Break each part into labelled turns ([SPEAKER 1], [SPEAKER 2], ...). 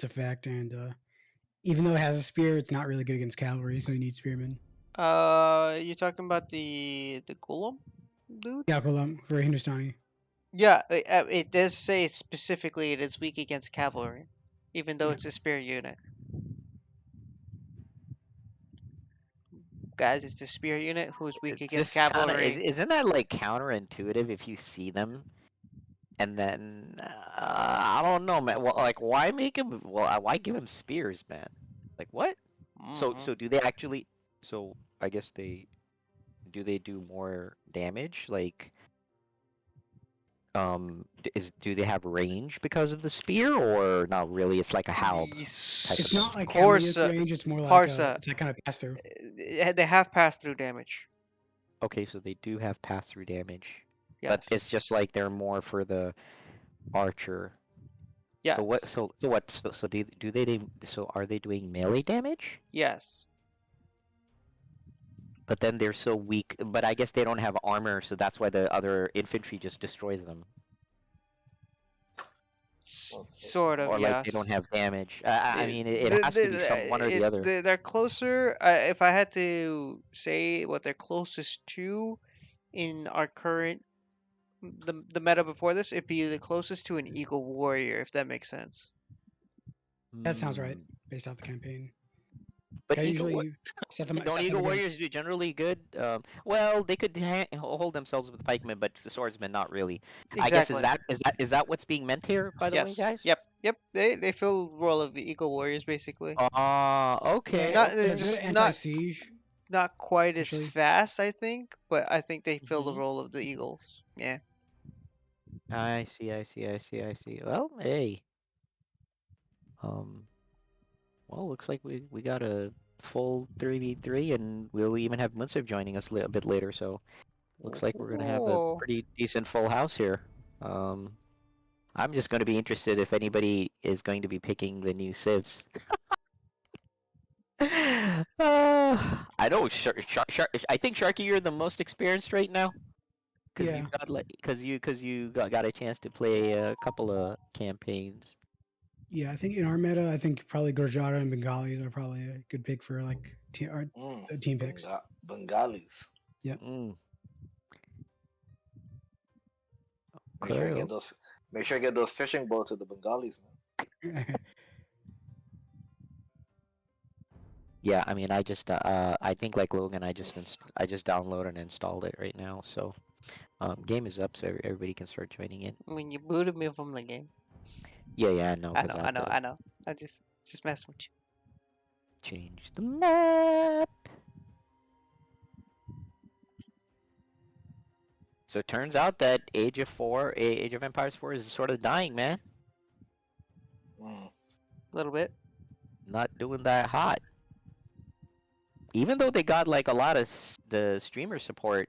[SPEAKER 1] its effect, and even though it has a spear, it's not really good against cavalry, so you need spearmen.
[SPEAKER 2] You talking about the golem dude?
[SPEAKER 1] Yeah, for Hindustani.
[SPEAKER 2] Yeah, it does say specifically it is weak against cavalry, even though
[SPEAKER 1] Yeah,
[SPEAKER 2] it's a spear unit. Guys, it's the spear unit who's weak
[SPEAKER 3] It's
[SPEAKER 2] against
[SPEAKER 3] just kind of
[SPEAKER 2] cavalry.
[SPEAKER 3] isn't that like counterintuitive if you see them and then I don't know, man. Well, like why make him? Well, why give him spears, man? Like what? So
[SPEAKER 2] Hmm.
[SPEAKER 3] so do they actually? So I guess they do more damage? Like do they have range because of the spear or not really? It's like a halb type of
[SPEAKER 1] it's
[SPEAKER 3] thing.
[SPEAKER 1] not like heavy
[SPEAKER 2] Corsa,
[SPEAKER 1] range. It's more like
[SPEAKER 2] Parsa,
[SPEAKER 1] it's like kind of pass through.
[SPEAKER 2] they have pass through damage.
[SPEAKER 3] Okay, so they do have pass through damage, but
[SPEAKER 2] Yes.
[SPEAKER 3] it's just like they're more for the archer. So what?
[SPEAKER 2] Yes.
[SPEAKER 3] So what? So so are they doing melee damage?
[SPEAKER 2] Yes.
[SPEAKER 3] But then they're so weak. But I guess they don't have armor, so that's why the other infantry just destroys them.
[SPEAKER 2] Sort of,
[SPEAKER 3] Or like they
[SPEAKER 2] yes.
[SPEAKER 3] don't have damage. I mean, it has to be some one or the other.
[SPEAKER 2] They're closer. If I had to say what they're closest to in our current the meta before this, it'd be the closest to an eagle warrior, if that makes sense.
[SPEAKER 1] That sounds right,
[SPEAKER 3] Hmm.
[SPEAKER 1] based off the campaign.
[SPEAKER 3] But
[SPEAKER 1] I
[SPEAKER 3] Eagle
[SPEAKER 1] usually
[SPEAKER 3] don't
[SPEAKER 1] set them
[SPEAKER 3] Eagle
[SPEAKER 1] against.
[SPEAKER 3] Warriors do generally good? Well, they could hold themselves with the pikemen, but the swordsmen not really. I guess
[SPEAKER 2] Exactly.
[SPEAKER 3] is that what's being meant here, by the way,
[SPEAKER 2] Yes.
[SPEAKER 3] guys?
[SPEAKER 2] Yep. Yep. They fill the role of the eagle warriors basically.
[SPEAKER 1] Yeah,
[SPEAKER 3] Okay,
[SPEAKER 2] Not
[SPEAKER 3] okay.
[SPEAKER 1] they're good
[SPEAKER 2] just
[SPEAKER 1] at anti-siege,
[SPEAKER 2] not quite as
[SPEAKER 1] especially.
[SPEAKER 2] fast, I think, but I think they fill the
[SPEAKER 3] Hmm.
[SPEAKER 2] role of the eagles. Yeah.
[SPEAKER 3] I see, I see, I see, I see. Well, hey. Um, well, looks like we got a full 3v3, and we'll even have Munsif joining us a bit later, so looks like we're gonna have a
[SPEAKER 2] Oh.
[SPEAKER 3] pretty decent full house here. I'm just gonna be interested if anybody is going to be picking the new civs. I know I think Sharky, you're the most experienced right now, cause
[SPEAKER 1] Yeah,
[SPEAKER 3] you've got like, cause you got a chance to play a couple of campaigns.
[SPEAKER 1] yeah. I think in our meta, I think probably Gurjara and Bengalis are probably a good pick for like team picks.
[SPEAKER 4] Bengalis.
[SPEAKER 1] Yeah.
[SPEAKER 3] Mm,
[SPEAKER 4] Make sure
[SPEAKER 3] okay.
[SPEAKER 4] you get those. Make sure you get those fishing boats with the Bengalis, man.
[SPEAKER 3] Yeah, I mean, I think like Logan, I just downloaded and installed it right now. So, game is up, so everybody can start joining in.
[SPEAKER 2] I mean, you booted me from the game.
[SPEAKER 3] Yeah, I know,
[SPEAKER 2] I
[SPEAKER 3] cause
[SPEAKER 2] know,
[SPEAKER 3] I
[SPEAKER 2] I
[SPEAKER 3] had
[SPEAKER 2] know,
[SPEAKER 3] to
[SPEAKER 2] I know. I just messing with you.
[SPEAKER 3] change the map. So it turns out that Age of Empires 4 is sort of dying, man.
[SPEAKER 4] Mm.
[SPEAKER 2] A little bit.
[SPEAKER 3] Not doing that hot. Even though they got like a lot of the streamer support.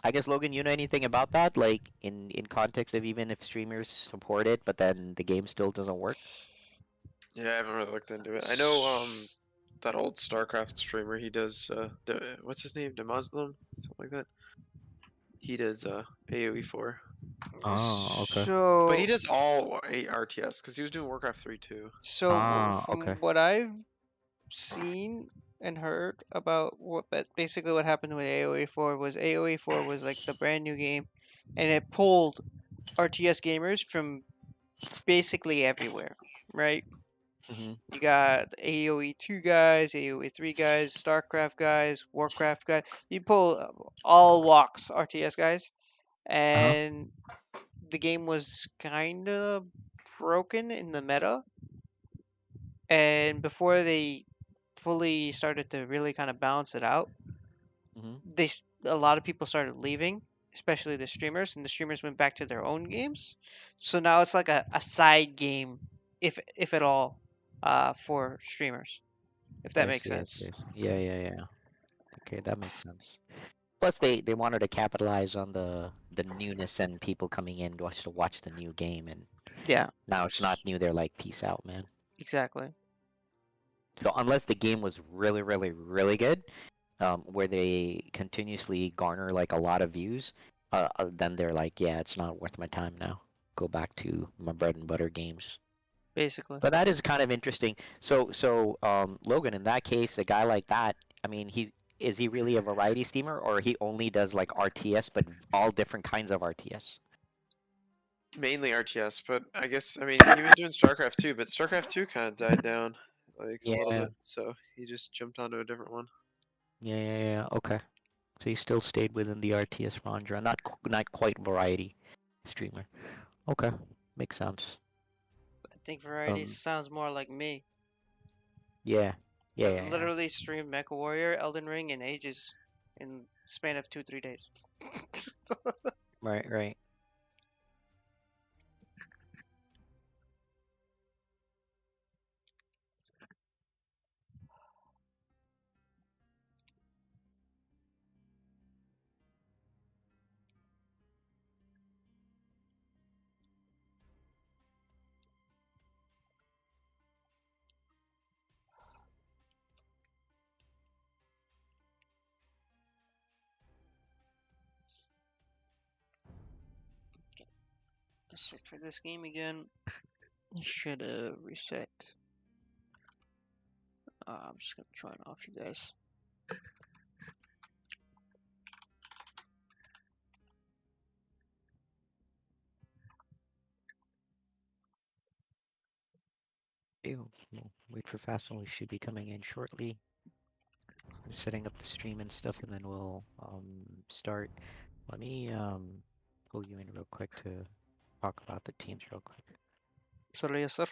[SPEAKER 3] I guess Logan, you know anything about that? Like in context of even if streamers support it, but then the game still doesn't work.
[SPEAKER 5] Yeah, I haven't really looked into it. I know that old StarCraft streamer, he does what's his name? Demuslim? Something like that. He does AoE 4.
[SPEAKER 3] Oh, okay.
[SPEAKER 5] But he
[SPEAKER 2] So,
[SPEAKER 5] does all 8 RTS because he was doing Warcraft 3 too.
[SPEAKER 3] Ah, okay.
[SPEAKER 2] from what I've seen and heard about basically what happened with AoE 4 was AoE 4 was like the brand new game, and it pulled RTS gamers from basically everywhere, right?
[SPEAKER 3] Hmm.
[SPEAKER 2] You got AoE 2 guys, AoE 3 guys, StarCraft guys, Warcraft guys. You pull all walks RTS guys,
[SPEAKER 3] Uh-huh.
[SPEAKER 2] and the game was kind of broken in the meta. And before they fully started to really kind of balance it out,
[SPEAKER 3] Hmm.
[SPEAKER 2] a lot of people started leaving, especially the streamers, and the streamers went back to their own games. So now it's like a side game, if at all, for streamers, if that
[SPEAKER 3] I
[SPEAKER 2] makes
[SPEAKER 3] see, I see,
[SPEAKER 2] sense.
[SPEAKER 3] I see. Yeah. Okay, that makes sense. Plus, they wanted to capitalize on the newness and people coming in to watch the new game, and
[SPEAKER 2] Yeah,
[SPEAKER 3] now it's not new. They're like, peace out, man.
[SPEAKER 2] exactly.
[SPEAKER 3] So unless the game was really good, where they continuously garner like a lot of views, then they're like, yeah, it's not worth my time now. Go back to my bread and butter games.
[SPEAKER 2] basically.
[SPEAKER 3] But that is kind of interesting. So Logan, in that case, a guy like that, I mean, is he really a variety streamer, or he only does like RTS, but all different kinds of RTS?
[SPEAKER 5] Mainly RTS, but I guess he was doing StarCraft 2, but StarCraft 2 kind of died down like a little
[SPEAKER 3] Yeah.
[SPEAKER 5] bit, so he just jumped onto a different one.
[SPEAKER 3] Yeah. Okay. So he still stayed within the RTS genre, not quite variety streamer. Okay, makes sense.
[SPEAKER 2] I think variety
[SPEAKER 3] Um,
[SPEAKER 2] sounds more like me.
[SPEAKER 3] yeah, yeah,
[SPEAKER 2] I've
[SPEAKER 3] yeah, yeah.
[SPEAKER 2] literally streamed MechWarrior, Elden Ring, in ages, in span of 2-3 days.
[SPEAKER 3] Right.
[SPEAKER 2] Let's switch for this game again. Should reset. I'm just gonna try it off you guys.
[SPEAKER 3] Ew. We'll wait for Fassel. We should be coming in shortly. We're setting up the stream and stuff, and then we'll start. Let me pull you in real quick to talk about the teams real quick.
[SPEAKER 2] Sorry, yes, sir.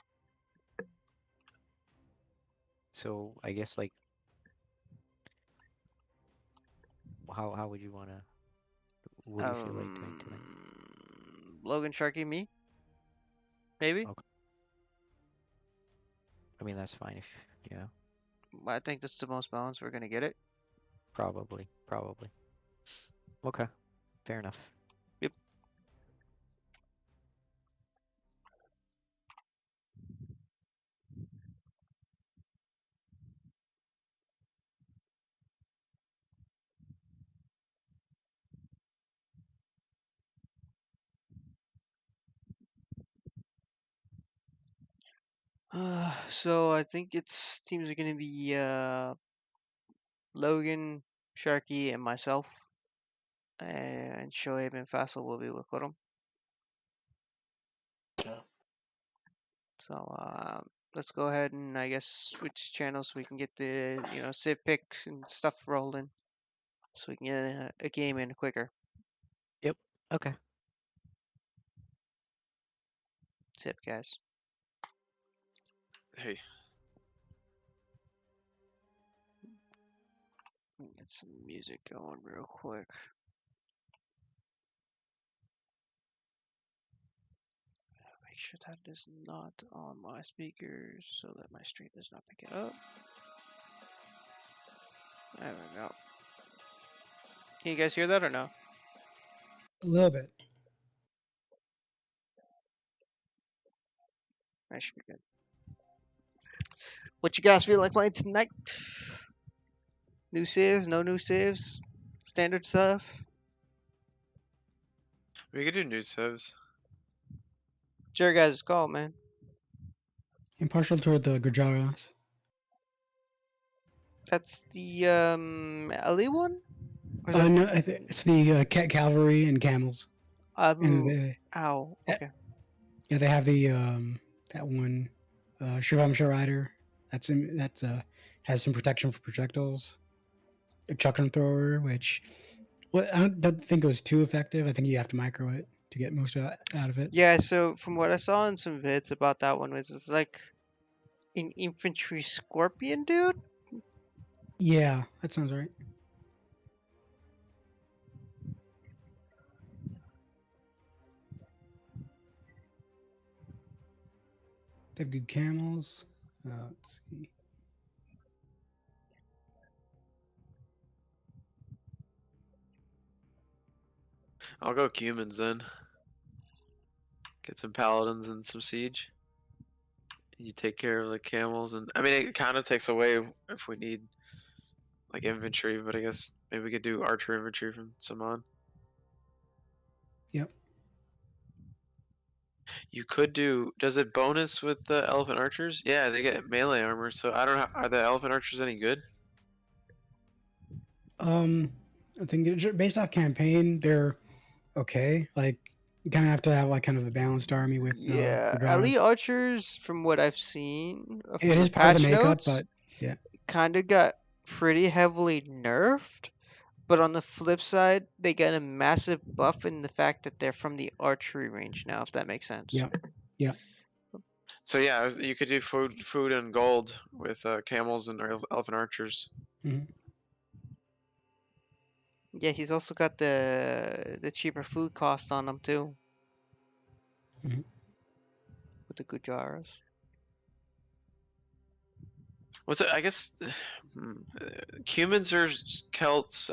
[SPEAKER 3] So I guess like, how would you wanna? What do you feel like doing tonight?
[SPEAKER 2] Logan, Sharky, me? Maybe?
[SPEAKER 3] Okay. I mean, that's fine if, yeah,
[SPEAKER 2] I think that's the most balanced we're gonna get it.
[SPEAKER 3] probably. Okay, fair enough.
[SPEAKER 2] Yep. So I think its teams are gonna be Logan, Sharky, and myself, and Shoaib and Faisal will be with Kurum.
[SPEAKER 4] Yeah.
[SPEAKER 2] So let's go ahead and I guess switch channels so we can get the Civ picks and stuff rolling, so we can get a game in quicker.
[SPEAKER 3] Yep. Okay.
[SPEAKER 2] Civ, guys.
[SPEAKER 5] Hey,
[SPEAKER 2] Get some music going real quick. Make sure that is not on my speakers so that my stream does not pick it up. There we go. Can you guys hear that or no?
[SPEAKER 1] A little bit.
[SPEAKER 2] That should be good. What you guys feel like playing tonight? New saves? No new saves? Standard stuff?
[SPEAKER 5] we could do new saves.
[SPEAKER 2] It's your guys' call, man.
[SPEAKER 1] Impartial toward the Gujaras.
[SPEAKER 2] That's the Ellie one? Or is that
[SPEAKER 1] No, I think it's the cavalry and camels. And they,
[SPEAKER 2] ow. Okay.
[SPEAKER 1] yeah, they have the that one Shivamsha rider. That's has some protection for projectiles. A chuck and thrower, which I don't think it was too effective. I think you have to micro it to get most out of it.
[SPEAKER 2] Yeah, so from what I saw in some vids about that one was it's like an infantry scorpion dude.
[SPEAKER 1] Yeah, that sounds right. They have good camels. Let's see.
[SPEAKER 5] I'll go humans then. Get some paladins and some siege. You take care of the camels, and I mean it kind of takes away if we need like infantry, but I guess maybe we could do archer infantry from Saman.
[SPEAKER 1] Yep.
[SPEAKER 5] You could do. Does it bonus with the elephant archers? Yeah, they get melee armor. So I don't know. Are the elephant archers any good?
[SPEAKER 1] I think based off campaign, they're okay. Like you kind of have to have like kind of a balanced army with
[SPEAKER 2] Yeah, elite
[SPEAKER 1] Gujaras.
[SPEAKER 2] archers, from what I've seen
[SPEAKER 1] It
[SPEAKER 2] from the
[SPEAKER 1] is part of the
[SPEAKER 2] patch
[SPEAKER 1] makeup,
[SPEAKER 2] notes,
[SPEAKER 1] but yeah,
[SPEAKER 2] kind of got pretty heavily nerfed. But on the flip side, they get a massive buff in the fact that they're from the archery range now, if that makes sense.
[SPEAKER 1] yeah, yeah.
[SPEAKER 5] So yeah, you could do food and gold with camels and elephant archers.
[SPEAKER 1] Mhm.
[SPEAKER 2] Yeah, he's also got the cheaper food cost on him too.
[SPEAKER 1] Mhm.
[SPEAKER 2] With the Gujaras.
[SPEAKER 5] What's it? I guess Cumans or Celts,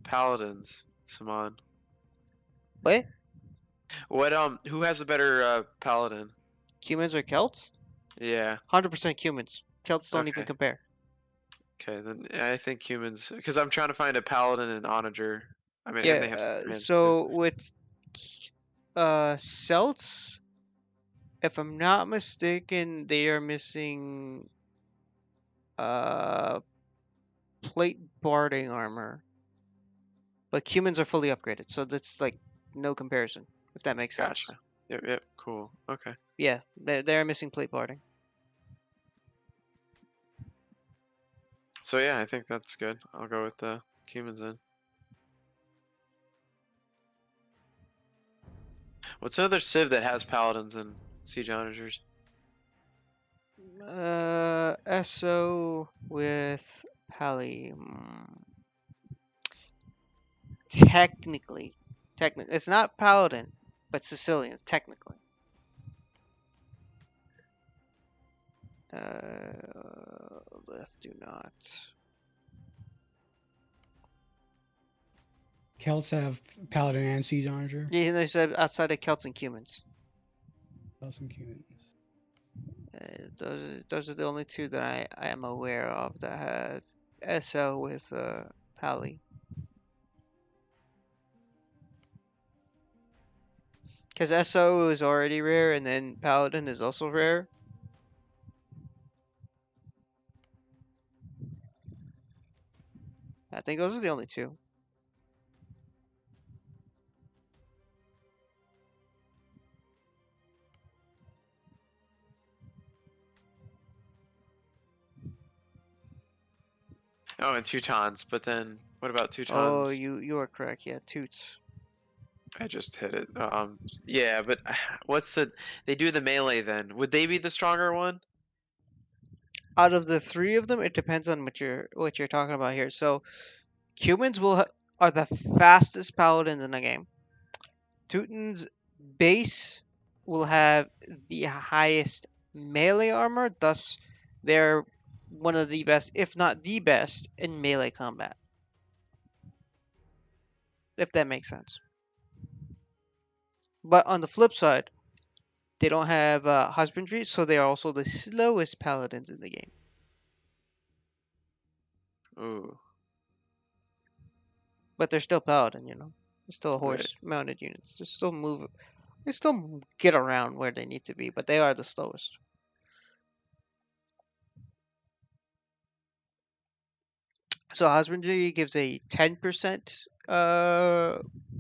[SPEAKER 5] paladins. Saman.
[SPEAKER 2] What?
[SPEAKER 5] What who has a better paladin?
[SPEAKER 2] Cumans or Celts?
[SPEAKER 5] Yeah.
[SPEAKER 2] 100% Cumans. Celts don't even
[SPEAKER 5] Okay.
[SPEAKER 2] compare.
[SPEAKER 5] Okay, then I think humans, because I'm trying to find a paladin and onager. I mean, and they have
[SPEAKER 2] Yeah,
[SPEAKER 5] hands
[SPEAKER 2] so with Celts, if I'm not mistaken, they are missing plate barding armor. But Cumans are fully upgraded, so that's like no comparison, if that makes sense.
[SPEAKER 5] Gotcha. Yep. Cool. Okay.
[SPEAKER 2] Yeah, they're missing plate barding.
[SPEAKER 5] So yeah, I think that's good. I'll go with the humans then. What's another civ that has paladins and siege onagers?
[SPEAKER 2] SO with Pally. Technically, it's not Paladin, but Sicilians, technically. Let's do not.
[SPEAKER 1] Celts have paladin and siege onager.
[SPEAKER 2] Yeah, they said outside of Celts and Cumans.
[SPEAKER 1] Some Cumans.
[SPEAKER 2] Those are the only two that I am aware of that have SO with Pally. Because SO is already rare, and then Paladin is also rare. I think those are the only two.
[SPEAKER 5] Oh, and Teutons. But then what about Teutons?
[SPEAKER 2] Oh, you are correct. Yeah, Toots.
[SPEAKER 5] I just hit it. Yeah, but what's the? They do the melee then. Would they be the stronger one?
[SPEAKER 2] Out of the three of them, it depends on what you're talking about here. So, Cumans are the fastest paladins in the game. Teutons base will have the highest melee armor, thus they're one of the best, if not the best, in melee combat. If that makes sense. But on the flip side, they don't have husbandry, so they are also the slowest paladins in the game.
[SPEAKER 5] Ooh.
[SPEAKER 2] But they're still paladin, you know. They're still horse-mounted units. They still move. They still get around where they need to be, but they are the slowest. So husbandry gives a 10%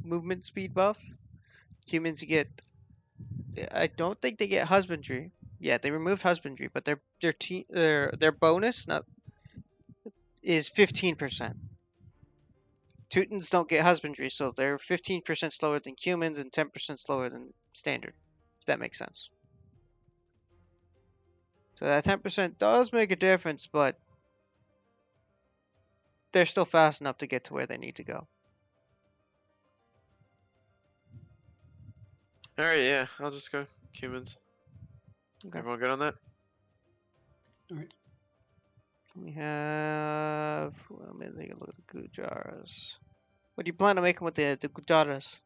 [SPEAKER 2] movement speed buff. Humans get. I don't think they get husbandry. Yeah, they removed husbandry, but their bonus is 15%. Teutons don't get husbandry, so they're 15% slower than humans and 10% slower than standard, if that makes sense. So that 10% does make a difference, but they're still fast enough to get to where they need to go.
[SPEAKER 5] Alright, yeah, I'll just go humans.
[SPEAKER 2] Okay.
[SPEAKER 5] Everyone good on that?
[SPEAKER 2] We have. Let me take a look at the Gujaras. What do you plan on making with the Gujaras?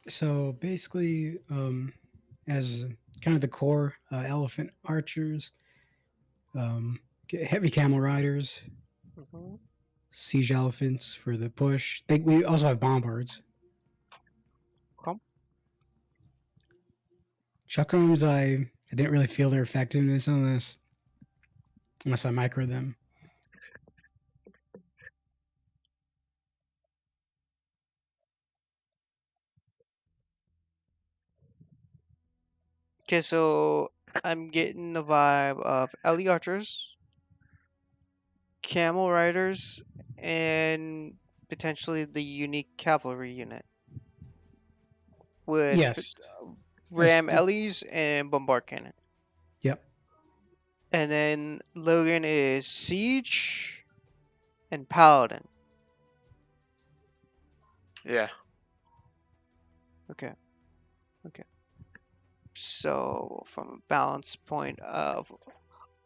[SPEAKER 1] So basically, as kind of the core, elephant archers, heavy camel riders,
[SPEAKER 2] Mm-hmm.
[SPEAKER 1] siege elephants for the push. We also have bombards.
[SPEAKER 2] Okay.
[SPEAKER 1] Chakrams, I didn't really feel their effectiveness unless I micro them.
[SPEAKER 2] Okay, so I'm getting the vibe of Ellie Archers, Camel Riders, and potentially the unique cavalry unit with
[SPEAKER 1] Yes.
[SPEAKER 2] Ram
[SPEAKER 1] the-
[SPEAKER 2] Ellies and Bombard Cannon.
[SPEAKER 1] Yep.
[SPEAKER 2] And then Logan is Siege and Paladin.
[SPEAKER 5] Yeah.
[SPEAKER 2] Okay. Okay. So from a balance point of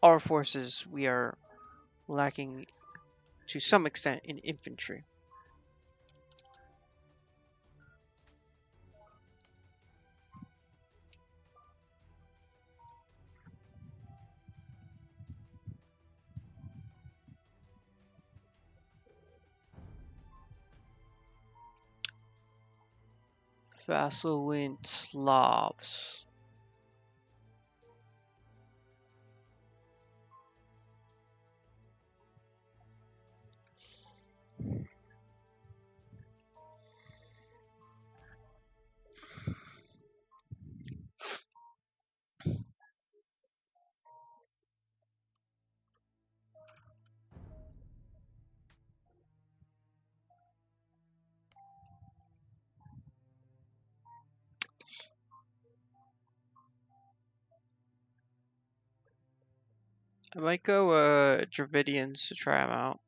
[SPEAKER 2] our forces, we are lacking to some extent in infantry. Vassal-wind Slavs. I might go Dravidians to try them out.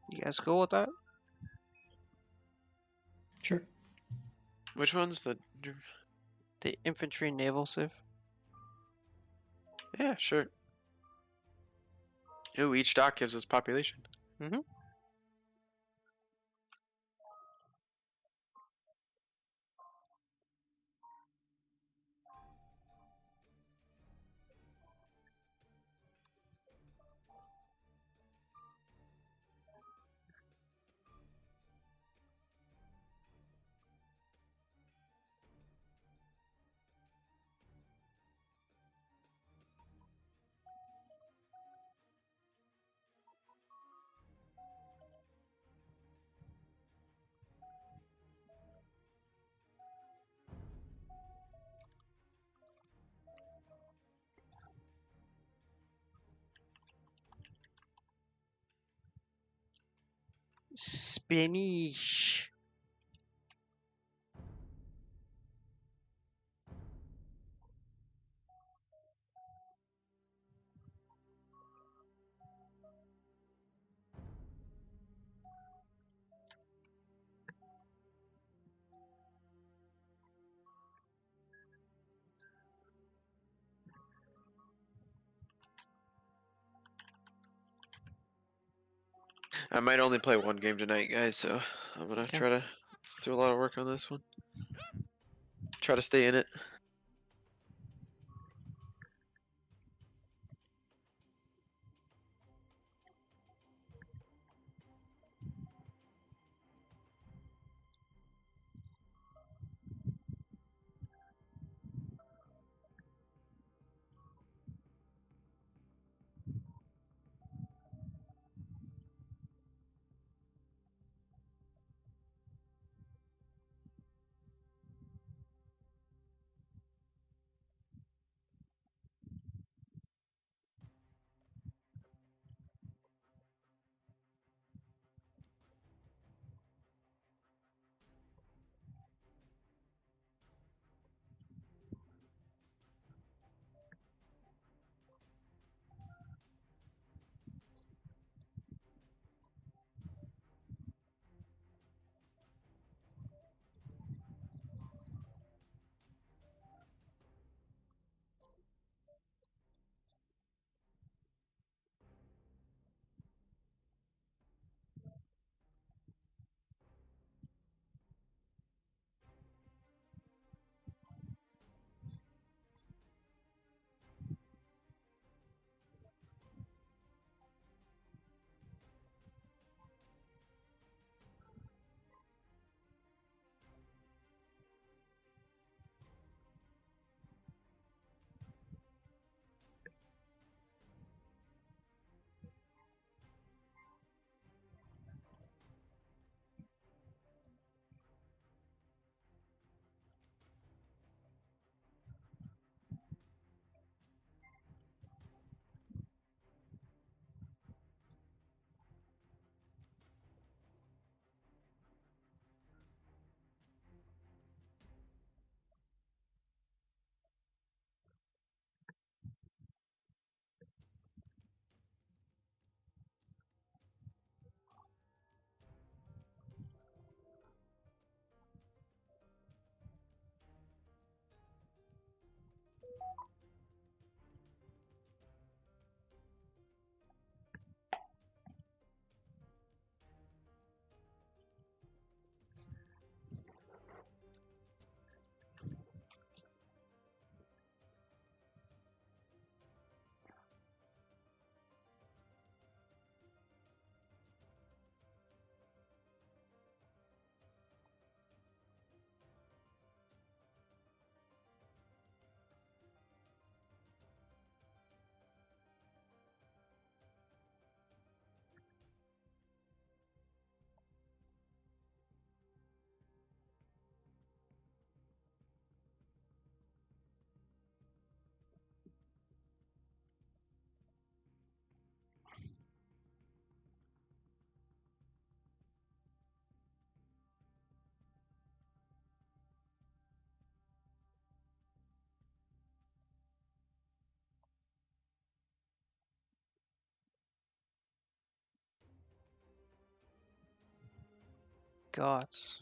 [SPEAKER 2] You guys go with that?
[SPEAKER 1] Sure.
[SPEAKER 5] Which one's the?
[SPEAKER 2] The infantry naval civ.
[SPEAKER 5] Yeah, sure. Ooh, each dock gives us population.
[SPEAKER 2] Mm-hmm. Spanish.
[SPEAKER 5] I might only play one game tonight, guys, so I'm gonna
[SPEAKER 2] Okay.
[SPEAKER 5] try to do a lot of work on this one. Try to stay in it.
[SPEAKER 2] Scots.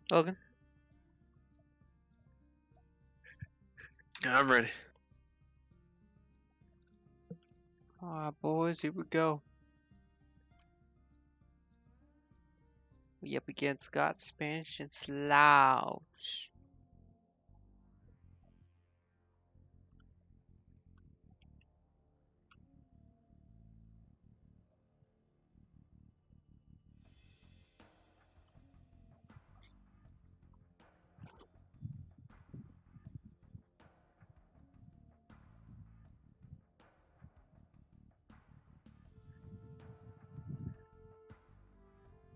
[SPEAKER 2] Logan?
[SPEAKER 5] Yeah, I'm ready.
[SPEAKER 2] Ah, boys, here we go. We up against Scots, Spanish, and Slavs.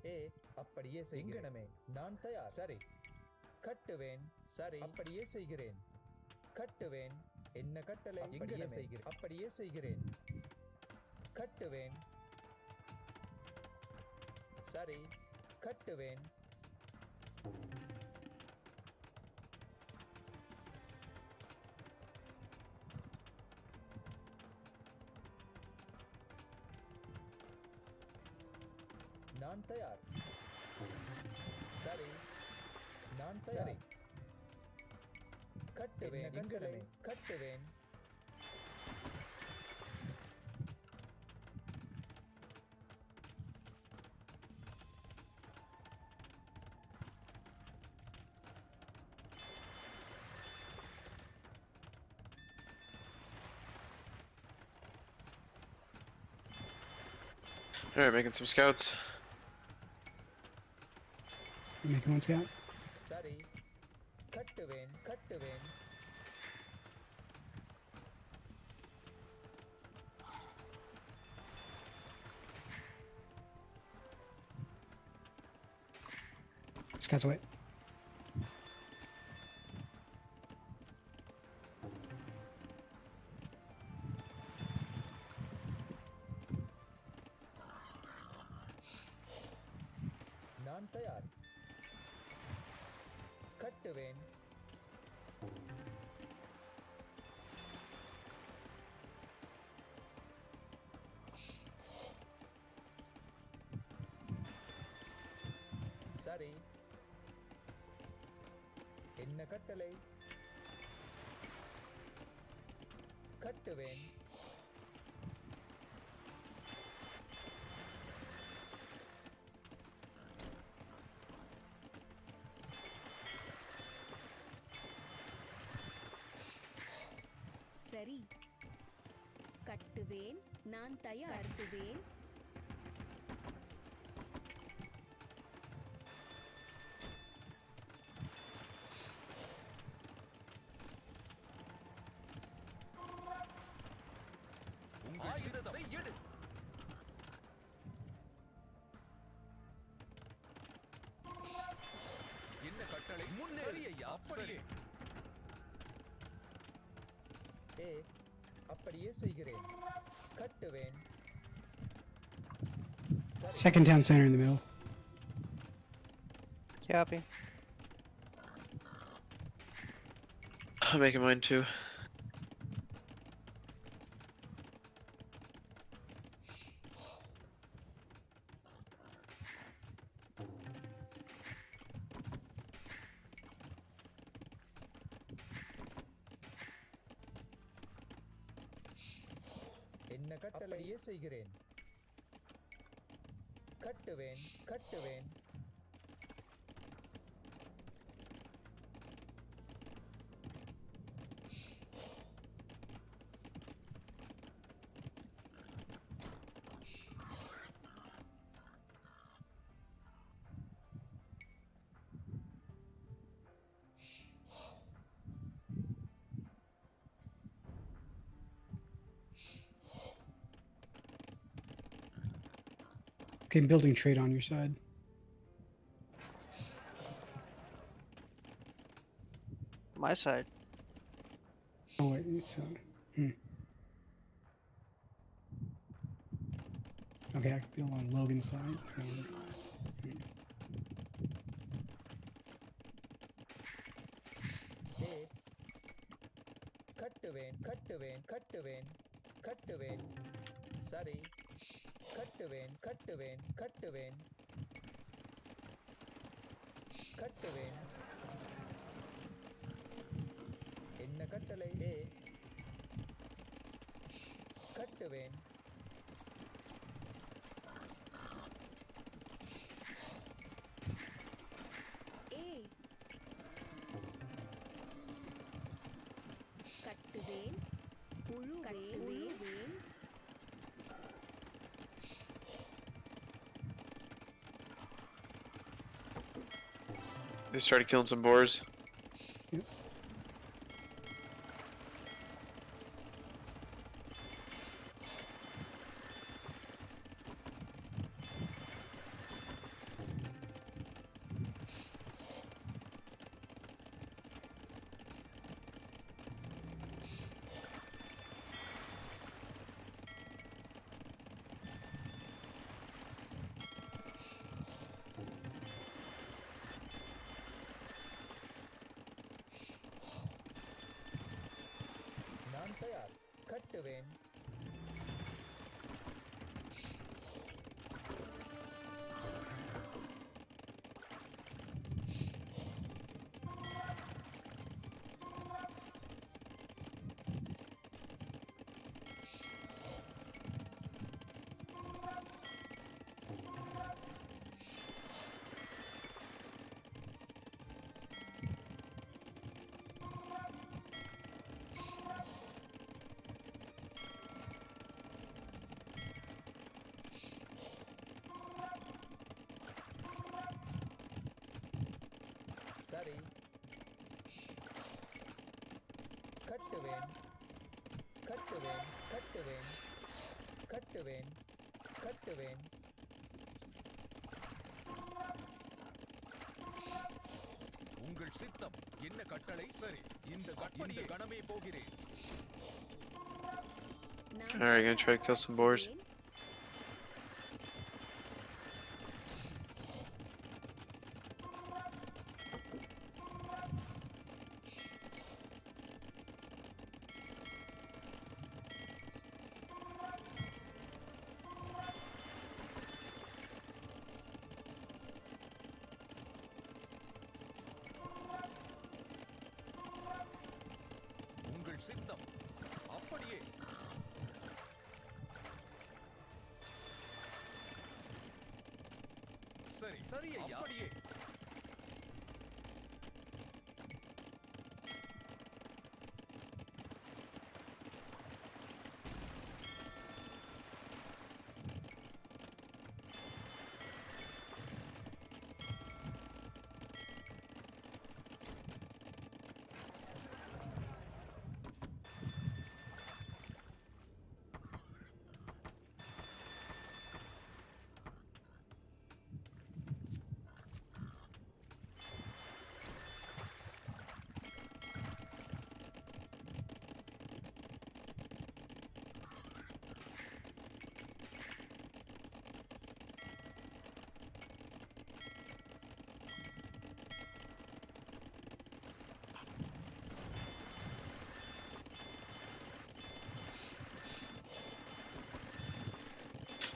[SPEAKER 6] ஏ அப்படியே செய்கிறேன் நான் தயார் சரி கட்டுவேன் சரி அப்படியே செய்கிறேன் கட்டுவேன் என்ன கட்டளை அப்படியே செய்கிறேன் அப்படியே செய்கிறேன் கட்டுவேன் சரி கட்டுவேன் நான் தயார் சரி நான் தயார் கட்டுவேன் கட்டளை கட்டுவேன்
[SPEAKER 5] Alright, making some scouts.
[SPEAKER 1] Making one scout.
[SPEAKER 6] சரி கட்டுவேன் கட்டுவேன்
[SPEAKER 1] Scouts away.
[SPEAKER 6] நான் தயார் கட்டுவேன் சரி என்ன கட்டளை கட்டுவேன்
[SPEAKER 7] சரி கட்டுவேன் நான் தயார் கட்டுவேன்
[SPEAKER 6] ஆயுதத்தை எடு என்ன கட்டளை முன்னேறி ஐயா அப்படியே ஏ அப்படியே செய்கிறேன் கட்டுவேன்
[SPEAKER 1] Second town center in the middle.
[SPEAKER 2] Copy.
[SPEAKER 5] I'm making mine too.
[SPEAKER 6] என்ன கட்டளையே செய்கிறேன் கட்டுவேன் கட்டுவேன்
[SPEAKER 1] Okay, building trade on your side.
[SPEAKER 2] My side.
[SPEAKER 1] Oh wait, it's okay, I can build on Logan's side.
[SPEAKER 6] A கட்டுவேன் கட்டுவேன் கட்டுவேன் கட்டுவேன் சரி கட்டுவேன் கட்டுவேன் கட்டுவேன் கட்டுவேன் என்ன கட்டளை ஏ கட்டுவேன்
[SPEAKER 7] ஏ கட்டுவேன் உழுவேன்
[SPEAKER 5] They started killing some boars.
[SPEAKER 6] நான் தயார் கட்டுவேன் சரி கட்டுவேன் கட்டுவேன் கட்டுவேன் கட்டுவேன் கட்டுவேன்
[SPEAKER 8] உங்கள் சித்தம் என்ன கட்டளை சரி இந்த கணமே போகிறேன்
[SPEAKER 5] Alright, gonna try to kill some boars.
[SPEAKER 8] உங்கள் சித்தம் அப்படியே சரி சரி ஐயா அப்படியே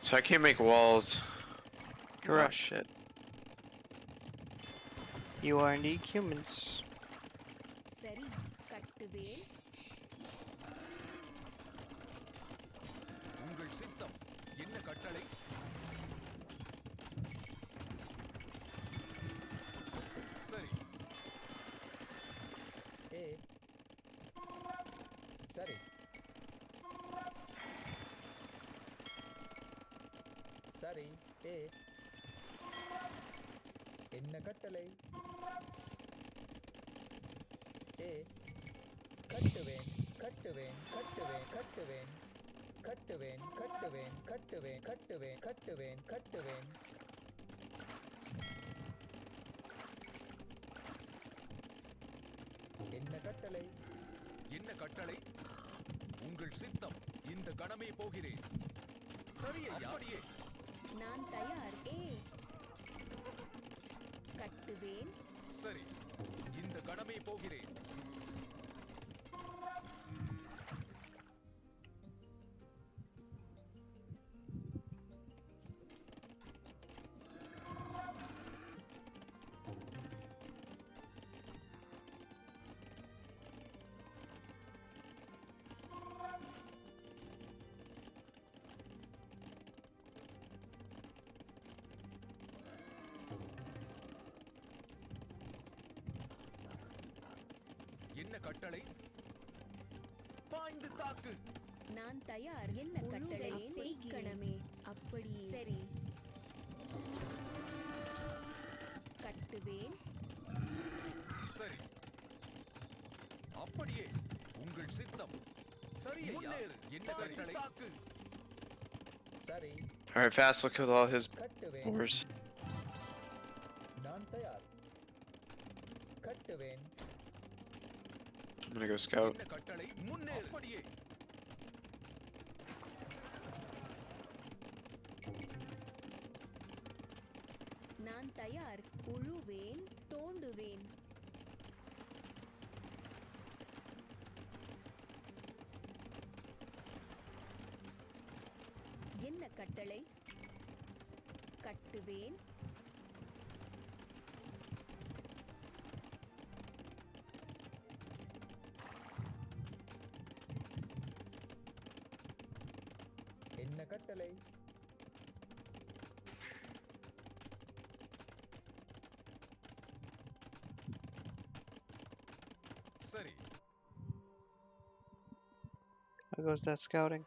[SPEAKER 5] So I can't make walls.
[SPEAKER 2] Correct.
[SPEAKER 5] Oh, shit.
[SPEAKER 2] You are indeed humans.
[SPEAKER 7] சரி கட்டுவேன்
[SPEAKER 8] உங்கள் சித்தம் என்ன கட்டளை சரி
[SPEAKER 6] ஏ சரி சரி ஏ என்ன கட்டளை ஏ கட்டுவேன் கட்டுவேன் கட்டுவேன் கட்டுவேன் கட்டுவேன் கட்டுவேன் கட்டுவேன் கட்டுவேன் கட்டுவேன் கட்டுவேன் என்ன கட்டளை
[SPEAKER 8] என்ன கட்டளை உங்கள் சித்தம் இந்த கணமே போகிறேன் சரி ஐயா அப்படியே
[SPEAKER 7] நான் தயார் ஏ கட்டுவேன்
[SPEAKER 8] சரி இந்த கணமே போகிறேன் என்ன கட்டளை பாய்ந்து தாக்கு
[SPEAKER 7] நான் தயார் என்ன கட்டளை செய்கணமே அப்படி சரி கட்டுவேன்
[SPEAKER 8] சரி அப்படியே உங்கள் சித்தம் சரி ஐயா முன்னேறு என்ன கட்டளை தாக்கு
[SPEAKER 6] சரி
[SPEAKER 5] Alright, Fast will kill all his
[SPEAKER 6] கட்டுவேன்
[SPEAKER 5] boars.
[SPEAKER 6] நான் தயார் கட்டுவேன்
[SPEAKER 5] I'm gonna go scout.
[SPEAKER 8] என்ன கட்டளை முன்னேறு அப்படியே
[SPEAKER 7] நான் தயார் உழுவேன் தோண்டுவேன் என்ன கட்டளை கட்டுவேன்
[SPEAKER 6] என்ன கட்டளை
[SPEAKER 8] சரி
[SPEAKER 2] How goes that scouting?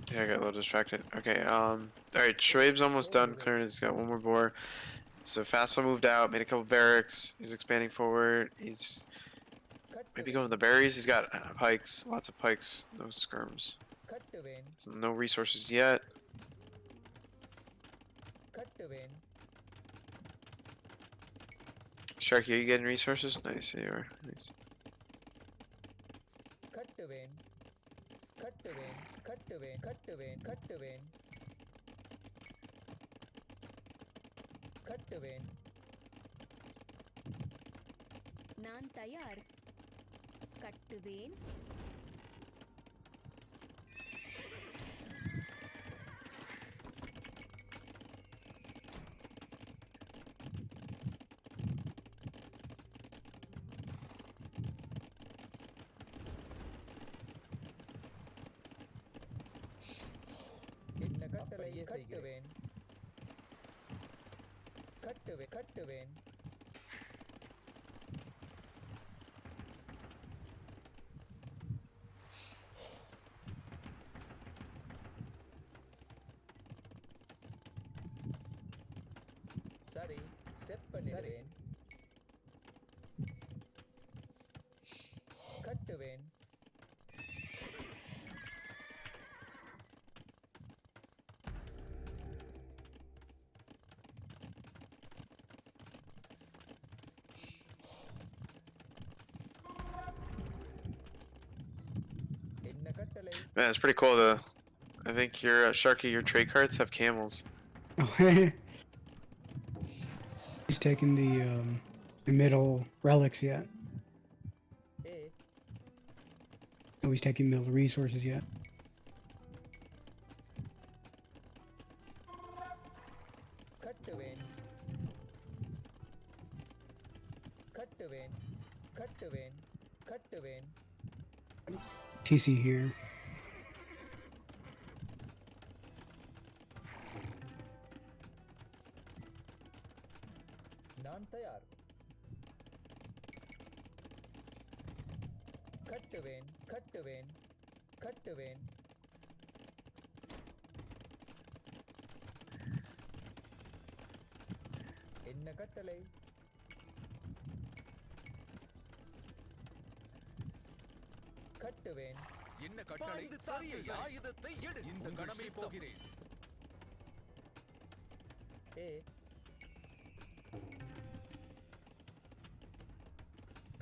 [SPEAKER 5] Yeah, I got a little distracted. Okay, alright, Schwab's almost done clearing. He's got one more boar. So Fastwell moved out, made a couple barracks. He's expanding forward. He's maybe going with the berries. He's got pikes, lots of pikes, no skirms.
[SPEAKER 6] கட்டுவேன்
[SPEAKER 5] So no resources yet.
[SPEAKER 6] கட்டுவேன்
[SPEAKER 5] Sharky, are you getting resources? Nice, yeah, you are. Nice.
[SPEAKER 6] கட்டுவேன் கட்டுவேன் கட்டுவேன் கட்டுவேன் கட்டுவேன் கட்டுவேன்
[SPEAKER 7] நான் தயார் கட்டுவேன்
[SPEAKER 6] என்ன கட்டளை கட்டுவேன் கட்டுவேன் கட்டுவேன் சரி செப்பனிடுவேன் கட்டுவேன் என்ன கட்டளை
[SPEAKER 5] Man, it's pretty cool though. I think your Sharky, your trade cards have camels.
[SPEAKER 1] He's taking the middle relics yet.
[SPEAKER 6] A
[SPEAKER 1] No, he's taking middle resources yet.
[SPEAKER 6] கட்டுவேன் கட்டுவேன் கட்டுவேன் கட்டுவேன்
[SPEAKER 1] TC here.
[SPEAKER 6] நான் தயார் கட்டுவேன் கட்டுவேன் கட்டுவேன் என்ன கட்டளை கட்டுவேன்
[SPEAKER 8] என்ன கட்டளை சரி ஆயுதத்தை எடு இந்த கணமே போகிறேன்
[SPEAKER 6] ஏ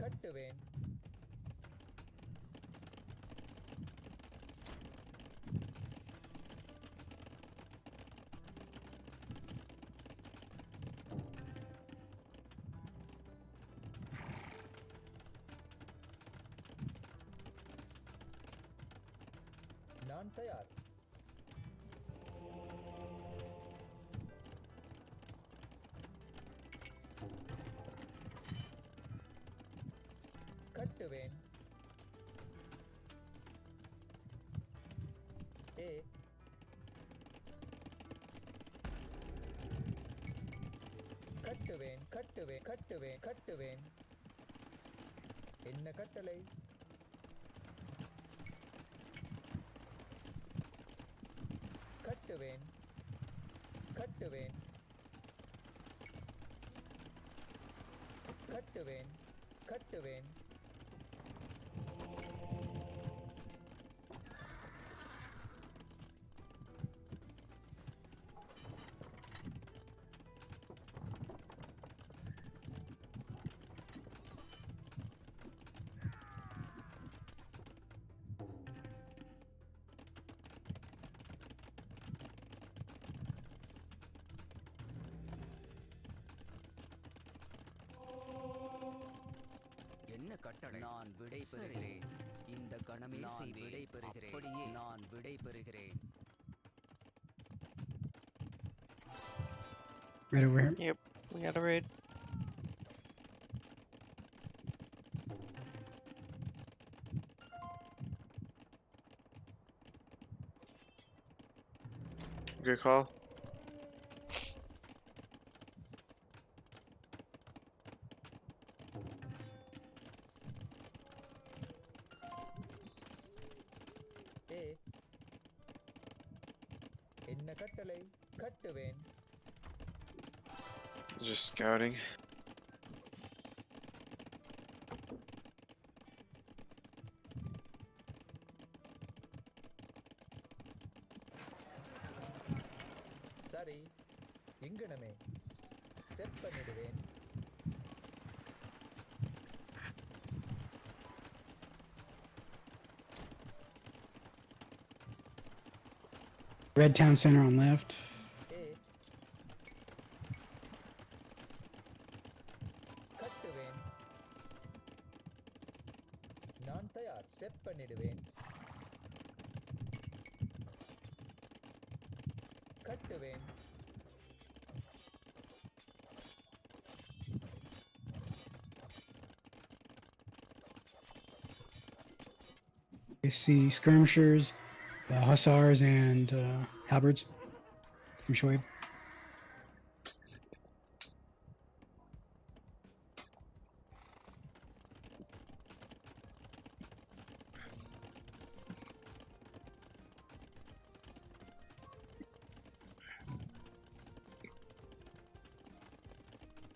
[SPEAKER 6] கட்டுவேன் நான் தயார் கட்டுவேன் ஏ கட்டுவேன் கட்டுவேன் கட்டுவேன் கட்டுவேன் என்ன கட்டளை கட்டுவேன் கட்டுவேன் கட்டுவேன் கட்டுவேன்
[SPEAKER 9] என்ன கட்டளை நான் விடை பெறுகிறேன் இந்த கணமே நான் விடை பெறுகிறேன் அப்படியே நான் விடை பெறுகிறேன்
[SPEAKER 1] Right over here.
[SPEAKER 2] Yep, we got a raid.
[SPEAKER 5] Good call.
[SPEAKER 6] ஏ என்ன கட்டளை கட்டுவேன்
[SPEAKER 5] Just scouting.
[SPEAKER 6] சரி இங்கனமே செட் பண்ணிடுவேன்
[SPEAKER 1] Red Town Center on left.
[SPEAKER 6] ஏ கட்டுவேன் நான் தயார் செட் பண்ணிடுவேன் கட்டுவேன்
[SPEAKER 1] You see skirmishers, hussars, and halberds from Shoaib.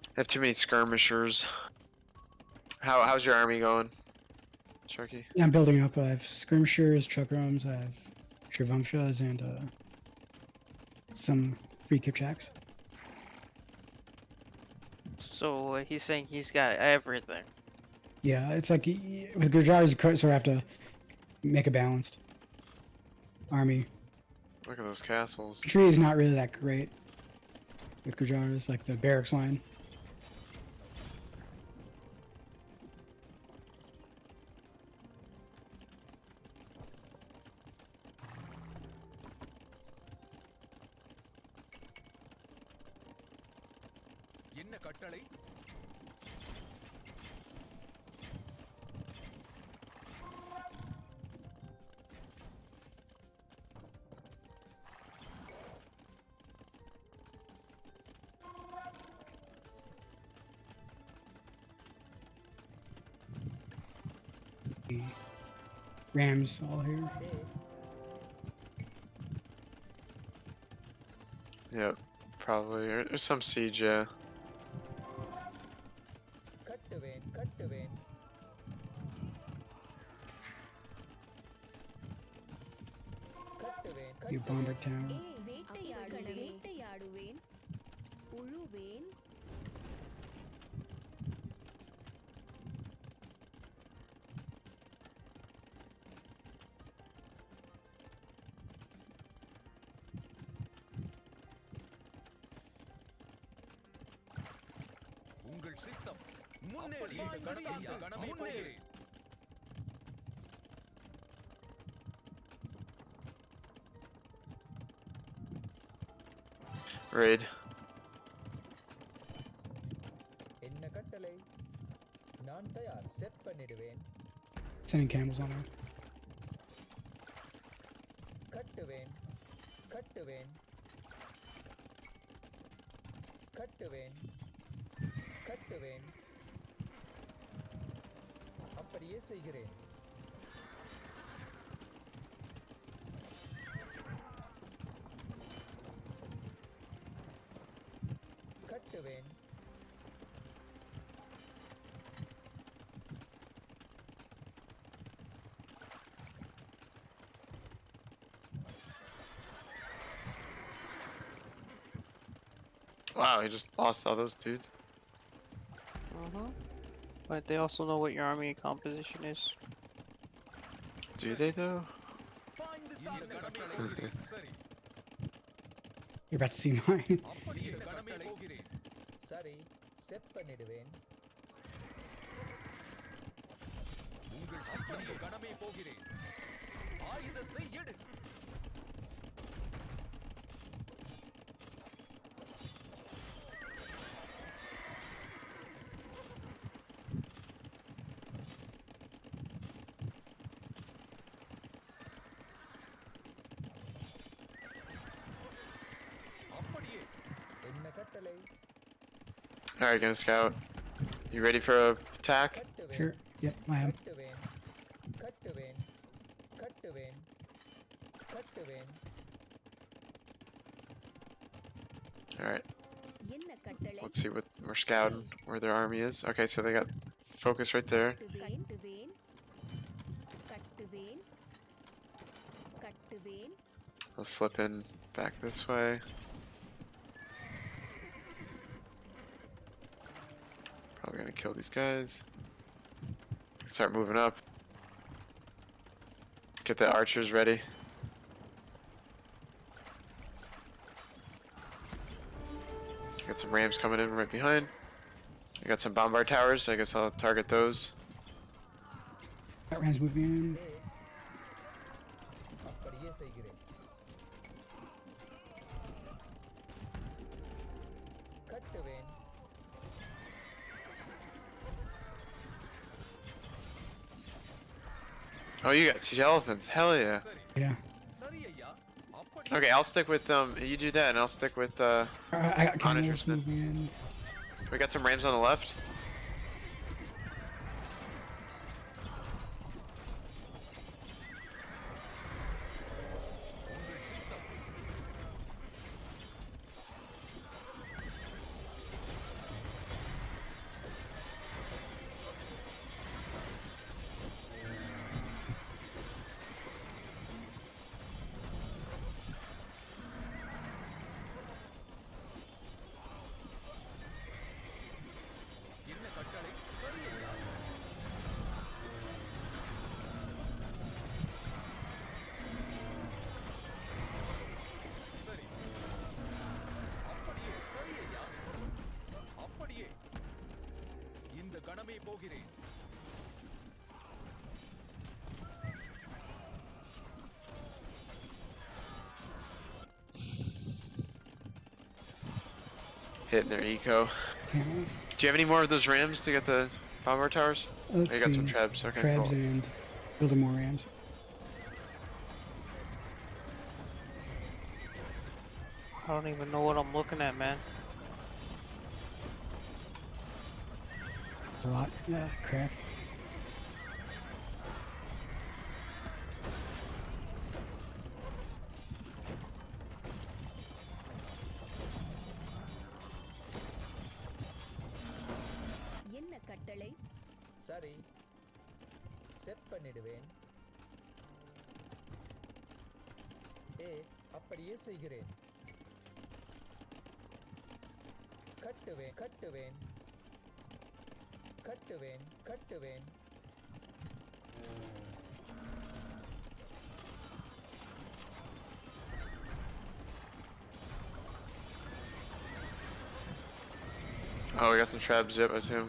[SPEAKER 5] I have too many skirmishers. How's your army going, Sharky?
[SPEAKER 1] Yeah, I'm building up. I have skirmishers, chakrams, I have Shirvamshas, and some free Kipchaks.
[SPEAKER 2] So he's saying he's got everything.
[SPEAKER 1] Yeah, it's like with Gujaris, you sort of have to make a balanced army.
[SPEAKER 5] Look at those castles.
[SPEAKER 1] Tree is not really that great with Gujaris, like the barracks line.
[SPEAKER 8] என்ன கட்டளை
[SPEAKER 1] The Rams all here.
[SPEAKER 5] Yep, probably. There's some siege, yeah.
[SPEAKER 6] கட்டுவேன் கட்டுவேன்
[SPEAKER 1] do Bomber Town.
[SPEAKER 7] ஏ வேட்டையாடுவேன் வேட்டையாடுவேன் உழுவேன்
[SPEAKER 8] உங்கள் சித்தம் முன்னேறி இந்த கணமே போகிறேன்.
[SPEAKER 5] Raid.
[SPEAKER 6] என்ன கட்டளை நான் தயார் செட் பண்ணிடுவேன்
[SPEAKER 1] Sending camels on her.
[SPEAKER 6] கட்டுவேன் கட்டுவேன் கட்டுவேன் கட்டுவேன் அப்படியே செய்கிறேன் கட்டுவேன்
[SPEAKER 5] Wow, he just lost all those dudes.
[SPEAKER 2] But they also know what your army composition is.
[SPEAKER 5] Do they though?
[SPEAKER 8] இந்த கணமே போகிறேன். சரி
[SPEAKER 1] You're about to see mine.
[SPEAKER 8] அப்படியே இந்த கணமே போகிறேன்.
[SPEAKER 6] சரி செட் பண்ணிடுவேன்
[SPEAKER 8] உங்கள் சித்தம் இந்த கணமே போகிறேன். ஆயுதத்தை எடு. அப்படியே
[SPEAKER 6] என்ன கட்டளை
[SPEAKER 5] Alright, gonna scout. You ready for a attack?
[SPEAKER 6] கட்டுவேன்
[SPEAKER 1] Sure. Yep, I am.
[SPEAKER 6] கட்டுவேன் கட்டுவேன் கட்டுவேன் கட்டுவேன்
[SPEAKER 5] Alright,
[SPEAKER 7] என்ன கட்டளை
[SPEAKER 5] let's see what we're scouting, where their army is. Okay, so they got focus right there.
[SPEAKER 7] கட்டுவேன் கட்டுவேன் கட்டுவேன்
[SPEAKER 5] I'll slip in back this way. Probably gonna kill these guys. Start moving up. Get the archers ready. Got some rams coming in right behind. I got some bombard towers, so I guess I'll target those.
[SPEAKER 1] That ram's moving in.
[SPEAKER 6] அப்படியே செய்கிறேன் கட்டுவேன்
[SPEAKER 5] Oh, you got siege elephants. Hell yeah.
[SPEAKER 8] சரி
[SPEAKER 1] Yeah.
[SPEAKER 8] சரி ஐயா அப்படி
[SPEAKER 5] Okay, I'll stick with you do that and I'll stick with
[SPEAKER 1] I got camels
[SPEAKER 5] Uninterested.
[SPEAKER 1] moving in.
[SPEAKER 5] we got some rams on the left.
[SPEAKER 8] என்ன கட்டளை சரி ஐயா சரி அப்படியே சரி ஐயா அப்படியே இந்த கணமே போகிறேன்
[SPEAKER 5] Hitting their eco.
[SPEAKER 1] Camels.
[SPEAKER 5] Do you have any more of those rams to get the bombard towers?
[SPEAKER 1] Let's
[SPEAKER 5] I got
[SPEAKER 1] see.
[SPEAKER 5] some trebs. Okay,
[SPEAKER 1] Trebs
[SPEAKER 5] cool.
[SPEAKER 1] and building more rams.
[SPEAKER 2] I don't even know what I'm looking at, man.
[SPEAKER 1] It's a lot. Yeah, crap.
[SPEAKER 7] என்ன கட்டளை
[SPEAKER 6] சரி set பண்ணிடுவேன் ஏ அப்படியே செய்கிறேன். கட்டுவேன் கட்டுவேன் கட்டுவேன் கட்டுவேன்.
[SPEAKER 5] Oh, we got some traps. Yep, I see him.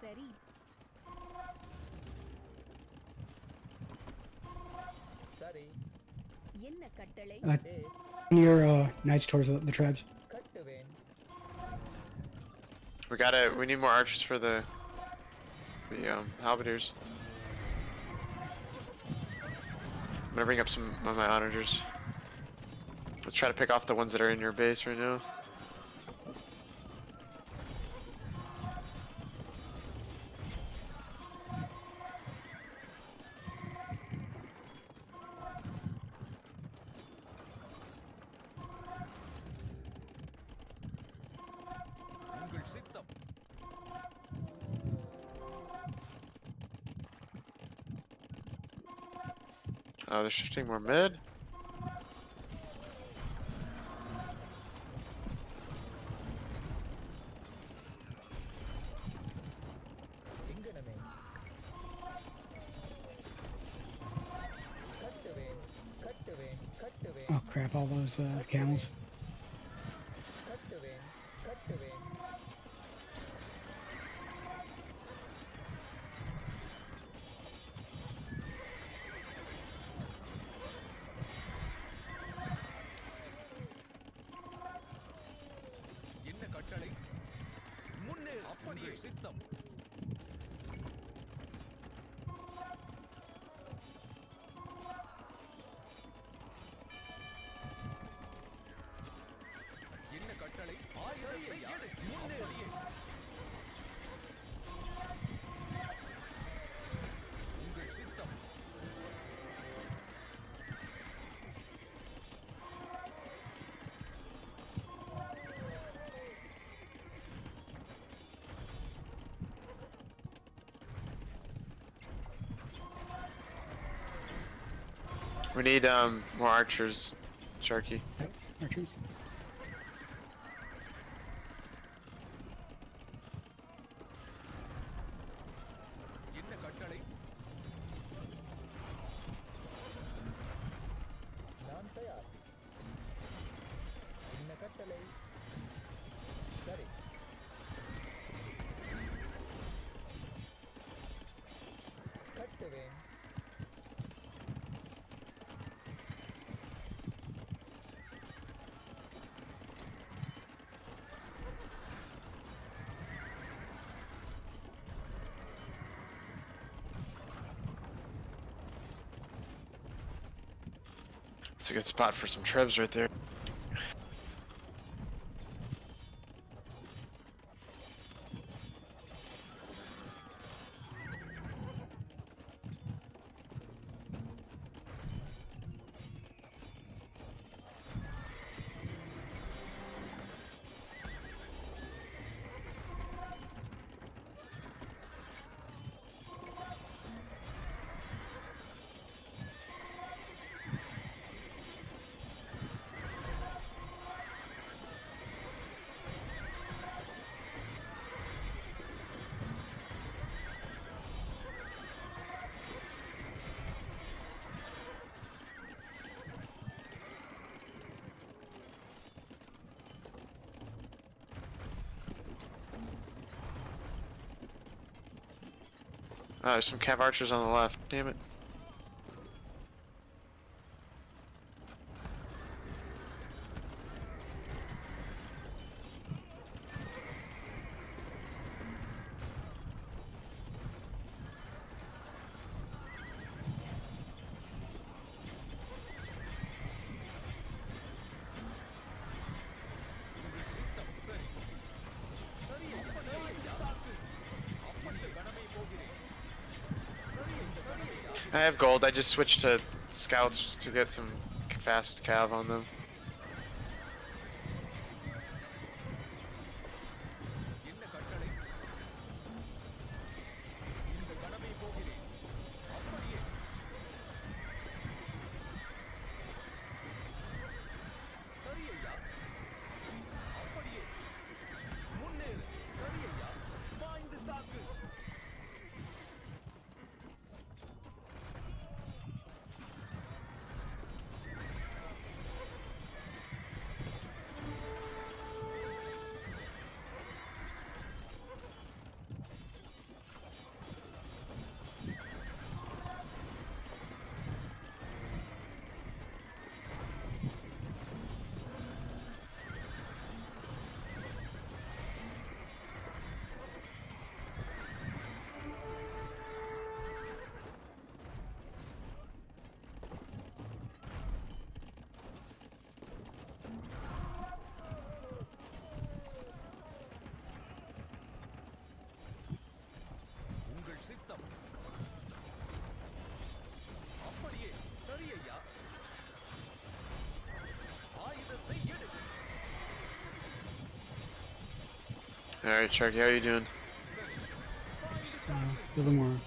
[SPEAKER 7] சரி
[SPEAKER 6] சரி.
[SPEAKER 7] என்ன கட்டளை?
[SPEAKER 1] Near knights towards the traps.
[SPEAKER 6] கட்டுவேன்.
[SPEAKER 5] We need more archers for the halberdiers. I'm gonna bring up some of my onagers. Let's try to pick off the ones that are in your base right now.
[SPEAKER 8] உங்கள் சித்தம்.
[SPEAKER 5] Oh, they're shifting more mid.
[SPEAKER 6] இங்கனமே. கட்டுவேன் கட்டுவேன் கட்டுவேன்
[SPEAKER 1] Oh crap! All those camels.
[SPEAKER 6] கட்டுவேன் கட்டுவேன்.
[SPEAKER 8] என்ன கட்டளை? முன்னேறு. அப்படியே சித்தம். என்ன கட்டளை? ஆயுதத்தை எடு. முன்னேறு. உங்கள் சித்தம்.
[SPEAKER 5] We need more archers, Sharky.
[SPEAKER 1] Archers.
[SPEAKER 8] என்ன கட்டளை?
[SPEAKER 6] நான் தயார். என்ன கட்டளை? சரி. கட்டுவேன்.
[SPEAKER 5] It's a good spot for some trebs right there. Oh, there's some cav archers on the left. Damn it. I have gold. I just switched to scouts to get some fast cav on them.
[SPEAKER 8] என்ன கட்டளை? இந்த கடமை போகிறேன். அப்படியே.
[SPEAKER 5] Alright, Sharky, how you doing?
[SPEAKER 1] A little more,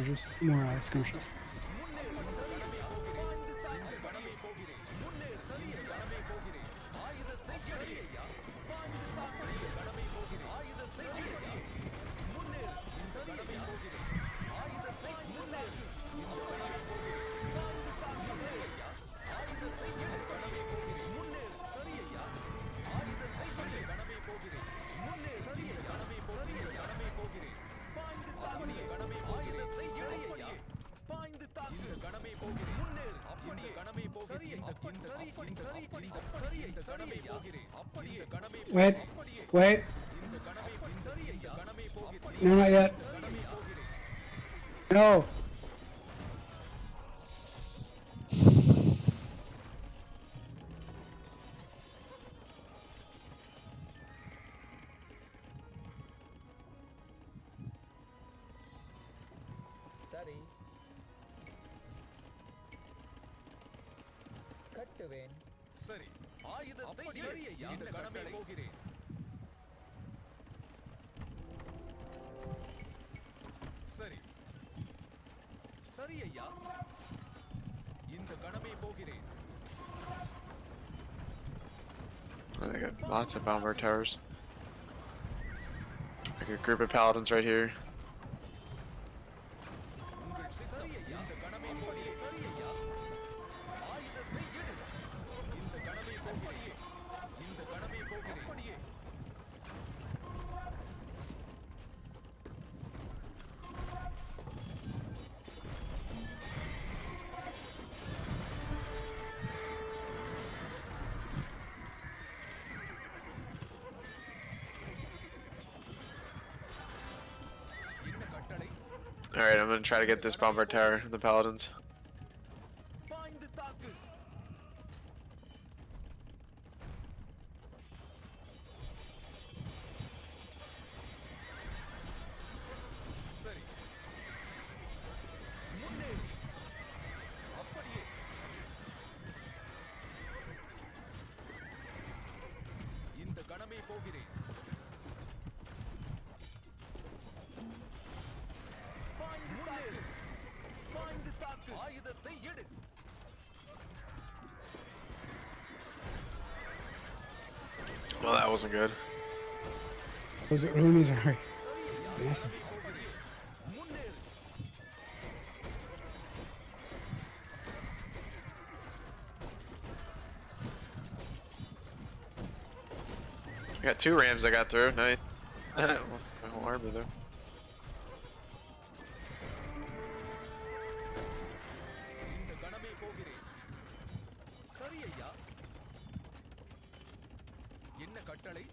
[SPEAKER 1] just more skirmishes. Wait, wait. No, not yet. No.
[SPEAKER 6] சரி கட்டுவேன்
[SPEAKER 8] சரி ஆயுதத்தை சரி ஐயா இந்த கணமே போகிறேன் சரி சரி ஐயா இந்த கணமே போகிறேன்
[SPEAKER 5] Oh, they got lots of bombard towers. Like a group of paladins right here.
[SPEAKER 8] சரி ஐயா இந்த கணமே போகிறேன் சரி ஐயா ஆயுதத்தை எடு இந்த கணமே போகிறேன் இந்த கணமே போகிறேன் அப்படியே என்ன கட்டளை
[SPEAKER 5] Alright, I'm gonna try to get this bombard tower, the paladins.
[SPEAKER 8] பாய்ந்து தாக்கு சரி முன்னேறு அப்படியே இந்த கணமே போகிறேன் பாய்ந்து தாக்கு பாய்ந்து தாக்கு ஆயுதத்தை எடு
[SPEAKER 5] Well, that wasn't good.
[SPEAKER 1] Those enemies are massive.
[SPEAKER 8] முன்னேறு
[SPEAKER 5] I got 2 rams I got through. Nice. Almost my whole army though.
[SPEAKER 8] இந்த கணமே போகிறேன் சரி ஐயா என்ன கட்டளை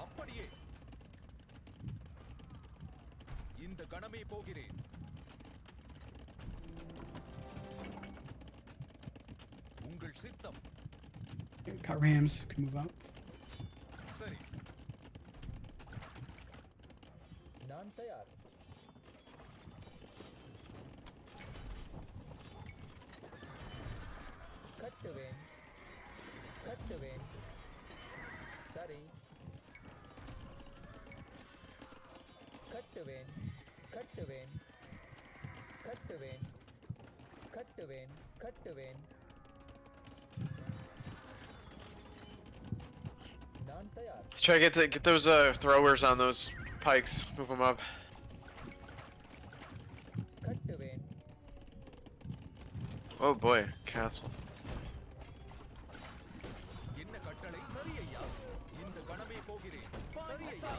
[SPEAKER 8] அப்படியே இந்த கணமே போகிறேன் உங்கள் சித்தம்
[SPEAKER 1] Got rams. Can move out.
[SPEAKER 8] சரி
[SPEAKER 6] நான் தயார் கட்டுவேன் கட்டுவேன் சரி கட்டுவேன் கட்டுவேன் கட்டுவேன் கட்டுவேன் கட்டுவேன் நான் தயார்
[SPEAKER 5] Try to get those throwers on those pikes. Move them up.
[SPEAKER 6] கட்டுவேன்
[SPEAKER 5] Oh boy, castle.
[SPEAKER 8] என்ன கட்டளை சரி ஐயா இந்த கணமே போகிறேன் சரி ஐயா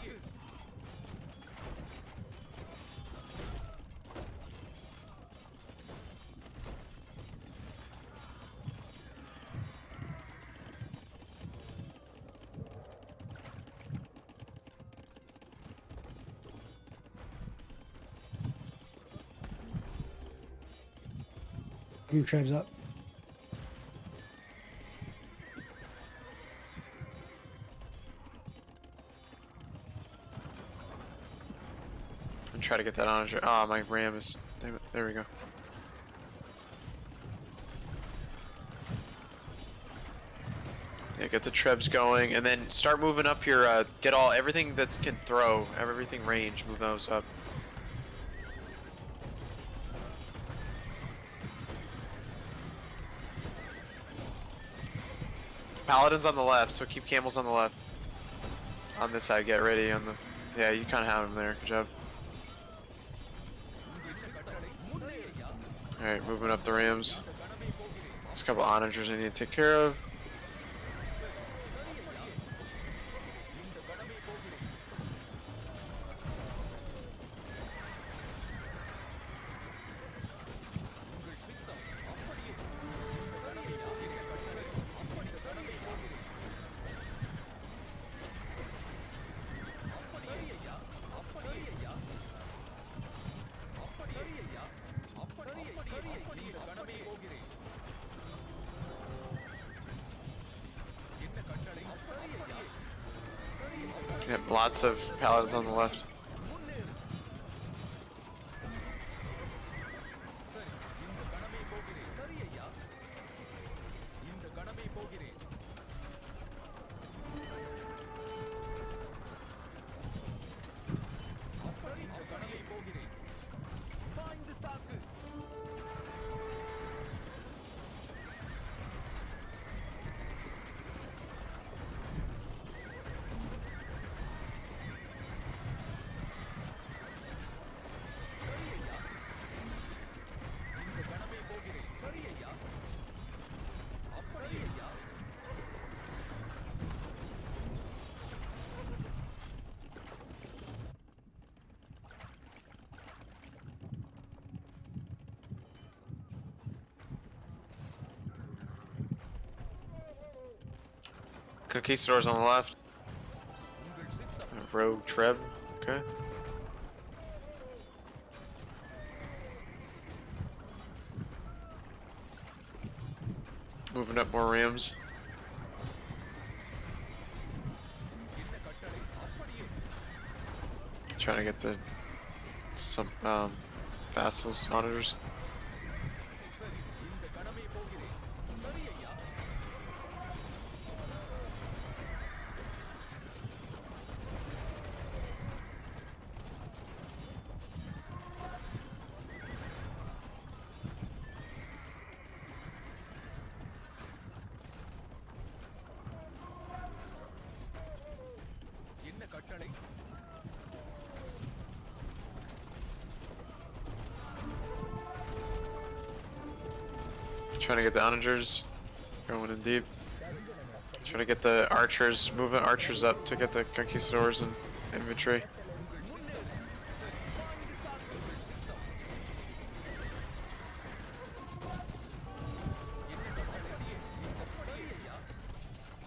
[SPEAKER 1] Bring your tribes up.
[SPEAKER 5] And try to get that on. Ah, my ram is. There we go. Yeah, get the trebs going, and then start moving up your. Get everything that can throw, everything range. Move those up. Paladins on the left, so keep camels on the left. On this side, get ready on the. Yeah, you kind of have them there. Good job. All right, moving up the rams. There's a couple onagers I need to take care of. Yep, lots of paladins on the left. Conquistadors on the left. Rogue Treb, okay. Moving up more rams. Trying to get some vassals, auditors. Trying to get the onagers going in deep. Trying to get the archers, moving archers up to get the conquistadors and infantry.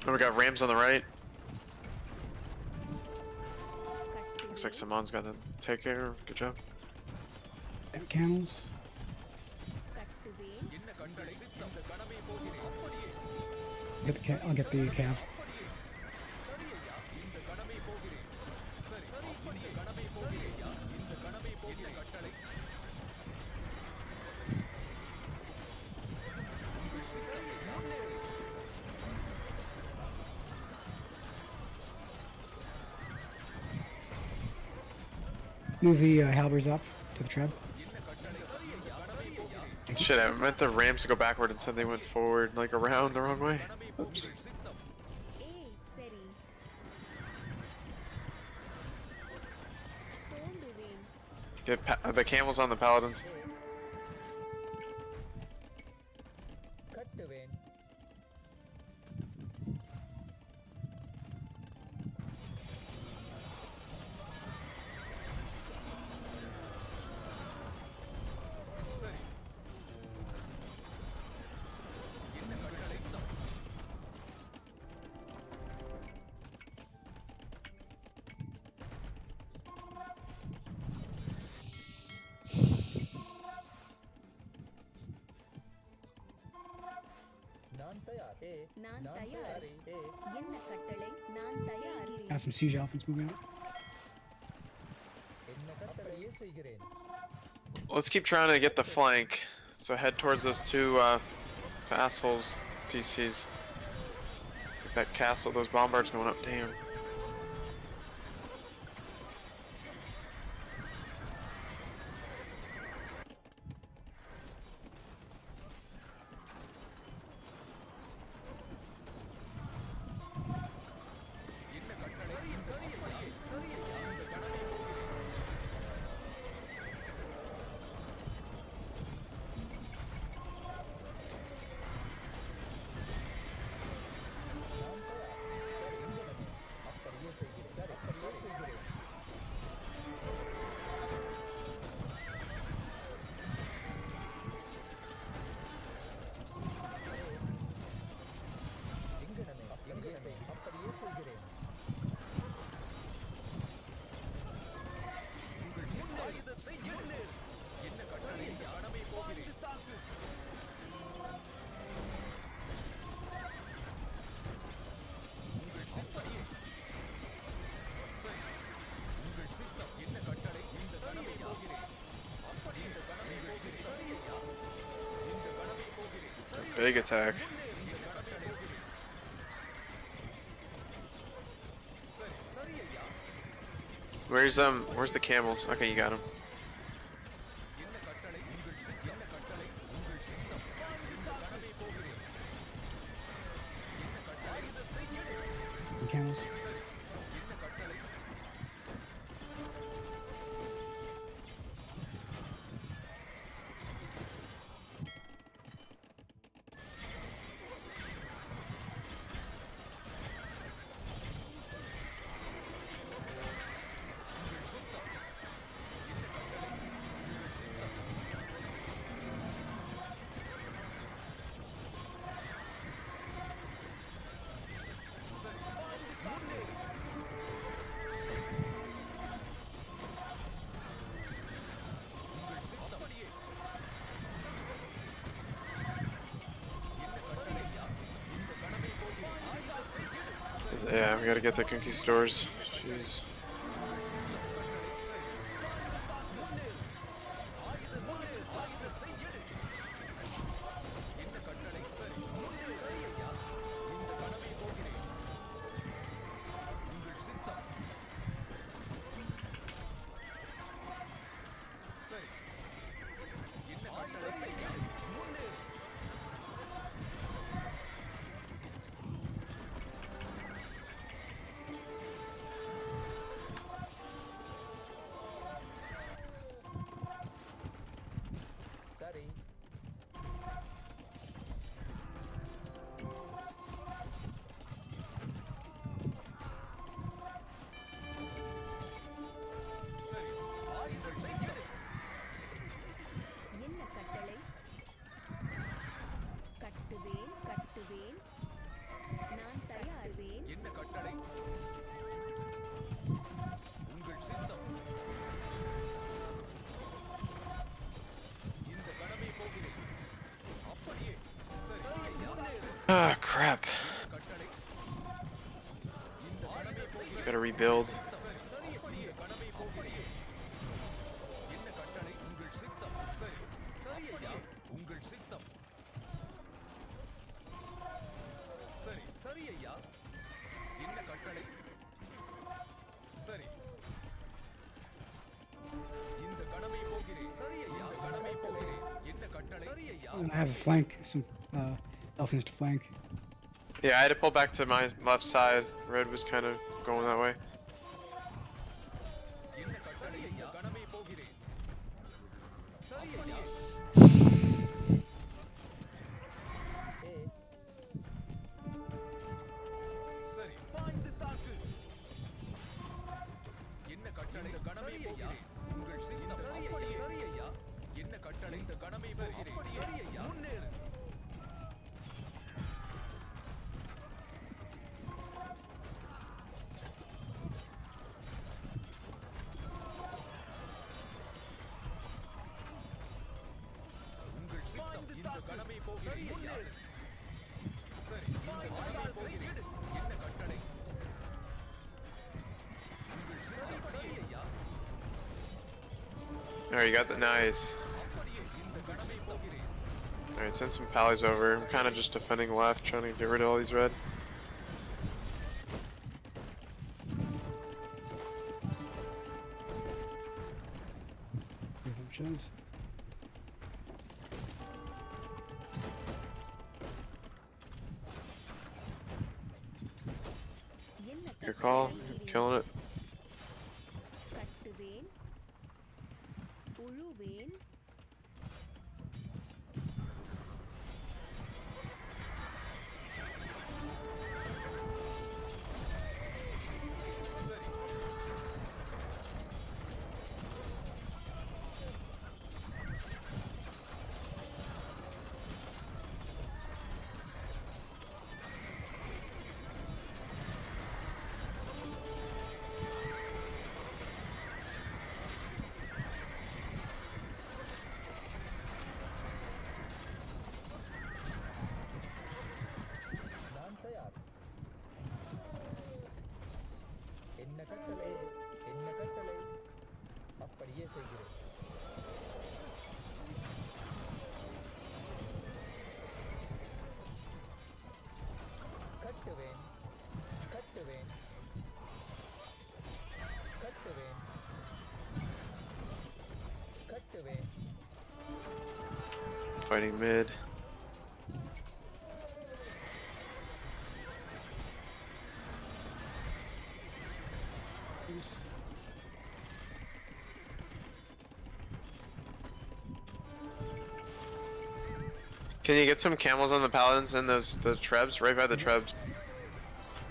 [SPEAKER 5] And we got rams on the right. Looks like Simon's got to take care of. Good job.
[SPEAKER 1] And camels. I'll get the calf. Move the halberds up to the trap.
[SPEAKER 5] Shit, I meant the rams to go backward and said they went forward, like around the wrong way. Oops. Get the camels on the paladins.
[SPEAKER 6] கட்டுவேன் நான் தயார்
[SPEAKER 7] நான்
[SPEAKER 6] நான்
[SPEAKER 7] தயார்
[SPEAKER 6] சரி
[SPEAKER 7] என்ன கட்டளை நான் தயார்
[SPEAKER 1] Got some siege elephants moving out.
[SPEAKER 6] என்ன கட்டளையே செய்கிறேன்
[SPEAKER 5] Let's keep trying to get the flank. So head towards those two vassals, DCs. that castle, those bombards going up. Damn. Big attack. Where's the camels? Okay, you got them.
[SPEAKER 1] Camels.
[SPEAKER 5] Yeah, we gotta get the conquistadors. Jeez.
[SPEAKER 6] சரி
[SPEAKER 7] என்ன கட்டளை? கட்டுவேன் கட்டுவேன். நான் தயாருவேன்.
[SPEAKER 8] என்ன கட்டளை உங்கள் சித்தம் இந்த கணமே போகிறேன் அப்படியே சரி
[SPEAKER 5] Ah, crap.
[SPEAKER 8] கட்டளை இந்த கணமே போகிறேன்
[SPEAKER 5] Gotta rebuild.
[SPEAKER 8] சரி அப்படியே கணமே போகிறேன் என்ன கட்டளை உங்கள் சித்தம் சரி சரி ஐயா உங்கள் சித்தம் சரி சரி ஐயா என்ன கட்டளை சரி இந்த கணமே போகிறேன் சரி ஐயா கணமே போகிறேன் என்ன கட்டளை சரி ஐயா
[SPEAKER 1] I have a flank, some elephants to flank.
[SPEAKER 5] Yeah, I had to pull back to my left side. Red was kind of going that way.
[SPEAKER 8] என்ன கட்டளை ஐயா கணமே போகிறேன் சரி ஐயா சரி பாய்ந்து தாக்கு என்ன கட்டளை இந்த கணமே போகிறேன் உங்கள் சித்தம் சரி ஐயா சரி ஐயா என்ன கட்டளை இந்த கணமே போகிறேன் சரி ஐயா முன்னேறு உங்கள் சித்தம் இந்த கணமே போகிறேன் முன்னேறு சரி இந்த கணமே போகிறேன் என்ன கட்டளை உங்கள் சித்தம் சரி ஐயா
[SPEAKER 5] Alright, you got the nice.
[SPEAKER 8] அப்படியே இந்த கணமே போகிறேன்
[SPEAKER 5] Alright, send some pallies over. I'm kind of just defending left, trying to get rid of all these red.
[SPEAKER 1] stones.
[SPEAKER 7] என்ன
[SPEAKER 5] Good call.
[SPEAKER 7] செய்கிறேன்?
[SPEAKER 5] Killing it.
[SPEAKER 7] கட்டுவேன் உழுவேன்
[SPEAKER 6] நான் தயார். என்ன கட்டளை? என்ன கட்டளை? அப்படியே செய்கிறேன். கட்டுவேன். கட்டுவேன். கட்டுவேன். கட்டுவேன்.
[SPEAKER 5] Fighting mid.
[SPEAKER 1] Oops.
[SPEAKER 5] Can you get some camels on the paladins and the trebs? Right by the trebs. I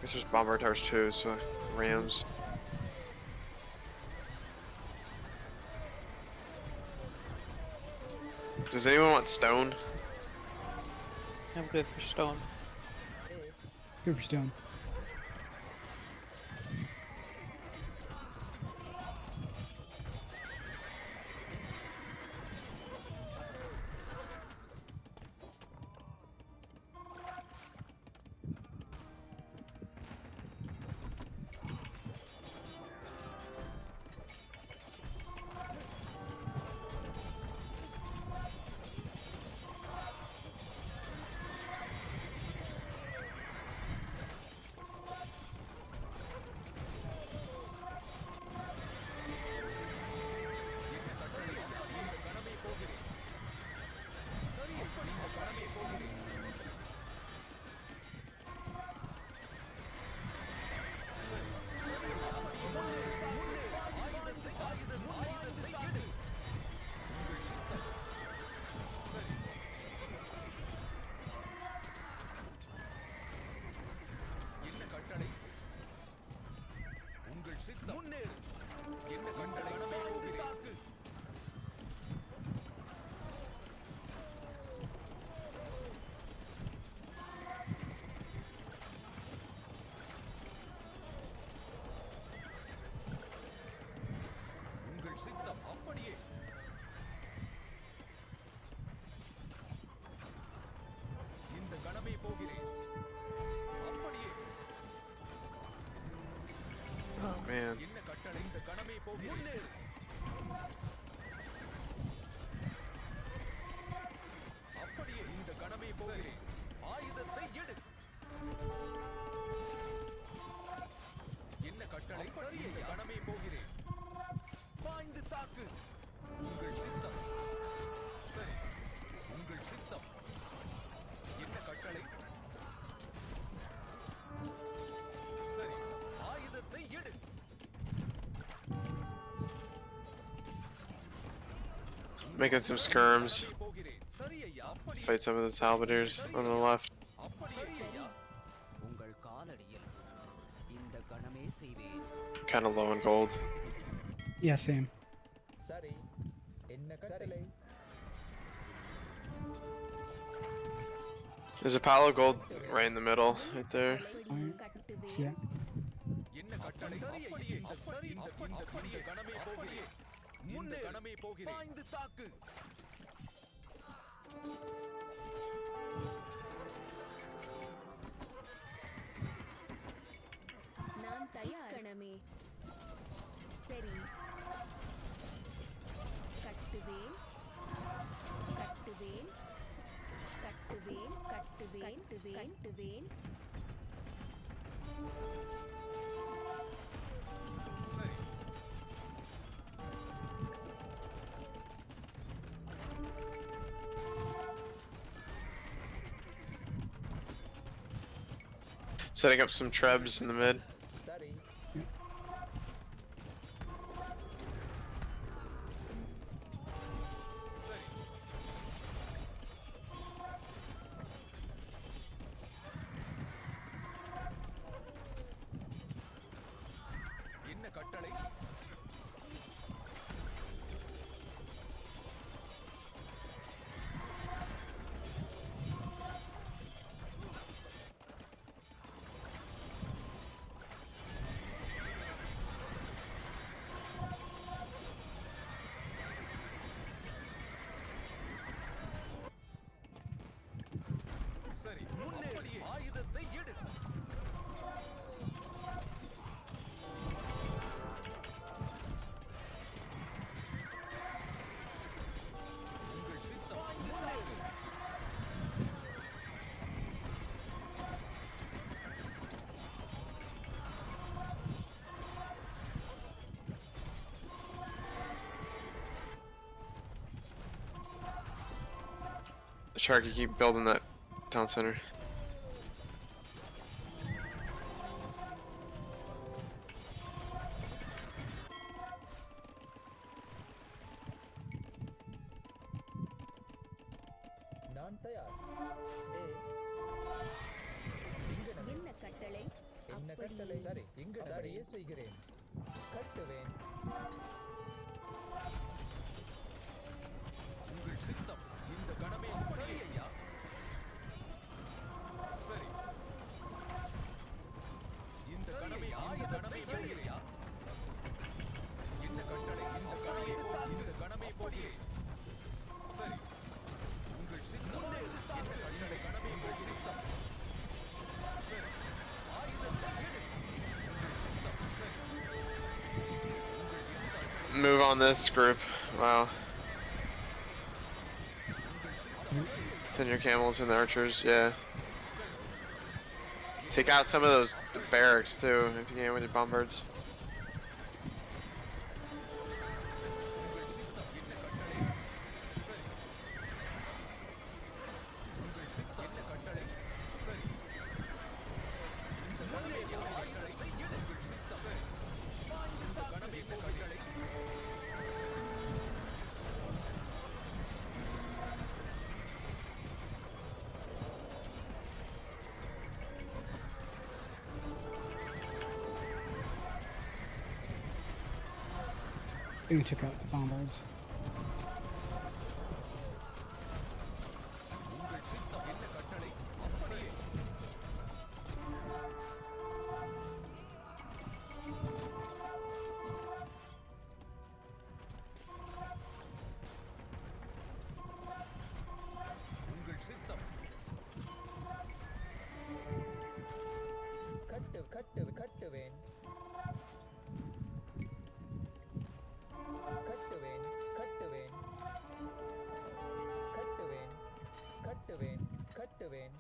[SPEAKER 5] guess there's bombarders too, so rams. Does anyone want stone?
[SPEAKER 2] I'm good for stone.
[SPEAKER 1] Good for stone.
[SPEAKER 8] என்ன கட்டளை? உங்கள் சித்தம். முன்னேறு. என்ன கட்டளை? பாய்ந்து தாக்கு. உங்கள் சித்தம் அப்படியே. இந்த கணமே போகிறேன். அப்படியே.
[SPEAKER 5] Oh man.
[SPEAKER 8] என்ன கட்டளை? இந்த கணமே போகிறேன். முன்னேறு. அப்படியே இந்த கணமே போகிறேன். ஆயுதத்தை எடு. என்ன கட்டளை? சரி, இந்த கணமே போகிறேன். பாய்ந்து தாக்கு. உங்கள் சித்தம். சரி, உங்கள் சித்தம். என்ன கட்டளை? சரி, ஆயுதத்தை எடு.
[SPEAKER 5] Making some skirms.
[SPEAKER 8] போகிறேன். சரி ஐயா. அப்படியே.
[SPEAKER 5] Fight some of the halberdiers on the left.
[SPEAKER 8] அப்படியே ஐயா.
[SPEAKER 9] உங்கள் காலடியில் இந்த கணமே செய்வேன்.
[SPEAKER 5] Kind of low on gold.
[SPEAKER 1] Yeah, same.
[SPEAKER 6] சரி. என்ன கட்டளை?
[SPEAKER 5] There's a pile of gold right in the middle, right there.
[SPEAKER 7] கட்டுவேன்
[SPEAKER 1] See that?
[SPEAKER 8] என்ன கட்டளை? சரி அப்படியே. சரி, இந்த கணமே போகிறேன். முன்னே கணமே போகிறேன். பாய்ந்து தாக்கு.
[SPEAKER 7] நான் தயார் கணமே சரி கட்டுவேன் கட்டுவேன் கட்டுவேன் கட்டுவேன் கட்டுவேன்
[SPEAKER 8] சரி.
[SPEAKER 5] Setting up some trebs in the mid.
[SPEAKER 6] சரி
[SPEAKER 8] சரி என்ன கட்டளை சரி முன்னேறி ஆயுதத்தை எடு உங்கள் சித்தம் முன்னேறு
[SPEAKER 5] Sharky, keep building that town center.
[SPEAKER 6] நான் தயார் ஏ
[SPEAKER 7] என்ன கட்டளை
[SPEAKER 6] என்ன
[SPEAKER 7] அப்படியே
[SPEAKER 6] கட்டளை சரி இங்கு சரியே செய்கிறேன் கட்டுவேன்
[SPEAKER 8] உங்கள் சித்தம் இந்த கணமே சரி ஐயா சரி இந்த கணமே ஆயுதத்தை சரி ஐயா என்ன கட்டளை இந்த கணமே இந்த கணமே போடியே சரி உங்கள் சித்தம் என்ன கட்டளை கணமே உங்கள் சித்தம் சரி ஆயுதத்தை எடு உங்கள் சித்தம் சரி உங்கள் சித்தம்
[SPEAKER 5] Move on this group. Wow. Send your camels and the archers, yeah. Take out some of those barracks too, if you can with your bombards.
[SPEAKER 1] We took out the bombards.
[SPEAKER 8] உங்கள் சித்தம் என்ன கட்டளை அப்படியே உங்கள் சித்தம்
[SPEAKER 6] கட்டுவேன் கட்டுவேன் கட்டுவேன் கட்டுவேன் கட்டுவேன்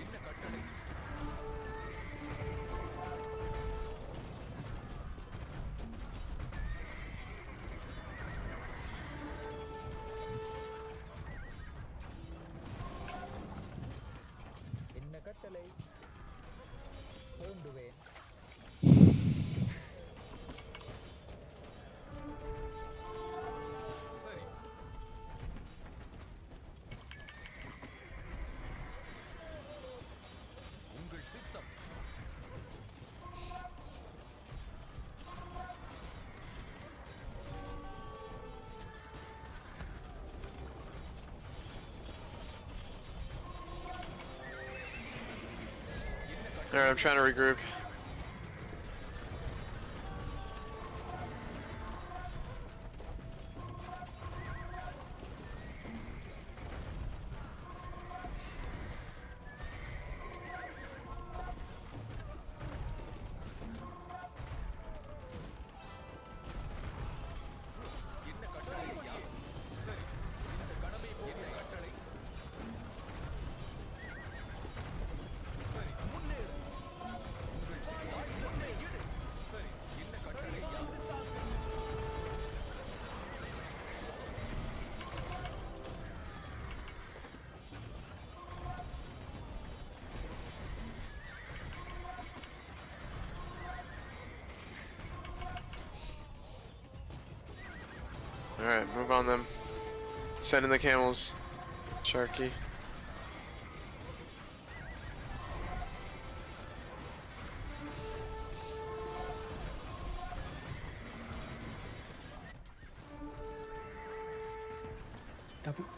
[SPEAKER 8] என்ன கட்டளை
[SPEAKER 6] என்ன கட்டளை தோண்டுவேன்
[SPEAKER 8] சரி உங்கள் சித்தம்
[SPEAKER 5] Alright, I'm trying to regroup.
[SPEAKER 8] என்ன கட்டளை ஐயா சரி இந்த கணமே என்ன கட்டளை சரி முன்னேறு உங்கள்
[SPEAKER 5] Alright, move on them. Send in the camels. Sharky.
[SPEAKER 1] Nothing.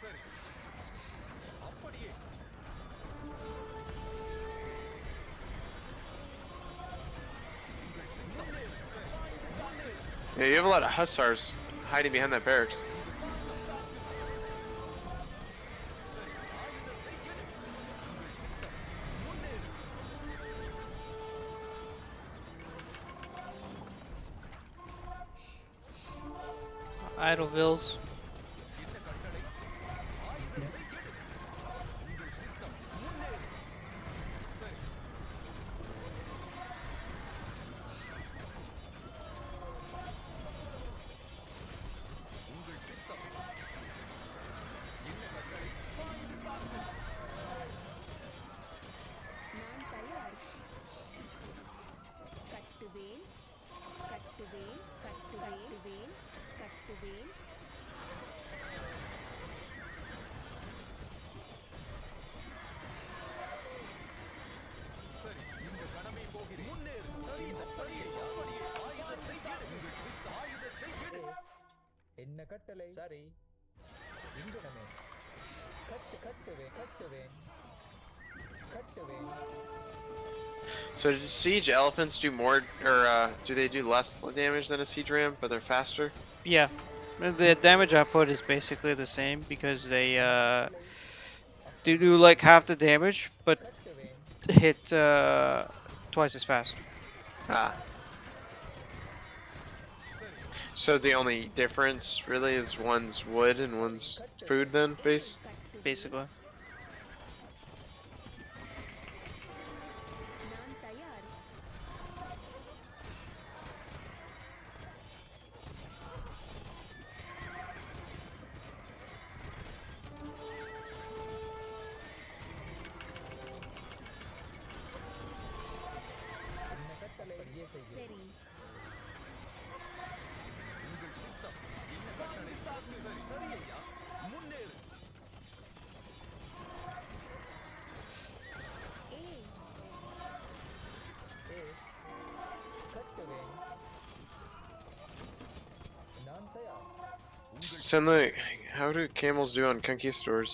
[SPEAKER 8] சரி அப்படியே
[SPEAKER 5] Yeah, you have a lot of hussars hiding behind that barracks.
[SPEAKER 2] Idlevilles.
[SPEAKER 7] நான் தயார். கட்டுவேன் கட்டுவேன் கட்டுவேன் கட்டுவேன்.
[SPEAKER 8] சரி இந்த கணமே போகிறேன் முன்னேறு சரி சரி அப்படியே ஆயுதத்தை எடு உங்கள் சித்த ஆயுதத்தை எடு
[SPEAKER 6] என்ன கட்டளை சரி இங்கனமே கட்டுவேன் கட்டுவேன் கட்டுவேன்.
[SPEAKER 5] So do siege elephants do more, or do they do less damage than a siege ram, but they're faster?
[SPEAKER 2] Yeah. The damage output is basically the same because they do like half the damage, but hit twice as fast.
[SPEAKER 5] Ah. So the only difference really is one's wood and one's food then, base?
[SPEAKER 2] Basically.
[SPEAKER 7] நான் தயார்.
[SPEAKER 6] என்ன கட்டளை அப்படியே செய்கிறேன்.
[SPEAKER 7] சரி
[SPEAKER 8] உங்கள் சித்தம் என்ன கட்டளை சரி சரி ஐயா முன்னேறு
[SPEAKER 7] ஏய்
[SPEAKER 6] கட்டுவேன். நான் தயார்.
[SPEAKER 5] Send the. How do camels do on conquistadors?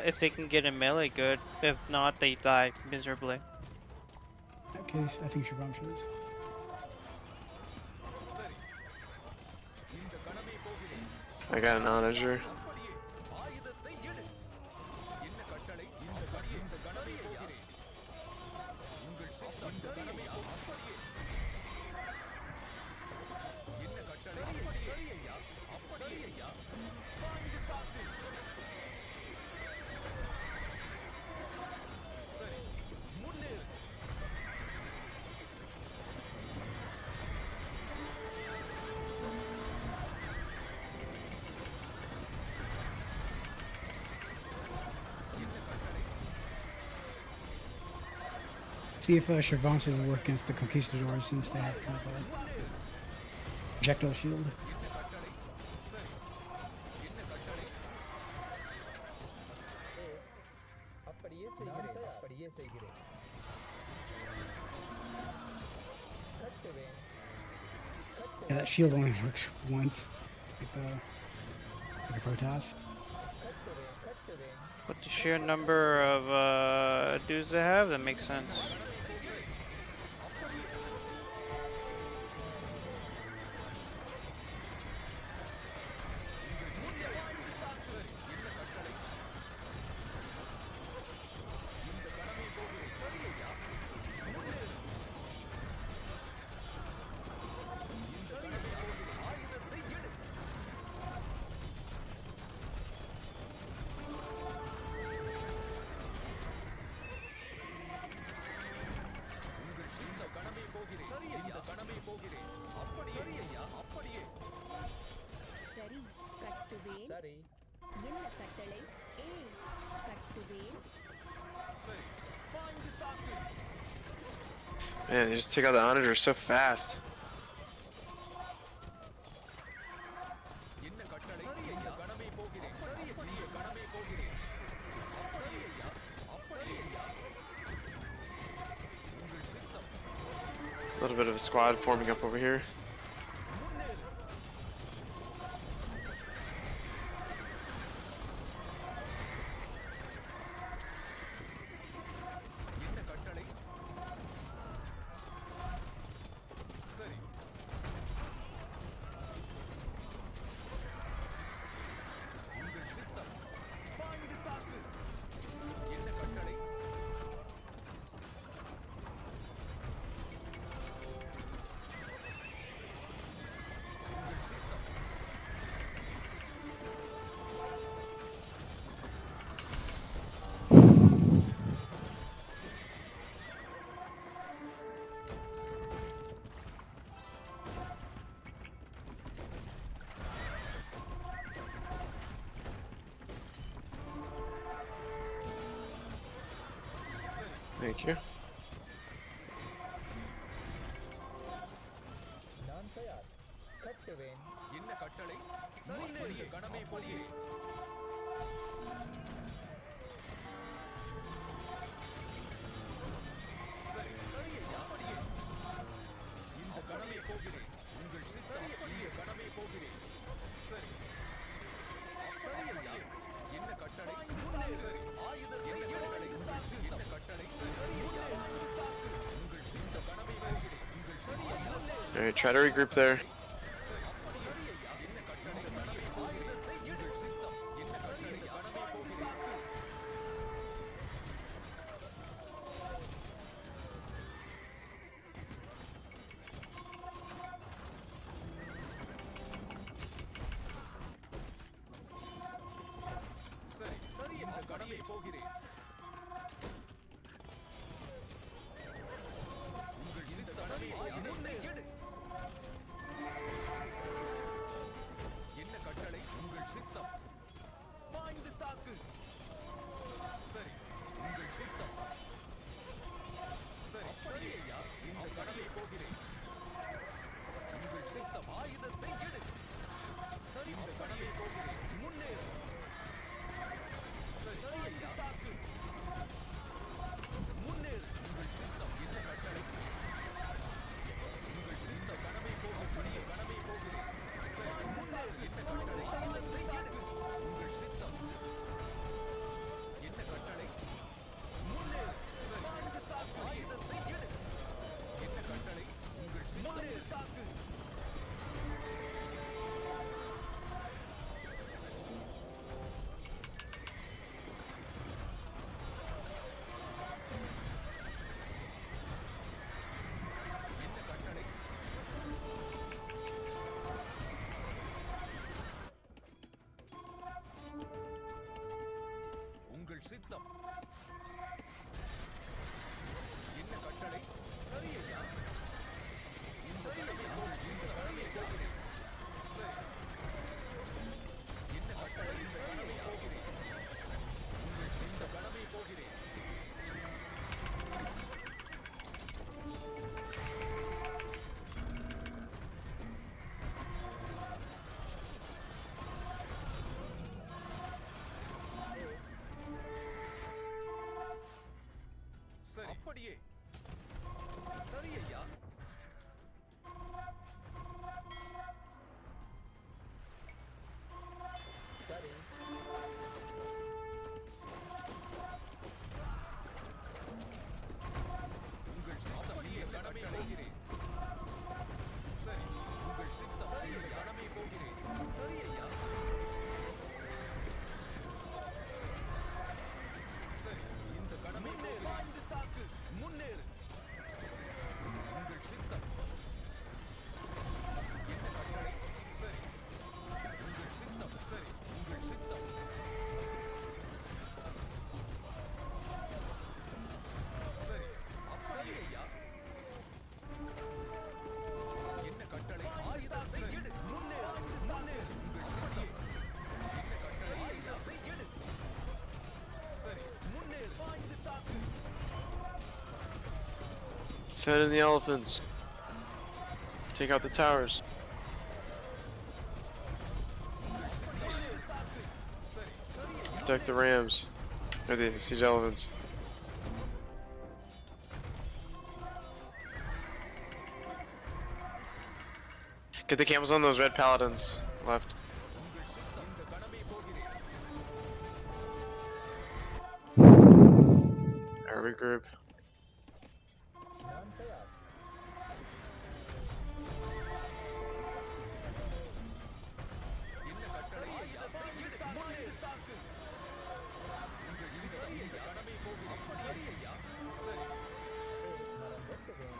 [SPEAKER 2] If they can get a melee, good. If not, they die miserably.
[SPEAKER 1] In that case, I think Shivam should.
[SPEAKER 8] சரி இந்த கணமே போகிறேன்
[SPEAKER 5] I got an onager.
[SPEAKER 8] அப்படியே ஆயுதத்தை எடு என்ன கட்டளை இந்த கடியை இந்த கணமே போகிறேன் உங்கள் சித்தம் இந்த கணமே அப்படியே என்ன கட்டளை சரி ஐயா அப்படியே ஐயா பாய்ந்து தாக்கு சரி முன்னேறு
[SPEAKER 1] See if Shervantes will work against the Conquistadors since they have kind of a projectile shield.
[SPEAKER 6] அப்படியே செய்கிறேன். அப்படியே செய்கிறேன். கட்டுவேன்.
[SPEAKER 1] Yeah, that shield only works once. Like a Protoss.
[SPEAKER 6] கட்டுவேன்.
[SPEAKER 2] With the sheer number of dudes they have, that makes sense. சரி ஐயா கணமே போகிறேன் அப்படியே சரி ஐயா அப்படியே
[SPEAKER 7] சரி கட்டுவேன்.
[SPEAKER 6] சரி
[SPEAKER 7] என்ன கட்டளை? ஏய் கட்டுவேன்.
[SPEAKER 8] சரி பாய்ந்து தாக்கு
[SPEAKER 5] Man, they just take out the Onager so fast.
[SPEAKER 8] என்ன கட்டளை இந்த கணமே போகிறேன் சரி இந்த கணமே போகிறேன் சரி ஐயா சரி ஐயா உங்கள் சித்தம்
[SPEAKER 5] A little bit of a squad forming up over here.
[SPEAKER 8] என்ன கட்டளை சரி உங்கள் சித்தம் பாய்ந்து தாக்கு என்ன கட்டளை உங்கள் சித்தம்
[SPEAKER 5] Thank you.
[SPEAKER 6] நான் தயார் கட்டுவேன்
[SPEAKER 8] என்ன கட்டளை சரி இந்த கணமே போகிறேன் சரி சரி ஐயா அப்படியே இந்த கணமே போகிறேன் உங்கள் சித்தம் இந்த கணமே போகிறேன் சரி சரி ஐயா என்ன கட்டளை சரி ஆயுதத்தை கட்டளை என்ன கட்டளை சரி ஐயா உங்கள் சித்த கணமே போகிறேன் உங்கள் சரி ஐயா
[SPEAKER 5] Alright, try to regroup there.
[SPEAKER 8] சரி ஐயா என்ன கட்டளை கணமே ஆயுதத்தை உங்கள் சித்தம் என்ன கட்டளை கணமே போகிறேன் சரி சரி இந்த கடமை போகிறேன் உங்கள் இந்த கடமை முன்னே எடு என்ன கட்டளை உங்கள் சித்தம் பாய்ந்து தாக்கு சரி உங்கள் சித்தம் சரி சரி ஐயா இந்த கடமை போகிறேன் உங்கள் சித்தம் ஆயுதத்தை எடு சரி இந்த கடமை போகிறேன் முன்னேறு சரி ஐயா தாக்கு முன்னேறு உங்கள் சித்தம் என்ன கட்டளை உங்கள் சித்த கடமை போகக்கூடிய கடமை போகிறேன் சரி முன்னேறு என்ன கட்டளை ஆயுதத்தை எடு உங்கள் சித்தம் என்ன கட்டளை முன்னேறு சரி தாக்கு ஆயுதத்தை எடு என்ன கட்டளை உங்கள் சித்தம் தாக்கு என்ன கட்டளை உங்கள் சித்தம் என்ன கட்டளை சரி ஐயா சரி ஐயா இந்த சரியை போகிறேன் சரி என்ன கட்டளை இந்த கடமை போகிறேன் உங்கள் இந்த கடமை போகிறேன் சரி அப்படியே சரி ஐயா
[SPEAKER 6] சரி
[SPEAKER 8] உங்கள் சித்தம் இந்த கடமை போகிறேன் சரி உங்கள் சித்தம் சரி இந்த கடமை போகிறேன் சரி ஐயா சரி இந்த கடமை பாய்ந்து தாக்கு முன்னேறு உங்கள்
[SPEAKER 5] Send in the elephants. Take out the towers. Protect the rams. Or the siege elephants. Get the camels on those red paladins. Left. Alright, regroup.
[SPEAKER 6] நான் தயார் மரம் வெட்டுவேன்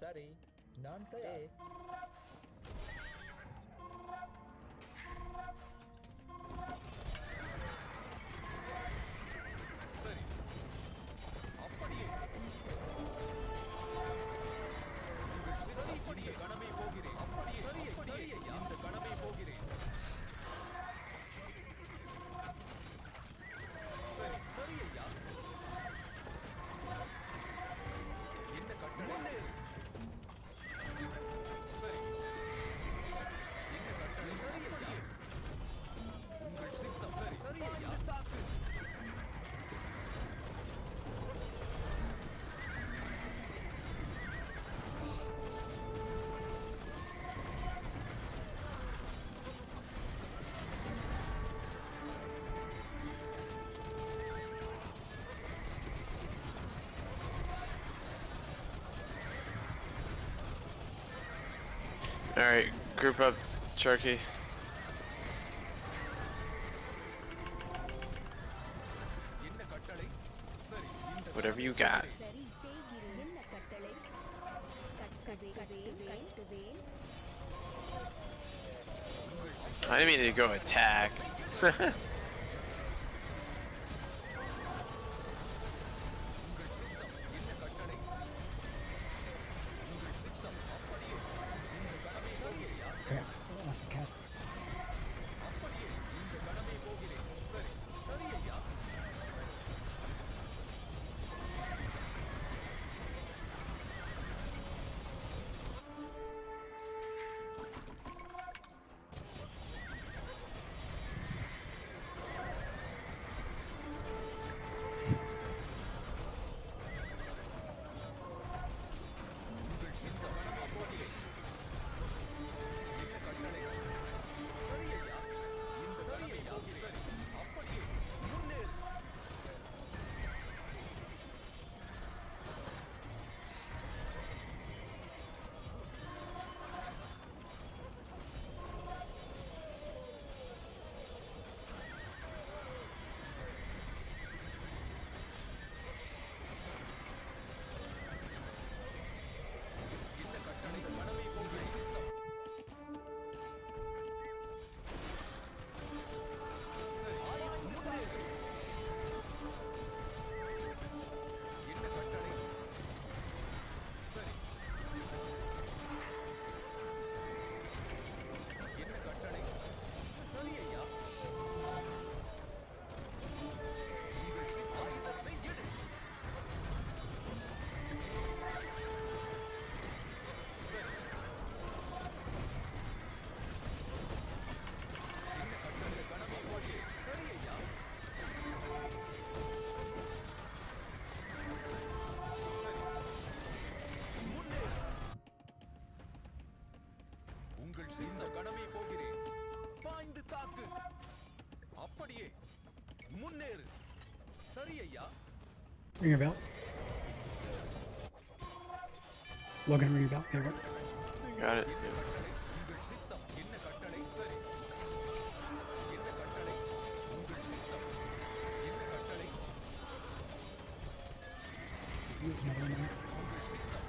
[SPEAKER 6] சரி நான் தயார்
[SPEAKER 5] Alright, group up, Sharky. Whatever you got.
[SPEAKER 7] சரி செய்கிறேன். என்ன கட்டளை? கட்டுவேன்.
[SPEAKER 5] I didn't mean to go attack.
[SPEAKER 1] Crap. I lost the cast.
[SPEAKER 8] இந்த கடமை போகிறேன் பாய்ந்து தாக்கு அப்படியே முன்னேறு சரி ஐயா
[SPEAKER 1] Ring your bell. Logan, ring your bell. There we go.
[SPEAKER 5] Got it.
[SPEAKER 8] உங்கள் சித்தம் என்ன கட்டளை சரி என்ன கட்டளை உங்கள் சித்தம் என்ன கட்டளை
[SPEAKER 1] Another one there.
[SPEAKER 8] உங்கள் சித்தம்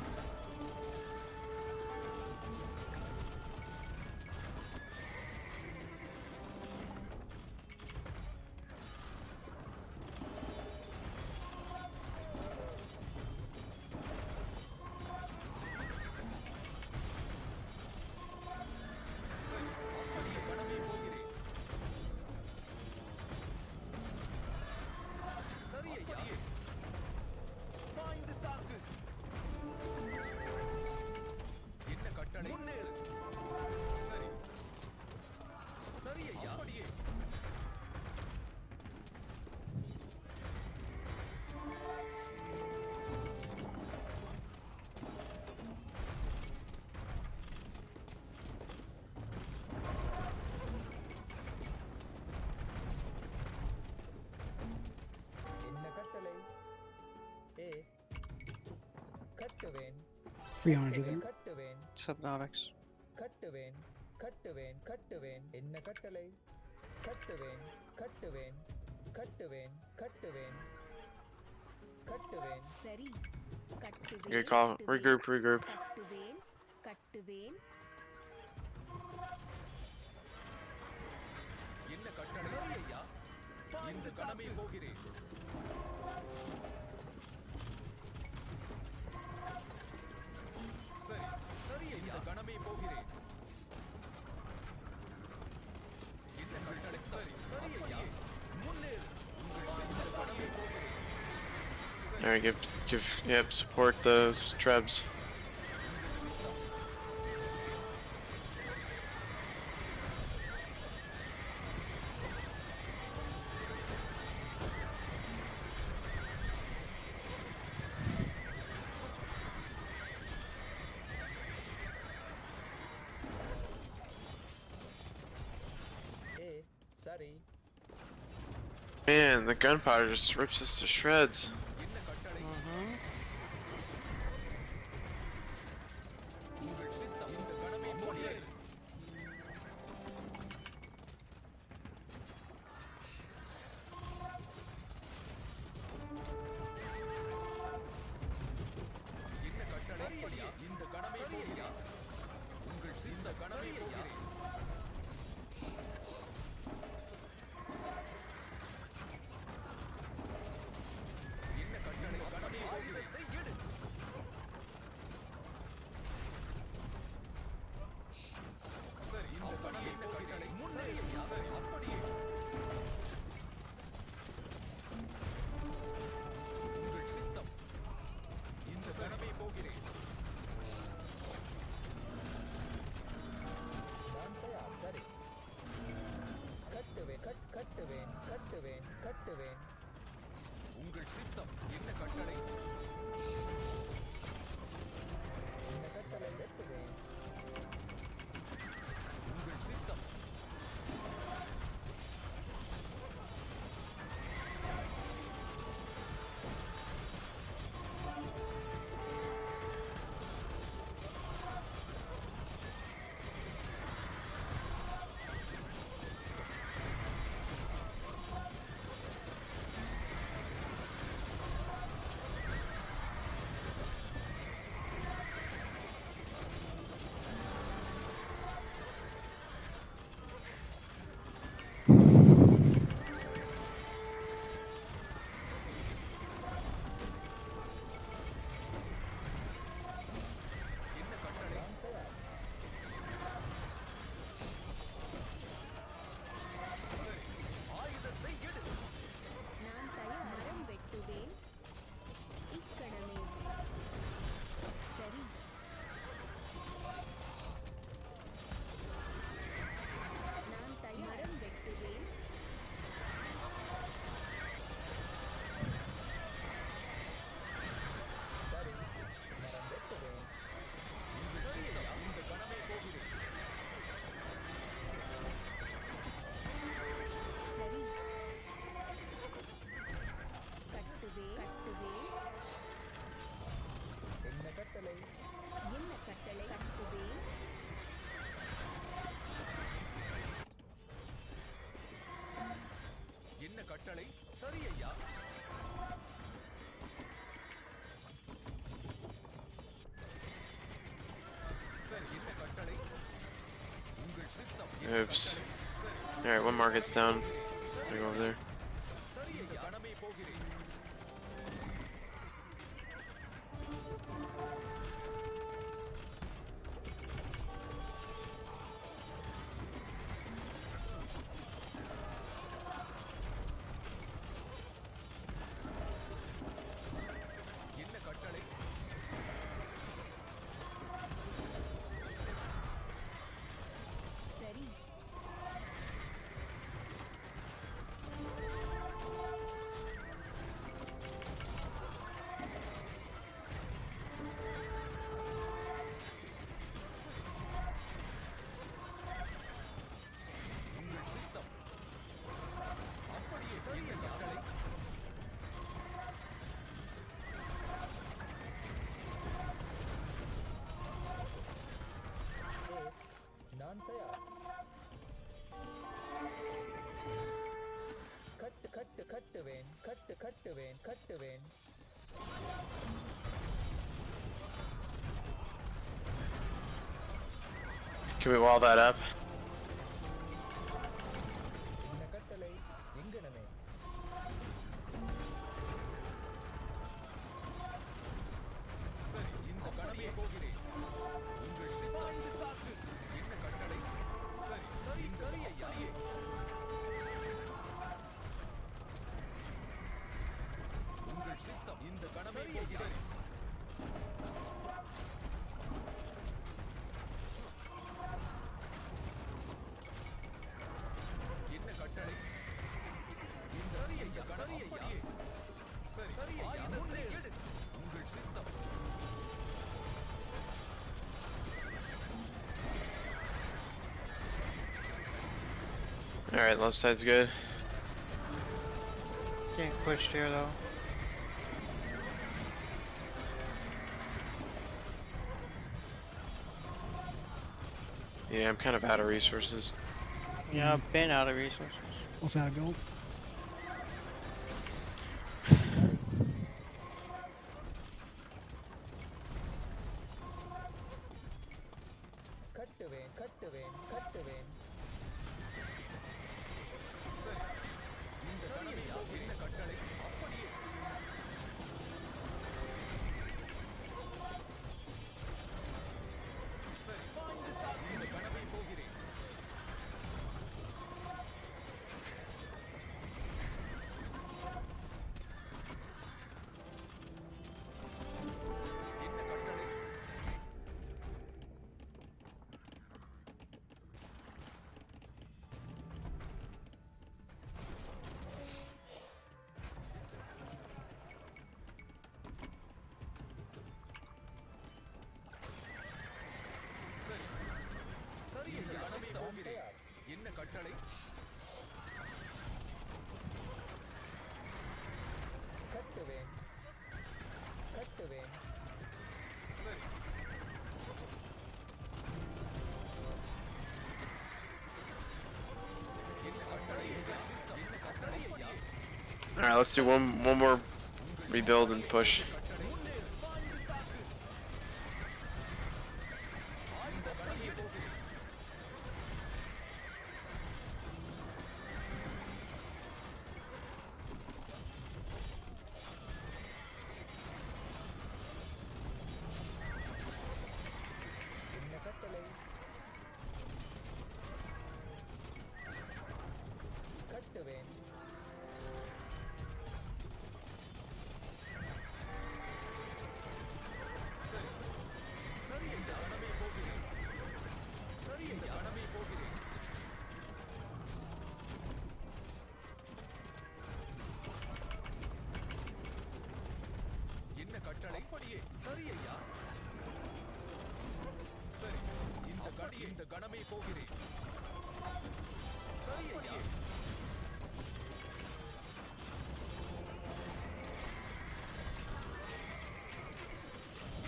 [SPEAKER 6] கட்டுவேன்
[SPEAKER 1] 300 there.
[SPEAKER 6] கட்டுவேன்
[SPEAKER 2] Subnautics.
[SPEAKER 6] கட்டுவேன் கட்டுவேன் கட்டுவேன் என்ன கட்டளை கட்டுவேன் கட்டுவேன் கட்டுவேன் கட்டுவேன் கட்டுவேன்
[SPEAKER 7] சரி கட்டுவேன்
[SPEAKER 5] Good call.
[SPEAKER 7] கட்டுவேன்,
[SPEAKER 5] Regroup.
[SPEAKER 7] கட்டுவேன் கட்டுவேன்
[SPEAKER 8] என்ன கட்டளை சரி ஐயா இந்த கணமே போகிறேன் சரி சரி ஐயா கணமே போகிறேன் என்ன கட்டளை சரி சரி ஐயா முன்னேறு உங்கள் இந்த கணமே போகிறேன்
[SPEAKER 5] Alright, yep, support those trebs.
[SPEAKER 6] சரி
[SPEAKER 5] Man, the gunpowder just rips us to shreds.
[SPEAKER 8] என்ன கட்டளை
[SPEAKER 2] Mm-hmm.
[SPEAKER 8] உங்கள் சித்தம் இந்த கணமே முன்னேறு என்ன கட்டளை அப்படியா இந்த கணமே போகிறேன் உங்கள் சித்த கணமே போகிறேன் என்ன கட்டளை கணமே ஆயுதத்தை எடு சரி இந்த கணமே கட்டளை முன்னேறி சரி அப்படியே உங்கள் சித்தம் இந்த கணமே போகிறேன்
[SPEAKER 6] நான் தயார் சரி கட்டுவேன் கட்டுவேன் கட்டுவேன் கட்டுவேன்
[SPEAKER 8] உங்கள் சித்தம் என்ன கட்டளை
[SPEAKER 6] என்ன கட்டளை கட்டுவேன்
[SPEAKER 8] உங்கள் சித்தம் என்ன கட்டளை சரி ஆயுதத்தை எடு
[SPEAKER 7] நான் தயார் மரம் வெட்டுவேன் இக்கணமே சரி நான் தயார் மரம் வெட்டுவேன்
[SPEAKER 6] சரி மரம் வெட்டுவேன்
[SPEAKER 8] சரி ஐயா இந்த கணமே போகிறேன்
[SPEAKER 7] சரி கட்டுவேன்
[SPEAKER 6] என்ன கட்டளை
[SPEAKER 7] என்ன கட்டளை கட்டுவேன்
[SPEAKER 8] என்ன கட்டளை சரி ஐயா சரி என்ன கட்டளை உங்கள் சித்தம் என்ன
[SPEAKER 5] Oops.
[SPEAKER 8] கட்டளை? சரி
[SPEAKER 5] Alright, one market's down. I go over there.
[SPEAKER 8] சரி ஐயா கணமே போகிறேன் என்ன கட்டளை
[SPEAKER 7] சரி
[SPEAKER 6] கட்டுவேன் கட்டுவேன்
[SPEAKER 5] Can we wall that up?
[SPEAKER 6] இந்த கட்டளை எங்கனமே
[SPEAKER 8] சரி இந்த கணமே போகிறேன் உங்கள் சிப்பாய்ந்து தாக்கு என்ன கட்டளை சரி சரி சரி ஐயா உங்கள் சித்தம் இந்த கணமே போகிறேன் என்ன கட்டளை சரி ஐயா சரி ஐயா சரி சரி ஐயா முன்னே எடு உங்கள் சித்தம்
[SPEAKER 5] Alright, left side's good.
[SPEAKER 2] Getting pushed here though.
[SPEAKER 5] Yeah, I'm kind of out of resources.
[SPEAKER 2] Yeah, I've been out of resources.
[SPEAKER 1] Also out of gold.
[SPEAKER 6] கட்டுவேன் கட்டுவேன் கட்டுவேன்
[SPEAKER 8] சரி இந்த கணமே என்ன கட்டளை அப்படியே சரி இந்த கணமே போகிறேன் என்ன கட்டளை சரி சரி இந்த கணமே போகிறேன் என்ன கட்டளை
[SPEAKER 6] கட்டுவேன் கட்டுவேன்
[SPEAKER 8] சரி என்ன கட்டளை என்ன கட்டளை ஐயா
[SPEAKER 5] Alright, let's do one more rebuild and push.
[SPEAKER 6] என்ன கட்டளை கட்டுவேன்
[SPEAKER 8] சரி சரி ஐயா கணமே போகிறேன் சரி ஐயா கணமே போகிறேன் என்ன கட்டளை அப்படியே சரி ஐயா சரி இந்த கணமே போகிறேன் சரி ஐயா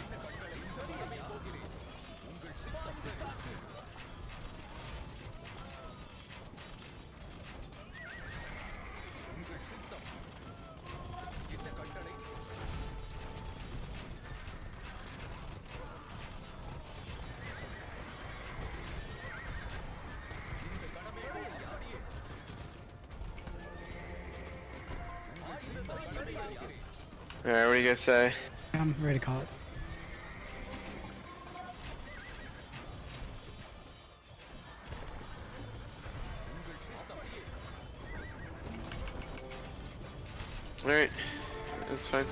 [SPEAKER 8] என்ன கட்டளை சரி ஐயா போகிறேன் உங்கள் சித்தம் சரி உங்கள் சித்தம் என்ன கட்டளை இந்த கணமே அப்படியே உங்கள் சித்தம் சரி ஐயா
[SPEAKER 5] Alright, what do you guys say?
[SPEAKER 1] I'm ready to call it.
[SPEAKER 8] உங்கள் சித்தம்
[SPEAKER 5] Alright, that's fine.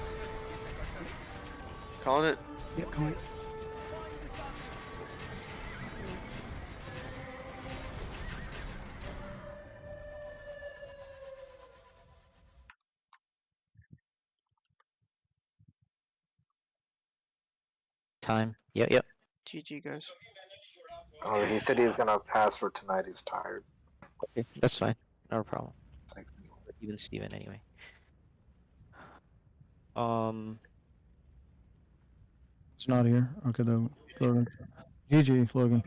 [SPEAKER 5] Calling it.
[SPEAKER 1] Yep, calling it.
[SPEAKER 3] Time. Yep.
[SPEAKER 2] GG guys.
[SPEAKER 4] Oh, he said he's gonna pass for tonight. He's tired.
[SPEAKER 3] Okay, that's fine. No problem.
[SPEAKER 4] Thanks.
[SPEAKER 3] Even Steven anyway.
[SPEAKER 10] It's not here. Okay, though. Logan. GG, Logan.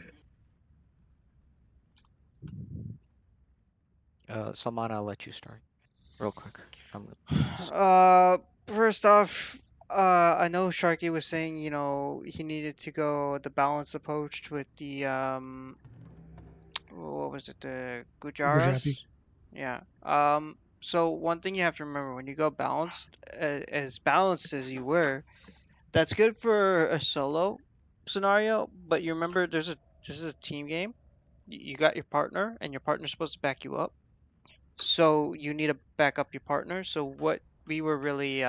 [SPEAKER 3] Salman, I'll let you start. real quick.
[SPEAKER 2] First off, I know Sharky was saying, you know, he needed to go the balanced approach with the what was it, the
[SPEAKER 1] Gujarati.
[SPEAKER 2] Gujaras? Yeah. So one thing you have to remember when you go as balanced as you were, that's good for a solo scenario, but you remember this is a team game. You got your partner, and your partner's supposed to back you up. So you need to back up your partner. So what we were really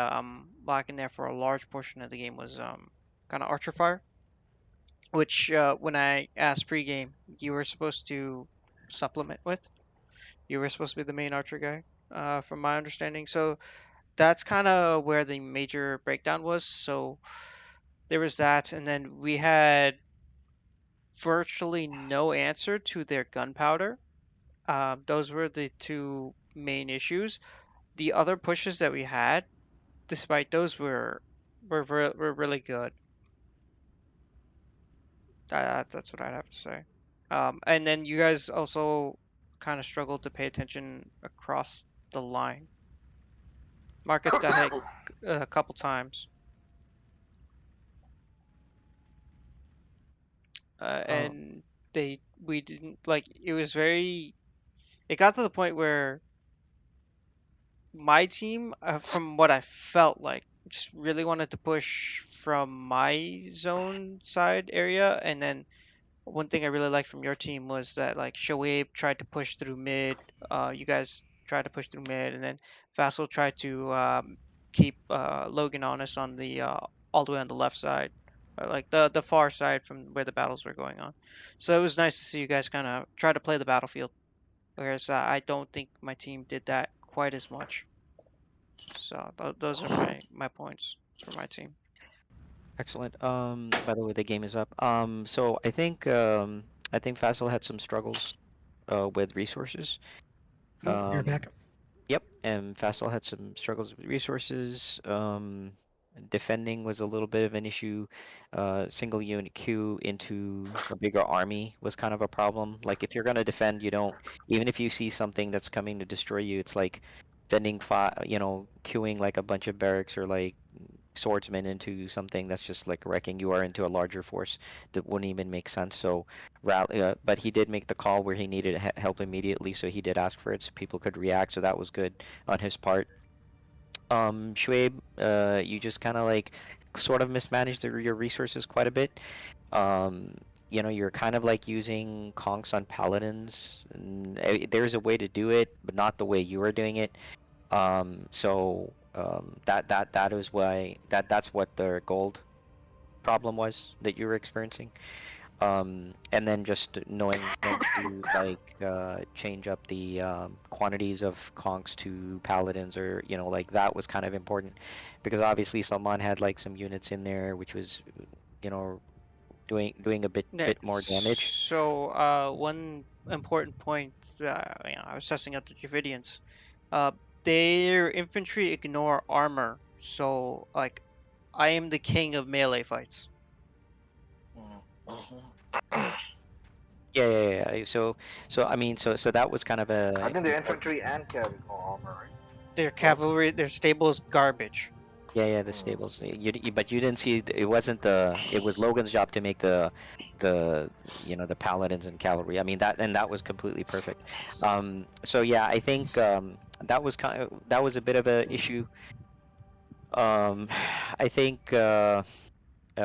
[SPEAKER 2] lacking there for a large portion of the game was kind of Archer Fire, which when I asked pregame, you were supposed to supplement with. You were supposed to be the main Archer guy, from my understanding. So that's kind of where the major breakdown was. So there was that, and then we had virtually no answer to their gunpowder. Those were the two main issues. The other pushes that we had, despite those, were really good. That's what I'd have to say. And then you guys also kind of struggled to pay attention across the line. Marcus got hit a couple times. And we didn't like it was very it got to the point where my team, from what I felt like, just really wanted to push from my zone side area, and then one thing I really liked from your team was that like Shoaib tried to push through mid, you guys tried to push through mid, and then Vassal tried to keep Logan honest on the all the way on the left side, like the far side from where the battles were going on. So it was nice to see you guys kind of try to play the battlefield, whereas I don't think my team did that quite as much. So those are my points for my team.
[SPEAKER 3] Excellent. By the way, the game is up. So I think Faisal had some struggles with resources.
[SPEAKER 1] You're back.
[SPEAKER 3] Yep, and Faisal had some struggles with resources. Defending was a little bit of an issue. Single unit queue into a bigger army was kind of a problem. Like if you're gonna defend, you don't, even if you see something that's coming to destroy you, it's like sending queuing like a bunch of barracks or like swordsmen into something that's just like wrecking you, or into a larger force that wouldn't even make sense. So but he did make the call where he needed help immediately, so he did ask for it so people could react, so that was good on his part. Shuaib, you just kind of like sort of mismanaged your resources quite a bit. You're kind of like using conks on paladins, and there's a way to do it, but not the way you were doing it. That is why that's what the gold problem was that you were experiencing. And then just knowing when to like change up the quantities of conks to paladins, or like that was kind of important, because obviously Salman had like some units in there which was doing a bit more damage.
[SPEAKER 2] So one important point, I was testing out the Javidians. Their infantry ignore armor, so like I am the king of melee fights.
[SPEAKER 3] Yeah. So I mean, so that was kind of a.
[SPEAKER 4] I think their infantry and cav ignore armor, right?
[SPEAKER 2] Their cavalry, their stable is garbage.
[SPEAKER 3] Yeah, the stables. But you didn't see. It wasn't the. It was Logan's job to make the paladins and cavalry. I mean that was completely perfect. So yeah, I think that was a bit of a issue. I think.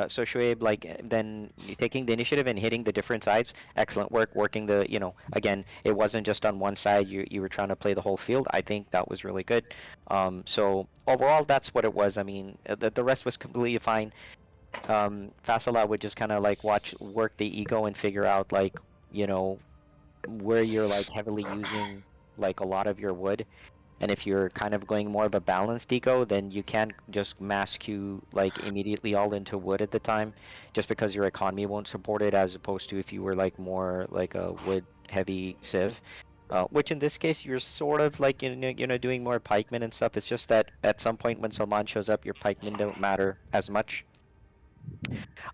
[SPEAKER 3] So Shoaib, like then taking the initiative and hitting the different sides, excellent work. Working again, it wasn't just on one side. You were trying to play the whole field. I think that was really good. So overall, that's what it was. I mean, the rest was completely fine. Fasala would just kind of like work the ego and figure out like where you're like heavily using like a lot of your wood. And if you're kind of going more of a balanced eco, then you can't just mass queue like immediately all into wood at the time, just because your economy won't support it, as opposed to if you were like more like a wood heavy civ. Which in this case you're sort of like doing more pikemen and stuff. It's just that at some point when Salman shows up, your pikemen don't matter as much.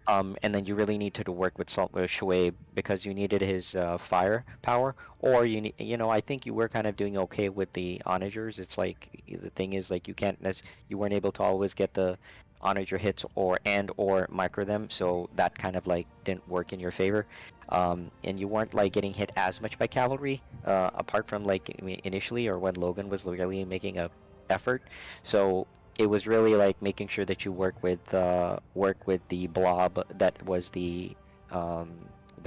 [SPEAKER 3] And then you really needed to work with Shoaib because you needed his fire power, or I think you were kind of doing okay with the onagers. It's like the thing is like you weren't able to always get the onager hits or micro them, so that kind of like didn't work in your favor. And you weren't like getting hit as much by cavalry, apart from like initially or when Logan was really making a effort. So it was really like making sure that you work with the blob that was the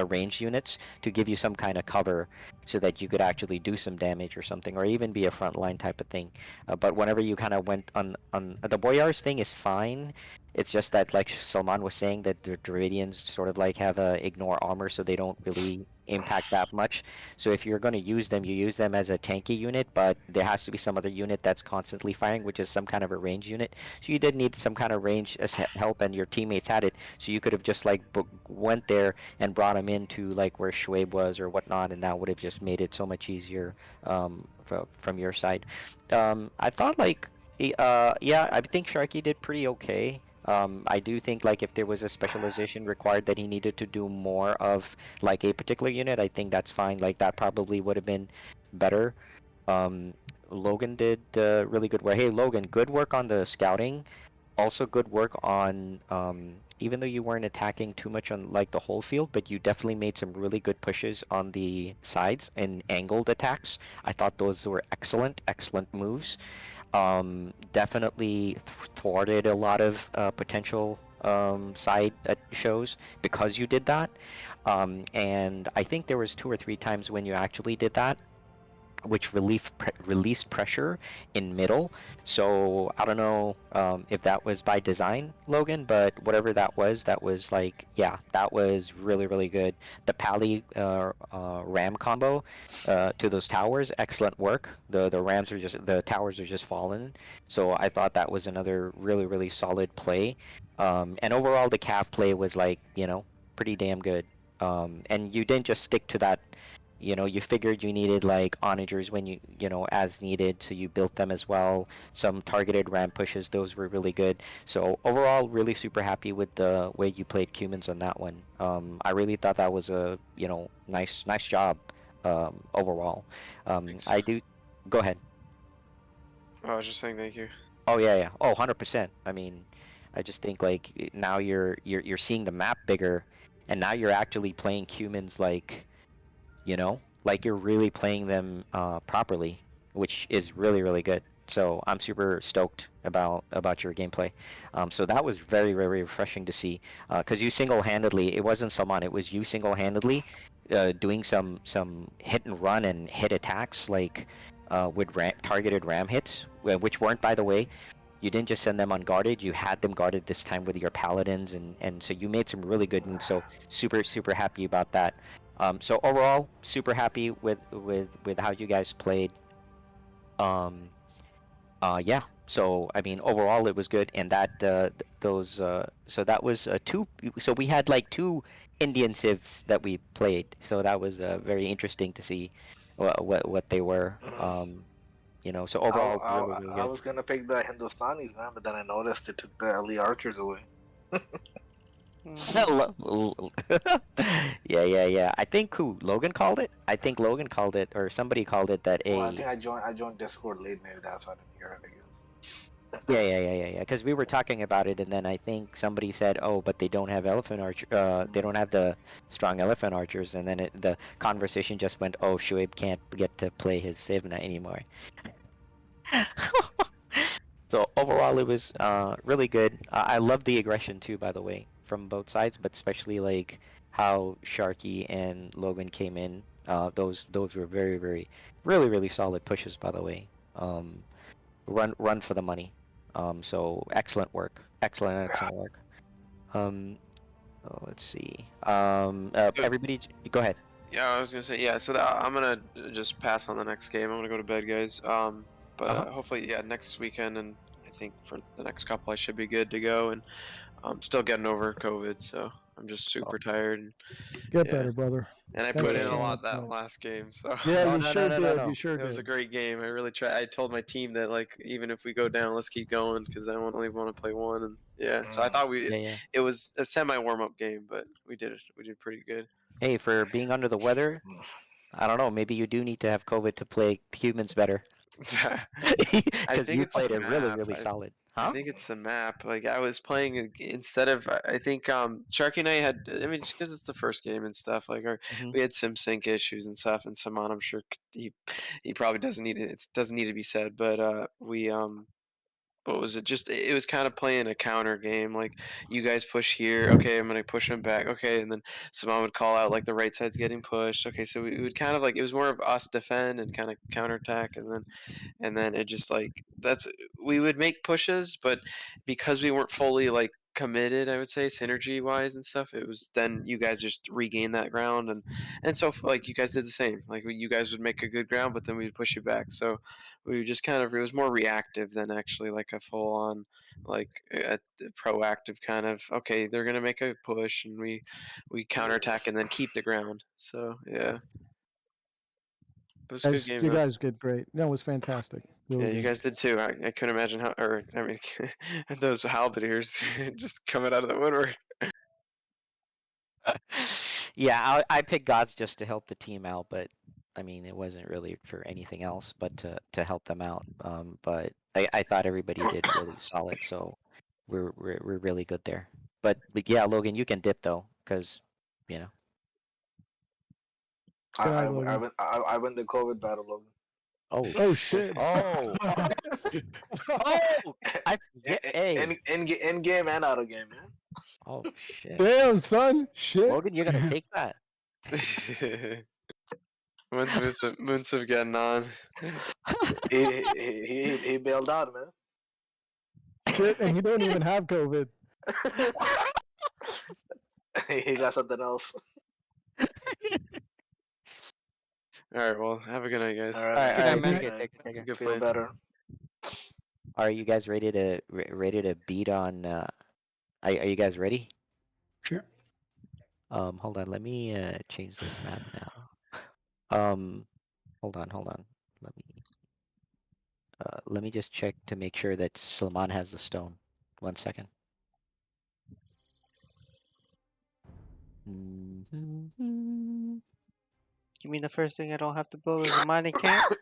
[SPEAKER 3] range units to give you some kind of cover so that you could actually do some damage or something, or even be a frontline type of thing. But whenever you kind of went on the Boyars thing is fine. It's just that, like Salman was saying, that the Dravidians sort of like have a ignore armor, so they don't really impact that much. So if you're going to use them, you use them as a tanky unit, but there has to be some other unit that's constantly firing, which is some kind of a range unit. So you did need some kind of range as help, and your teammates had it. So you could have just like went there and brought him into like where Shoaib was or whatnot, and that would have just made it so much easier from your side. I thought like, yeah, I think Sharky did pretty okay. I do think like if there was a specialization required that he needed to do more of like a particular unit, I think that's fine. Like that probably would have been better. Logan did really good work. Hey Logan, good work on the scouting. Also good work on even though you weren't attacking too much on like the whole field, but you definitely made some really good pushes on the sides and angled attacks. I thought those were excellent moves. Definitely thwarted a lot of potential side shows because you did that. And I think there was 2 or 3 times when you actually did that, which released pressure in middle. So I don't know if that was by design, Logan, but whatever that was like, yeah, that was really good. The Pally ram combo to those towers, excellent work. The towers are just falling. So I thought that was another really solid play. And overall the Cav play was like, pretty damn good. And you didn't just stick to that. You figured you needed like onagers when as needed, so you built them as well. Some targeted ram pushes, those were really good. So overall, really super happy with the way you played Cumans on that one. I really thought that was a nice job overall. I do. Go ahead.
[SPEAKER 5] Oh, I was just saying thank you.
[SPEAKER 3] Oh yeah. Oh, 100%. I mean, I just think like now you're seeing the map bigger, and now you're actually playing Cumans like. Like you're really playing them properly, which is really good. So I'm super stoked about your gameplay. So that was very refreshing to see, because you single-handedly, it wasn't Salman, it was you single-handedly doing some hit and run and hit attacks like with targeted ram hits, which weren't, by the way, you didn't just send them unguarded, you had them guarded this time with your paladins, and so you made some really good moves. So super happy about that. So overall, super happy with how you guys played. Yeah. So I mean, overall it was good, and that so that was 2. So we had like 2 Indian civs that we played. So that was very interesting to see what they were. So overall, really
[SPEAKER 4] I
[SPEAKER 3] good.
[SPEAKER 4] was gonna pick the Hindustanis, man, but then I noticed they took the elite archers away.
[SPEAKER 3] Yeah. I think Logan called it? I think Logan called it, or somebody called it that.
[SPEAKER 4] Well, I think I joined Discord late, maybe that's why I didn't hear it, I guess.
[SPEAKER 3] Yeah. Because we were talking about it, and then I think somebody said, "Oh, but they don't have elephant archer. They don't have the strong elephant archers." And then the conversation just went, "Oh, Shoaib can't get to play his Sivna anymore." So overall, it was really good. I love the aggression too, by the way, from both sides, but especially like how Sharky and Logan came in. Those were very really solid pushes, by the way. Run for the money. So excellent work. Excellent work. Let's see. Everybody, go ahead.
[SPEAKER 5] Yeah, I was gonna say yeah. So I'm gonna just pass on the next game. I'm gonna go to bed, guys. But hopefully, yeah, next weekend, and I think for the next couple, I should be good to go. And I'm still getting over COVID, so I'm just super tired. And,
[SPEAKER 10] Get
[SPEAKER 5] yeah.
[SPEAKER 10] better, brother.
[SPEAKER 5] And I
[SPEAKER 10] Thanks
[SPEAKER 5] put
[SPEAKER 10] for
[SPEAKER 5] in a
[SPEAKER 10] showing
[SPEAKER 5] lot
[SPEAKER 10] up
[SPEAKER 5] that
[SPEAKER 10] tonight.
[SPEAKER 5] last game, so
[SPEAKER 10] Yeah,
[SPEAKER 3] No,
[SPEAKER 10] you
[SPEAKER 3] no,
[SPEAKER 10] sure
[SPEAKER 3] no, no, no,
[SPEAKER 10] did.
[SPEAKER 3] no.
[SPEAKER 10] You sure
[SPEAKER 5] it was a
[SPEAKER 10] did.
[SPEAKER 5] great game. I really tried. I told my team that like even if we go down, let's keep going because I only want to play one. And yeah, so I thought
[SPEAKER 3] Yeah.
[SPEAKER 5] it was a semi warm up game, but we did pretty good.
[SPEAKER 3] Hey, for being under the weather, I don't know. Maybe you do need to have COVID to play humans better.
[SPEAKER 5] I
[SPEAKER 3] Because
[SPEAKER 5] think
[SPEAKER 3] you
[SPEAKER 5] it's the
[SPEAKER 3] played it really,
[SPEAKER 5] map.
[SPEAKER 3] really solid.
[SPEAKER 5] I
[SPEAKER 3] Huh?
[SPEAKER 5] think it's the map. Like I was playing instead of I think Sharky and I had. I mean, just because it's the first game and stuff. Like
[SPEAKER 3] Mhm.
[SPEAKER 5] we had some sync issues and stuff, and Saman, I'm sure he probably doesn't need it. It doesn't need to be said, but we what was it? Just it was kind of playing a counter game. Like you guys push here, okay, I'm gonna push them back, okay, and then someone would call out like the right side's getting pushed, okay. So we would kind of like it was more of us defend and kind of counterattack, and then it just like that's we would make pushes, but because we weren't fully like committed, I would say synergy wise and stuff, it was then you guys just regain that ground and so like you guys did the same. Like you guys would make a good ground, but then we'd push you back. So we just kind of it was more reactive than actually like a full on like a proactive kind of okay they're gonna make a push and we counterattack and then keep the ground. So yeah. It was a good game
[SPEAKER 10] You
[SPEAKER 5] though.
[SPEAKER 10] guys did great. No, it was fantastic. Really
[SPEAKER 5] Yeah, you
[SPEAKER 10] good.
[SPEAKER 5] guys did too. I couldn't imagine how, or I mean, those halberdiers just coming out of the woodwork.
[SPEAKER 3] Yeah, I picked gods just to help the team out, but I mean, it wasn't really for anything else but to help them out. But I thought everybody did really solid, so we're really good there. But yeah, Logan, you can dip though, because you know.
[SPEAKER 10] Good night,
[SPEAKER 4] I
[SPEAKER 10] Logan.
[SPEAKER 4] win the COVID battle, Logan.
[SPEAKER 3] Oh.
[SPEAKER 10] Oh shit.
[SPEAKER 3] Oh. Oh. I forget. Hey.
[SPEAKER 4] In game and out of game, man.
[SPEAKER 3] Oh shit.
[SPEAKER 10] Damn, son. Shit.
[SPEAKER 3] Logan, you're gonna take that.
[SPEAKER 5] When's Munsav getting on?
[SPEAKER 4] He bailed out, man.
[SPEAKER 10] Shit, and he don't even have COVID.
[SPEAKER 4] He got something else.
[SPEAKER 5] All right, well, have a good night, guys.
[SPEAKER 4] All
[SPEAKER 3] All
[SPEAKER 4] right,
[SPEAKER 3] right, all right,
[SPEAKER 2] man.
[SPEAKER 3] take it, take it.
[SPEAKER 5] Good
[SPEAKER 4] feel
[SPEAKER 5] playing.
[SPEAKER 4] better.
[SPEAKER 3] Are you guys ready to beat on? Are you guys ready?
[SPEAKER 1] Sure.
[SPEAKER 3] Hold on. Let me change this map now. Hold on. Let me just check to make sure that Salman has the stone. 1 second.
[SPEAKER 2] You mean the first thing I don't have to build is a mining camp?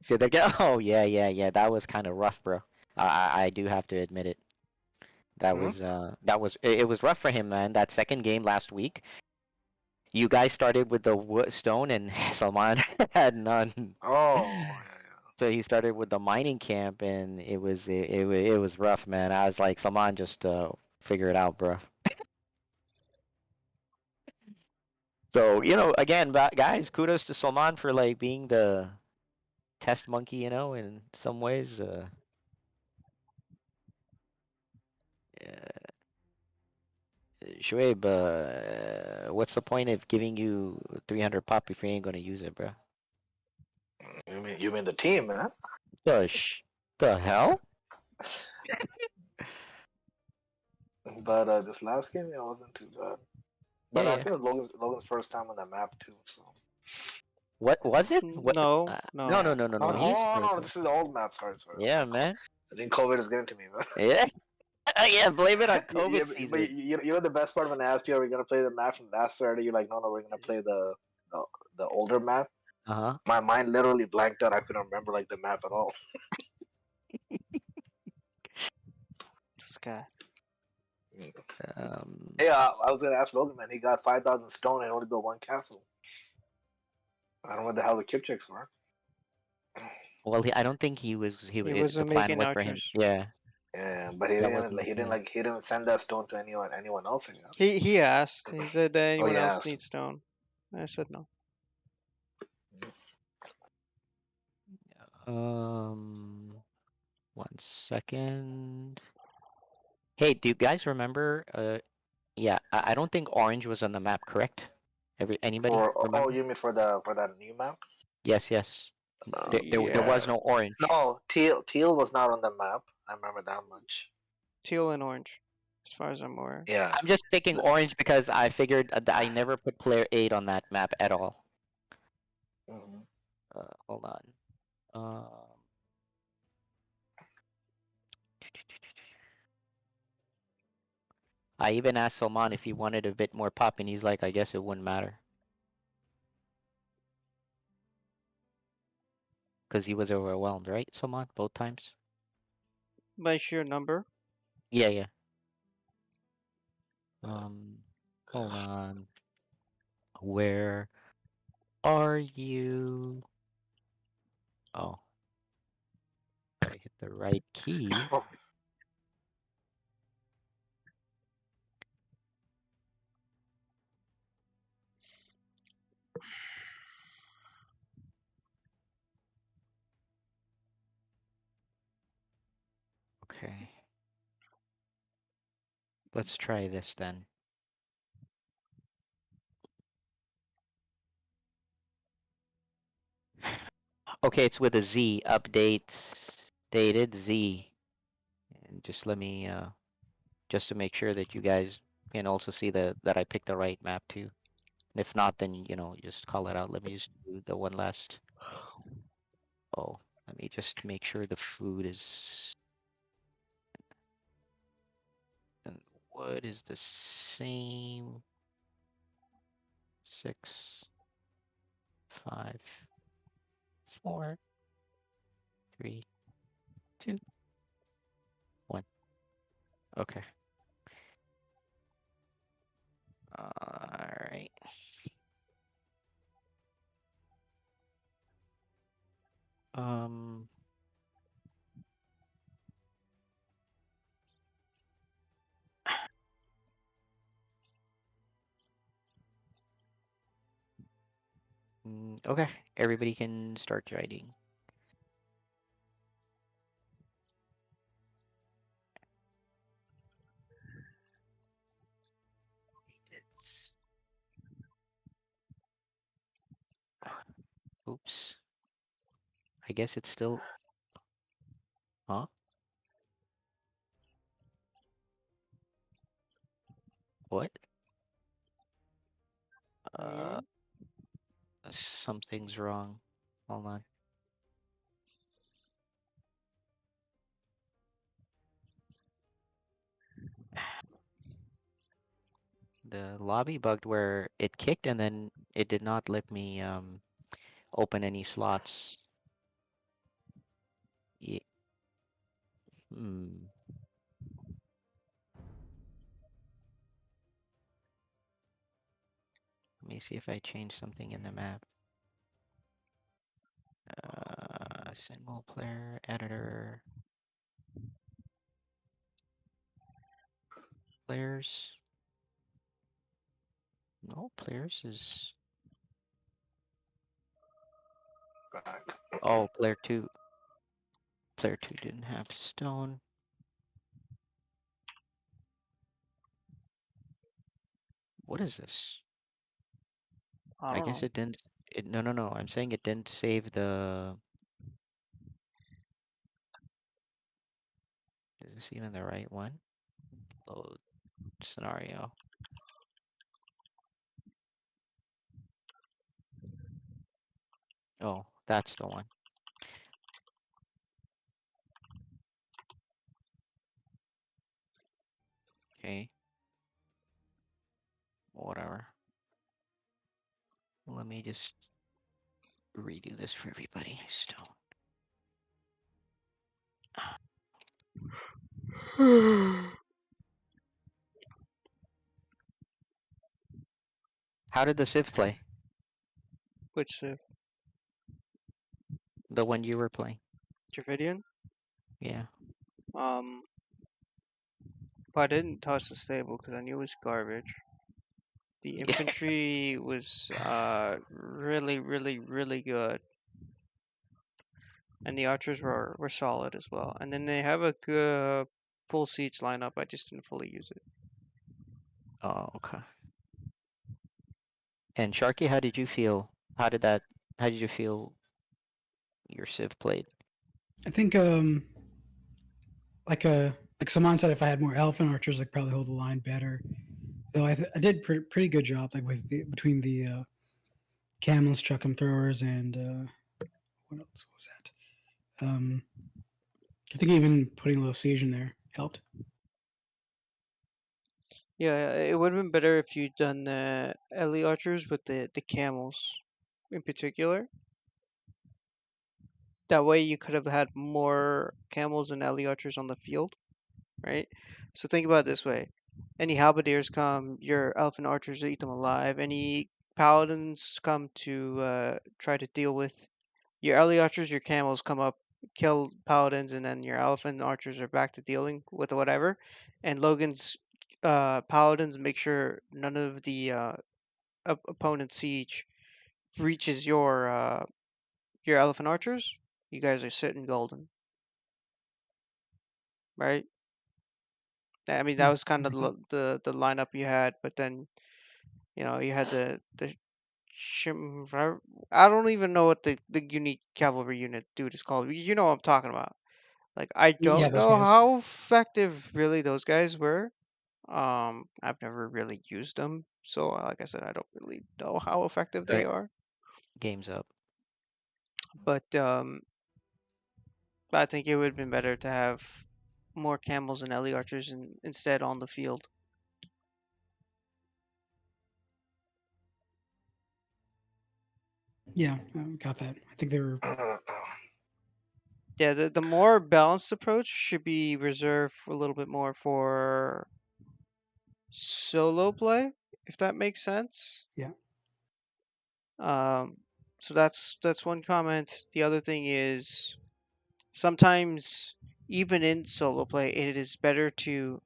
[SPEAKER 3] See there go. Oh yeah. That was kind of rough, bro. I do have to admit it. That was it was rough for him, man. That second game last week. You guys started with the wood stone and Salman had none.
[SPEAKER 4] Oh, yeah.
[SPEAKER 3] So he started with the mining camp and it was rough, man. I was like, Salman, just figure it out, bro. So, again, guys, kudos to Salman for like being the test monkey, in some ways. Shoaib, what's the point of giving you 300 pop if you ain't gonna use it, bro?
[SPEAKER 4] You mean the team, man?
[SPEAKER 3] The hell?
[SPEAKER 4] But this last game, yeah, wasn't too bad. But
[SPEAKER 3] Yeah,
[SPEAKER 4] I think it was Logan's first time on that map too. So.
[SPEAKER 3] What was it? What?
[SPEAKER 2] No.
[SPEAKER 3] No.
[SPEAKER 4] Oh, no, this is the old map. Sorry.
[SPEAKER 3] Yeah, man.
[SPEAKER 4] I think COVID is getting to me, man.
[SPEAKER 3] Yeah. Yeah, blame it on
[SPEAKER 4] Yeah,
[SPEAKER 3] COVID
[SPEAKER 4] but
[SPEAKER 3] season.
[SPEAKER 4] you know the best part when I asked you, are we gonna play the map from last Saturday? You're like, no, we're gonna play the older map.
[SPEAKER 3] Uh-huh.
[SPEAKER 4] My mind literally blanked out. I couldn't remember like the map at all.
[SPEAKER 2] This guy.
[SPEAKER 4] Hey, I was gonna ask Logan, man. He got 5,000 stone and only built one castle. I don't know what the hell the Kipchaks were.
[SPEAKER 3] Well, I don't think he was.
[SPEAKER 2] He
[SPEAKER 3] the
[SPEAKER 2] wasn't
[SPEAKER 3] plan
[SPEAKER 2] making
[SPEAKER 3] was for him.
[SPEAKER 2] archers.
[SPEAKER 3] Yeah.
[SPEAKER 4] Yeah, but he
[SPEAKER 3] That
[SPEAKER 4] didn't.
[SPEAKER 3] wasn't
[SPEAKER 4] Like,
[SPEAKER 3] the plan.
[SPEAKER 4] he didn't send that stone to anyone else. I guess.
[SPEAKER 2] He asked. He said anyone
[SPEAKER 4] he
[SPEAKER 2] else
[SPEAKER 4] asked.
[SPEAKER 2] needs stone. I said no.
[SPEAKER 3] 1 second. Hey, do you guys remember? Yeah, I don't think orange was on the map, correct? Anybody remember?
[SPEAKER 4] You mean for that new map?
[SPEAKER 3] Yes. There was no orange.
[SPEAKER 4] No, teal was not on the map. I remember that much.
[SPEAKER 2] Teal and orange. as far as I'm aware.
[SPEAKER 4] Yeah.
[SPEAKER 3] I'm just picking orange because I figured that I never put player 8 on that map at all.
[SPEAKER 4] Mhm.
[SPEAKER 3] Hold on. I even asked Salman if he wanted a bit more pop, and he's like, I guess it wouldn't matter. Because he was overwhelmed, right, Salman? Both times?
[SPEAKER 2] By sheer number.
[SPEAKER 3] Yeah, yeah. Hold on. Where are you? Oh. I hit the right key. Okay. Let's try this then. Okay, it's with a Z. Updates dated Z. And just let me just to make sure that you guys can also see that I picked the right map too. And if not, then you know, just call it out. Let me just do the one last. Oh, let me just make sure the food is. And wood is the same. 6, 5, 4, 3, 2, 1. Okay. Alright. Um. Okay, everybody can start writing. It's... Oops. I guess it's still. Huh? What?
[SPEAKER 2] Yeah.
[SPEAKER 3] Something's wrong. Hold on. The lobby bugged where it kicked and then it did not let me open any slots. Yeah. Hmm. Let me see if I change something in the map. Single player editor. Players. No, players is. Oh, player 2. Player 2 didn't have stone. What is this?
[SPEAKER 2] I
[SPEAKER 3] I
[SPEAKER 2] don't
[SPEAKER 3] guess
[SPEAKER 2] know.
[SPEAKER 3] it didn't. No. I'm saying it didn't save the. Is this even the right one? Load scenario. Oh, that's the one. Okay. Whatever. Let me just redo this for everybody. Stone. How did the Civ play?
[SPEAKER 2] Which Civ?
[SPEAKER 3] The one you were playing?
[SPEAKER 2] Dravidian?
[SPEAKER 3] Yeah.
[SPEAKER 2] I didn't touch the stable because I knew it was garbage. The
[SPEAKER 3] Yeah.
[SPEAKER 2] infantry was really, really, really good. And the archers were solid as well. And then they have a good full siege lineup. I just didn't fully use it.
[SPEAKER 3] Oh, okay. And Sharky, how did you feel? How did you feel your Civ played?
[SPEAKER 1] I think like Like Saman said, if I had more elephant archers, I'd probably hold the line better. Though I did pretty good job, like with between the camels, chuck 'em throwers, and what else was that? I think even putting a little siege in there helped.
[SPEAKER 2] Yeah, it would have been better if you'd done the Ellie archers with the camels in particular. That way you could have had more camels and Ellie archers on the field, right? So think about it this way. Any halberdiers come, your elephant archers eat them alive. Any paladins come to try to deal with your Ellie archers, your camels come up, kill paladins, and then your elephant archers are back to dealing with whatever. And Logan's paladins make sure none of the opponent's siege reaches your elephant archers. You guys are sitting golden, right? I mean, that
[SPEAKER 1] Yeah,
[SPEAKER 2] was kind of the lineup you had, but then you had the I don't even know what the unique cavalry unit dude is called. You know what I'm talking about. Like I
[SPEAKER 1] yeah,
[SPEAKER 2] don't
[SPEAKER 1] those
[SPEAKER 2] know
[SPEAKER 1] guys.
[SPEAKER 2] how effective really those guys were. I've never really used them, so like I said, I don't really know how effective they
[SPEAKER 3] Right.
[SPEAKER 2] are.
[SPEAKER 3] Game's up.
[SPEAKER 2] But I think it would have been better to have more camels and Ellie archers instead on the field.
[SPEAKER 1] Yeah, got that. I think they were.
[SPEAKER 2] Yeah, the more balanced approach should be reserved a little bit more for solo play, if that makes sense.
[SPEAKER 1] Yeah.
[SPEAKER 2] So that's one comment. The other thing is sometimes even in solo play, it is better to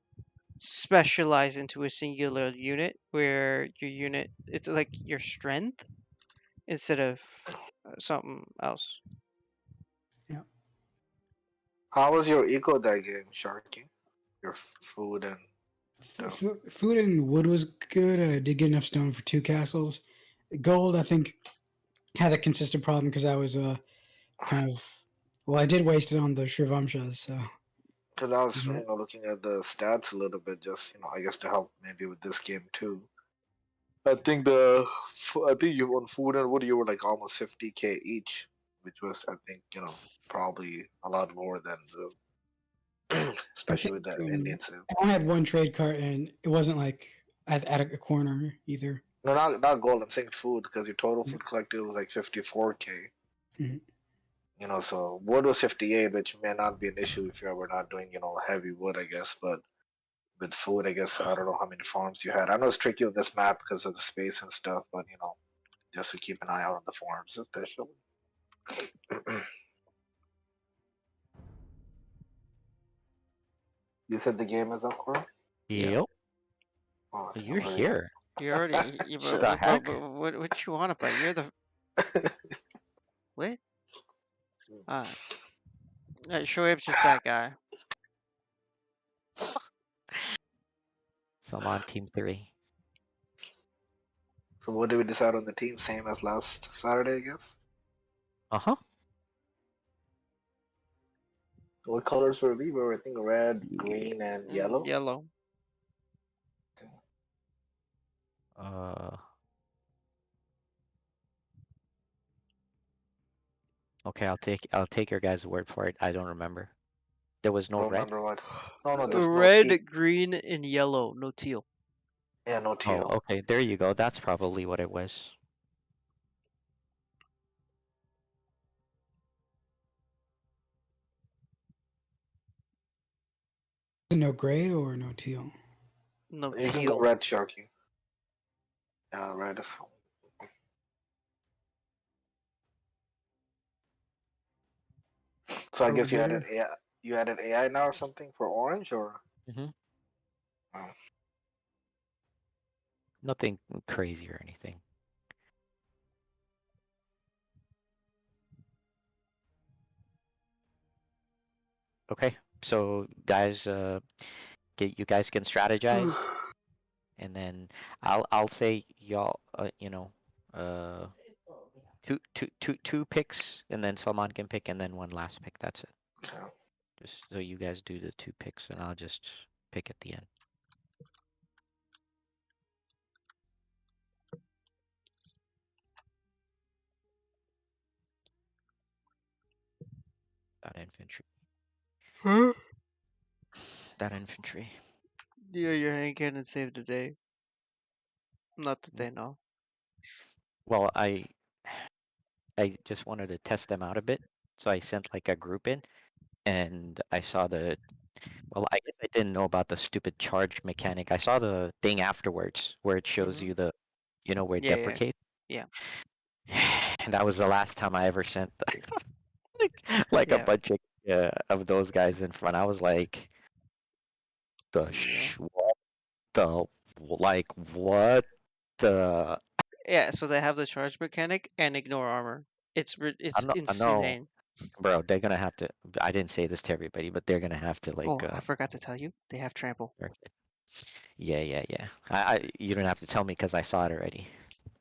[SPEAKER 2] specialize into a singular unit where your unit it's like your strength instead of something else.
[SPEAKER 1] Yeah.
[SPEAKER 4] How was your eco that game, Sharky? Your food and
[SPEAKER 1] Food and wood was good. I did get enough stone for 2 castles. Gold, I think, had a consistent problem because I was kind of well, I did waste it on the Shrivamshas, so
[SPEAKER 4] because I was
[SPEAKER 1] yeah.
[SPEAKER 4] looking at the stats a little bit, just I guess to help maybe with this game too. I think you on food and wood you were like almost 50K each, which was I think probably a lot lower than
[SPEAKER 1] I
[SPEAKER 4] especially
[SPEAKER 1] think
[SPEAKER 4] with the Indian side.
[SPEAKER 1] I only had one trade cart, and it wasn't like at a corner either.
[SPEAKER 4] No, not gold. I'm saying food because your total
[SPEAKER 1] Yeah.
[SPEAKER 4] food collected was like 54K.
[SPEAKER 1] Mhm.
[SPEAKER 4] So wood was 58, which may not be an issue if you were not doing heavy wood, I guess. But with food, I guess I don't know how many farms you had. I know it's tricky with this map because of the space and stuff, but just to keep an eye out on the farms, especially. You said the game is up, Corey?
[SPEAKER 3] Yep.
[SPEAKER 4] Oh,
[SPEAKER 3] You're
[SPEAKER 4] hurry up.
[SPEAKER 3] here.
[SPEAKER 2] You already
[SPEAKER 3] What the heck?
[SPEAKER 2] what you want about? You're the what? Alright. Shoaib's just that guy.
[SPEAKER 3] So I'm on team 3.
[SPEAKER 4] So what did we decide on the team? Same as last Saturday, I guess.
[SPEAKER 3] Uh-huh.
[SPEAKER 4] So what colors were we? We were I think red, green, and yellow.
[SPEAKER 2] Yellow.
[SPEAKER 3] Okay, I'll take your guys' word for it. I don't remember. There was no
[SPEAKER 4] Don't
[SPEAKER 3] red?
[SPEAKER 4] remember what. No, there's no
[SPEAKER 2] Red,
[SPEAKER 4] teal.
[SPEAKER 2] green, and yellow. No teal.
[SPEAKER 4] Yeah, no
[SPEAKER 3] Oh,
[SPEAKER 4] teal.
[SPEAKER 3] okay, there you go. That's probably what it was.
[SPEAKER 1] No gray or no teal.
[SPEAKER 2] No
[SPEAKER 4] You can
[SPEAKER 2] teal.
[SPEAKER 4] go red, Sharky. Yeah, red is. So I guess you
[SPEAKER 1] Over
[SPEAKER 4] added AI. You added AI now or something for orange or?
[SPEAKER 3] Mm-hmm.
[SPEAKER 4] Oh.
[SPEAKER 3] Nothing crazy or anything. Okay, so guys, you guys can strategize, and then I'll say y'all, two picks, and then Salman can pick, and then one last pick. That's it.
[SPEAKER 4] Okay.
[SPEAKER 3] Just so you guys do the 2 picks, and I'll just pick at the end. That infantry. That infantry.
[SPEAKER 2] Yeah, your hand cannon saved the day. Not that they know.
[SPEAKER 3] Well, I just wanted to test them out a bit, so I sent like a group in, and I saw the. Well, I guess I didn't know about the stupid charge mechanic. I saw the thing afterwards where it shows
[SPEAKER 2] Mhm.
[SPEAKER 3] you the, where it
[SPEAKER 2] Yeah, yeah.
[SPEAKER 3] deprecates.
[SPEAKER 2] Yeah.
[SPEAKER 3] And that was the last time I ever sent like a
[SPEAKER 2] Yeah.
[SPEAKER 3] bunch of those guys in front. I was like,
[SPEAKER 2] Yeah.
[SPEAKER 3] what the like what the
[SPEAKER 2] Yeah, so they have the charge mechanic and ignore armor. It's
[SPEAKER 3] I know,
[SPEAKER 2] insane.
[SPEAKER 3] bro. They're gonna have to. I didn't say this to everybody, but they're gonna have to like.
[SPEAKER 2] Oh, I forgot to tell you, they have trample.
[SPEAKER 3] Yeah, yeah, yeah. You don't have to tell me because I saw it already.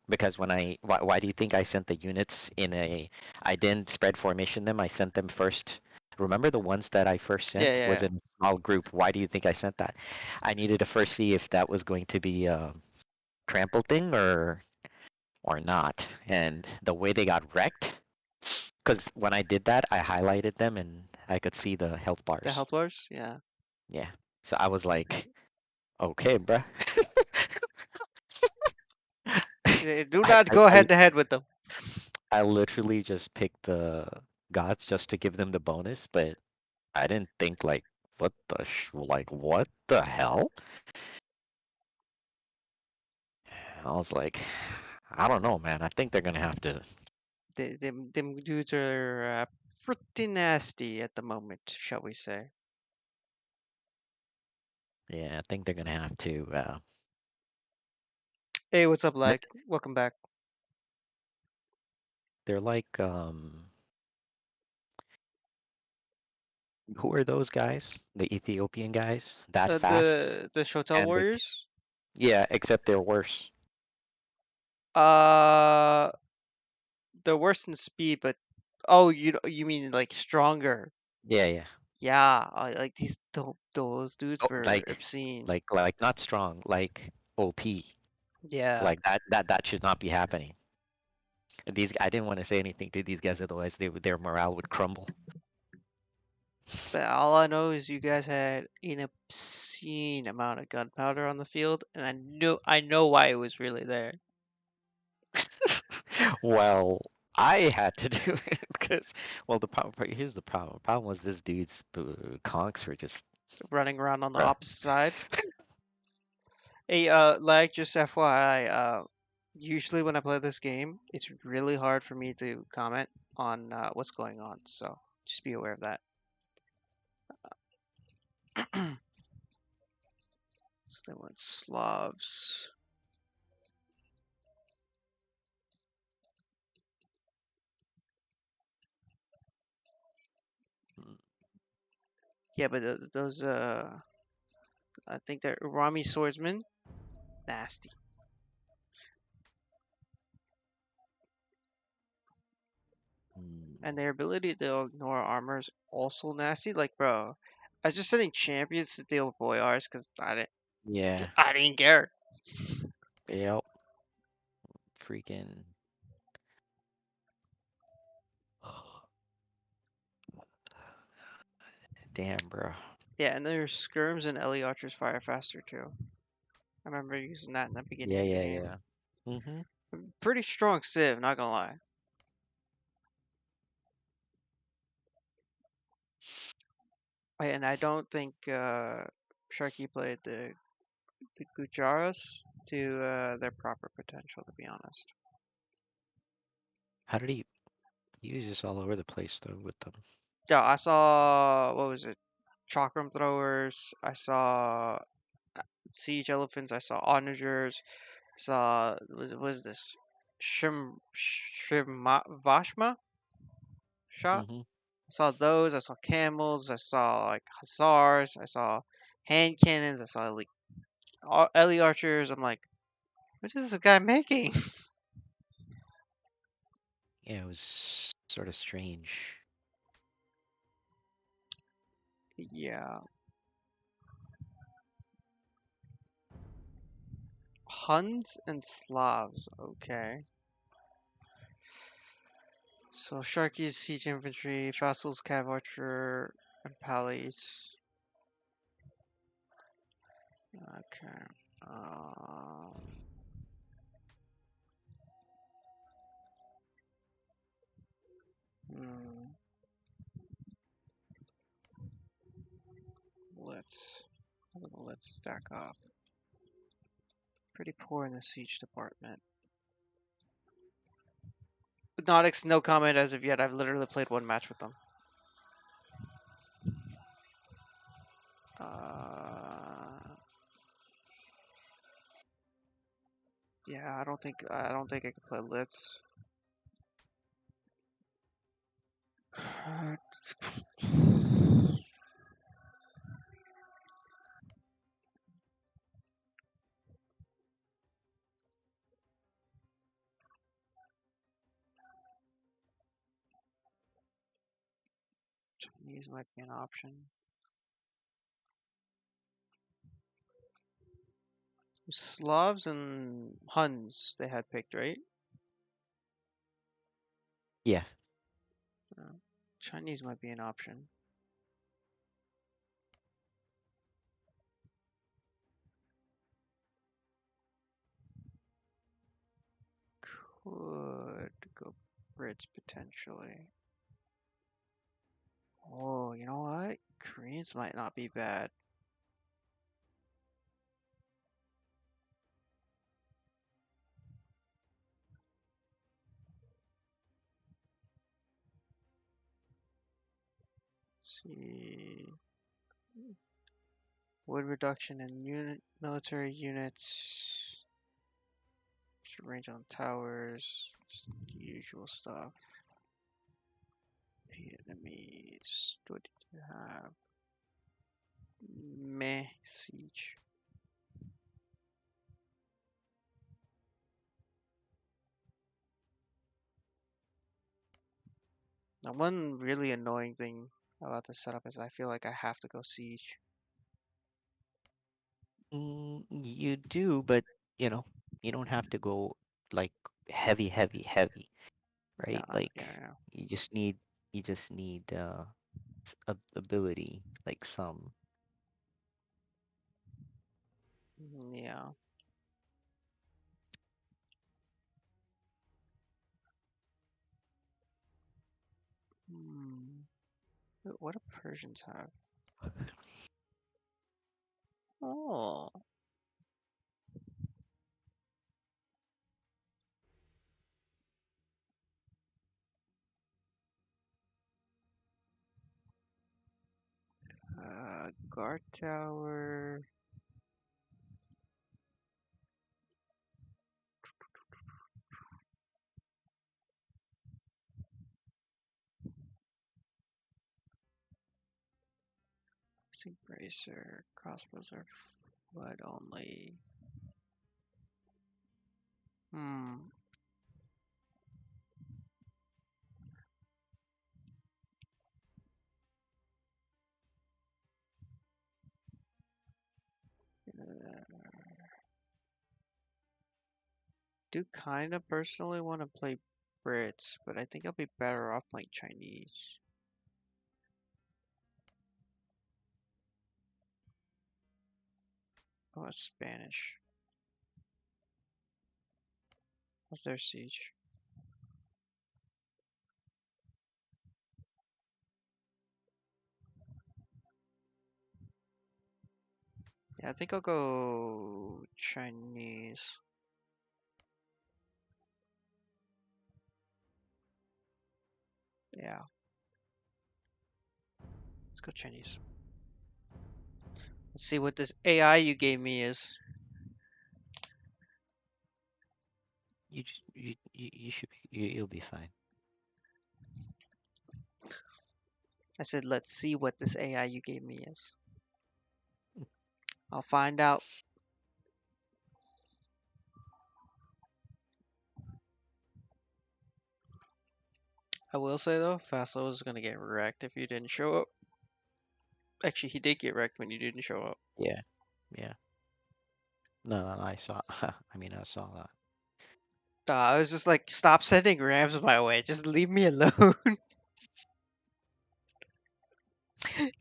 [SPEAKER 3] Because when why do you think I sent the units in a? I didn't spread formation them. I sent them first. Remember the ones that I first
[SPEAKER 2] Yeah,
[SPEAKER 3] sent was
[SPEAKER 2] yeah.
[SPEAKER 3] in a small group. Why do you think I sent that? I needed to first see if that was going to be a trample thing or not. And the way they got wrecked, because when I did that, I highlighted them and I could see the health bars.
[SPEAKER 2] The health bars? Yeah.
[SPEAKER 3] Yeah. So I was like, okay, bruh.
[SPEAKER 2] Do not go head to head with them.
[SPEAKER 3] I literally just picked the gods just to give them the bonus, but I didn't think like what the hell? I was like, I don't know, man. I think they're gonna have to.
[SPEAKER 2] Them dudes are pretty nasty at the moment, shall we say?
[SPEAKER 3] Yeah, I think they're gonna have to.
[SPEAKER 2] Hey, what's up, Lag? Welcome back.
[SPEAKER 3] They're like who are those guys? The Ethiopian guys? That fast?
[SPEAKER 2] The Shotel
[SPEAKER 3] And
[SPEAKER 2] Warriors.
[SPEAKER 3] yeah, except they're worse.
[SPEAKER 2] Uh, they're worse in speed, but oh, you mean like stronger?
[SPEAKER 3] Yeah, yeah.
[SPEAKER 2] Yeah, like those dudes
[SPEAKER 3] Oh,
[SPEAKER 2] were obscene.
[SPEAKER 3] like not strong, like OP.
[SPEAKER 2] Yeah.
[SPEAKER 3] Like that should not be happening. I didn't want to say anything to these guys, otherwise their morale would crumble.
[SPEAKER 2] But all I know is you guys had an obscene amount of gunpowder on the field, and I know why it was really there.
[SPEAKER 3] Well, I had to do it because, well, here's the problem. The problem was this dude's conks were just
[SPEAKER 2] Running around on the
[SPEAKER 3] Bruh.
[SPEAKER 2] opposite side. Hey, Lag, just FYI, usually when I play this game, it's really hard for me to comment on what's going on, so just be aware of that. So they went Slavs. Yeah, but those I think they're Rami swordsmen, nasty. And their ability to ignore armor is also nasty. Like, bro, I was just setting champions to deal with boyars because
[SPEAKER 3] yeah.
[SPEAKER 2] I didn't care.
[SPEAKER 3] Yep. Freaking. Damn, bro.
[SPEAKER 2] Yeah, and their skirms and Ellie archers fire faster too. I remember using that in the beginning
[SPEAKER 3] Yeah,
[SPEAKER 2] of the
[SPEAKER 3] yeah,
[SPEAKER 2] game.
[SPEAKER 3] yeah. Mm-hmm.
[SPEAKER 2] Pretty strong civ, not gonna lie. And I don't think Sharky played the Gujaras to their proper potential, to be honest.
[SPEAKER 3] How did he use this all over the place though with them?
[SPEAKER 2] Yeah, I saw what was it? Chakram throwers. I saw siege elephants. I saw onagers. Saw was this Vashma shot?
[SPEAKER 3] Mm-hmm.
[SPEAKER 2] I saw those. I saw camels. I saw like hussars. I saw hand cannons. I saw like Ellie archers. I'm like, what is this guy making?
[SPEAKER 3] Yeah, it was sort of strange.
[SPEAKER 2] Yeah. Huns and Slavs. Okay. So Sharkies, siege infantry, Vassals, cav archer, and Pallies. Okay. Hmm. Let's stack up. Pretty poor in the siege department. Hypnotics, no comment as of yet. I've literally played one match with them. Yeah, I don't think I can play Litz. Chinese might be an option. Slavs and Huns they had picked, right?
[SPEAKER 3] Yeah.
[SPEAKER 2] Chinese might be an option. Could go Brits potentially. Oh, you know what? Koreans might not be bad. Let's see. Wood reduction in military units. Should range on towers. It's the usual stuff. Vietnamese. What did you have? Meh siege. Now, one really annoying thing about this setup is I feel like I have to go siege.
[SPEAKER 3] You do, but you know, you don't have to go like heavy, heavy,
[SPEAKER 2] Yeah,
[SPEAKER 3] right? Like
[SPEAKER 2] yeah.
[SPEAKER 3] you just need ability, like some.
[SPEAKER 2] Yeah. Hmm. What do Persians have? Oh. Guard tower. Sync bracer. Crossbows are flood only. Hmm. Do kind of personally want to play Brits, but I think I'll be better off playing Chinese. Oh, it's Spanish. What's their siege? Yeah, I think I'll go Chinese. Yeah. Let's go Chinese. Let's see what this AI you gave me is.
[SPEAKER 3] You should you'll be fine.
[SPEAKER 2] I said, let's see what this AI you gave me is. I'll find out. I will say though, Fastlow is gonna get wrecked if you didn't show up. Actually, he did get wrecked when you didn't show up.
[SPEAKER 3] Yeah, yeah. No, I saw. I mean, I saw that.
[SPEAKER 2] I was just like, stop sending rams my way. Just leave me alone.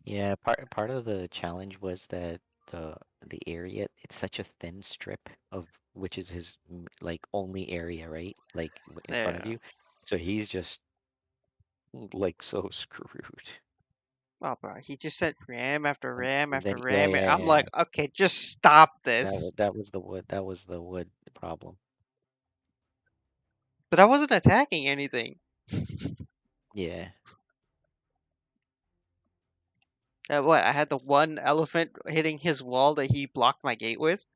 [SPEAKER 3] Yeah, part of the challenge was that the area, it's such a thin strip of which is his like only area, right? Like in front of
[SPEAKER 2] Yeah.
[SPEAKER 3] you. So he's just like so screwed.
[SPEAKER 2] Oh, bro, he just sent ram after
[SPEAKER 3] And
[SPEAKER 2] ram after
[SPEAKER 3] then yeah,
[SPEAKER 2] ram.
[SPEAKER 3] yeah,
[SPEAKER 2] I'm
[SPEAKER 3] yeah.
[SPEAKER 2] like, okay, just stop
[SPEAKER 3] That
[SPEAKER 2] this.
[SPEAKER 3] that was the wood. That was the wood problem.
[SPEAKER 2] But I wasn't attacking anything.
[SPEAKER 3] Yeah.
[SPEAKER 2] What? I had the one elephant hitting his wall that he blocked my gate with.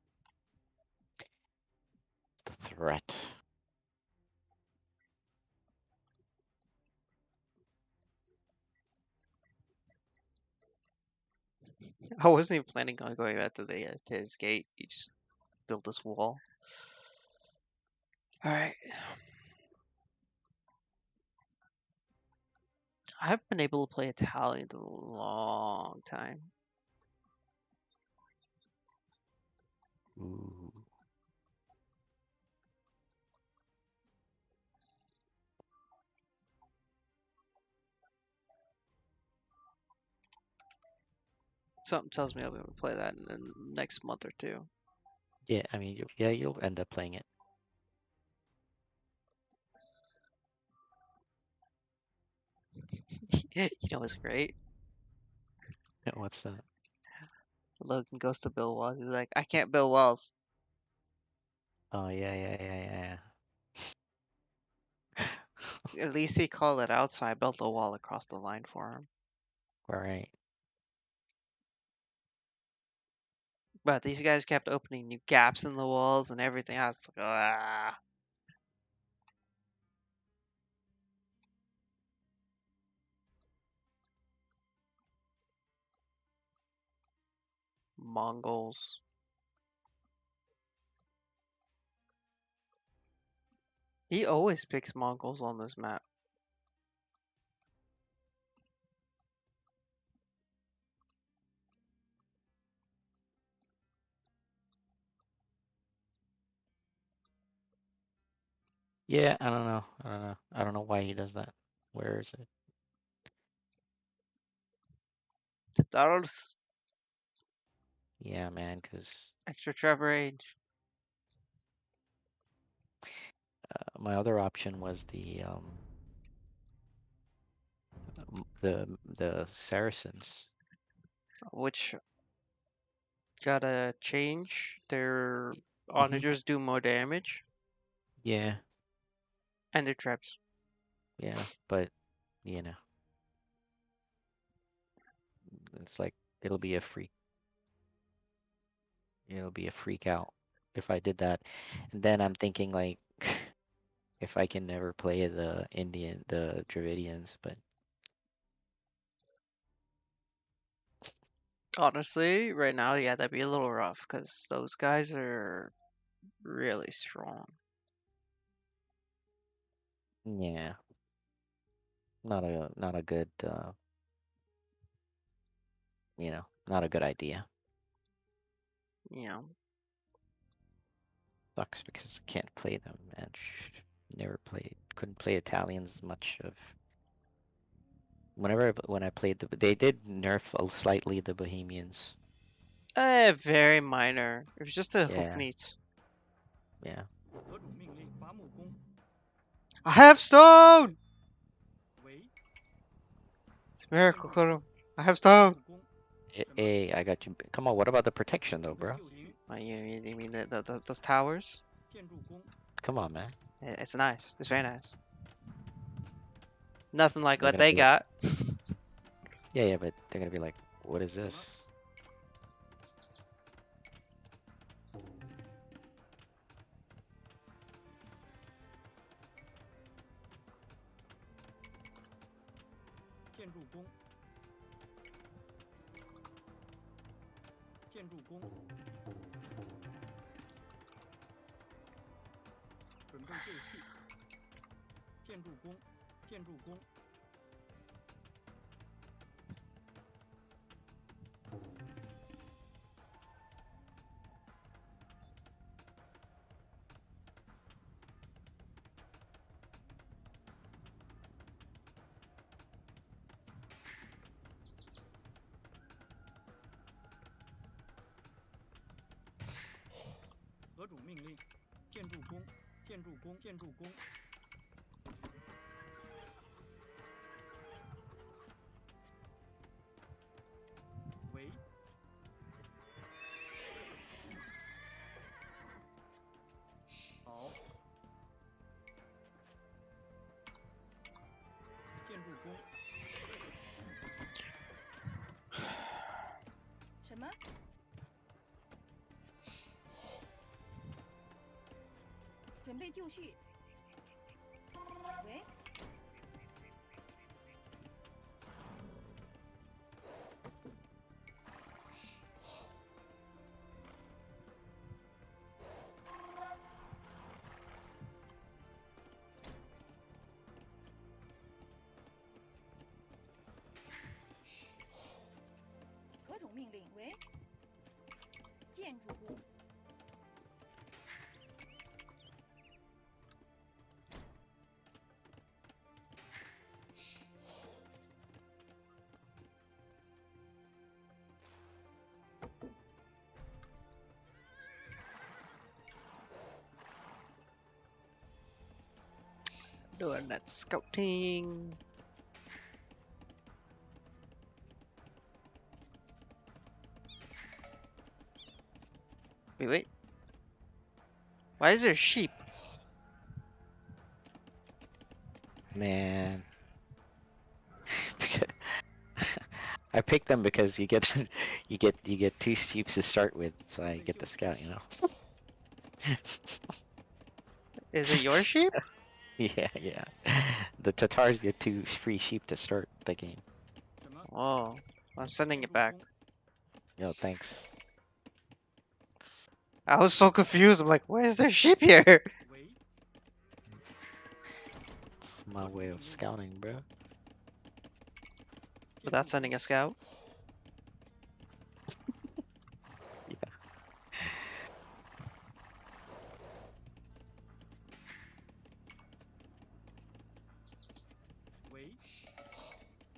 [SPEAKER 3] The threat.
[SPEAKER 2] I wasn't even planning on going back to the to his gate. He just built this wall. All right. I haven't been able to play Italians in a long time.
[SPEAKER 3] Ooh.
[SPEAKER 2] Something tells me I'll be able to play that in the next month or two.
[SPEAKER 3] Yeah, I mean, yeah, you'll end up playing it.
[SPEAKER 2] You know what's great?
[SPEAKER 3] What's that?
[SPEAKER 2] Logan goes to build walls. He's like, I can't build walls.
[SPEAKER 3] Oh yeah.
[SPEAKER 2] At least he called it out, so I built a wall across the line for him.
[SPEAKER 3] All right.
[SPEAKER 2] But these guys kept opening new gaps in the walls and everything. I was like, ah. Mongols. He always picks Mongols on this map.
[SPEAKER 3] Yeah, I don't know. I don't know why he does that. Where is it?
[SPEAKER 2] Tatars.
[SPEAKER 3] Yeah, man, because
[SPEAKER 2] Extra trap range.
[SPEAKER 3] my other option was the Saracens.
[SPEAKER 2] Which gotta change. Their
[SPEAKER 3] Mm-hmm.
[SPEAKER 2] onagers do more damage.
[SPEAKER 3] Yeah,
[SPEAKER 2] And their traps.
[SPEAKER 3] yeah, but you know, it's like it'll be a freak. It'll be a freak out if I did that. And then I'm thinking like, if I can never play the Dravidians, but
[SPEAKER 2] Honestly, right now, yeah, that'd be a little rough because those guys are really strong.
[SPEAKER 3] yeah, not a good not a good idea.
[SPEAKER 2] Yeah.
[SPEAKER 3] Sucks because I can't play them and couldn't play Italians much of. When I played they did nerf slightly the Bohemians.
[SPEAKER 2] Very minor. It was just a
[SPEAKER 3] Yeah.
[SPEAKER 2] Hoofneet.
[SPEAKER 3] Yeah.
[SPEAKER 2] I have stone! It's a miracle, Kuro. I have stone!
[SPEAKER 3] Hey, I got you. Come on, what about the protection though, bro?
[SPEAKER 2] You mean those towers?
[SPEAKER 3] Come on, man.
[SPEAKER 2] It's nice. It's very nice. Nothing like
[SPEAKER 3] They're
[SPEAKER 2] what
[SPEAKER 3] gonna
[SPEAKER 2] they
[SPEAKER 3] be like-
[SPEAKER 2] got.
[SPEAKER 3] Yeah, but they're gonna be like, what is this?
[SPEAKER 6] 何种命令？建筑工，建筑工，建筑工。喂。好。建筑工。
[SPEAKER 7] 什么？准备就绪。喂。何种命令？喂。建筑工。
[SPEAKER 2] Doing that scouting. Wait. Why is there sheep?
[SPEAKER 3] Man. I picked them because you get you get 2 sheep to start with, so I get the scout, you know.
[SPEAKER 2] Is it your sheep?
[SPEAKER 3] Yeah. The Tatars get 2 free sheep to start the game.
[SPEAKER 2] Oh, I'm sending it back.
[SPEAKER 3] Yo, thanks.
[SPEAKER 2] I was so confused. I'm like, why is there sheep here?
[SPEAKER 3] It's my way of scouting, bro.
[SPEAKER 2] Without sending a scout?
[SPEAKER 3] Yeah.
[SPEAKER 6] 喂。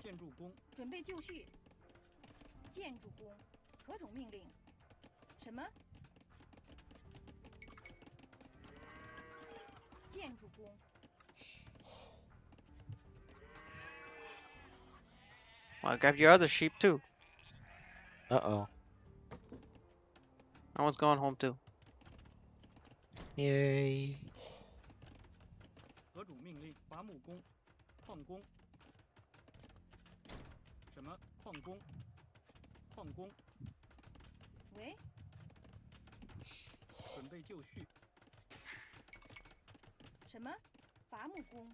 [SPEAKER 6] 建筑工。
[SPEAKER 7] 准备就绪。建筑工。何种命令？什么？建筑工。
[SPEAKER 2] Well, grab your other sheep too.
[SPEAKER 3] Uh-oh.
[SPEAKER 2] I was going home too.
[SPEAKER 3] Yay.
[SPEAKER 6] 何种命令？伐木工。矿工。什么？矿工。矿工。
[SPEAKER 7] 喂。
[SPEAKER 6] 准备就绪。
[SPEAKER 7] 什么？伐木工。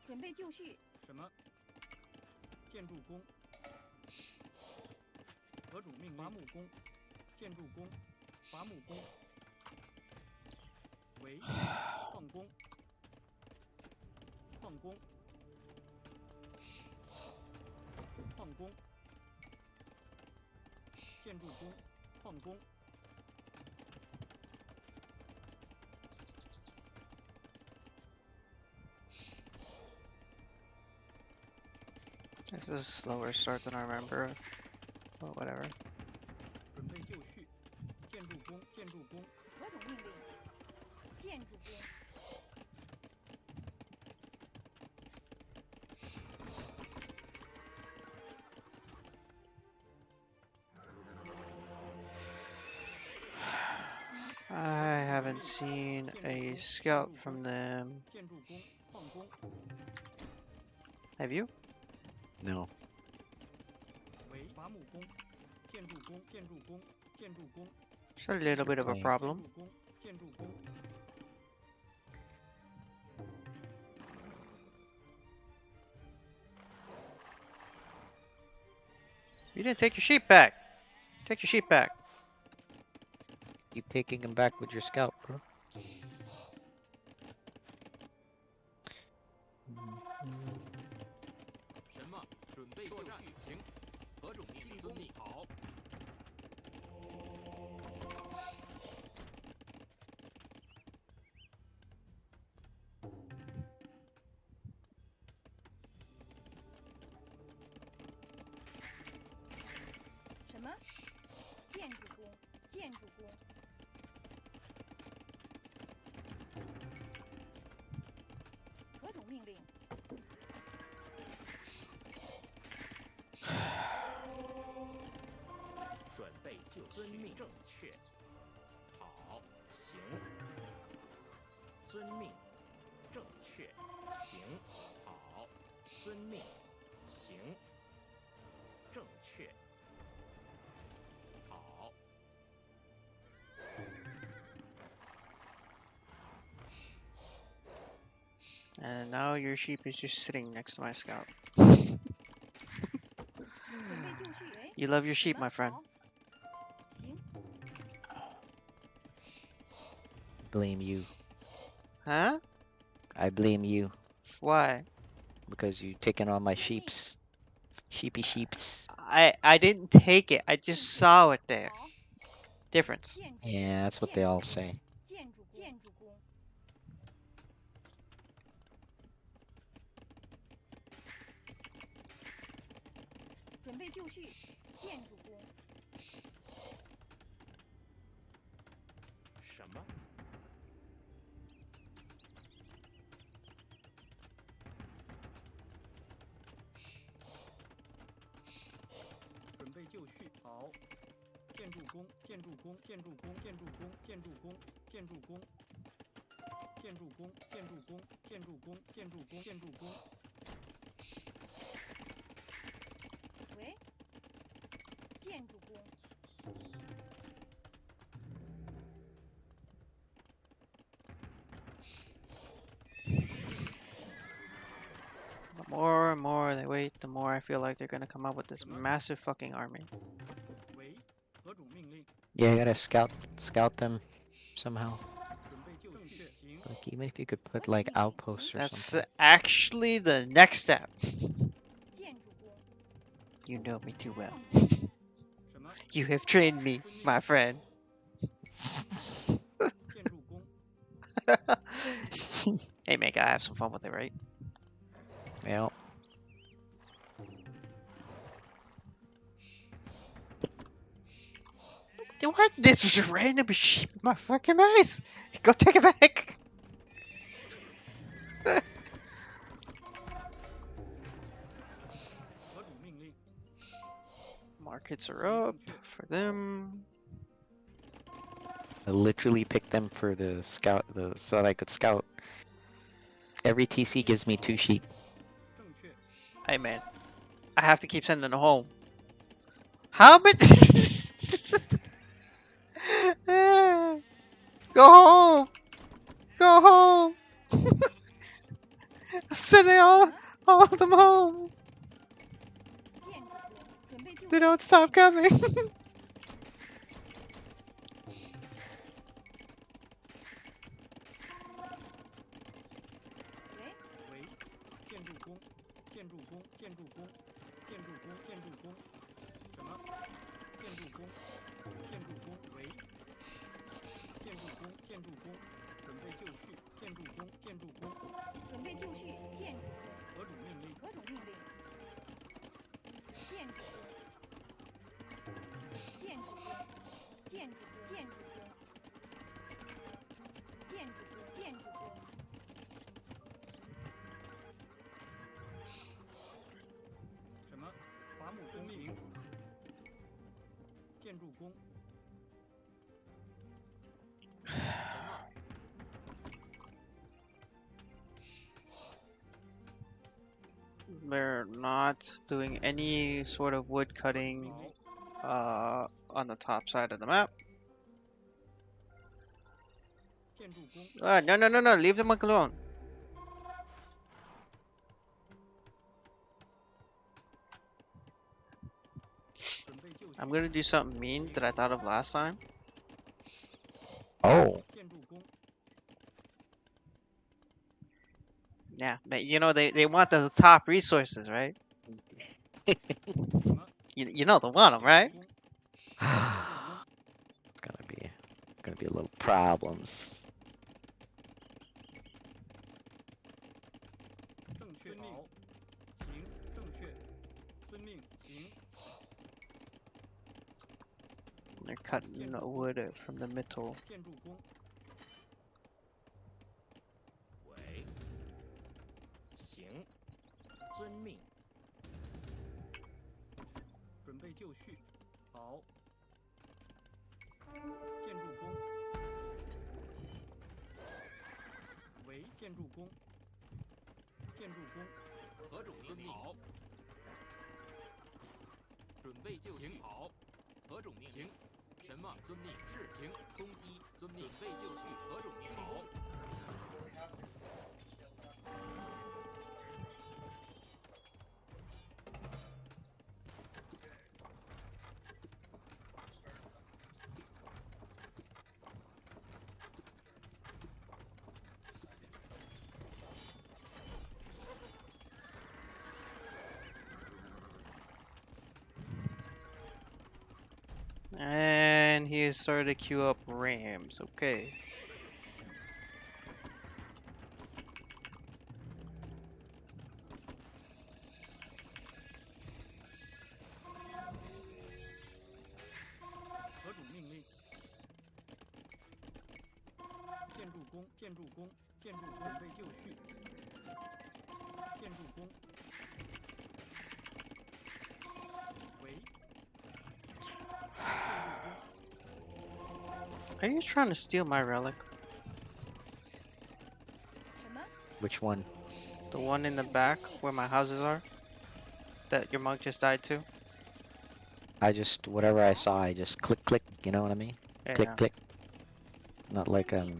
[SPEAKER 7] 准备就绪。
[SPEAKER 6] 什么？建筑工。何种命令？伐木工。建筑工。伐木工。喂。矿工。矿工。矿工。建筑工。矿工。
[SPEAKER 2] This is a slower start than I remember. But whatever.
[SPEAKER 6] 准备就绪。建筑工。建筑工。
[SPEAKER 7] 何种命令？建筑工。
[SPEAKER 2] I haven't seen a scout from them.
[SPEAKER 6] 建筑工。矿工。
[SPEAKER 2] Have you?
[SPEAKER 3] No.
[SPEAKER 6] 为伐木工。建筑工。建筑工。建筑工。
[SPEAKER 2] It's a little bit of a problem.
[SPEAKER 6] 建筑工。
[SPEAKER 2] You didn't take your sheep back. Take your sheep back.
[SPEAKER 3] Keep taking him back with your scout, bro.
[SPEAKER 8] 什么？准备作战，停。何种命令？遵命。好。
[SPEAKER 7] 什么？建筑工，建筑工。何种命令？
[SPEAKER 8] 准备就遵命。正确。好，行。遵命。正确。行。好。遵命。行。正确。好。
[SPEAKER 2] And now your sheep is just sitting next to my scout.
[SPEAKER 7] 准备就绪。哎，
[SPEAKER 2] You love your
[SPEAKER 7] 什
[SPEAKER 2] sheep,
[SPEAKER 7] 么
[SPEAKER 2] my friend.
[SPEAKER 7] 好行，
[SPEAKER 3] Blame you.
[SPEAKER 2] Huh?
[SPEAKER 3] I blame you
[SPEAKER 2] Why?
[SPEAKER 3] because you taking all my sheeps. Sheepy sheeps.
[SPEAKER 2] I didn't take it. I just saw it there.
[SPEAKER 7] 好
[SPEAKER 2] Difference.
[SPEAKER 7] 建筑
[SPEAKER 3] Yeah, that's what they all say.
[SPEAKER 7] 建筑工。准备就绪，建筑工。
[SPEAKER 8] 什么？
[SPEAKER 6] 准备就绪。好。建筑工，建筑工，建筑工，建筑工，建筑工，建筑工。建筑工，建筑工，建筑工，建筑工，建筑工。
[SPEAKER 7] 喂，建筑工。
[SPEAKER 2] The more and more they wait, the more I feel like they're gonna come up with this massive fucking army.
[SPEAKER 6] 喂，何种命令？
[SPEAKER 3] Yeah, I gotta scout them somehow.
[SPEAKER 6] 准备就绪。行。
[SPEAKER 3] Like even if you could put like outposts or
[SPEAKER 2] That's
[SPEAKER 3] something.
[SPEAKER 2] actually the next step.
[SPEAKER 7] 建筑工。
[SPEAKER 2] You know me too well.
[SPEAKER 6] 什么？
[SPEAKER 2] You have trained me, my friend.
[SPEAKER 6] 建筑工。
[SPEAKER 2] Hey man, gotta have some fun with it, right?
[SPEAKER 3] Yeah.
[SPEAKER 2] What? This was a random sheep in my fucking eyes. Go take it back. Markets are up for them.
[SPEAKER 3] I literally picked them for the scout, so that I could scout. Every TC gives me 2 sheep.
[SPEAKER 6] 正确。
[SPEAKER 2] Hey man, I have to keep sending them home. How many? Go home. Go home. I'm sending all of them home.
[SPEAKER 7] 建筑工。准备就
[SPEAKER 2] They
[SPEAKER 7] 绪。
[SPEAKER 2] don't stop coming.
[SPEAKER 7] 喂，
[SPEAKER 6] 喂，建筑工，建筑工，建筑工，建筑工，建筑工。什么？建筑工，建筑工。喂，建筑工，建筑工。准备就绪，建筑工，建筑工。
[SPEAKER 7] 准备就绪，建筑工。
[SPEAKER 6] 何种命令？
[SPEAKER 7] 何种命令？建筑工。建筑工。建筑工。建筑工。建筑工。建筑工。
[SPEAKER 6] 什么？伐木工行。建筑工。
[SPEAKER 8] 什么？
[SPEAKER 2] They're not doing any sort of wood cutting on the top side of the map.
[SPEAKER 6] 建筑工。
[SPEAKER 2] No, leave them alone. I'm gonna do something mean that I thought of last time.
[SPEAKER 3] Oh.
[SPEAKER 6] 建筑工。
[SPEAKER 2] Yeah, but you know they want the top resources, right? You know they want them, right?
[SPEAKER 3] It's gonna be a little problems.
[SPEAKER 6] 正确好，行，正确，遵命行。
[SPEAKER 2] They're cutting wood from the middle.
[SPEAKER 6] 建筑工，
[SPEAKER 8] 喂，行，遵命。
[SPEAKER 6] 准备就绪，好。建筑工，为建筑工，建筑工，
[SPEAKER 8] 何种命令？好。准备就绪。好。何种命令？什么？遵命。是。行。攻击。遵命。准备就绪。何种命令？好。
[SPEAKER 2] And he has started to queue up rams. Okay. Are you trying to steal my relic?
[SPEAKER 3] Which one?
[SPEAKER 2] The one in the back where my houses are? That your monk just died to?
[SPEAKER 3] I just, whatever I saw, I just click, click, you know what I mean?
[SPEAKER 2] Yeah.
[SPEAKER 3] Click, click. Not like, I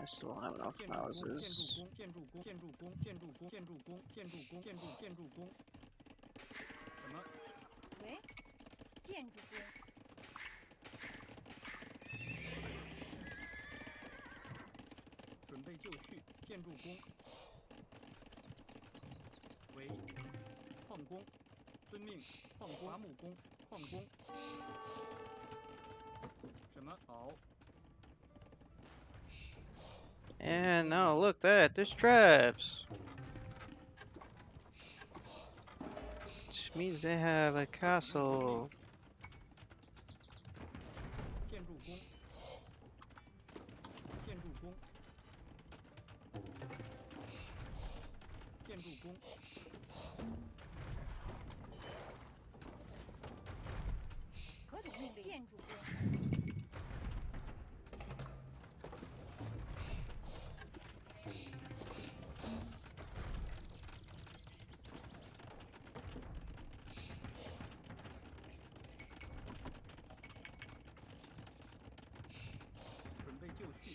[SPEAKER 3] still don't have enough houses. And now look that, there's traps. Which means they have a castle.
[SPEAKER 6] 攻，建筑工，建筑工，
[SPEAKER 7] 何种命令？建筑工，
[SPEAKER 6] 准备就绪。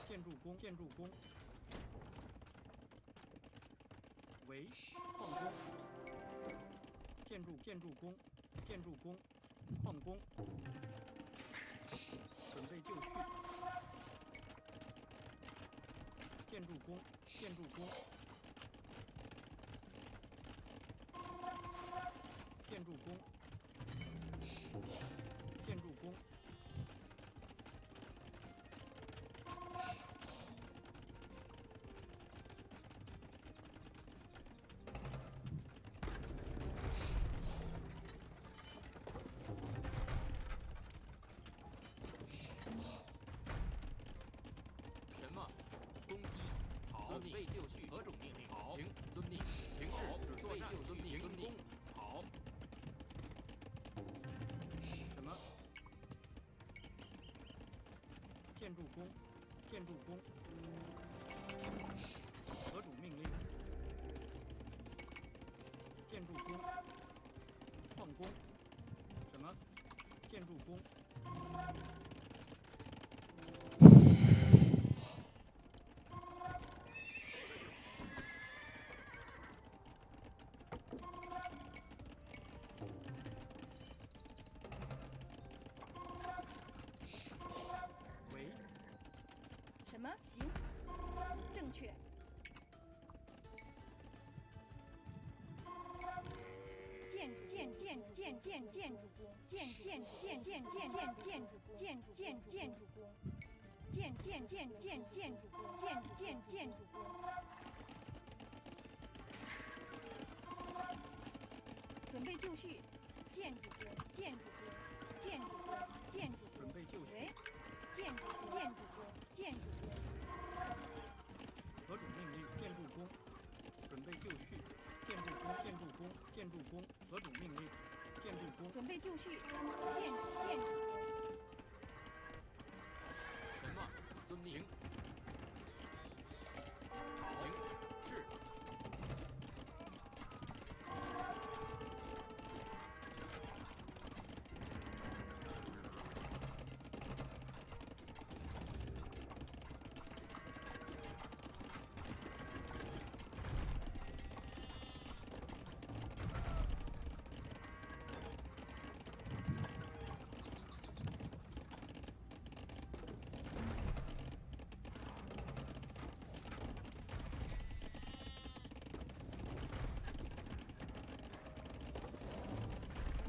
[SPEAKER 6] 建筑工，建筑工，围，矿工，建筑工，建筑工，矿工，准备就绪。建筑工，建筑工，建筑工，建筑工。
[SPEAKER 8] 什么？攻击。好，准备就绪。何种命令？好，行，遵命。行事，作战就绪。停工。好。
[SPEAKER 6] 什么？建筑工，建筑工。何种命令？建筑工，矿工。什么？建筑工。喂，
[SPEAKER 7] 什么？行，正确。建筑工，建筑工，建筑工，建筑工，建筑工，准备就绪。建筑工，建筑工，建筑工，建筑工，
[SPEAKER 6] 准备就绪。
[SPEAKER 7] 喂，建筑工，建筑工。
[SPEAKER 6] 何种命令？建筑工，准备就绪。建筑工，建筑工，建筑工。何种命令？建筑工，
[SPEAKER 7] 准备就绪。建筑工。
[SPEAKER 8] 什么？遵命。好，是。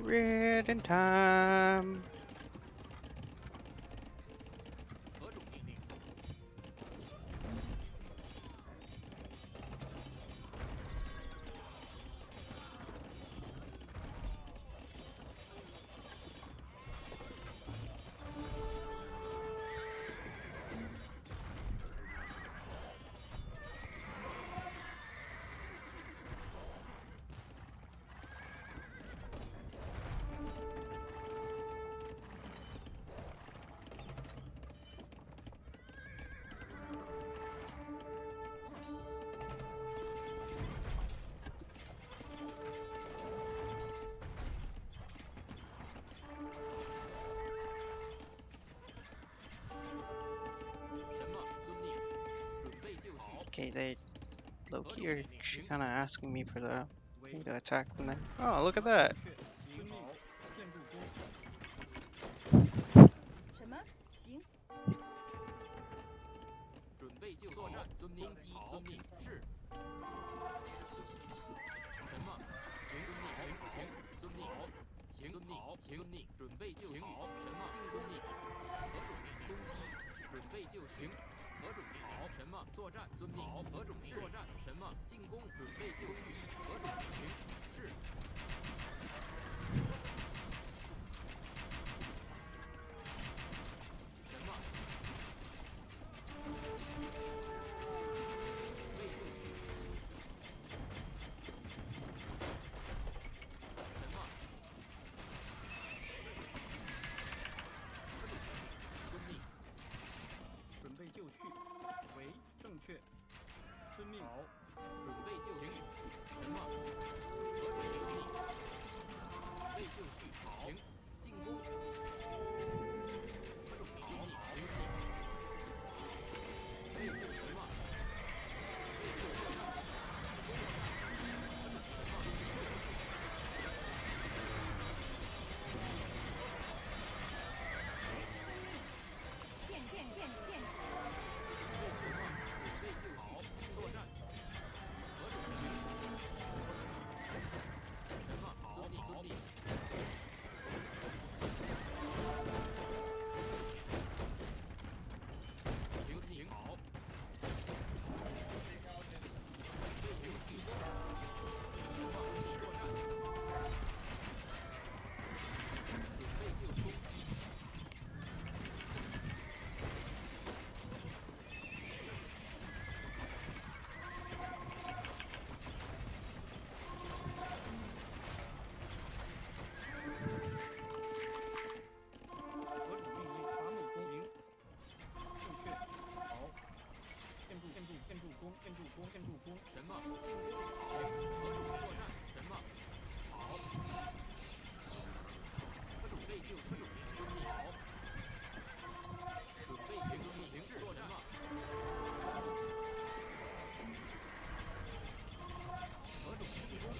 [SPEAKER 2] Ridden time.
[SPEAKER 8] 何种命令？什么？遵命。准备就绪。
[SPEAKER 2] Okay, they Loki are actually kind of asking me for the
[SPEAKER 6] 喂，
[SPEAKER 2] to attack them. There. Oh, look at that.
[SPEAKER 6] 正确。遵命。建筑工。
[SPEAKER 7] 什么？行，
[SPEAKER 8] 准备就作战，遵命。好，遵命。是。什么？行，遵命。行，遵命。好，行，遵命。好，行，遵命。准备就绪。好，什么？遵命。何种命令？攻击。准备就绪。何种命令？好，什么？作战，遵命。好，何种是？作战，什么？进攻。准备就绪。何种命令？是。
[SPEAKER 6] 命。好，准备就绪。什么？何种命令？准备就绪。好，进攻。何种命令？行命。备就什么？备就作战。
[SPEAKER 7] 见见见见。
[SPEAKER 6] 准备就好，作战。何种命令？什么？好，好。停停好。备就绪。什么？作战。准备就攻。何种命令？伐木工。停。正确。好。建筑工。什么？进攻。停。何种作战？什么？好。何种备就何种命令？好。准备停止作战。何种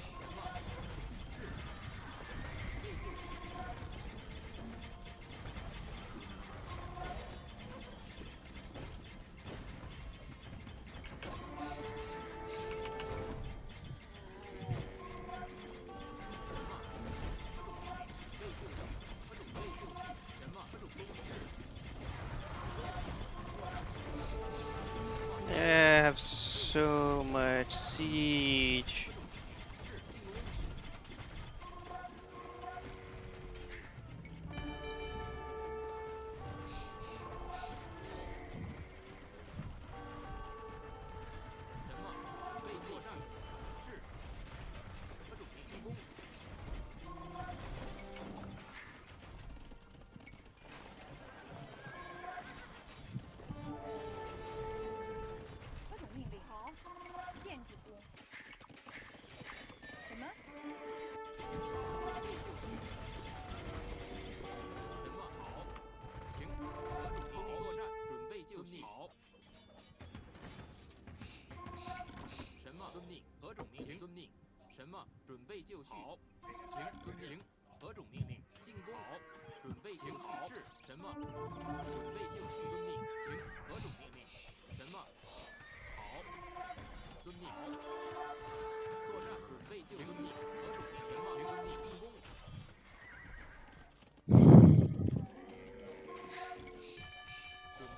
[SPEAKER 6] 进攻？什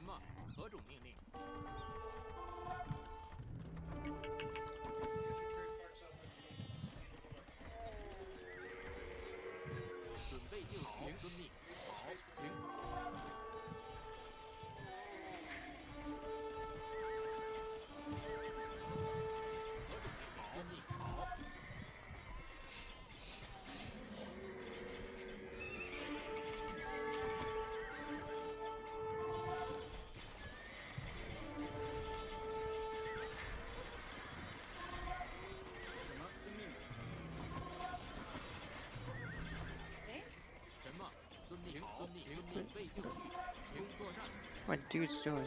[SPEAKER 6] 么？是。备就绪。
[SPEAKER 2] I have so much siege. What dude's doing?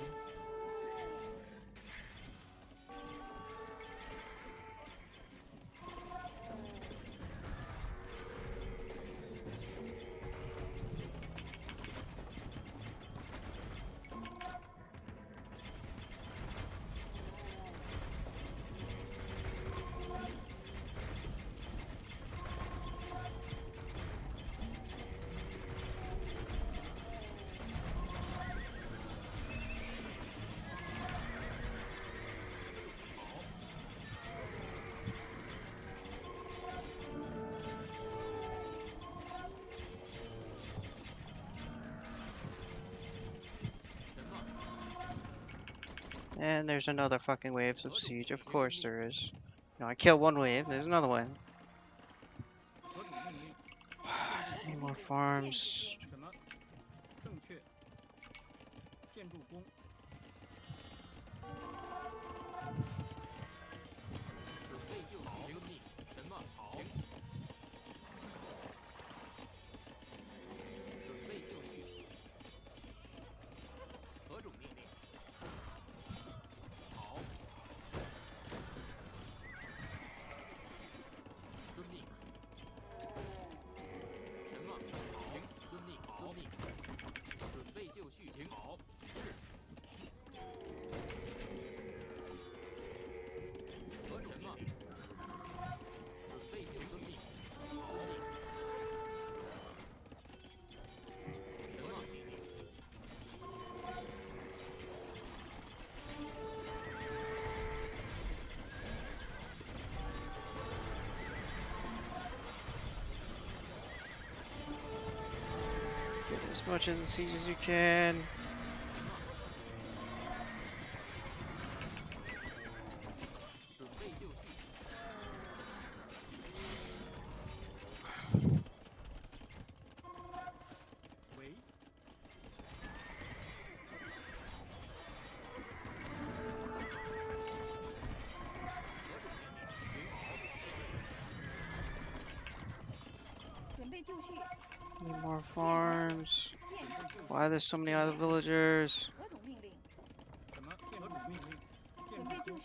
[SPEAKER 2] And there's another fucking wave of siege. Of course there is. No, I killed one wave. There's another one. Need more farms.
[SPEAKER 6] 正确。建筑工。
[SPEAKER 2] as much as the siege as you can. Need more farms. Why there's so many other villagers?
[SPEAKER 6] 什么？建筑命令。建筑工。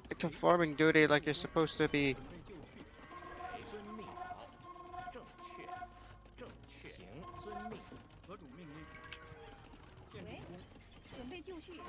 [SPEAKER 2] Get to farming duty like you're supposed to be.
[SPEAKER 6] 遵命。正确。正确。行。遵命。何种命令？建筑工。准备就绪。行。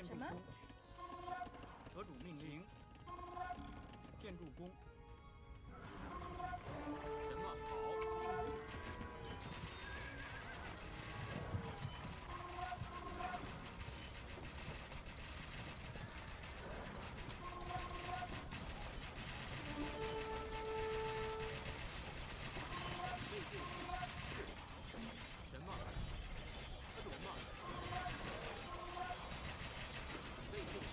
[SPEAKER 7] 什么？
[SPEAKER 6] 何种命令？建筑工。什么？好，进攻。什么？何种嘛？ 准备就绪。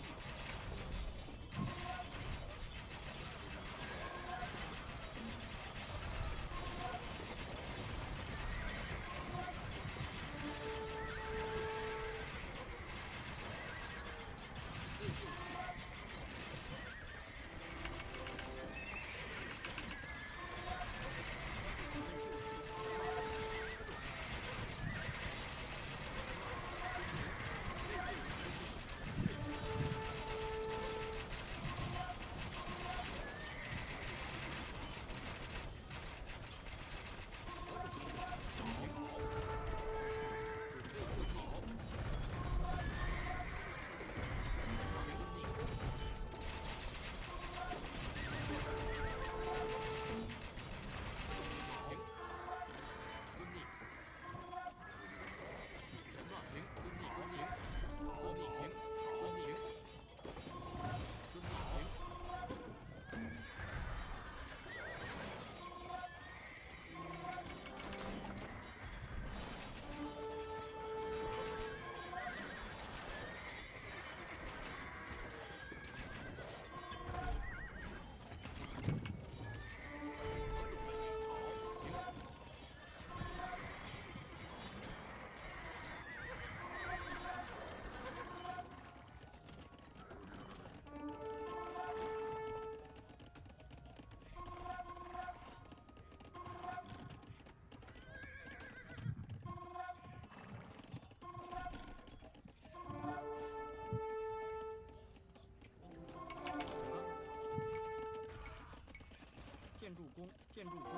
[SPEAKER 6] 工，建筑工，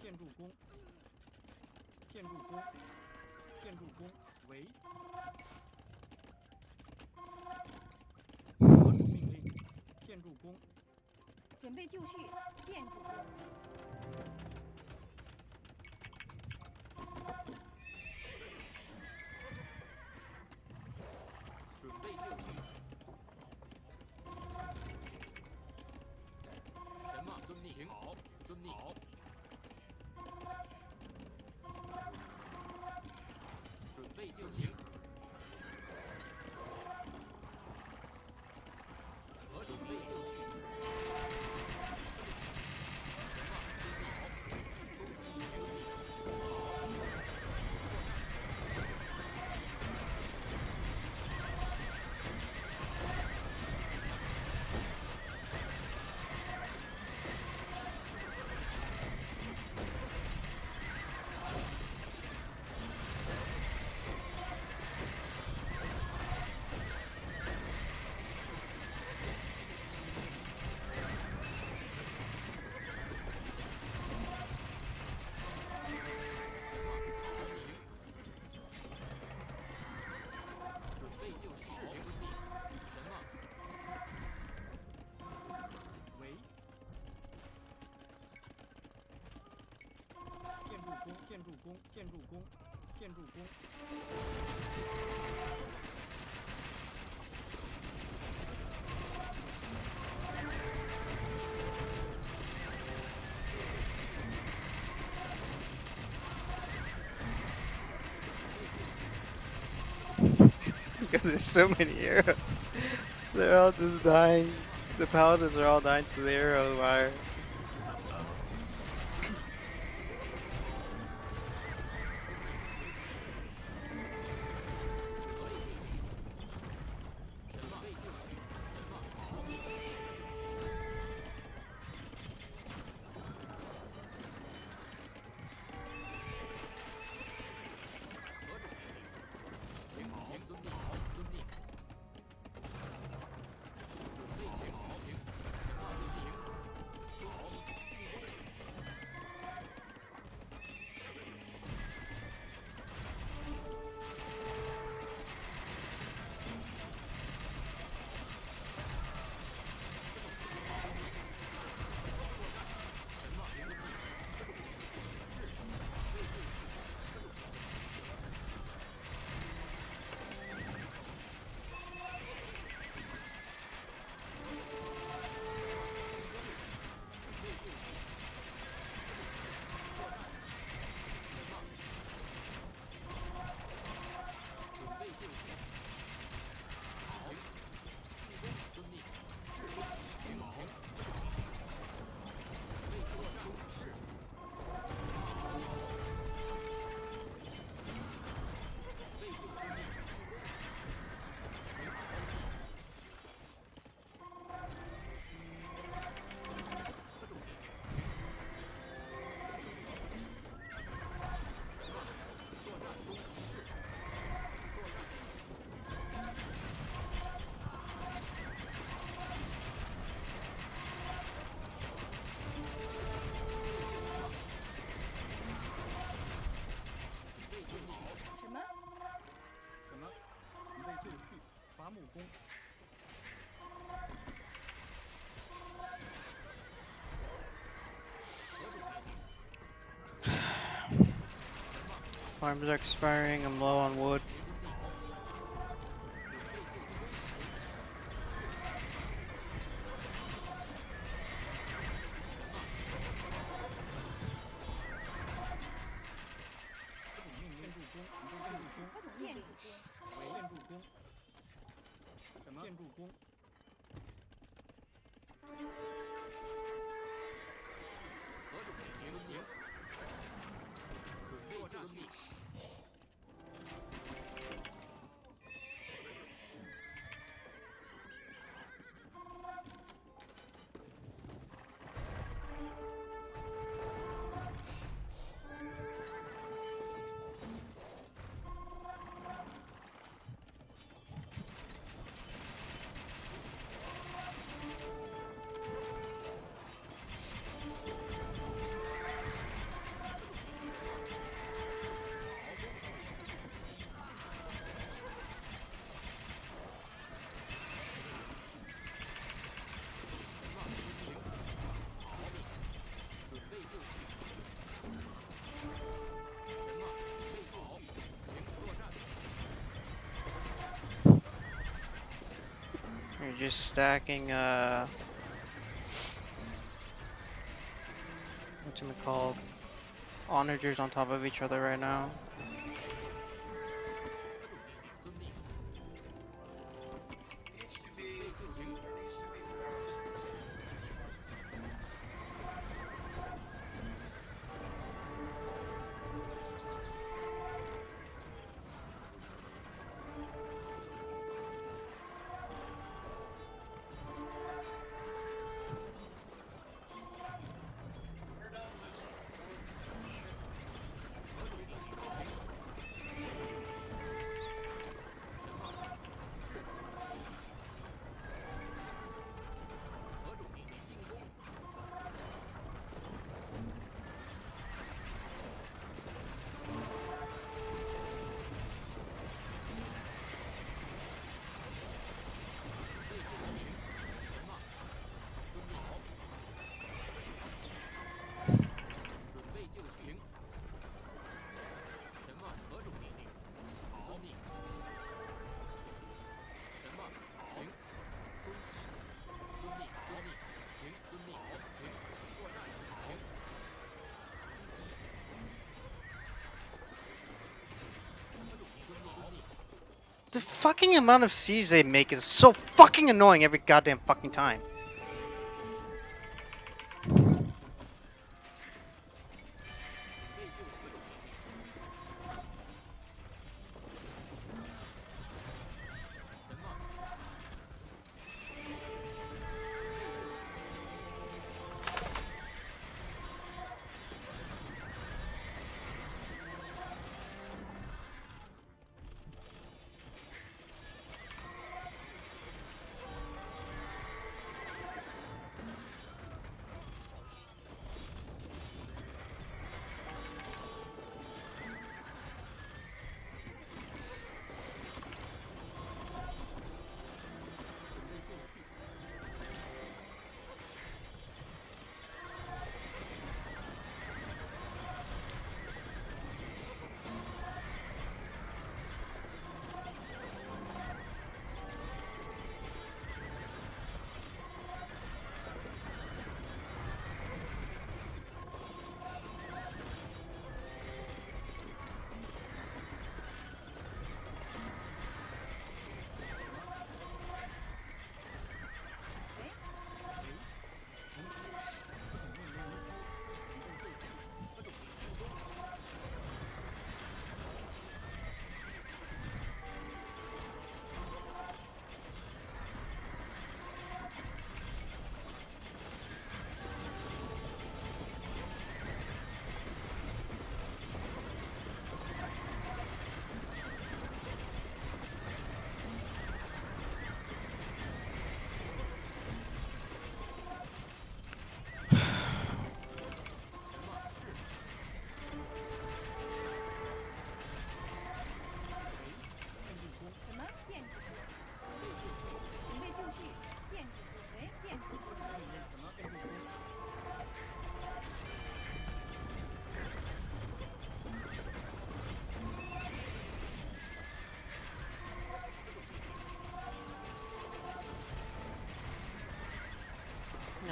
[SPEAKER 6] 建筑工，建筑工，建筑工，为。何种命令？建筑工，
[SPEAKER 7] 准备就绪，建筑工。
[SPEAKER 6] 准备就绪。什么？遵命。好，遵命。好。准备就绪。何种备就绪？准备就绪。遵命。什么？为。建筑工，建筑工，建筑工，建筑工。
[SPEAKER 2] Because there's so many arrows. They're all just dying. The paladins are all dying to the arrow fire. Farms are expiring, I'm low on wood. We're just stacking what's it called? Onagers on top of each other right now. The fucking amount of siege they make is so fucking annoying every goddamn fucking time.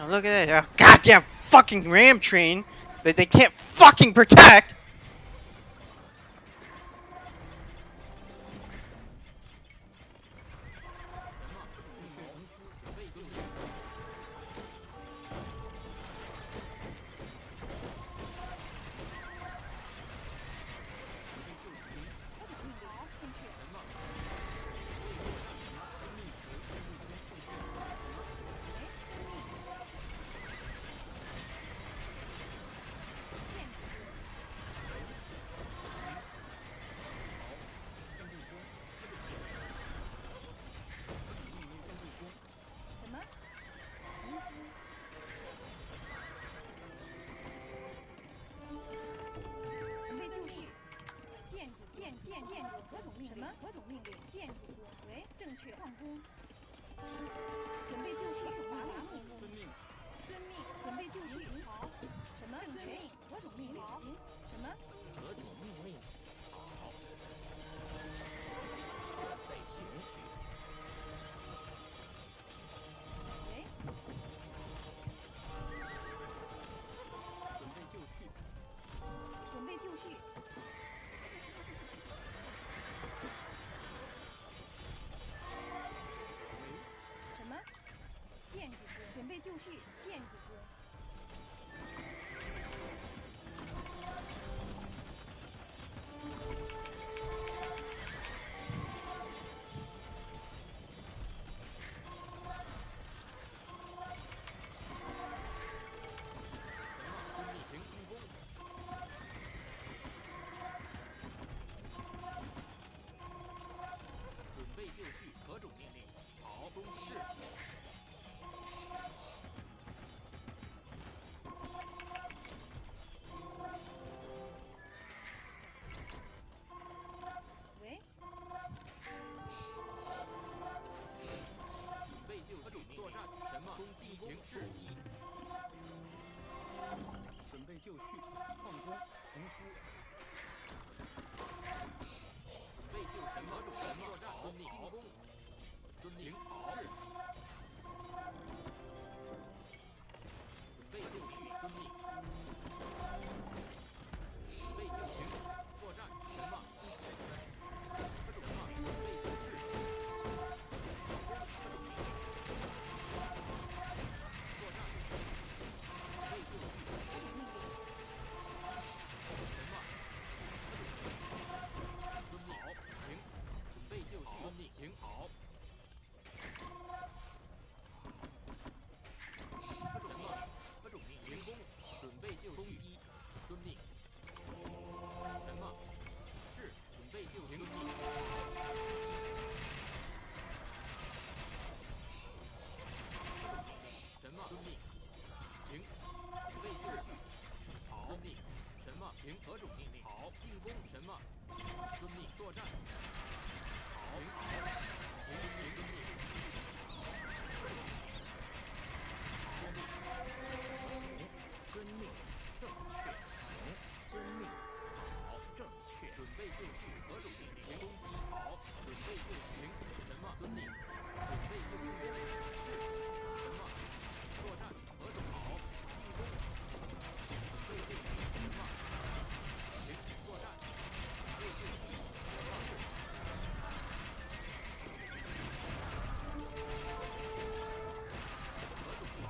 [SPEAKER 2] Now look at that goddamn fucking ram train that they can't fucking protect!
[SPEAKER 7] 就绪，建筑工。
[SPEAKER 6] 神马遵命行进攻。准备就绪，何种命令？好，中是。
[SPEAKER 7] 喂，
[SPEAKER 6] 准备就绪，作战。神马攻击攻是。准备就绪，放弓，同书。准备就绪，何种神马作战？遵命进攻。遵命好。是。准备就绪，遵命。准备就绪，作战。神马击退。何种神马？准备就绪。放弓，何种命令？作战。准备就绪。
[SPEAKER 7] 何种命令？
[SPEAKER 6] 神马。遵命好，行。准备就绪，遵命行好。神马，何种命令？攻，准备就绪，遵命。神马，是，准备就绪，遵命。神马，遵命。行，准备就绪。好，遵命。神马，行，何种命令？好，进攻。神马，遵命。作战。好，行，好。行，遵命。遵命。正确。行，遵命。好，正确。准备就绪，何种命令？攻击。好，准备就行。神马，遵命。准备就绪。是。神马，作战。何种好？进攻。准备就绪。神马。行，作战。准备就绪。神马是。何种好？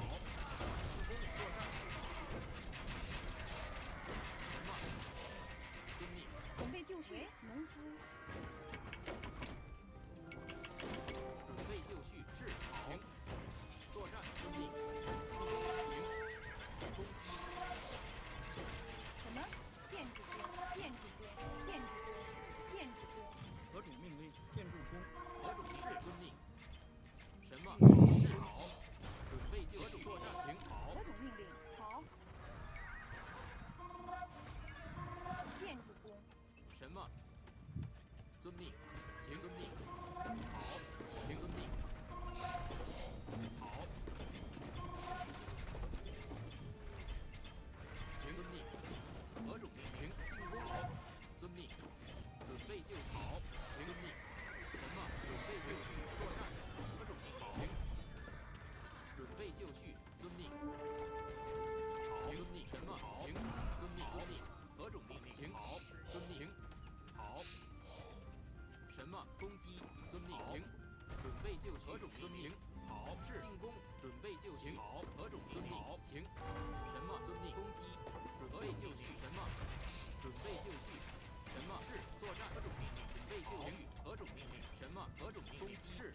[SPEAKER 6] 进攻作战。神马，遵命。
[SPEAKER 7] 准备就绪，农夫。
[SPEAKER 6] 准备就绪，是好。作战，遵命。进攻，行。攻击。
[SPEAKER 7] 什么？建筑工，建筑工，建筑工，建筑工。
[SPEAKER 6] 何种命令？建筑工。何种是遵命。神马，是好。准备就绪，作战，行好。
[SPEAKER 7] 何种命令？好。建筑工。
[SPEAKER 6] 神马，遵命。行，遵命。好，行，遵命。好。行，遵命。何种命令？进攻。好，遵命。准备就好。行，遵命。神马，准备就绪，作战。何种命令？行。准备就绪，遵命。好，遵命。神马，好。行，遵命。遵命。何种命令？行，好。遵命。好。神马，攻击。遵命。行。准备就绪。何种遵命？好，是进攻。准备就绪。好，何种命令？好，行。神马，遵命。攻击。准备就绪。神马，准备就绪。神马是作战。何种命令？准备就绪。何种命令？神马，何种命令？是。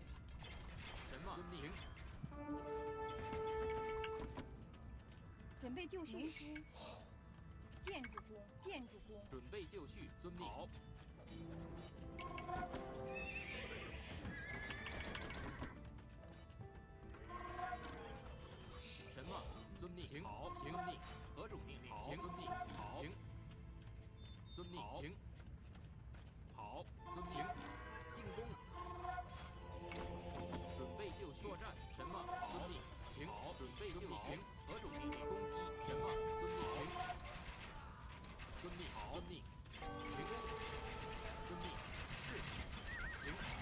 [SPEAKER 6] 神马，遵命。
[SPEAKER 7] 准备就绪，建筑工，建筑工。
[SPEAKER 6] 准备就绪，遵命。好。神马，遵命。行，好，行，遵命。何种命令？行，遵命。好，行。遵命。行。好，遵命。进攻。准备就绪，作战。神马，遵命。行，好，准备就绪。何种命令？攻击。神马，遵命。行。遵命。好，遵命。行。遵命。是。行。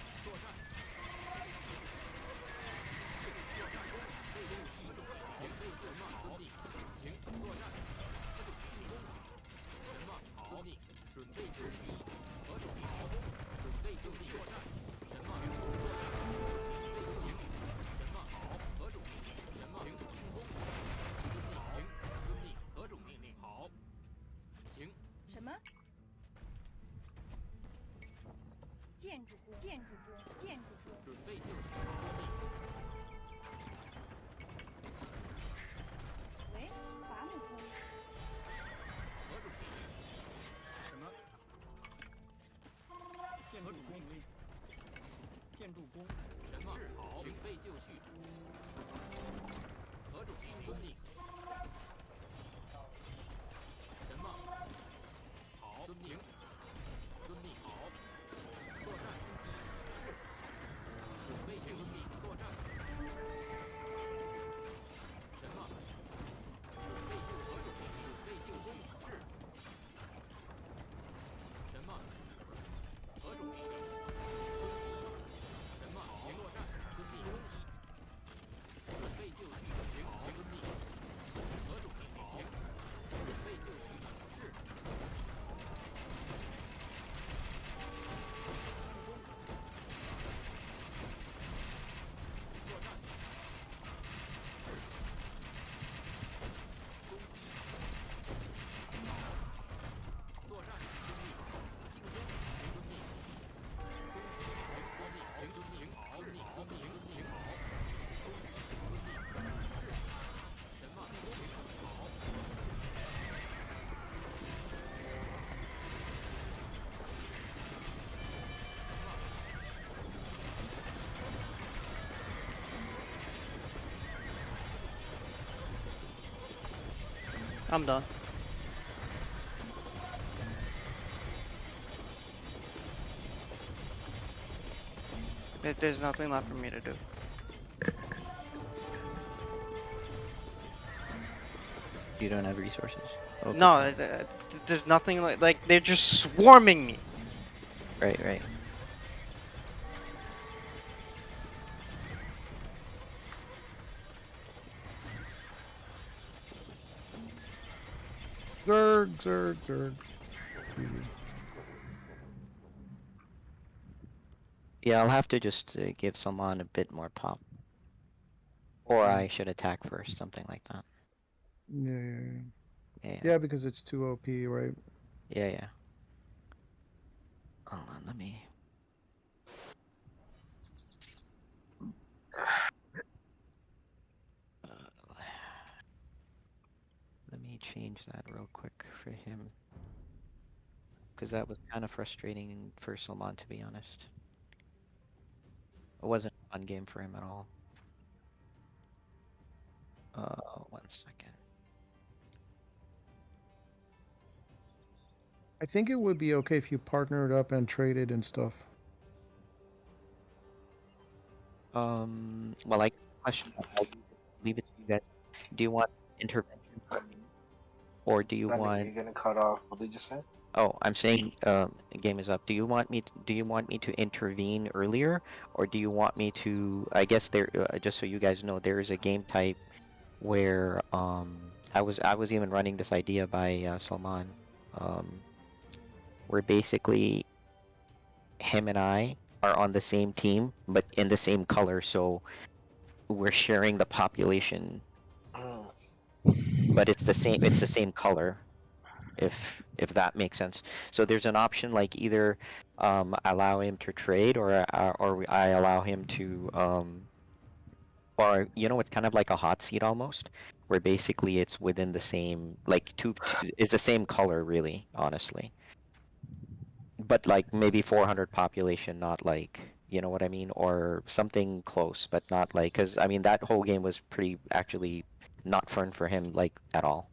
[SPEAKER 7] 建筑工，建筑工，
[SPEAKER 6] 准备就绪，遵命。
[SPEAKER 7] 喂，伐木工，
[SPEAKER 6] 何种命令？什么？建筑工命令。建筑工，什么？是好，准备就绪。何种命令？遵命。什么？好，遵命。遵命。好。作战。是。准备就绪。作战。什么？准备就何种命？准备就绪。是。什么？何种命令？攻击。什么？行作战。遵命。攻击。准备就绪。行。遵命。何种命令？行。准备就绪。是。作战。攻击。作战。遵命。进攻。行遵命。攻击。行遵命。行遵命。好。遵命。遵命。行好。攻击。遵命。是。什么？进攻。行好。
[SPEAKER 2] I'm done. There's nothing left for me to do.
[SPEAKER 3] You don't have resources. Okay.
[SPEAKER 2] No, there's nothing like they're just swarming me.
[SPEAKER 3] Right, right.
[SPEAKER 10] Zerg.
[SPEAKER 3] Yeah, I'll have to just give someone a bit more pop. Or I should attack first, something like that. Yeah.
[SPEAKER 10] Yeah, because it's too OP, right?
[SPEAKER 3] Yeah. Hold on, let me... Let me change that real quick for him. Because that was kind of frustrating for Salman, to be honest. It wasn't a fun game for him at all. 1 second.
[SPEAKER 10] I think it would be okay if you partnered up and traded and stuff.
[SPEAKER 3] Well, I question. I'll leave it to you guys. Do you want intervention from me, or do you want?
[SPEAKER 4] You're gonna cut off. What did you say?
[SPEAKER 3] Oh, I'm saying the game is up. Do you want me to intervene earlier, or do you want me to? I guess there. Just so you guys know, there is a game type where I was even running this idea by Salman, where basically him and I are on the same team but in the same color, so we're sharing the population, but it's the same color, if that makes sense. So there's an option like either allow him to trade, or I allow him to or it's kind of like a hot seat almost, where basically it's within the same, like it's the same color really, honestly, but like maybe 400 population, not like, you know what I mean, or something close, but not like, because I mean that whole game was pretty actually not fun for him, like at all,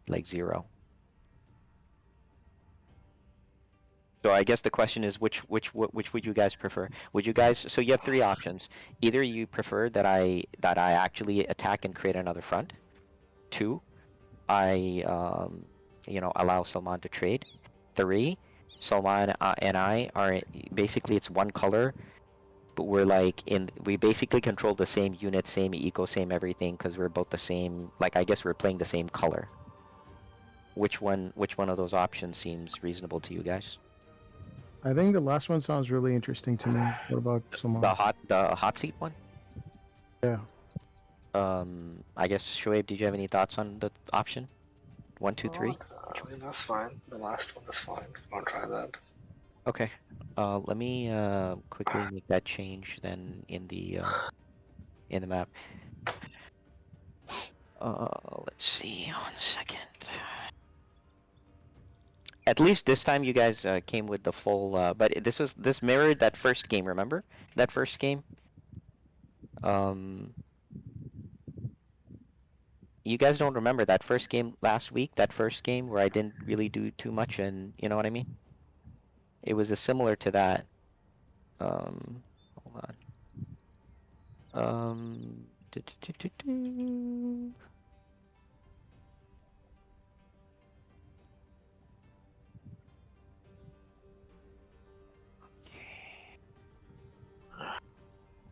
[SPEAKER 3] like 0. So I guess the question is, which would you guys prefer? Would you guys? So you have 3 options. Either you prefer that I actually attack and create another front. 2, I allow Salman to trade. 3, Salman and I are basically, it's one color, but we're like we basically control the same unit, same eco, same everything, because we're both the same. Like I guess we're playing the same color. Which one of those options seems reasonable to you guys?
[SPEAKER 10] I think the last one sounds really interesting to me. What about someone?
[SPEAKER 3] The hot seat one?
[SPEAKER 10] Yeah.
[SPEAKER 3] I guess Shoaib, did you have any thoughts on the option? 1, 2, 3?
[SPEAKER 4] I think that's fine. The last one is fine. I'll try that.
[SPEAKER 3] Okay. Let me quickly make that change then in the map. Let's see. 1 second. At least this time you guys came with the full. But this mirrored that first game. Remember that first game? Um, you guys don't remember that first game last week? That first game where I didn't really do too much, and you know what I mean? It was a similar to that. Hold on. Du- du- du- du- du.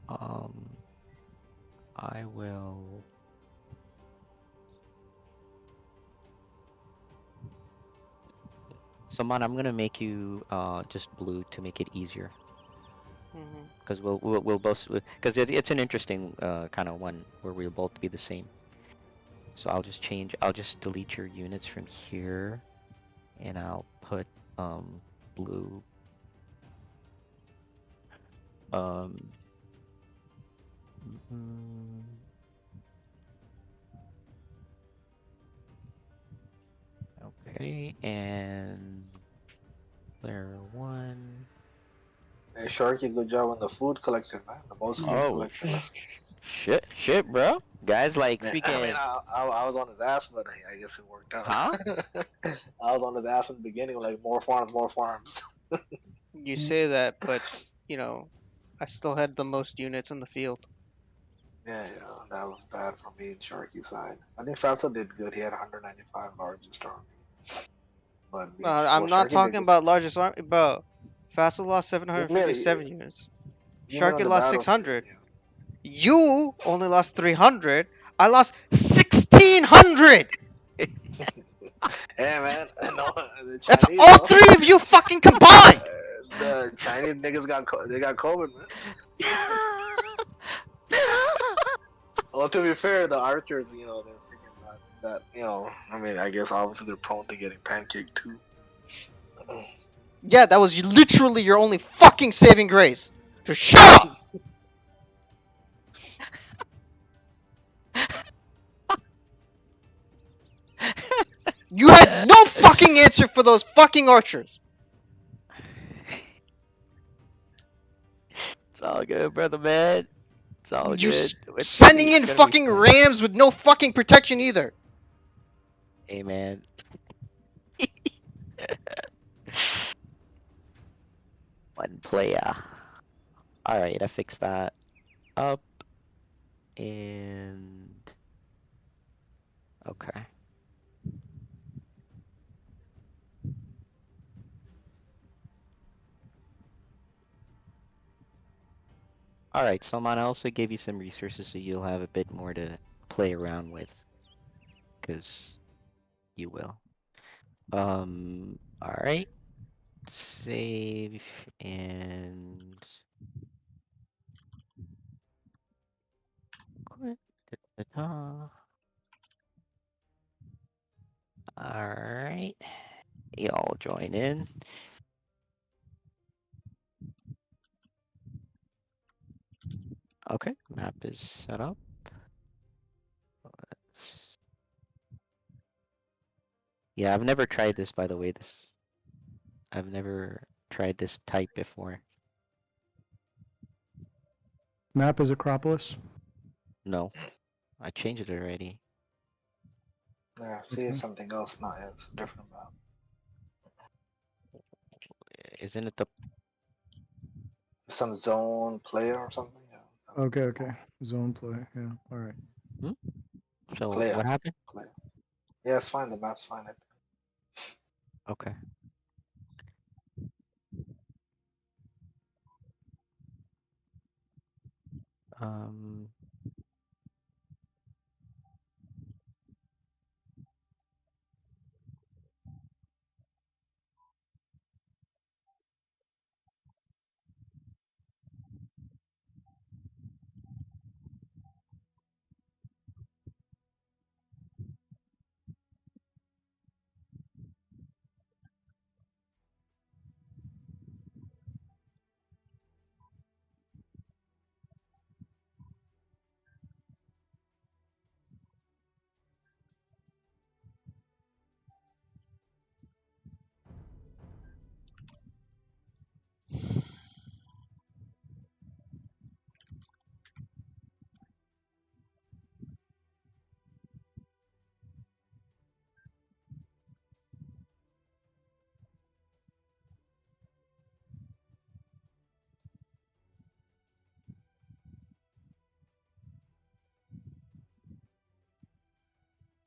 [SPEAKER 3] Um, I will. Saman, I'm gonna make you just blue to make it easier,
[SPEAKER 2] Mm-hmm.
[SPEAKER 3] because we'll both because it's an interesting kind of one where we'll both be the same. So I'll just delete your units from here, and I'll put blue. Um. mm, Okay, and player 1.
[SPEAKER 4] Hey, Sharky, good job on the food collection, man. The most food
[SPEAKER 3] Oh
[SPEAKER 4] collected. Let's go.
[SPEAKER 3] shit, bro. Guys like
[SPEAKER 4] Man,
[SPEAKER 3] freaking.
[SPEAKER 4] I was on his ass, but I guess it worked out.
[SPEAKER 3] Huh?
[SPEAKER 4] I was on his ass in the beginning, like more farms, more farms.
[SPEAKER 2] You say that, but you know, I still had the most units in the field.
[SPEAKER 4] Yeah, that was bad from me and Sharky's side. I think Faisal did good. He had 195 largest army, but
[SPEAKER 2] I'm not
[SPEAKER 4] Sharky did
[SPEAKER 2] talking
[SPEAKER 4] good.
[SPEAKER 2] about largest army, bro. Faisal lost
[SPEAKER 4] You mean,
[SPEAKER 2] 757 units.
[SPEAKER 4] you mean on
[SPEAKER 2] Sharky
[SPEAKER 4] the
[SPEAKER 2] lost
[SPEAKER 4] battlefield?
[SPEAKER 2] 600. You only lost 300. I lost 1,600.
[SPEAKER 4] Yeah. Hey man, no, the
[SPEAKER 2] That's
[SPEAKER 4] Chinese
[SPEAKER 2] all
[SPEAKER 4] though.
[SPEAKER 2] three of you fucking combined.
[SPEAKER 4] The Chinese niggas they got COVID, man. Well, to be fair, the archers, they're freaking not that. I mean, I guess obviously they're prone to getting pancaked too.
[SPEAKER 2] Yeah, that was literally your only fucking saving grace. Just shut up. You had no fucking answer for those fucking archers.
[SPEAKER 3] It's all good, brother man. It's all
[SPEAKER 2] You
[SPEAKER 3] good. It's gonna
[SPEAKER 2] sending
[SPEAKER 3] be. It's
[SPEAKER 2] in
[SPEAKER 3] gonna be
[SPEAKER 2] fucking
[SPEAKER 3] fun.
[SPEAKER 2] rams with no fucking protection either.
[SPEAKER 3] Hey man. One player. All right, I fixed that up, and okay. All right, Salman, I also gave you some resources so you'll have a bit more to play around with, because you will. All right. Save and quit. Ta-ta. All right. Y'all join in. Okay, map is set up. Yeah, I've never tried this, by the way. I've never tried this type before.
[SPEAKER 10] Map is Acropolis.
[SPEAKER 3] No, I changed it already.
[SPEAKER 4] Yeah, see, it's something else now. Yeah, it's a different map.
[SPEAKER 3] Isn't it the?
[SPEAKER 4] Some zone player or something. Yeah,
[SPEAKER 10] Okay. Zone play. Yeah. All right.
[SPEAKER 3] So
[SPEAKER 4] player,
[SPEAKER 3] what happened?
[SPEAKER 4] player. Yeah, it's fine. The map's fine. I think.
[SPEAKER 3] Okay. Um.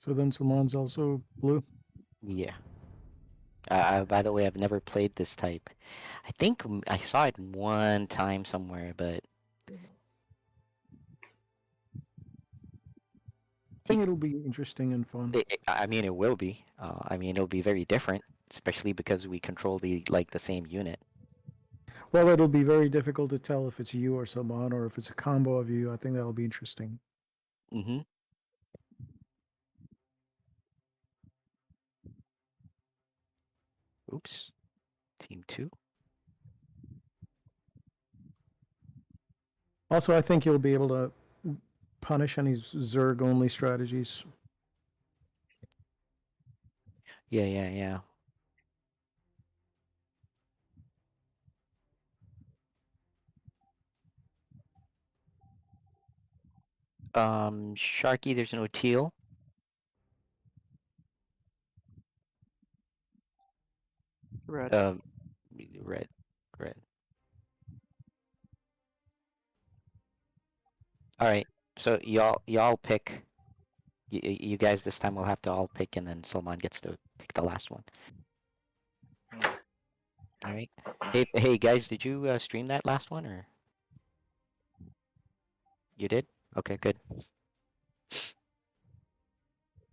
[SPEAKER 10] So then Salmon's also blue.
[SPEAKER 3] Yeah. By the way, I've never played this type. I think I saw it one time somewhere, but
[SPEAKER 10] I think it'll be interesting and fun.
[SPEAKER 3] I mean, it will be. I mean, it'll be very different, especially because we control the same unit.
[SPEAKER 10] Well, it'll be very difficult to tell if it's you or Salmon or if it's a combo of you. I think that'll be interesting.
[SPEAKER 3] Mm-hmm. Oops. Team 2.
[SPEAKER 10] Also, I think you'll be able to punish any Zerg only strategies.
[SPEAKER 3] Yeah. Sharky, there's no teal.
[SPEAKER 2] Red.
[SPEAKER 3] Red. All right. So y'all pick. You guys this time will have to all pick, and then Salman gets to pick the last one. All right. Hey guys, did you stream that last one or? You did? Okay, good.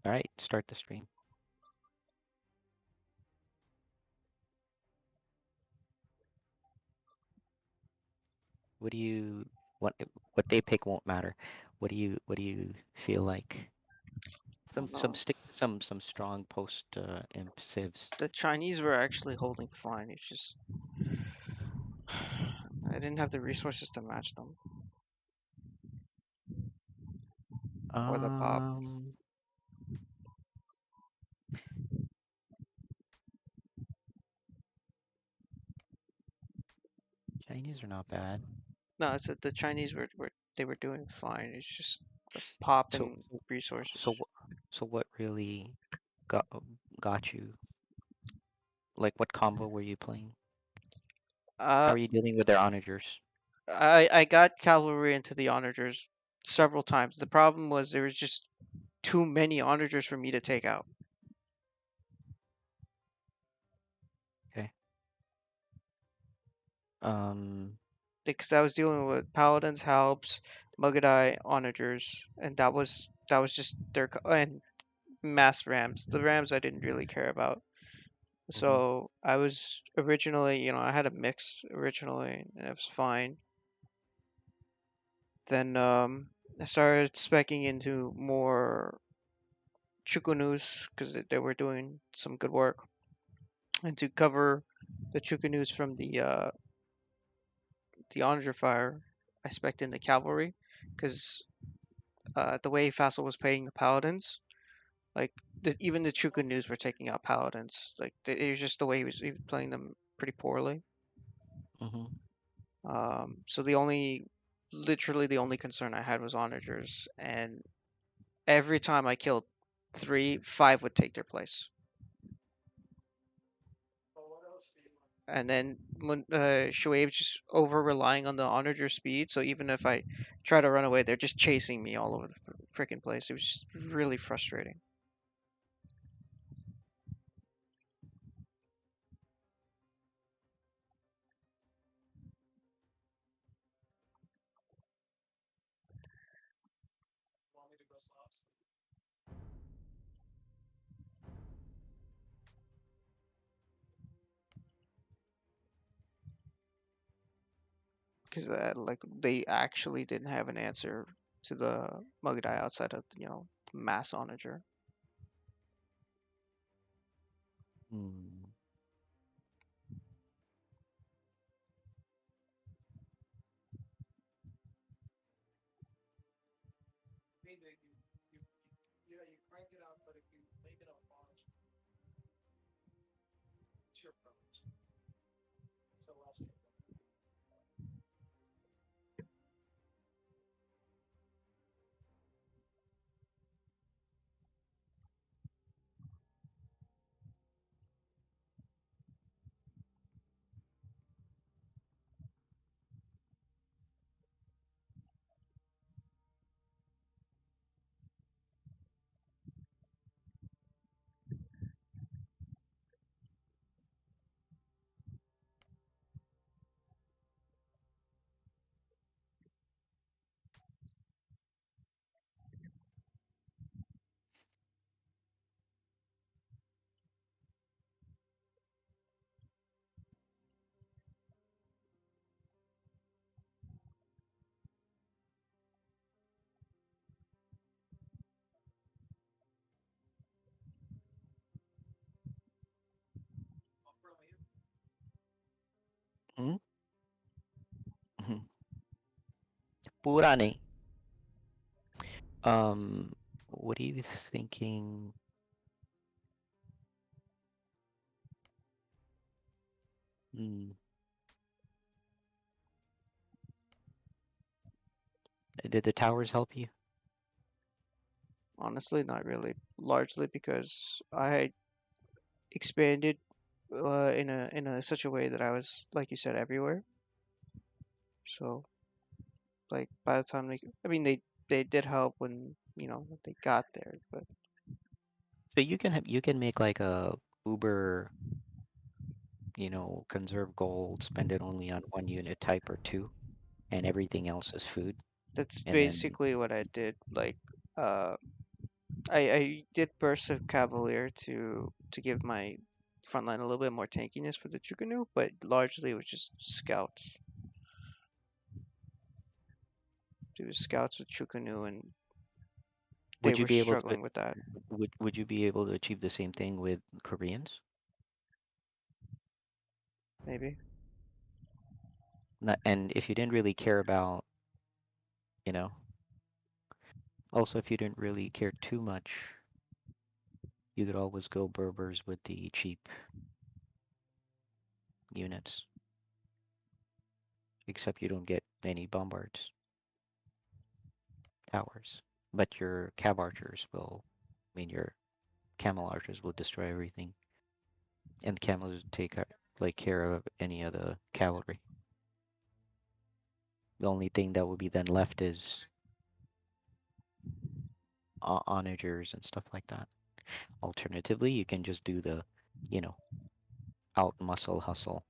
[SPEAKER 3] All right, start the stream. What do you what they pick won't matter. What do you feel like? Some strong post imp civs.
[SPEAKER 2] The Chinese were actually holding fine. It's just I didn't have the resources to match them or the pop.
[SPEAKER 3] Chinese are not bad.
[SPEAKER 2] No, I said the Chinese were they were doing fine. It's just the pop and resources.
[SPEAKER 3] So what really got you? Like what combo were you playing? How are you dealing with their onagers?
[SPEAKER 2] I got cavalry into the onagers several times. The problem was there was just too many onagers for me to take out.
[SPEAKER 3] Okay.
[SPEAKER 2] Because I was dealing with paladins, halbs, Mugadai, onagers, and that was just their and mass rams. The rams I didn't really care about. So I was originally, I had a mix originally, and it was fine. Then I started specking into more Chukunus because they were doing some good work, and to cover the Chukunus from the onager fire, I spec'd in the cavalry because the way Fassel was paying the paladins, like even the Chukunus were taking out paladins. Like it was just the way he was playing them pretty poorly. So literally the only concern I had was onagers, and every time I killed 3, 5 would take their place. And then when Shuaib's just over relying on the onager speed, so even if I try to run away, they're just chasing me all over the freaking place. It was just really frustrating. Because like they actually didn't have an answer to the Mugadai outside of mass onager.
[SPEAKER 6] You crank it up, but if you make it up large, it's your preference. So less.
[SPEAKER 3] Purane. What are you thinking? Hmm. Did the towers help you?
[SPEAKER 2] Honestly, not really. Largely because I expanded in a such a way that I was, like you said, everywhere. So like by the time I mean they did help when they got there, but
[SPEAKER 3] So you can make like a Uber, conserve gold, spend it only on one unit type or two, and everything else is food.
[SPEAKER 2] that's
[SPEAKER 3] And then
[SPEAKER 2] basically what I did. Like uh, I did bursts of Cavalier to give my front line a little bit more tankiness for the Chukunu, but largely it was just scouts. It was scouts with Chukunu, and they
[SPEAKER 3] would you
[SPEAKER 2] were
[SPEAKER 3] be able to
[SPEAKER 2] struggling with that.
[SPEAKER 3] would you be able to achieve the same thing with Koreans?
[SPEAKER 2] Maybe.
[SPEAKER 3] Not, and if you didn't really care about, you know, also if you didn't really care too much, you could always go Berbers with the cheap units. Except you don't get any bombards towers. But your cab archers will, I mean your camel archers will destroy everything. And the camels take like care of any of the cavalry. The only thing that would be then left is onagers and stuff like that. Alternatively, you can just do the, you know, out muscle hustle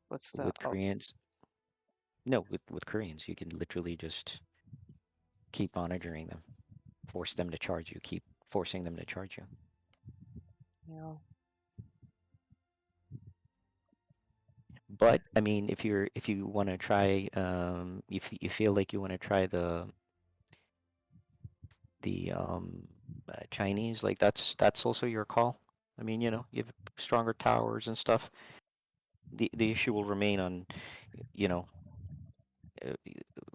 [SPEAKER 2] What's that?
[SPEAKER 3] with
[SPEAKER 2] Oh,
[SPEAKER 3] Koreans. No, with Koreans, you can literally just keep onagering them, force them to charge you, keep forcing them to charge you.
[SPEAKER 2] yeah.
[SPEAKER 3] But I mean, if you want to try, if you feel like you want to try the Chinese, like that's also your call. I mean, you have stronger towers and stuff. The issue will remain on, you know, uh,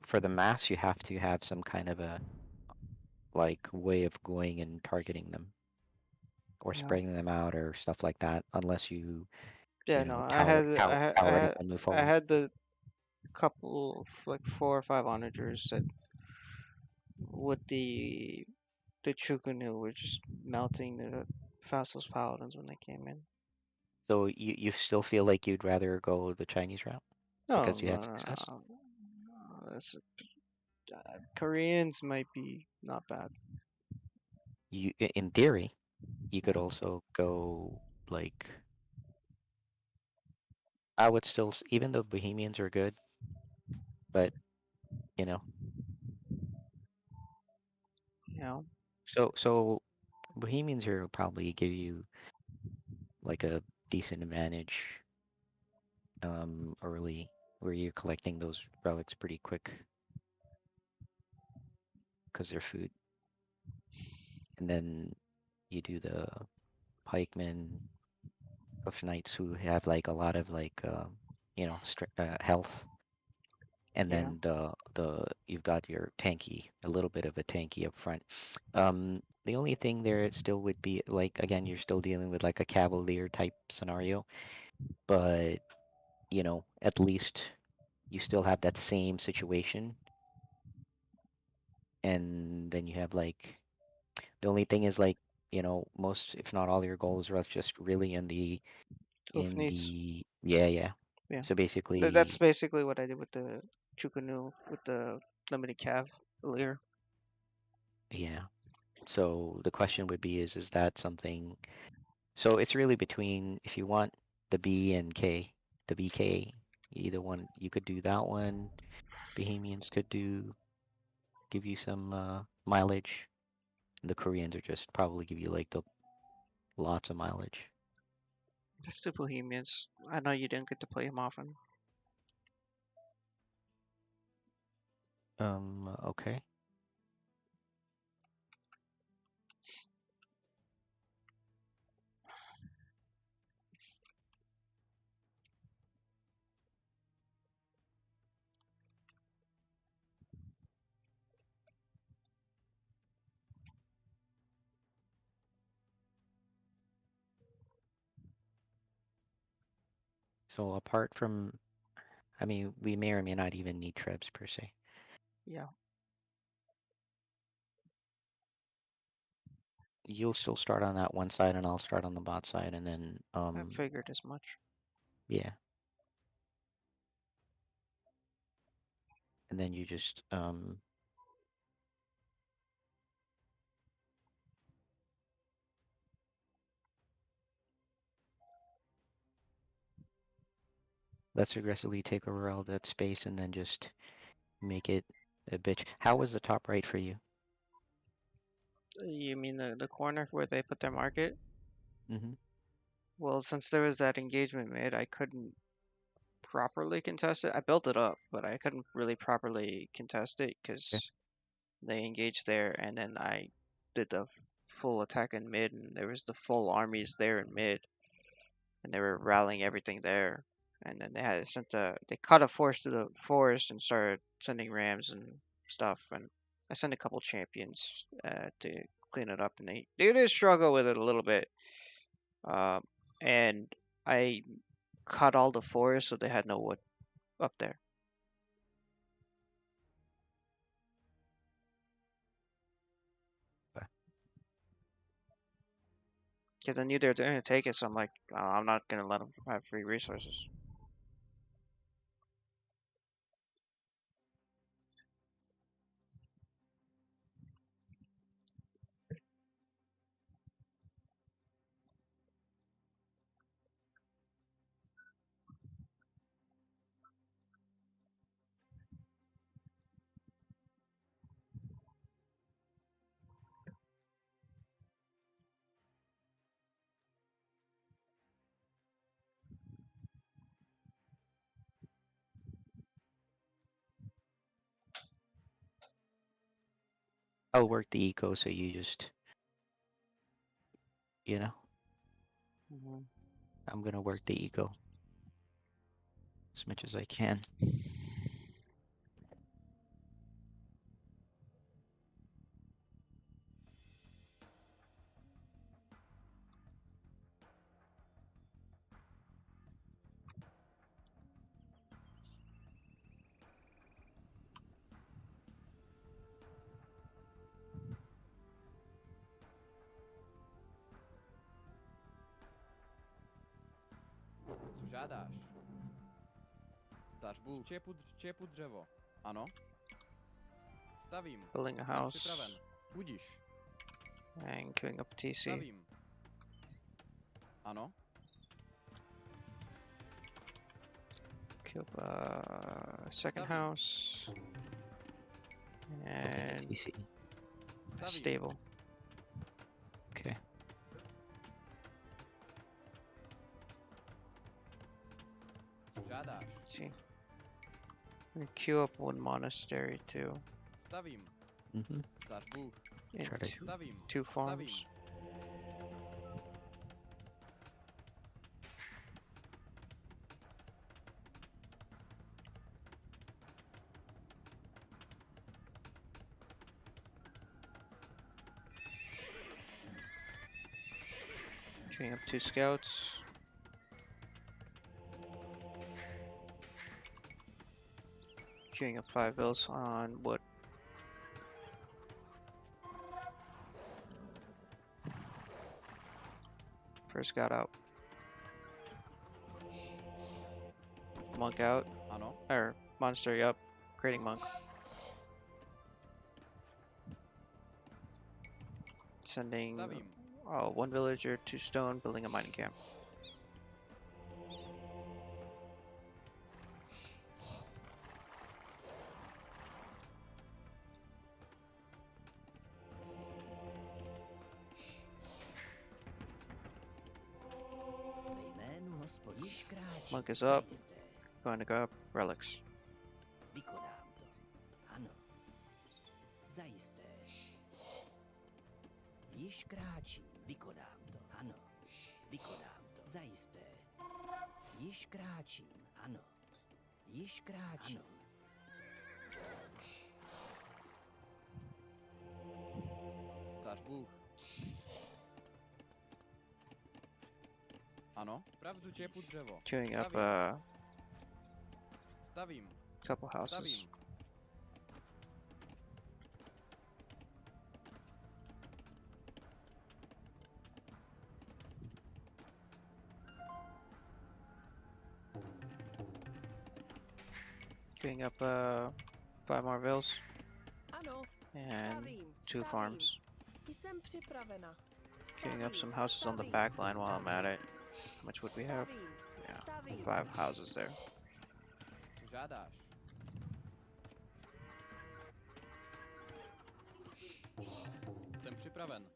[SPEAKER 3] for the mass, you have to have some kind of a like way of going and targeting them or
[SPEAKER 2] Yeah.
[SPEAKER 3] spreading them out or stuff like that, unless you
[SPEAKER 2] Yeah, no, I
[SPEAKER 3] tower
[SPEAKER 2] had
[SPEAKER 3] tower
[SPEAKER 2] I had I
[SPEAKER 3] tower it up
[SPEAKER 2] had
[SPEAKER 3] and move
[SPEAKER 2] I
[SPEAKER 3] forward.
[SPEAKER 2] had the couple of like 4 or 5 onagers that with the Chukunu were just melting the Fastos Paladins when they came in.
[SPEAKER 3] So you still feel like you'd rather go the Chinese route
[SPEAKER 2] No,
[SPEAKER 3] because you
[SPEAKER 2] no,
[SPEAKER 3] had
[SPEAKER 2] no,
[SPEAKER 3] success?
[SPEAKER 2] no. That's, Koreans might be not bad.
[SPEAKER 3] In theory, you could also go like I would still even though Bohemians are good, but you know,
[SPEAKER 2] You know,
[SPEAKER 3] so Bohemians here will probably give you like a decent advantage early where you're collecting those relics pretty quick because they're food. And then you do the pikemen of knights who have like a lot of like health, and
[SPEAKER 2] yeah.
[SPEAKER 3] then the you've got your tanky, a little bit of a tanky up front. The only thing there still would be like again, you're still dealing with like a cavalier type scenario, but at least you still have that same situation, and then you have like the only thing is like most if not all your goals are just really
[SPEAKER 2] Hoof
[SPEAKER 3] in
[SPEAKER 2] needs.
[SPEAKER 3] the yeah.
[SPEAKER 2] Yeah.
[SPEAKER 3] So
[SPEAKER 2] That's
[SPEAKER 3] basically,
[SPEAKER 2] basically what I did with the Chukunu with the limited cav earlier.
[SPEAKER 3] yeah. So the question would be is that something? So it's really between if you want the B and K, the BK, either one you could do that one. Bohemians could give you some mileage. And the Koreans are just probably give you like the lots of mileage.
[SPEAKER 2] Just the Bohemians. I know you didn't get to play him often.
[SPEAKER 3] Okay. So apart from, I mean, we may or may not even need trebs per se.
[SPEAKER 2] Yeah.
[SPEAKER 3] You'll still start on that one side, and I'll start on the bot side, and then
[SPEAKER 2] I figured as much.
[SPEAKER 3] yeah. And then you just let's aggressively take over all that space, and then just make it a bitch. How was the top right for you?
[SPEAKER 2] You mean the corner where they put their market?
[SPEAKER 3] Mm-hmm.
[SPEAKER 2] Well, since there was that engagement mid, I couldn't properly contest it. I built it up, but I couldn't really properly contest it because they engaged there, and then I did the full attack in mid, and there was the full armies there in mid, and they were rallying everything there. And then they had they cut a force to the forest and started sending rams and stuff. And I sent a couple champions to clean it up, and they did struggle with it a little bit. And I cut all the forest, so they had no wood up there. Because I knew they were going to take it, so I'm like, I'm not going to let them have free resources.
[SPEAKER 3] I'll work the eco, so you just, you know,
[SPEAKER 2] Mm-hmm.
[SPEAKER 3] I'm gonna work the eco as much as I can.
[SPEAKER 11] Co žádáš? Stavbu. Čepu dřevo. Ano? Stavím.
[SPEAKER 2] Building a
[SPEAKER 11] Jsem
[SPEAKER 2] house.
[SPEAKER 11] připraven. Budiš.
[SPEAKER 2] And queuing up TC.
[SPEAKER 11] Stavím. Ano?
[SPEAKER 2] Queue up second
[SPEAKER 11] Stavím.
[SPEAKER 2] house. And
[SPEAKER 3] TC.
[SPEAKER 2] a stable.
[SPEAKER 3] Okay.
[SPEAKER 11] Co žádáš?
[SPEAKER 2] See. And queue up one monastery too.
[SPEAKER 11] Stavím.
[SPEAKER 3] Mm-hmm.
[SPEAKER 11] Stavbu.
[SPEAKER 2] And
[SPEAKER 3] Try to-
[SPEAKER 11] Stavím.
[SPEAKER 2] two farms. Queuing up two scouts. Queuing up 5 bills on wood. First scout out. Monk out.
[SPEAKER 11] Ano?
[SPEAKER 2] Or monastery up. Creating monk. Sending
[SPEAKER 11] Stavím.
[SPEAKER 2] one villager, 2 stone, building a mining camp. Monk is up. Going to grab relics.
[SPEAKER 9] Vykonám to. Ano. Zajisté. Již kráčím. Vykonám to. Ano. Vykonám to. Zajisté. Již kráčím. Ano. Již kráčím.
[SPEAKER 11] Stař Bůh. Ano, pravdu čepu dřevo.
[SPEAKER 2] Queuing up
[SPEAKER 11] Stavím. Stavím.
[SPEAKER 2] couple houses.
[SPEAKER 11] Stavím.
[SPEAKER 2] Queuing up 5 more vills
[SPEAKER 12] Ano,
[SPEAKER 2] and
[SPEAKER 12] stavím,
[SPEAKER 2] 2
[SPEAKER 12] stavím.
[SPEAKER 2] farms.
[SPEAKER 12] Jsem připravena.
[SPEAKER 2] Queuing up
[SPEAKER 12] Stavím,
[SPEAKER 2] some houses on the
[SPEAKER 12] stavím,
[SPEAKER 2] back line while I'm at
[SPEAKER 12] stavím.
[SPEAKER 2] it. How much would we have?
[SPEAKER 12] Stavím,
[SPEAKER 2] Yeah,
[SPEAKER 12] stavím.
[SPEAKER 2] 5 houses there.
[SPEAKER 11] Co žádáš? Jsem připraven.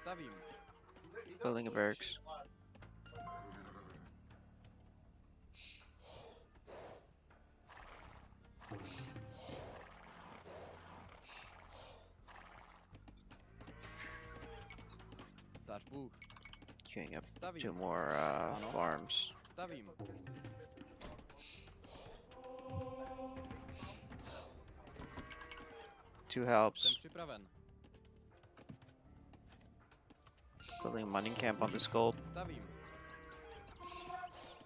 [SPEAKER 11] Stavím.
[SPEAKER 2] Building a barracks.
[SPEAKER 11] Stař Bůh.
[SPEAKER 2] Queuing up
[SPEAKER 11] Stavím.
[SPEAKER 2] 2 more
[SPEAKER 11] Ano.
[SPEAKER 2] farms.
[SPEAKER 11] Stavím.
[SPEAKER 2] Two
[SPEAKER 11] Jsem
[SPEAKER 2] helps.
[SPEAKER 11] připraven.
[SPEAKER 2] Building a mining camp on this gold.
[SPEAKER 11] Stavím.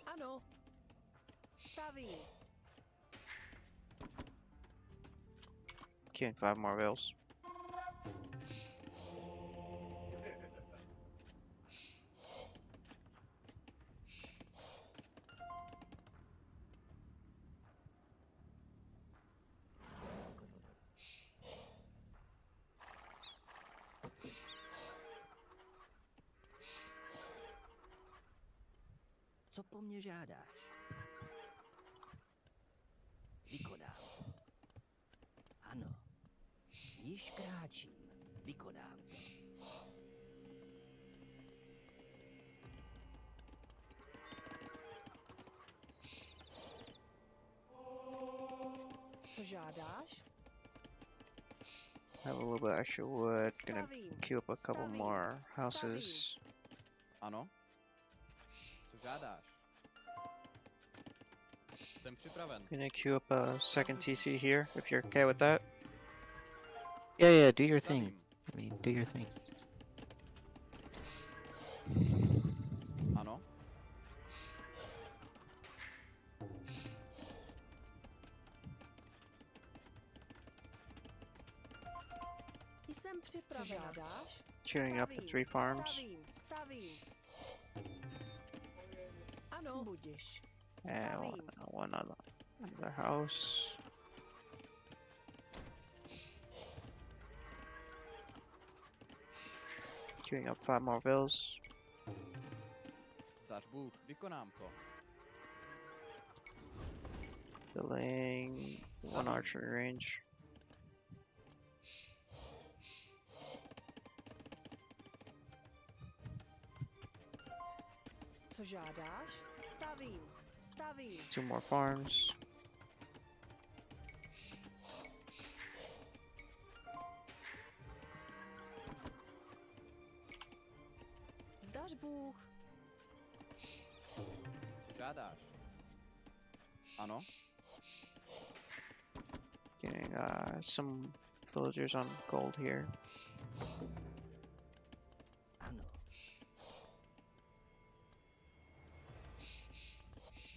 [SPEAKER 12] Ano. Stavím.
[SPEAKER 2] Queuing 5 more vills.
[SPEAKER 9] Co po mně žádáš? Vykonám to. Ano. Již kráčím. Vykonám to.
[SPEAKER 12] Co žádáš?
[SPEAKER 2] Have a little bit extra wood. Gonna
[SPEAKER 12] Stavím,
[SPEAKER 2] queue up a couple
[SPEAKER 12] stavím,
[SPEAKER 2] more houses.
[SPEAKER 11] Ano. Co žádáš? Jsem připraven.
[SPEAKER 2] Gonna queue up a second TC here, if you're okay with that.
[SPEAKER 3] Yeah, do your thing.
[SPEAKER 11] Stavím.
[SPEAKER 3] I mean, do your thing.
[SPEAKER 11] Ano.
[SPEAKER 12] Jsem připravena. Co žádáš?
[SPEAKER 2] Queuing up the 3 farms.
[SPEAKER 12] Stavím, stavím. Ano. Budiš.
[SPEAKER 2] And
[SPEAKER 12] Stavím.
[SPEAKER 2] one another house. Queuing up 5 more vills.
[SPEAKER 11] Stař Bůh. Vykonám to.
[SPEAKER 2] Building 1 archery range.
[SPEAKER 12] Co žádáš? Stavím, stavím.
[SPEAKER 2] 2 more farms.
[SPEAKER 12] Zdař Bůh.
[SPEAKER 11] Co žádáš? Ano.
[SPEAKER 2] Getting some villagers on gold here.
[SPEAKER 9] Ano.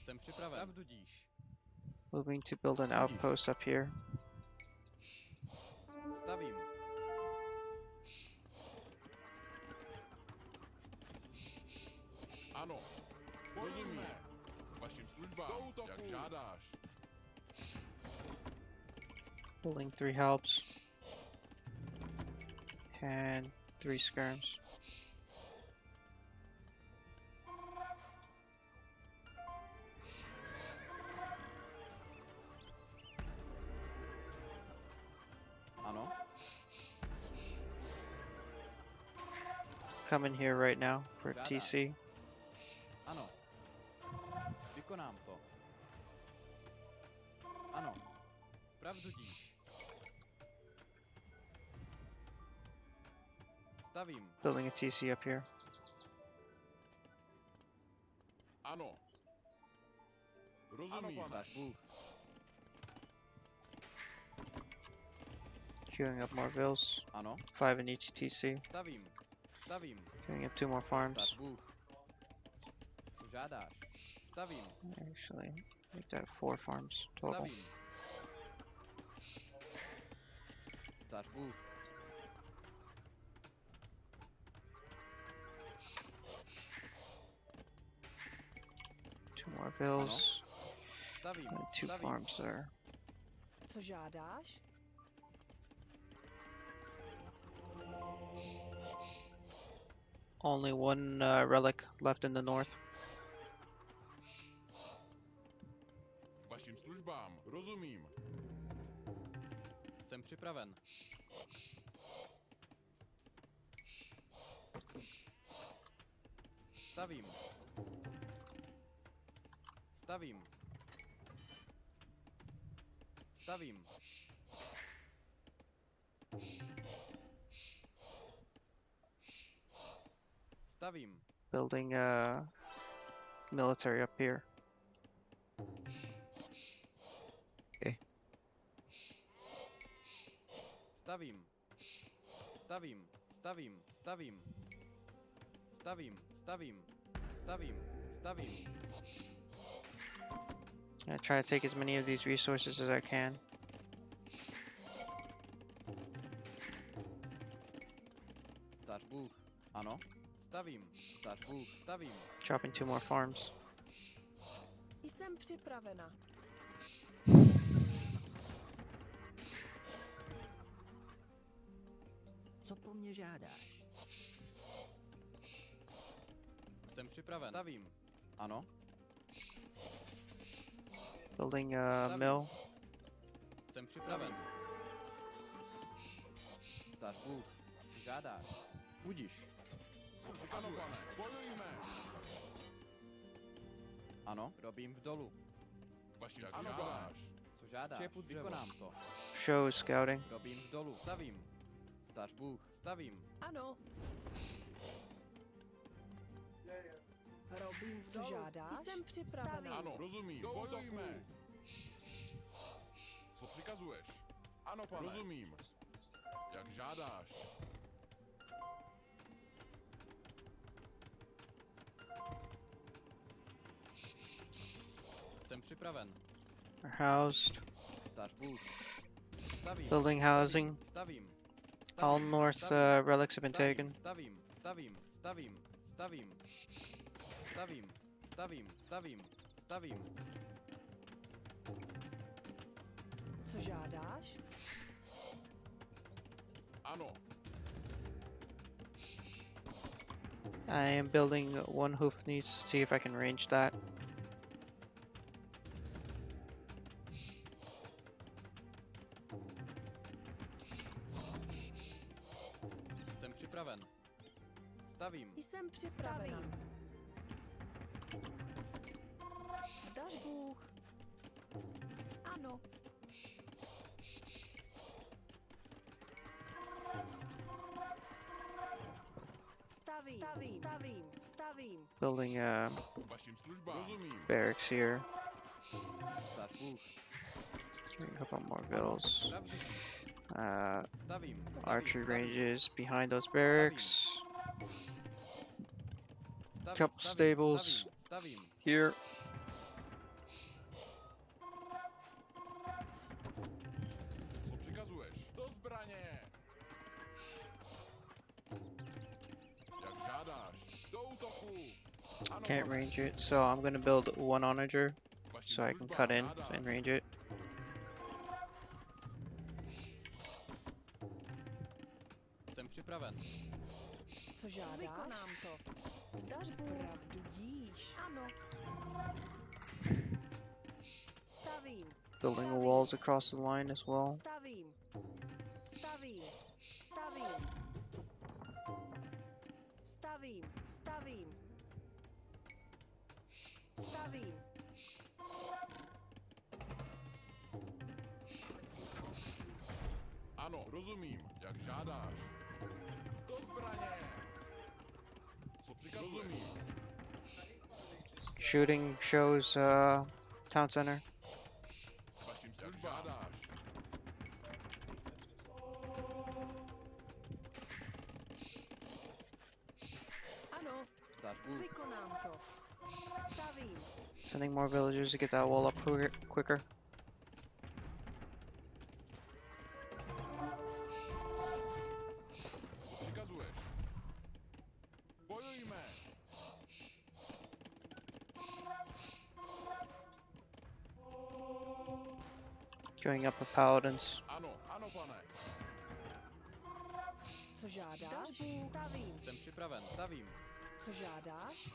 [SPEAKER 11] Jsem připraven. Pravdu díš.
[SPEAKER 2] Moving to build an outpost up here.
[SPEAKER 11] Stavím.
[SPEAKER 8] Ano. Rozumím. Vašim službám, jak žádáš.
[SPEAKER 2] Building 3 helps. And 3 skirms.
[SPEAKER 11] Ano.
[SPEAKER 2] Come in here right now for
[SPEAKER 11] Žádám.
[SPEAKER 2] TC.
[SPEAKER 11] Ano. Vykonám to. Ano. Pravdu díš. Stavím.
[SPEAKER 2] Building a TC up here.
[SPEAKER 8] Ano. Rozumím.
[SPEAKER 11] Stař Bůh.
[SPEAKER 2] Queuing up more vills.
[SPEAKER 11] Ano.
[SPEAKER 2] 5 in each TC.
[SPEAKER 11] Stavím. Stavím.
[SPEAKER 2] Queuing up 2 more farms.
[SPEAKER 11] Stav Bůh. Co žádáš? Stavím.
[SPEAKER 2] Actually, make that 4 farms total.
[SPEAKER 11] Stavím. Stav Bůh.
[SPEAKER 2] Two more vills.
[SPEAKER 11] Stavím.
[SPEAKER 2] And 2
[SPEAKER 11] Stavím.
[SPEAKER 2] farms there.
[SPEAKER 12] Co žádáš?
[SPEAKER 2] Only 1 relic left in the north.
[SPEAKER 8] Vašim službám, rozumím.
[SPEAKER 11] Jsem připraven. Stavím. Stavím. Stavím. Stavím.
[SPEAKER 2] Building military up here.
[SPEAKER 11] Stavím. Stavím. Stavím. Stavím. Stavím. Stavím. Stavím. Stavím.
[SPEAKER 2] I try to take as many of these resources as I can.
[SPEAKER 11] Stař Bůh. Ano. Stavím. Stař Bůh. Stavím.
[SPEAKER 2] Dropping 2 more farms.
[SPEAKER 12] Jsem připravena.
[SPEAKER 9] Co po mně žádáš?
[SPEAKER 11] Jsem připraven. Stavím. Ano.
[SPEAKER 2] Building a mill.
[SPEAKER 11] Jsem připraven. Stař Bůh. Žádáš. Budíš.
[SPEAKER 8] Co přikazuješ? Bojujme.
[SPEAKER 11] Ano. Robím v dolu.
[SPEAKER 8] Vašim službám.
[SPEAKER 11] Co žádáš? Vykonám to.
[SPEAKER 2] Show is scouting.
[SPEAKER 11] Robím v dolu. Stavím. Stař Bůh. Stavím.
[SPEAKER 12] Ano. Robím co žádáš? Jsem připravena.
[SPEAKER 8] Ano, rozumím. Bojujme. Co přikazuješ? Ano, pane. Rozumím. Jak žádáš.
[SPEAKER 11] Jsem připraven.
[SPEAKER 2] Are housed.
[SPEAKER 11] Stař Bůh. Stavím.
[SPEAKER 2] Building housing.
[SPEAKER 11] Stavím.
[SPEAKER 2] All north relics have been taken.
[SPEAKER 11] Stavím. Stavím. Stavím. Stavím. Stavím. Stavím. Stavím. Stavím.
[SPEAKER 12] Co žádáš?
[SPEAKER 8] Ano.
[SPEAKER 2] I am building 1 hoof needs to see if I can range that.
[SPEAKER 11] Jsem připraven. Stavím.
[SPEAKER 12] Jsem připravena. Zdař Bůh. Ano. Stavím. Stavím. Stavím. Stavím.
[SPEAKER 2] Building
[SPEAKER 8] Vašim službám. Rozumím.
[SPEAKER 2] barracks here.
[SPEAKER 11] Stař Bůh.
[SPEAKER 2] A couple more vills.
[SPEAKER 11] Stavím.
[SPEAKER 2] Archery ranges behind those barracks. Couple stables
[SPEAKER 11] Stavím.
[SPEAKER 2] here.
[SPEAKER 8] Co přikazuješ? Do zbraně. Jak žádáš. Do útoku. Ano,
[SPEAKER 2] Can't
[SPEAKER 8] pane.
[SPEAKER 2] range it, so I'm gonna build 1 onager
[SPEAKER 8] Vašim
[SPEAKER 2] so I can
[SPEAKER 8] službám
[SPEAKER 2] cut in
[SPEAKER 8] žádáš.
[SPEAKER 2] and range it.
[SPEAKER 11] Jsem připraven.
[SPEAKER 12] Co žádáš? Vykonám to. Zdař Bůh. Pravdu díš. Ano. Stavím.
[SPEAKER 2] Building the walls across the line as well.
[SPEAKER 12] Stavím. Stavím. Stavím. Stavím. Stavím. Stavím.
[SPEAKER 8] Ano, rozumím. Jak žádáš. Do zbraně. Co přikazuješ? Rozumím.
[SPEAKER 2] Shooting shows town center.
[SPEAKER 8] Vašim službám. Jak žádáš.
[SPEAKER 11] Zdař Bůh.
[SPEAKER 12] Vykonám to. Stavím.
[SPEAKER 2] Sending more villagers to get that wall up quicker.
[SPEAKER 8] Co přikazuješ? Bojujme!
[SPEAKER 2] Queuing up the paladins.
[SPEAKER 8] Ano, ano, pane.
[SPEAKER 12] Co žádáš? Stavím.
[SPEAKER 11] Jsem připraven, stavím.
[SPEAKER 12] Co žádáš?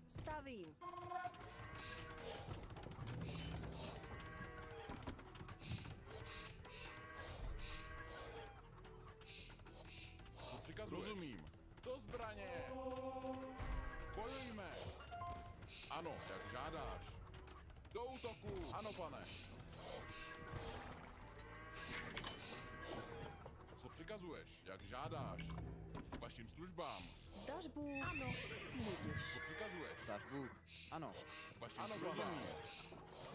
[SPEAKER 12] Stavím.
[SPEAKER 8] Co přikazuješ? Rozumím. Do zbraně! Bojujme! Ano, jak žádáš. Do útoku! Ano, pane. Co přikazuješ? Jak žádáš. K vašim službám.
[SPEAKER 12] Zdař Bůh. Ano. Budiš.
[SPEAKER 8] Co přikazuješ?
[SPEAKER 11] Zdař Bůh. Ano.
[SPEAKER 8] K vašim službám.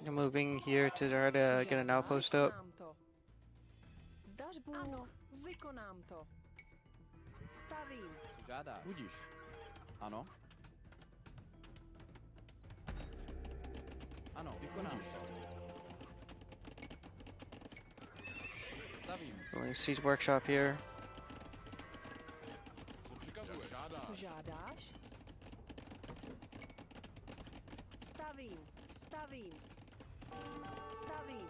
[SPEAKER 2] I'm moving here to try to get an outpost up.
[SPEAKER 12] Vykonám to. Zdař Bůh. Ano. Vykonám to. Stavím.
[SPEAKER 11] Co žádáš? Budíš. Ano. Ano, vykonám to. Stavím.
[SPEAKER 2] Building a siege workshop here.
[SPEAKER 8] Co přikazuješ? Žádáš.
[SPEAKER 12] Co žádáš? Stavím. Stavím. Stavím.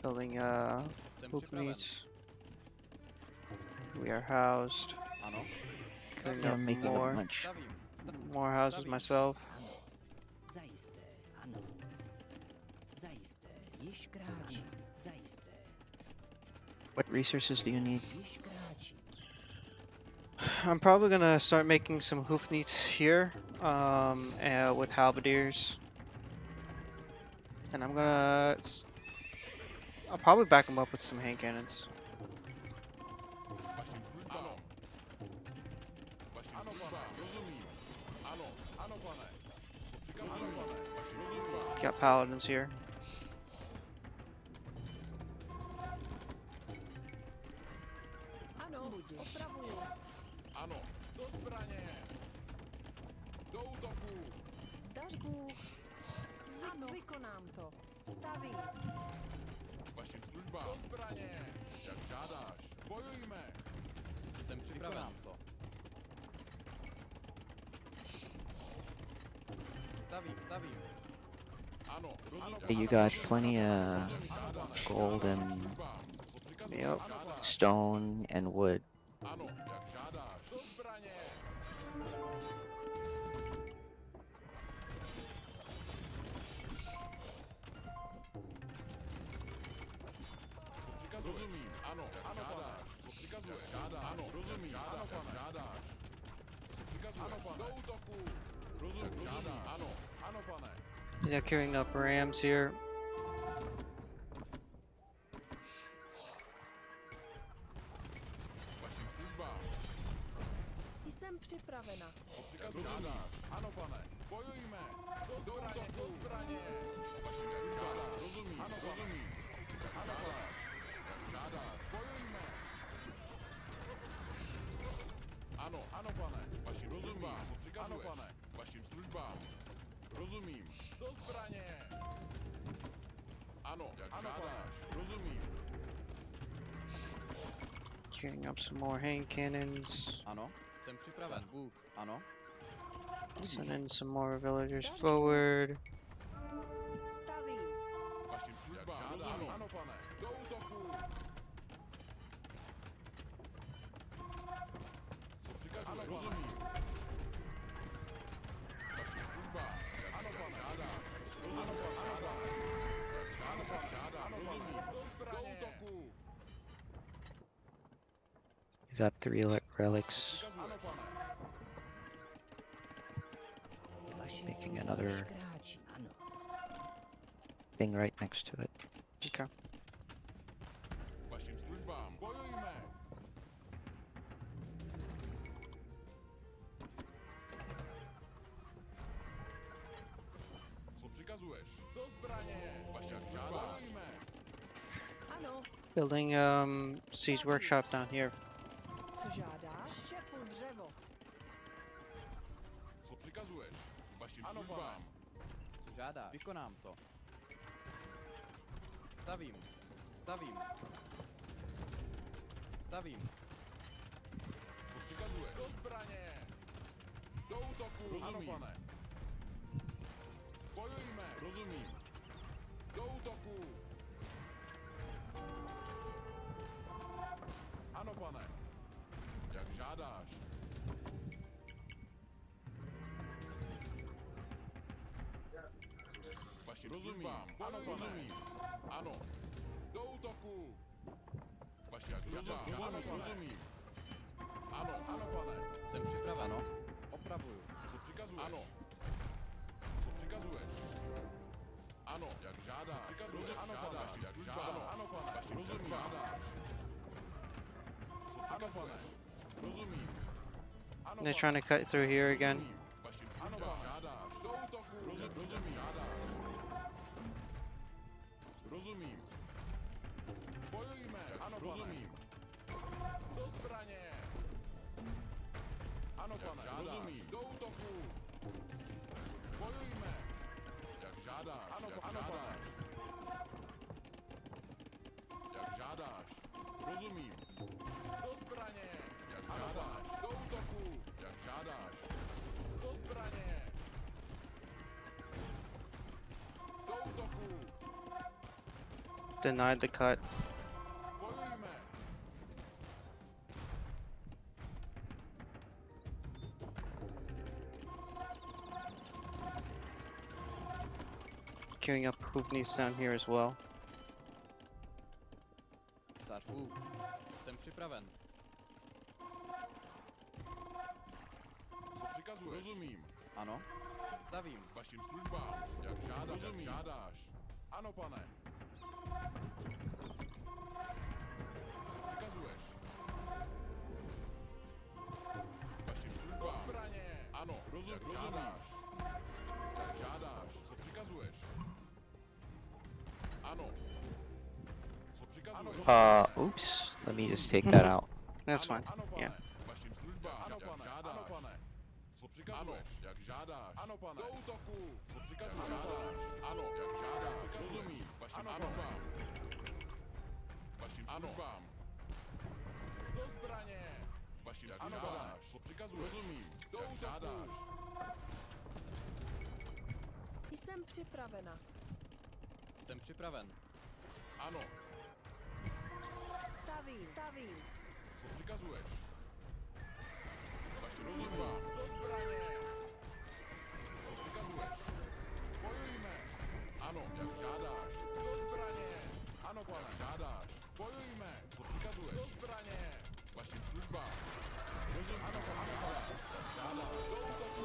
[SPEAKER 2] Building
[SPEAKER 11] Jsem
[SPEAKER 2] hoof
[SPEAKER 11] připraven.
[SPEAKER 2] needs. We are housed.
[SPEAKER 11] Ano.
[SPEAKER 2] Cutting
[SPEAKER 3] Yeah,
[SPEAKER 2] up
[SPEAKER 3] making a
[SPEAKER 2] more.
[SPEAKER 3] bunch.
[SPEAKER 11] Stavím.
[SPEAKER 2] More houses myself.
[SPEAKER 9] Zajisté, ano. Zajisté, již kráčí. Zajisté,
[SPEAKER 3] What resources do you need?
[SPEAKER 9] již kráčí.
[SPEAKER 2] I'm probably gonna start making some hoof needs here, with halberdiers, and I'll probably back them up with some hand cannons.
[SPEAKER 8] K vašim službám. K vašim službám. Rozumím. Ano, ano, pane. Co přikazuješ? Ano, pane. K vašim službám.
[SPEAKER 2] Got paladins here.
[SPEAKER 12] Ano. Budiš. Opravuju.
[SPEAKER 8] Ano, do zbraně! Do útoku!
[SPEAKER 12] Zdař Bůh. Ano. Vykonám to. Stavím.
[SPEAKER 8] K vašim službám! Do zbraně! Jak žádáš! Bojujme!
[SPEAKER 11] Jsem připraven. To. Stavím, stavím.
[SPEAKER 8] Ano, rozumím.
[SPEAKER 3] Hey, you got plenty of gold and
[SPEAKER 8] Co přikazuješ?
[SPEAKER 2] Yep.
[SPEAKER 8] Ano, pane.
[SPEAKER 3] stone and wood.
[SPEAKER 8] Ano, jak žádáš! Do zbraně! Co přikazuješ? Rozumím. Ano, ano, žádáš. Co přikazuješ? Žádá. Ano, rozumím. Ano, pane. Žádáš. Co přikazuješ? Ano, pane. Do útoku! Rozumím. Žádá. Ano, ano, pane.
[SPEAKER 2] Yeah, queuing up rams here.
[SPEAKER 8] K vašim službám.
[SPEAKER 12] Jsem připravena.
[SPEAKER 8] Co přikazuješ? Žádáš. Ano, pane. Bojujme! Do zbraně! Do zbraně! K vašim službám. Rozumím. Ano, rozumím. Ano, pane. Jak žádáš. Bojujme! Ano, ano, pane. K vašim službám. Co přikazuješ? Ano, pane. K vašim službám. Rozumím. Do zbraně! Ano, jak žádáš. Rozumím.
[SPEAKER 2] Queuing up some more hand cannons.
[SPEAKER 11] Ano. Jsem připraven. Bůh. Ano.
[SPEAKER 2] Sending some more villagers forward.
[SPEAKER 12] Stavím.
[SPEAKER 8] K vašim službám. Rozumím. Ano, pane. Do útoku! Co přikazuješ? Ano, rozumím. K vašim službám. Ano, pane. Žádáš. Rozumím, pane. Žádáš. Ano, pane. Žádáš. Rozumím. Do zbraně! Do útoku!
[SPEAKER 3] You got 3 relics.
[SPEAKER 8] Ano, pane.
[SPEAKER 9] Vaši
[SPEAKER 3] Making
[SPEAKER 9] již
[SPEAKER 3] another
[SPEAKER 9] kráčí. Ano.
[SPEAKER 3] thing right next to it.
[SPEAKER 2] Okay.
[SPEAKER 8] K vašim službám. Bojujme! Co přikazuješ? Do zbraně! Vaše žádá. Bojujme!
[SPEAKER 12] Ano.
[SPEAKER 2] Building siege workshop down here.
[SPEAKER 12] Co žádáš? Štěpu dřevo.
[SPEAKER 8] Co přikazuješ? Vašim
[SPEAKER 11] Ano,
[SPEAKER 8] službám.
[SPEAKER 11] Co žádáš? Vykonám to. Stavím. Stavím. Stavím.
[SPEAKER 8] Co přikazuješ? Do zbraně! Do útoku! Rozumím. Ano, pane. Bojujme! Rozumím. Do útoku! Ano, pane. Jak žádáš. Vaši službám. Ano, rozumím. Ano. Do útoku! Vaši jak žádáš. Ano, rozumím. Ano, ano, pane.
[SPEAKER 11] Jsem připraven. Ano. Opravuju.
[SPEAKER 8] Co přikazuješ? Ano. Co přikazuješ? Ano, jak žádáš. Co přikazuješ? Ano, pane. Jak žádáš. Ano, pane. Rozumím. Žádáš. Co přikazuješ? Rozumím. Ano,
[SPEAKER 2] They're trying to cut through here again.
[SPEAKER 8] Vašim službám. Žádáš. Do útoku. Rozumím. Žádáš. Rozumím. Bojujme. Ano, rozumím. Do zbraně. Ano, pane. Rozumím. Do útoku. Bojujme. Jak žádáš. Ano, ano, pane. Jak žádáš. Rozumím. Do zbraně. Jak žádáš. Do útoku. Jak žádáš. Do zbraně. Do útoku.
[SPEAKER 2] Denied the cut.
[SPEAKER 8] Bojujme.
[SPEAKER 2] Queuing up Hoofnies down here as well.
[SPEAKER 11] Stář Bůh. Jsem připraven.
[SPEAKER 8] Co přikazuješ? Rozumím.
[SPEAKER 11] Ano. Stavím.
[SPEAKER 8] Vašim službám. Jak žádáš. Rozumím. Jak žádáš. Ano, pane. Co přikazuješ? Vašim službám. Zbraně. Ano, rozumím. Jak žádáš. Co přikazuješ? Ano. Co přikazuješ?
[SPEAKER 3] Oops. Let me just take that out.
[SPEAKER 2] That's
[SPEAKER 8] Ano,
[SPEAKER 2] fine.
[SPEAKER 8] ano, pane.
[SPEAKER 2] Yeah.
[SPEAKER 8] Vašim službám. Ano, pane. Ano, pane. Co přikazuješ? Jak žádáš. Ano, pane. Do útoku. Co přikazuješ? Žádáš. Ano, jak žádáš. Rozumím. Vašim službám. Vašim službám. Do zbraně. Vašim jak žádáš. Co přikazuješ? Rozumím. Do jak žádáš.
[SPEAKER 12] Jsem připravena.
[SPEAKER 11] Jsem připraven.
[SPEAKER 8] Ano.
[SPEAKER 12] Stavím. Stavím.
[SPEAKER 8] Co přikazuješ? Vašim službám. Do zbraně. Co přikazuješ? Bojujme. Ano, jak žádáš. Do zbraně. Ano, pane. Žádáš. Bojujme. Co přikazuješ? Do zbraně. Vašim službám. Rozumím. Ano, pane. Jak žádáš. Do útoku.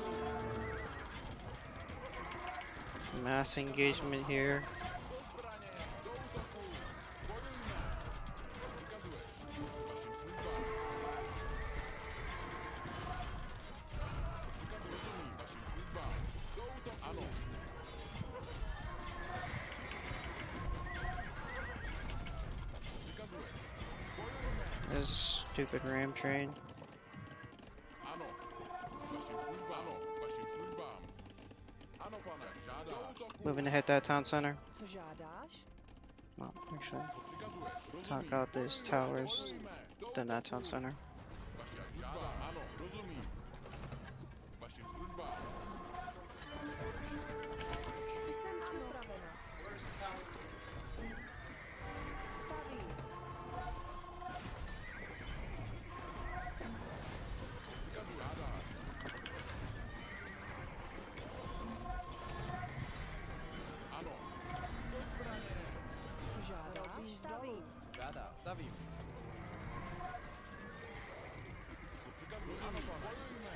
[SPEAKER 2] Mass engagement here.
[SPEAKER 8] Do zbraně. Do útoku. Bojujme. Co přikazuješ? Vašim službám. Co přikazuješ? Rozumím. Vašim službám. Do útoku. Ano. Co přikazuješ? Bojujme.
[SPEAKER 2] There's a stupid ram train.
[SPEAKER 8] Ano. Vašim službám. Ano. Vašim službám. Ano, pane. Žádá. Do útoku.
[SPEAKER 2] Moving to hit that town center.
[SPEAKER 12] Co žádáš?
[SPEAKER 2] Well, actually,
[SPEAKER 8] Co přikazuješ?
[SPEAKER 2] talk
[SPEAKER 8] Rozumím.
[SPEAKER 2] out these towers,
[SPEAKER 8] Bojujme. Do
[SPEAKER 2] then that
[SPEAKER 8] útoku.
[SPEAKER 2] town center.
[SPEAKER 8] Vašim službám. Ano. Rozumím. Vašim službám.
[SPEAKER 12] Jsem připravena. Stavím.
[SPEAKER 8] Co přikazuješ? Žádáš. Ano. Do zbraně.
[SPEAKER 12] Co žádáš? Stavím.
[SPEAKER 11] Žádá. Stavím.
[SPEAKER 8] Co přikazuješ? Ano, pane. Bojujme.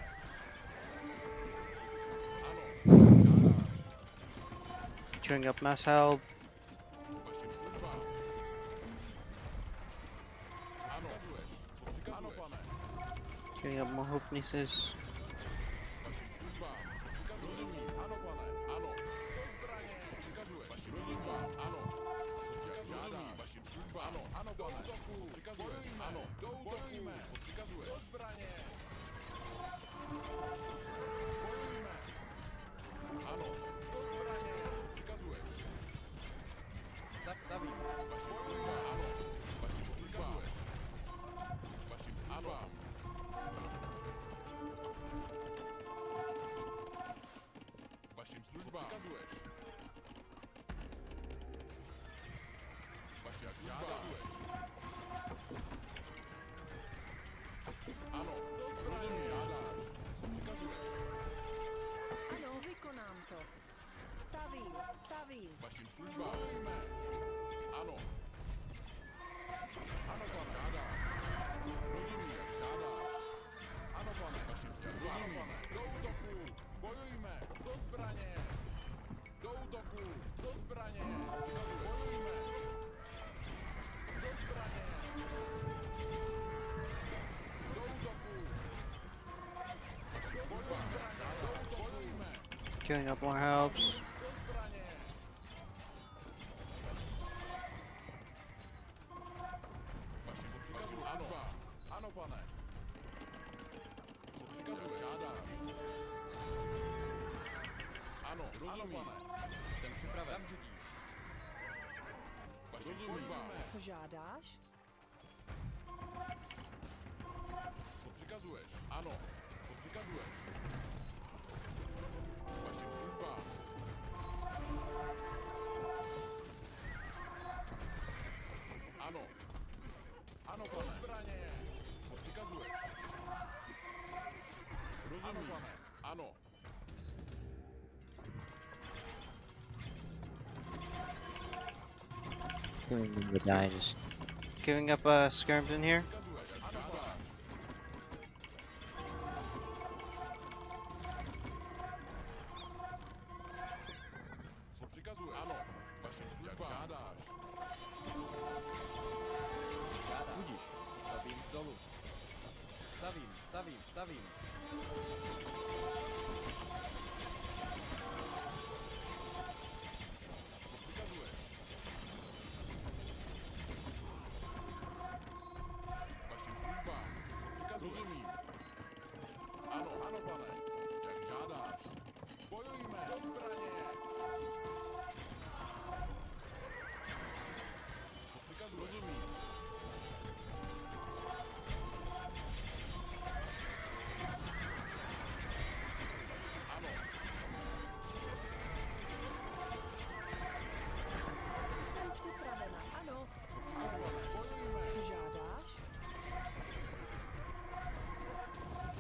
[SPEAKER 8] Ano.
[SPEAKER 2] Queuing up mass help.
[SPEAKER 8] Vašim službám. Co přikazuješ? Co přikazuješ? Ano, pane.
[SPEAKER 2] Queuing up more Hoofnieses.
[SPEAKER 8] Vašim službám. Co přikazuješ? Rozumím. Ano, pane. Ano. Do zbraně. Co přikazuješ? Vašim službám. Ano. Co přikazuješ? Vašim službám. Ano. Ano, pane. Co přikazuje? Ano, do útoku. Co přikazuje? Do zbraně. Bojujme. Ano, do zbraně. Co přikazuje?
[SPEAKER 11] Tak stavím.
[SPEAKER 8] Bojujme. Ano. Vašim službám. Vašim službám. Vašim službám. Co přikazuješ? Vašim službám. Ano, do zbraně. Žádáš. Co přikazuješ?
[SPEAKER 12] Ano, vykonám to. Stavím, stavím.
[SPEAKER 8] Vašim službám. Bojujme. Ano. Ano, pane. Žádáš. Rozumím, jak žádáš. Ano, pane. Vašim službám. Rozumím. Do útoku. Bojujme. Do zbraně. Do útoku. Do zbraně. Co přikazuje? Bojujme. Do zbraně. Do útoku. Bojujme. Do útoku. Bojujme.
[SPEAKER 2] Queuing up more helps.
[SPEAKER 8] Do zbraně. Vašim co přikazuje? Ano. Ano, pane. Co přikazuje? Žádáš. Ano, rozumím. Ano, pane.
[SPEAKER 11] Jsem připraven.
[SPEAKER 8] Vašim službám.
[SPEAKER 12] Co žádáš?
[SPEAKER 8] Co přikazuješ? Ano. Co přikazuješ? Vašim službám. Ano. Ano, pane. Zbraně. Co přikazuješ? Rozumím. Ano, pane. Ano.
[SPEAKER 3] The die just
[SPEAKER 2] Giving up skirms in here.
[SPEAKER 8] Co přikazuje? Ano. Vašim službám. Žádáš.
[SPEAKER 11] Žádám. Budíš. Stavím dolů. Stavím, stavím, stavím.
[SPEAKER 8] Co přikazuješ? Vašim službám. Co přikazuješ? Rozumím. Ano, ano, pane. Jak žádáš. Bojujme. Do zbraně. Co přikazuješ? Rozumím. Ano.
[SPEAKER 12] Jsem připravena, ano.
[SPEAKER 8] Co přikazuješ? Bojujme.
[SPEAKER 12] Co žádáš?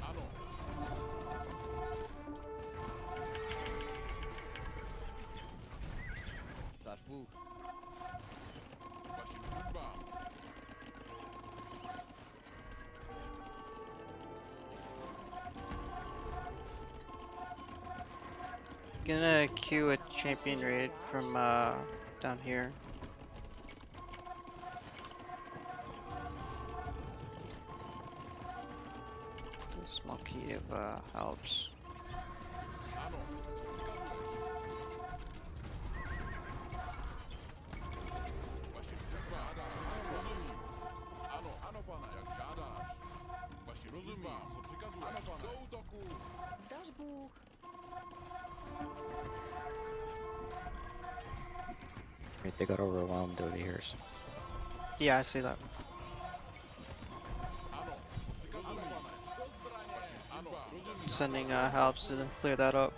[SPEAKER 8] Ano.
[SPEAKER 11] Dáš Bůh.
[SPEAKER 8] Vašim službám.
[SPEAKER 2] Gonna queue a champion raid from down here. A small key of helps.
[SPEAKER 8] Ano. Co přikazuješ? Vašim službám. Ano, rozumím. Ano, ano, pane, jak žádáš. Vašim rozumím. Co přikazuješ? Ano, pane. Do útoku.
[SPEAKER 12] Zdař Bůh.
[SPEAKER 3] they got overwhelmed over here. So.
[SPEAKER 2] Yeah, I see that.
[SPEAKER 8] Ano. Co přikazuješ? Ano, pane. Do zbraně. Ano, rozumím.
[SPEAKER 2] Sending helps to clear that up.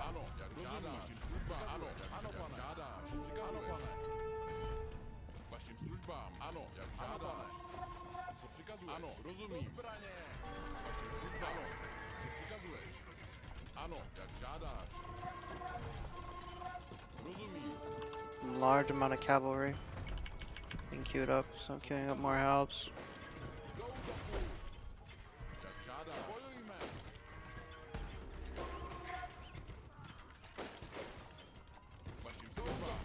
[SPEAKER 8] Ano, jak žádáš. Vašim službám. Ano, ano, pane. Žádáš. Co přikazuješ? Ano, pane. Vašim službám. Ano, jak žádáš. Co přikazuješ? Ano, rozumím. Do zbraně. Vašim službám. Ano. Co přikazuješ? Ano, jak žádáš. Rozumím.
[SPEAKER 2] Large amount of cavalry being queued up, so I'm queuing up more helps.
[SPEAKER 8] Do útoku. Jak žádáš. Bojujme. Vašim službám.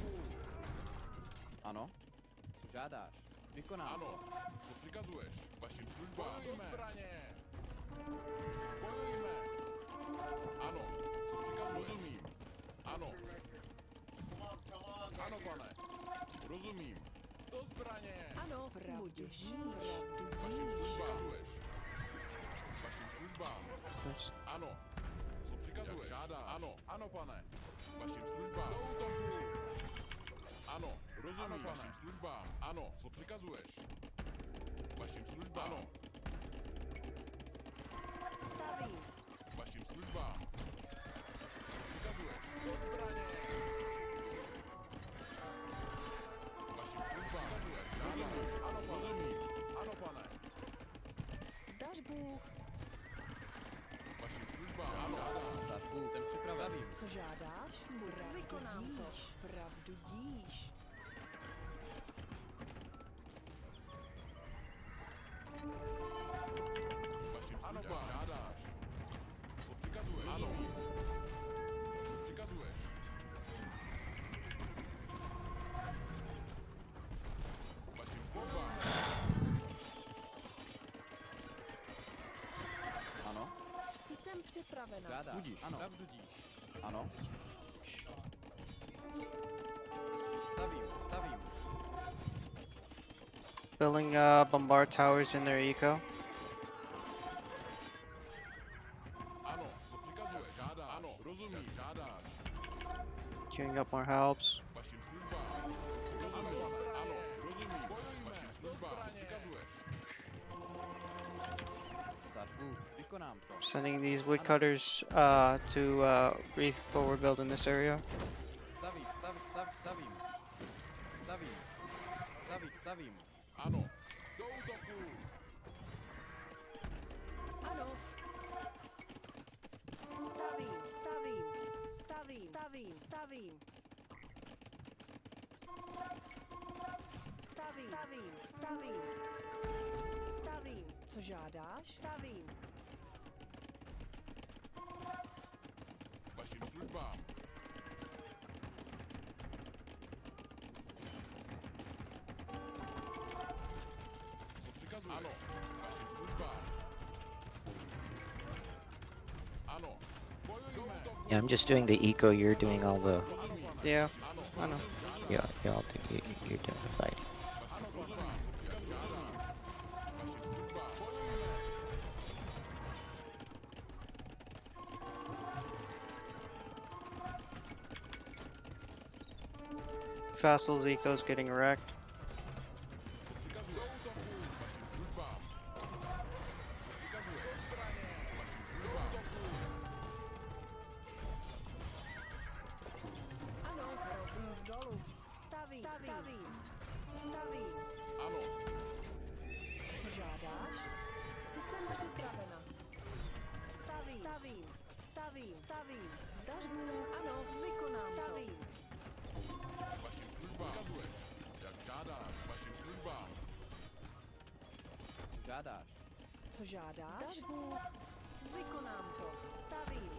[SPEAKER 11] Ano. Co žádáš? Vykonám.
[SPEAKER 8] Ano. Co přikazuješ? Vašim službám. Bojujme. Do zbraně. Bojujme. Ano. Co přikazuješ? Rozumím. Ano. Ano, pane. rozumím. Do zbraně.
[SPEAKER 12] Ano, budíš.
[SPEAKER 8] Vašim službám. Vašim službám. Ano. Co přikazuješ? Žádá. Ano, ano, pane. Vašim službám. Do útoku. Ano, rozumím. Ano, pane. Vašim službám. Ano, co přikazuješ? Vašim službám. Ano.
[SPEAKER 12] Stavím.
[SPEAKER 8] Vašim službám. Co přikazuješ? Do zbraně. Vašim službám. Rozumím. Ano, rozumím. Ano, pane.
[SPEAKER 12] Zdař Bůh.
[SPEAKER 8] Vašim službám. Ano.
[SPEAKER 11] Zdař Bůh, jsem připraven.
[SPEAKER 12] Co žádáš? Vykonám to. Pravdu díš.
[SPEAKER 8] Vašim službám. Žádáš. Co přikazuješ? Ano. Co přikazuješ? Vašim službám.
[SPEAKER 11] Ano.
[SPEAKER 12] Jsem připravena.
[SPEAKER 11] Žádá.
[SPEAKER 6] Budíš.
[SPEAKER 11] Ano.
[SPEAKER 6] Pravdu díš.
[SPEAKER 11] Ano. Stavím.
[SPEAKER 2] Building bombard towers in their eco.
[SPEAKER 8] Ano. Co přikazuješ? Žádá. Ano. Rozumím. Žádáš.
[SPEAKER 2] Queuing up more helps.
[SPEAKER 8] Vašim službám. Rozumím. Ano. Rozumím. Vašim službám. Co přikazuješ?
[SPEAKER 11] Zdař Bůh, vykonám to.
[SPEAKER 2] Sending these woodcutters to forward build in this area.
[SPEAKER 11] Stavím.
[SPEAKER 8] Ano. Do útoku.
[SPEAKER 12] Ano. Stavím. Co žádáš? Stavím.
[SPEAKER 8] Vašim službám. Co přikazuješ? Ano. Vašim službám. Ano. Bojujeme.
[SPEAKER 3] Yeah, I'm just doing the eco. You're doing all the.
[SPEAKER 2] Yeah, I know.
[SPEAKER 3] Yeah, you're doing the fighting.
[SPEAKER 2] Fassel's eco's getting wrecked.
[SPEAKER 12] Ano, rovnou dolů. Stavím.
[SPEAKER 8] Ano.
[SPEAKER 12] Co žádáš? Jsem připravena. Stavím. Zdař Bůh. Ano, vykonám to.
[SPEAKER 8] Vašim službám. Jak žádáš. Vašim službám.
[SPEAKER 11] Žádáš.
[SPEAKER 12] Co žádáš? Zdař Bůh. Vykonám to. Stavím.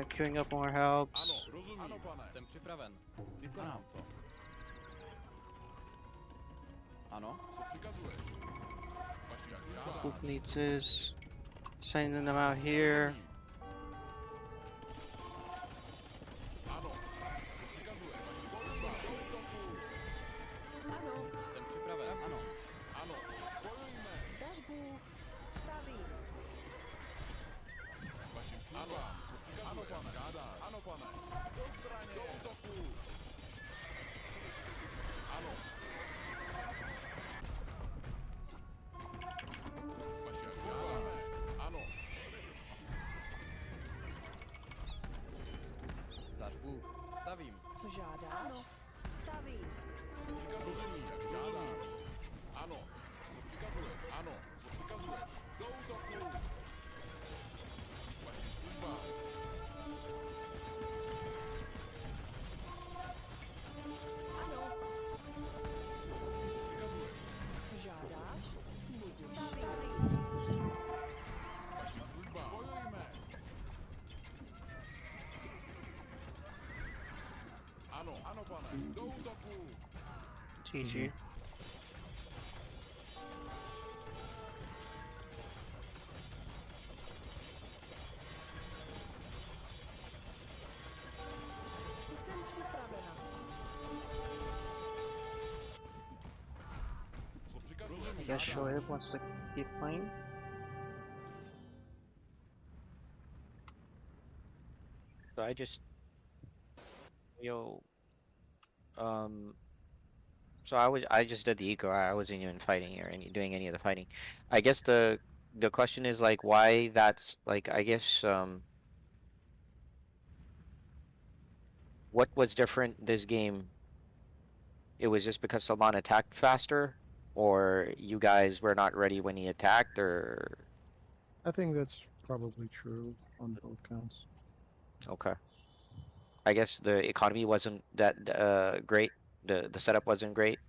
[SPEAKER 2] Queuing up more helps.
[SPEAKER 8] Ano, rozumím. Ano, pane.
[SPEAKER 11] Jsem připraven. Vykonám to. Ano.
[SPEAKER 8] Co přikazuješ? Vašim službám.
[SPEAKER 2] Book needs this. Sending them out here.
[SPEAKER 8] Ano. Co přikazuješ? Vašim službám. Do útoku.
[SPEAKER 12] Ano,
[SPEAKER 11] Jsem připraven. Ano.
[SPEAKER 8] Ano. Bojujme.
[SPEAKER 12] zdař Bůh. Stavím.
[SPEAKER 8] Vašim službám. Co přikazuješ? Ano, pane. Žádáš. Ano, pane. Do zbraně. Do útoku. Ano. Vašim službám. Ano.
[SPEAKER 11] Zdař Bůh. Stavím.
[SPEAKER 12] Co žádáš? Ano, stavím.
[SPEAKER 8] Co přikazuješ? Rozumím. Jak žádáš. Ano. Co přikazuješ? Ano. Co přikazuješ? Do útoku. Vašim službám.
[SPEAKER 12] Ano,
[SPEAKER 8] Co přikazuješ?
[SPEAKER 12] co žádáš? Stavím.
[SPEAKER 8] Vašim službám. Bojujme. Ano. Ano, pane. Do útoku.
[SPEAKER 2] GG. guess Shoaib wants to keep playing.
[SPEAKER 3] So I just, yo, so I just did the eco. I wasn't even fighting or doing any of the fighting. I guess the question is like why that's like I guess what was different this game? It was just because Salman attacked faster, or you guys were not ready when he attacked, or
[SPEAKER 10] I think that's probably true on both counts.
[SPEAKER 3] okay. I guess the economy wasn't that great. The setup wasn't great.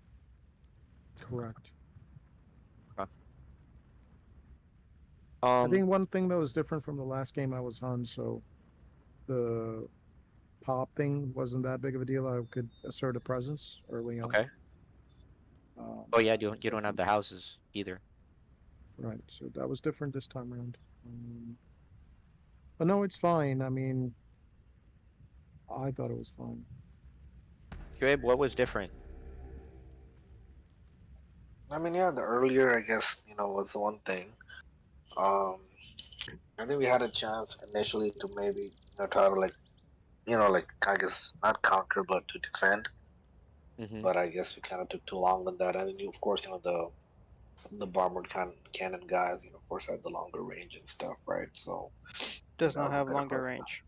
[SPEAKER 10] Correct.
[SPEAKER 3] Okay.
[SPEAKER 10] I think one thing that was different from the last game I was on, so the pop thing wasn't that big of a deal. I could assert a presence early on.
[SPEAKER 3] Okay. Oh yeah, you don't have the houses either.
[SPEAKER 10] Right, so that was different this time around. But no, it's fine. I mean, I thought it was fine.
[SPEAKER 3] Shoaib, what was different?
[SPEAKER 4] I mean, yeah, the earlier, I guess, was the one thing. I think we had a chance initially to maybe, try to I guess not counter, but to defend. But I guess we kind of took too long with that. And then, of course, the armored cannon guys, of course, had the longer range and stuff, right? So
[SPEAKER 2] does not have longer range.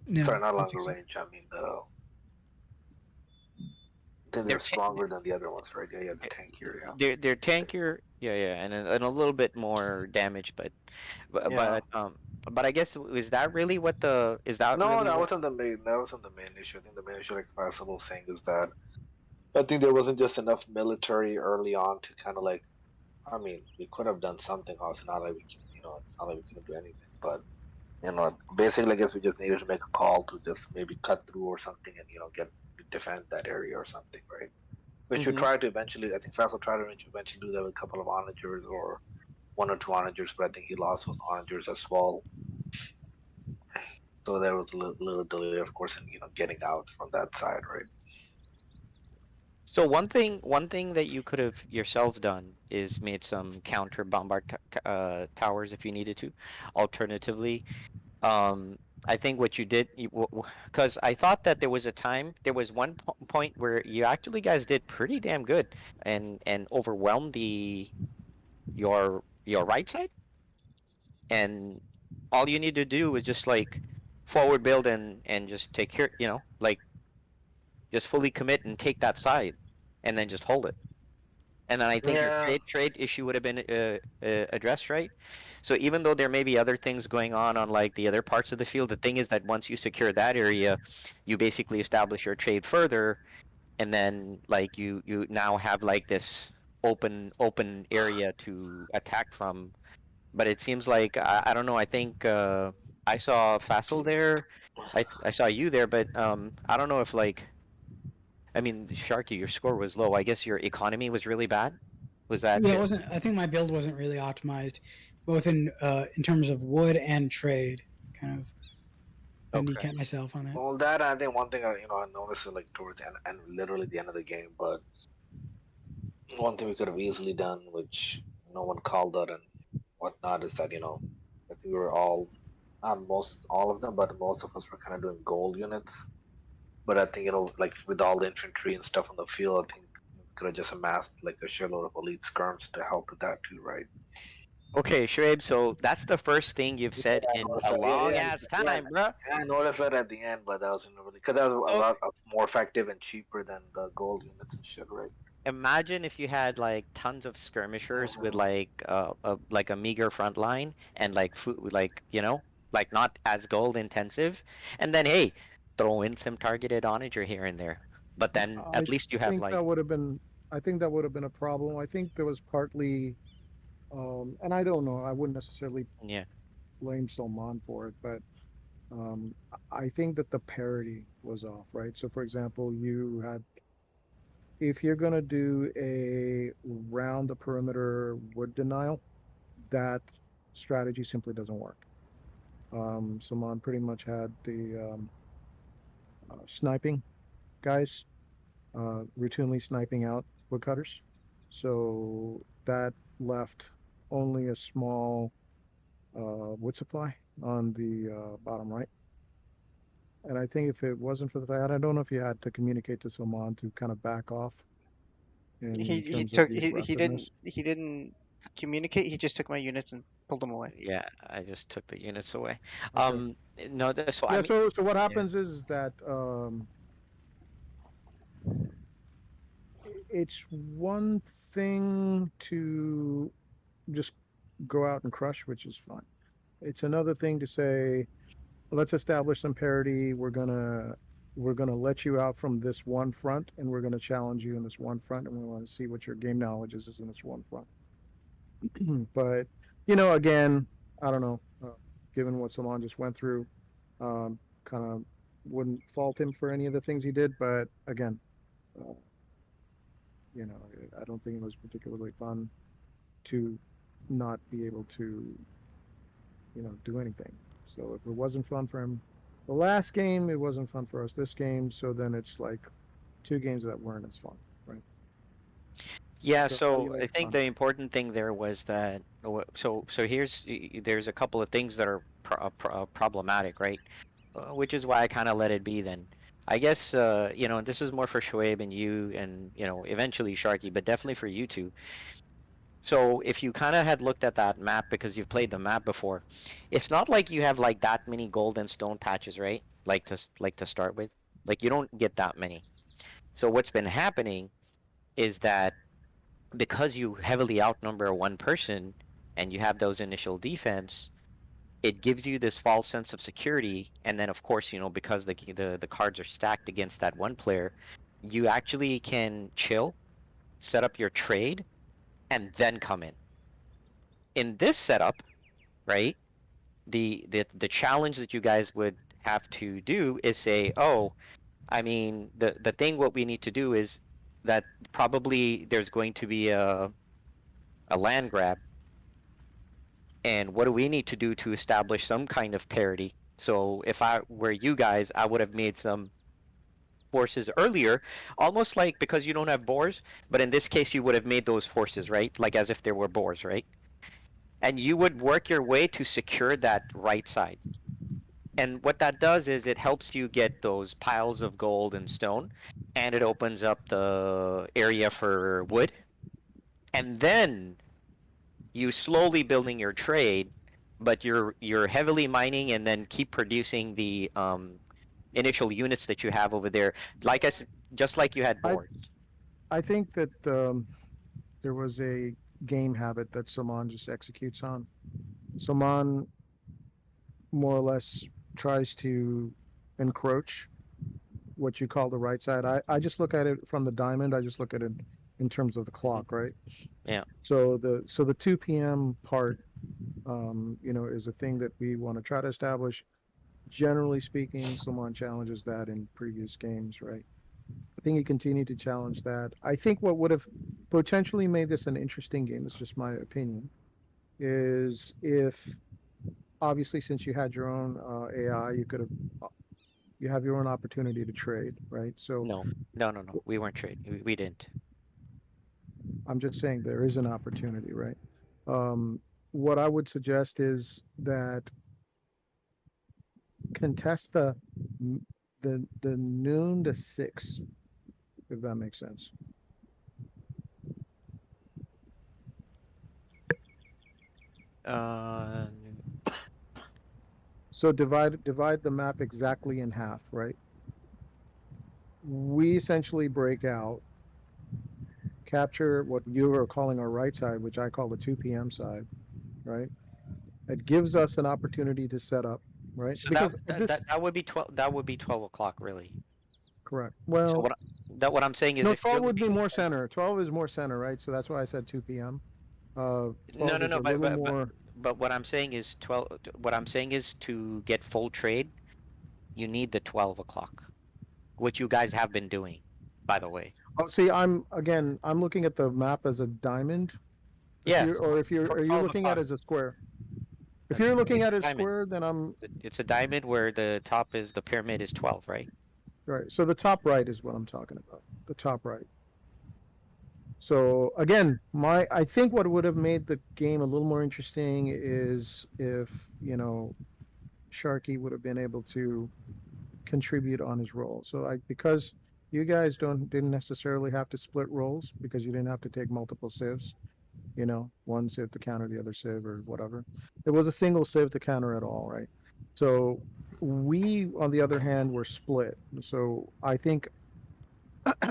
[SPEAKER 1] No,
[SPEAKER 4] sorry, not
[SPEAKER 1] I
[SPEAKER 4] longer
[SPEAKER 1] think so.
[SPEAKER 4] range. I mean I think they're stronger than the other ones, right? Yeah, the tankier, yeah.
[SPEAKER 3] They're tankier, yeah, and a little bit more damage, but I guess is that really what the is that
[SPEAKER 4] No,
[SPEAKER 3] really
[SPEAKER 4] that
[SPEAKER 3] what,
[SPEAKER 4] wasn't the main issue. I think the main issue, like Faisal was saying, is that I think there wasn't just enough military early on to kind of like. I mean, we could have done something else. Not like we, it's not like we couldn't do anything. But basically, I guess we just needed to make a call to just maybe cut through or something, and defend that area or something, right? Which we tried to eventually. I think Faisal tried to eventually do that with a couple of onagers or one or two onagers, but I think he lost those onagers as well. So there was a little delay, of course, in getting out from that side, right?
[SPEAKER 3] So one thing that you could have yourself done is made some counter bombard towers if you needed to. Alternatively, I think what you did, because I thought that there was one point where you actually guys did pretty damn good and overwhelmed your right side, and all you need to do is just like forward build and just take care, like just fully commit and take that side, and then just hold it. And then I think your trade issue would have been addressed, right? So even though there may be other things going on like the other parts of the field, the thing is that once you secure that area, you basically establish your trade further, and then like you now have like this open area to attack from. But it seems like I don't know. I think I saw Faisal there. I saw you there, but I don't know if like. I mean, Sharky, your score was low. I guess your economy was really bad. Was that?
[SPEAKER 1] Yeah, it wasn't. I think my build wasn't really optimized, both in terms of wood and trade. Kind of handicap myself on that.
[SPEAKER 4] Well, that I think one thing I noticed it like towards the end and literally the end of the game, but one thing we could have easily done, which no one called out and whatnot, is that I think we were all, not all of them, but most of us were kind of doing gold units. But I think like with all the infantry and stuff on the field, I think we could have just amassed like a shitload of elite skirms to help with that too, right?
[SPEAKER 3] Okay, Shoaib, so that's the first thing you've said in a long ass time, bro.
[SPEAKER 4] I noticed that at the end, but that was really because that was a lot more effective and cheaper than the gold units and shit, right?
[SPEAKER 3] Imagine if you had like tons of skirmishers with like a meager front line and like food, like like not as gold intensive, and then hey, throw in some targeted onager here and there. But then at least you have like.
[SPEAKER 10] I think that would have been a problem. I think there was partly. And I don't know. I wouldn't necessarily blame Salman for it, but I think that the parity was off, right? So, for example, you had, if you're gonna do a round the perimeter wood denial, that strategy simply doesn't work. Salman pretty much had the sniping guys routinely sniping out woodcutters. So that left only a small wood supply on the bottom right. And I think if it wasn't for the fact, I don't know if you had to communicate to Salman to kind of back off in
[SPEAKER 2] He
[SPEAKER 10] terms of
[SPEAKER 2] took
[SPEAKER 10] the
[SPEAKER 2] he
[SPEAKER 10] aggressiveness.
[SPEAKER 2] didn't communicate. He just took my units and pulled them away.
[SPEAKER 3] Yeah, I just took the units away.
[SPEAKER 10] Okay.
[SPEAKER 3] No, so I
[SPEAKER 10] Yeah,
[SPEAKER 3] mean,
[SPEAKER 10] so what
[SPEAKER 3] yeah.
[SPEAKER 10] happens is that it's one thing to just go out and crush, which is fine. It's another thing to say, let's establish some parity. We're gonna let you out from this one front, and we're gonna challenge you in this one front, and we want to see what your game knowledge is in this one front. But again, I don't know. Given what Salman just went through, kind of wouldn't fault him for any of the things he did. But again, I don't think it was particularly fun to not be able to, do anything. So if it wasn't fun for him the last game, it wasn't fun for us this game. So then it's like 2 games that weren't as fun, right?
[SPEAKER 3] Yeah,
[SPEAKER 10] So how do you
[SPEAKER 3] so
[SPEAKER 10] make
[SPEAKER 3] I
[SPEAKER 10] it
[SPEAKER 3] think
[SPEAKER 10] fun?
[SPEAKER 3] the important thing there was that so there's a couple of things that are problematic, right? Which is why I kind of let it be then. I guess this is more for Shoaib and you and eventually Sharky, but definitely for you two. So if you kind of had looked at that map because you've played the map before, it's not like you have like that many gold and stone patches, right? Like to start with, like you don't get that many. So what's been happening is that because you heavily outnumber one person and you have those initial defense, it gives you this false sense of security. And then of course, because the cards are stacked against that one player, you actually can chill, set up your trade, and then come in. In this setup, right? The challenge that you guys would have to do is say, oh, I mean, the thing what we need to do is that probably there's going to be a land grab. And what do we need to do to establish some kind of parity? So if I were you guys, I would have made some forces earlier, almost like because you don't have boars, but in this case you would have made those forces, right? Like as if there were boars, right? And you would work your way to secure that right side. And what that does is it helps you get those piles of gold and stone, and it opens up the area for wood. And then you slowly building your trade, but you're heavily mining and then keep producing the initial units that you have over there. Like I said, just like you had boards.
[SPEAKER 10] I think that there was a game habit that Salman just executes on. Salman more or less tries to encroach what you call the right side. I just look at it from the diamond. I just look at it in terms of the clock, right?
[SPEAKER 3] Yeah.
[SPEAKER 10] So the 2 p.m. part, is a thing that we want to try to establish. Generally speaking, Salman challenges that in previous games, right? I think he continued to challenge that. I think what would have potentially made this an interesting game, it's just my opinion, is if obviously since you had your own AI, you have your own opportunity to trade, right? So
[SPEAKER 3] no, we weren't trading. We didn't.
[SPEAKER 10] I'm just saying there is an opportunity, right? What I would suggest is that contest the noon to 6, if that makes sense. So divide the map exactly in half, right? We essentially break out, capture what you are calling our right side, which I call the 2 p.m. side, right? It gives us an opportunity to set up, right?
[SPEAKER 3] So
[SPEAKER 10] because
[SPEAKER 3] that would be 12. That would be 12 o'clock, really.
[SPEAKER 10] Correct.
[SPEAKER 3] So
[SPEAKER 10] Well,
[SPEAKER 3] what I'm saying is,
[SPEAKER 10] no,
[SPEAKER 3] if
[SPEAKER 10] 12
[SPEAKER 3] you're
[SPEAKER 10] would be
[SPEAKER 3] looking,
[SPEAKER 10] more center. 12 is more center, right? So that's why I said 2 p.m. 12 is a little more.
[SPEAKER 3] But what I'm saying is 12. What I'm saying is to get full trade, you need the 12 o'clock, which you guys have been doing, by the way.
[SPEAKER 10] Oh, see, I'm looking at the map as a diamond.
[SPEAKER 3] Yeah.
[SPEAKER 10] Are you looking at it as a square? If you're looking at it as a square, then
[SPEAKER 3] It's a diamond where the pyramid is 12, right?
[SPEAKER 10] Right. So the top right is what I'm talking about. The top right. So again, I think what would have made the game a little more interesting is if, Sharky would have been able to contribute on his role. So because you guys didn't necessarily have to split roles because you didn't have to take multiple civs, one civ to counter the other civ or whatever. It was a single civ to counter it all, right? So we, on the other hand, were split. So I think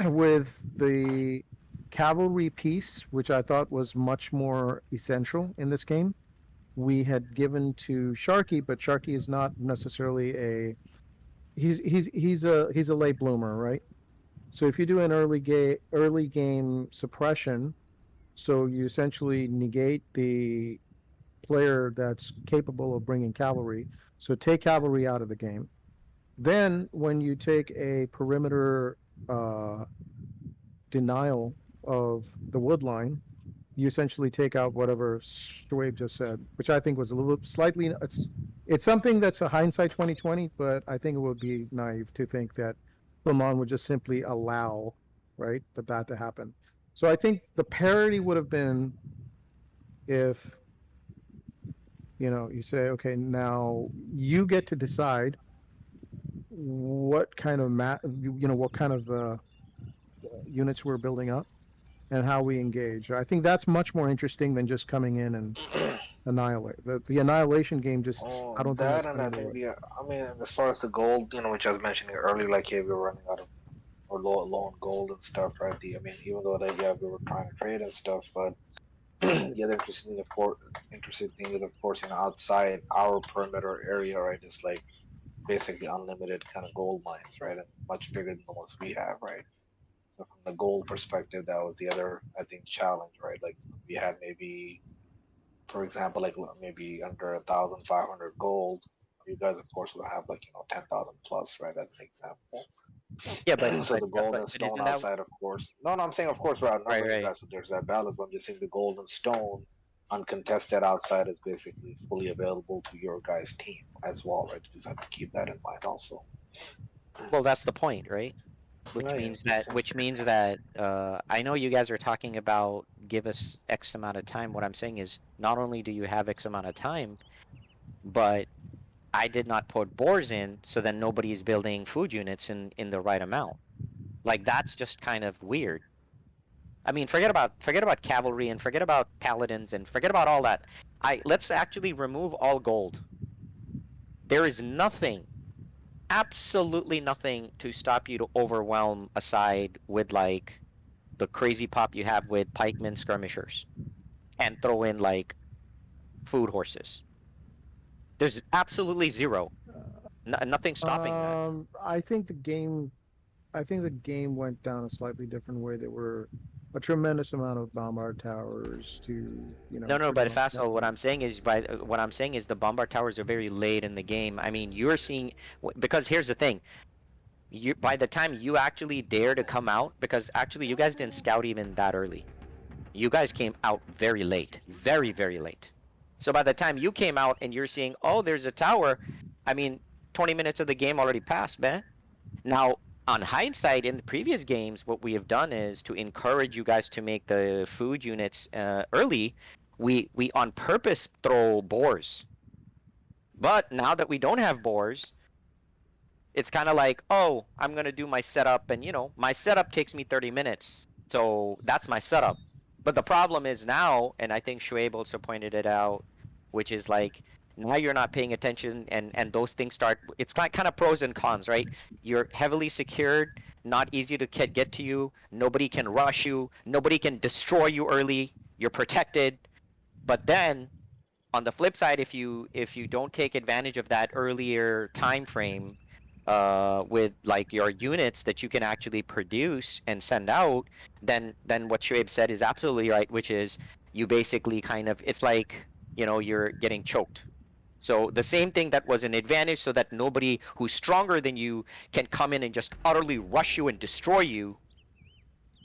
[SPEAKER 10] with the cavalry piece, which I thought was much more essential in this game, we had given to Sharky, but Sharky is not necessarily he's a late bloomer, right? So if you do an early game suppression, so you essentially negate the player that's capable of bringing cavalry. So take cavalry out of the game. Then when you take a perimeter denial of the wood line, you essentially take out whatever Shoaib just said, which I think was a little slightly. It's something that's a hindsight 2020, but I think it would be naive to think that Lemon would just simply allow, right, that to happen. So I think the parity would have been if, you say, okay, now you get to decide what kind of what kind of units we're building up and how we engage. I think that's much more interesting than just coming in and annihilate. The annihilation game just I don't
[SPEAKER 4] that,
[SPEAKER 10] think
[SPEAKER 4] and I think as far as the gold, which I was mentioning earlier, like we were running out of or low on gold and stuff, right? Even though we were trying to trade and stuff, but the other interesting thing is, of course, outside our perimeter area, right, is like basically unlimited kind of gold mines, right, and much bigger than the ones we have, right. So from the gold perspective, that was the other, I think, challenge, right? Like we had maybe, for example, like maybe under 1,500 gold. You guys, of course, will have 10,000 plus, right? As an example.
[SPEAKER 3] Yeah, but
[SPEAKER 4] so the gold and stone outside, of course. No, I'm saying, of course, we're outnumbering you guys, so there's that balance. But I'm just saying the gold and stone uncontested outside is basically fully available to your guys' team as well, right? You just have to keep that in mind also.
[SPEAKER 3] Well, that's the point, right? Which means that I know you guys are talking about give us X amount of time. What I'm saying is not only do you have X amount of time, but I did not put boars in, so then nobody's building food units in the right amount. Like that's just kind of weird. I mean, forget about cavalry and forget about paladins and forget about all that. Let's actually remove all gold. There is nothing, absolutely nothing to stop you to overwhelm aside with like the crazy pop you have with pikemen skirmishers and throw in like food horses. There's absolutely zero. Nothing stopping that.
[SPEAKER 10] I think the game went down a slightly different way. There were a tremendous amount of bombard towers to,
[SPEAKER 3] No, but Faisal, what I'm saying is the bombard towers are very late in the game. I mean, you're seeing, because here's the thing. By the time you actually dare to come out, because actually you guys didn't scout even that early. You guys came out very late, very, very late. So by the time you came out and you're seeing, oh, there's a tower, I mean, 20 minutes of the game already passed, man. Now, on hindsight, in the previous games, what we have done is to encourage you guys to make the food units early. We on purpose throw boars. But now that we don't have boars, it's kind of like, oh, I'm going to do my setup. And, my setup takes me 30 minutes. So that's my setup. But the problem is now, and I think Shoaib also pointed it out, which is like, now you're not paying attention and those things start, it's kind of pros and cons, right? You're heavily secured, not easy to get to you, nobody can rush you, nobody can destroy you early, you're protected. But then, on the flip side, if you don't take advantage of that earlier time frame, with like your units that you can actually produce and send out, then what Shoaib said is absolutely right, which is you basically kind of, it's like, you're getting choked. So the same thing that was an advantage so that nobody who's stronger than you can come in and just utterly rush you and destroy you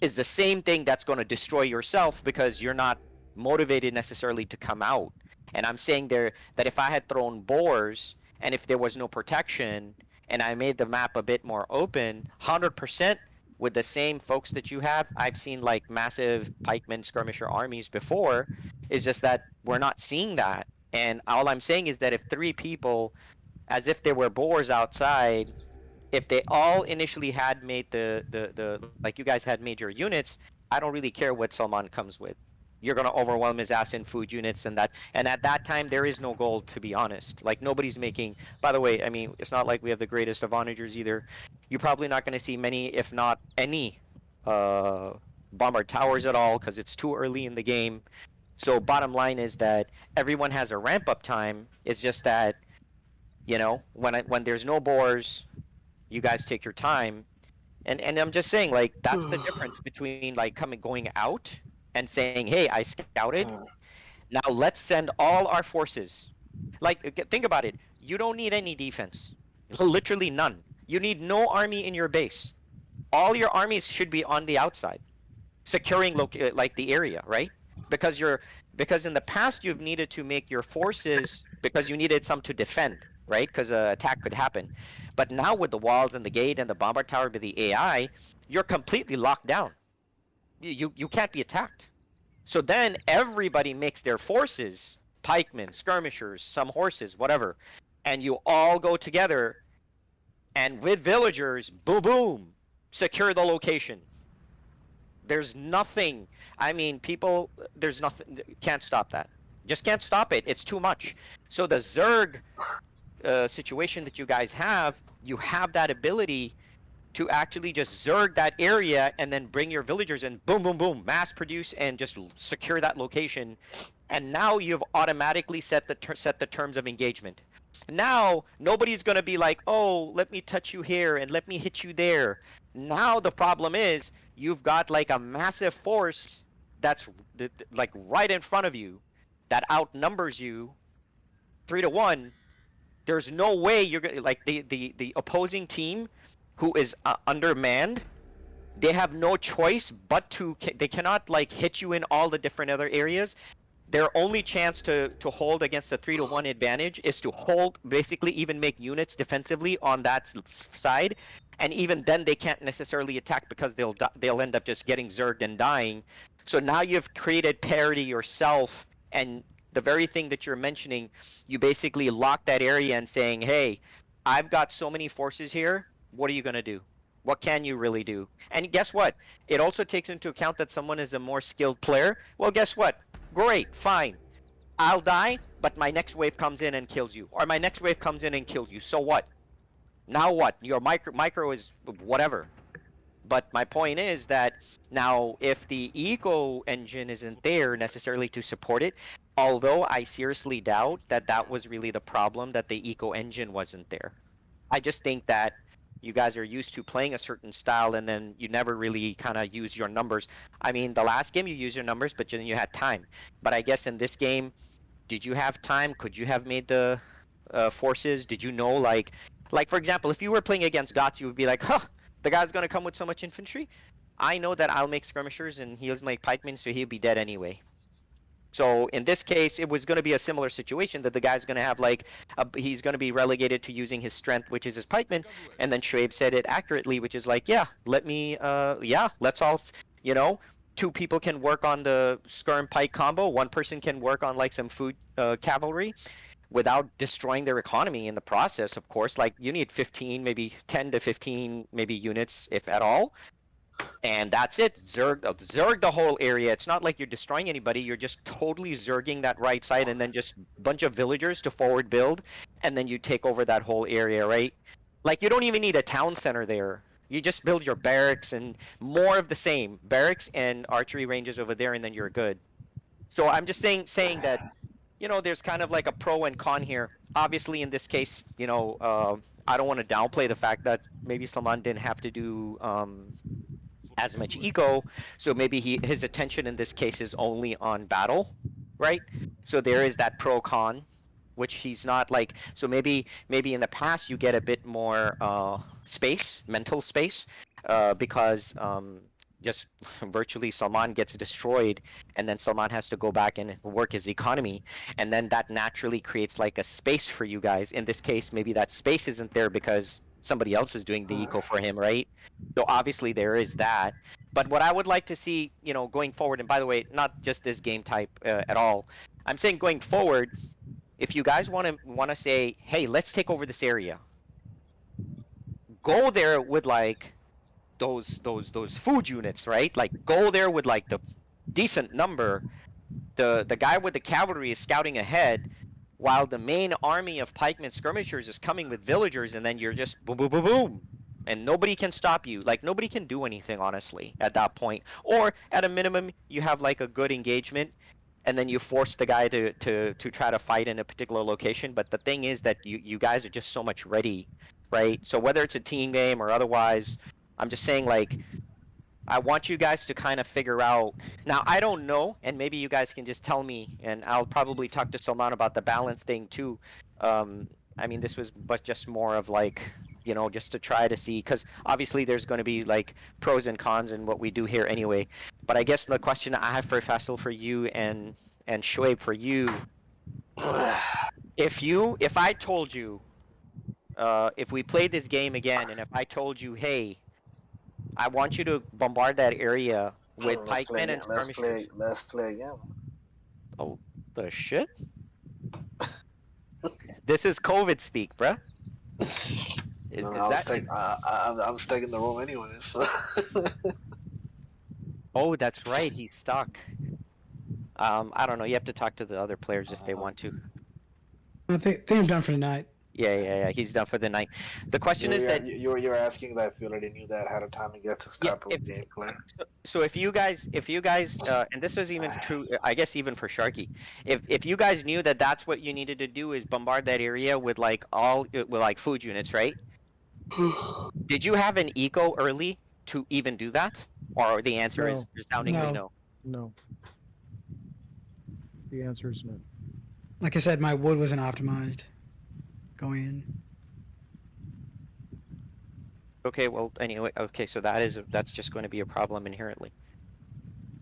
[SPEAKER 3] is the same thing that's going to destroy yourself because you're not motivated necessarily to come out. And I'm saying there that if I had thrown boars and if there was no protection and I made the map a bit more open, 100% with the same folks that you have. I've seen like massive pikeman skirmisher armies before. It's just that we're not seeing that. And all I'm saying is that if 3 people, as if they were boars outside, if they all initially had made the like you guys had major units, I don't really care what Salman comes with. You're gonna overwhelm his ass in food units and at that time there is no gold, to be honest. Like nobody's making. By the way, I mean it's not like we have the greatest of onagers either. You're probably not gonna see many, if not any, bomber towers at all because it's too early in the game. So bottom line is that everyone has a ramp up time. It's just that, you know, when there's no boars, you guys take your time. And I'm just saying, like, that's the difference between like going out and saying, hey, I scouted. Now let's send all our forces. Like, think about it. You don't need any defense. Literally none. You need no army in your base. All your armies should be on the outside, securing like the area, right? Because in the past you've needed to make your forces because you needed some to defend, right? Because an attack could happen. But now with the walls and the gate and the bombard tower with the AI, you're completely locked down. You can't be attacked. So then everybody makes their forces, pikemen, skirmishers, some horses, whatever, and you all go together and with villagers, boom, boom, secure the location. There's nothing, I mean, people, there's nothing, can't stop that. Just can't stop it. It's too much. So the Zerg situation that you guys have, you have that ability to actually just Zerg that area and then bring your villagers in, boom, boom, boom, mass produce and just secure that location. And now you've automatically set the terms of engagement. Now nobody's going to be like, oh, let me touch you here and let me hit you there. Now the problem is you've got like a massive force that's like right in front of you that outnumbers you 3-1. There's no way you're gonna like the opposing team who is undermanned. They have no choice but they cannot like hit you in all the different other areas. Their only chance to hold against a 3-1 advantage is to hold, basically even make units defensively on that side, and even then they can't necessarily attack because they'll end up just getting zerged and dying. So now you've created parity yourself, and the very thing that you're mentioning, you basically lock that area and saying, hey, I've got so many forces here, what are you going to do? What can you really do? And guess what? It also takes into account that someone is a more skilled player. Well, guess what? Great, fine. I'll die, but my next wave comes in and kills you. Or my next wave comes in and kills you. So what? Now what? Your micro is whatever. But my point is that now if the eco engine isn't there necessarily to support it, although I seriously doubt that that was really the problem, that the eco engine wasn't there. I just think that you guys are used to playing a certain style and then you never really kind of use your numbers. I mean, the last game you used your numbers, but then you had time. But I guess in this game, did you have time? Could you have made the forces? Did you know, like for example, if you were playing against Gots, you would be like, huh, the guy's going to come with so much infantry? I know that I'll make skirmishers and he'll make pikemen, so he'll be dead anyway. So in this case, it was going to be a similar situation that the guy's going to have like, he's going to be relegated to using his strength, which is his pikeman. And then Schwabe said it accurately, which is like, yeah, let's all, you know, 2 people can work on the skirm pike combo. 1 person can work on like some food cavalry without destroying their economy in the process, of course. Like you need 15, maybe 10 to 15, maybe units, if at all. And that's it. Zerg the whole area. It's not like you're destroying anybody. You're just totally zerging that right side and then just a bunch of villagers to forward build. And then you take over that whole area, right? Like you don't even need a town center there. You just build your barracks and more of the same. Barracks and archery ranges over there and then you're good. So I'm just saying that, you know, there's kind of like a pro and con here. Obviously in this case, you know, I don't want to downplay the fact that maybe Salman didn't have to do as much eco, so maybe his attention in this case is only on battle, right? So there is that pro con, which he's not like. So maybe in the past you get a bit more space, mental space, because just virtually Salman gets destroyed, and then Salman has to go back and work his economy, and then that naturally creates like a space for you guys. In this case, maybe that space isn't there because somebody else is doing the eco for him, right? So obviously there is that. But what I would like to see, you know, going forward, and by the way, not just this game type at all. I'm saying going forward, if you guys want to say, hey, let's take over this area, go there with like those food units, right? Like go there with like the decent number. The guy with the cavalry is scouting ahead, while the main army of pikemen skirmishers is coming with villagers, and then you're just boom, boom, boom, boom, and nobody can stop you. Like nobody can do anything, honestly, at that point. Or at a minimum, you have like a good engagement, and then you force the guy to try to fight in a particular location. But the thing is that you guys are just so much ready, right? So whether it's a team game or otherwise, I'm just saying like, I want you guys to kind of figure out. Now, I don't know, and maybe you guys can just tell me, and I'll probably talk to Salman about the balance thing too. I mean, this was but just more of like, you know, just to try to see, because obviously there's going to be like pros and cons in what we do here anyway. But I guess the question I have for Faisal, for you, and Shoaib, for you, if I told you, if we played this game again, and if I told you, hey, I want you to bombard that area with pikemen and skirmishers.
[SPEAKER 4] Let's play again.
[SPEAKER 3] Oh, the shit? This is COVID speak, bruh.
[SPEAKER 4] I'm stuck in the room anyway, so.
[SPEAKER 3] Oh, that's right. He's stuck. I don't know. You have to talk to the other players if they want to.
[SPEAKER 1] I think I'm done for the night.
[SPEAKER 3] Yeah. He's done for the night. The question is that
[SPEAKER 4] you're asking that if you already knew that ahead of time to get this type of gameplay.
[SPEAKER 3] So if you guys, and this is even true, I guess even for Sharky, if you guys knew that that's what you needed to do is bombard that area with like food units, right? Did you have an eco early to even do that, or the answer is resoundingly no?
[SPEAKER 10] No. The answer is no.
[SPEAKER 1] Like I said, my wood wasn't optimized going in.
[SPEAKER 3] Okay, well, anyway, okay, so that's just going to be a problem inherently.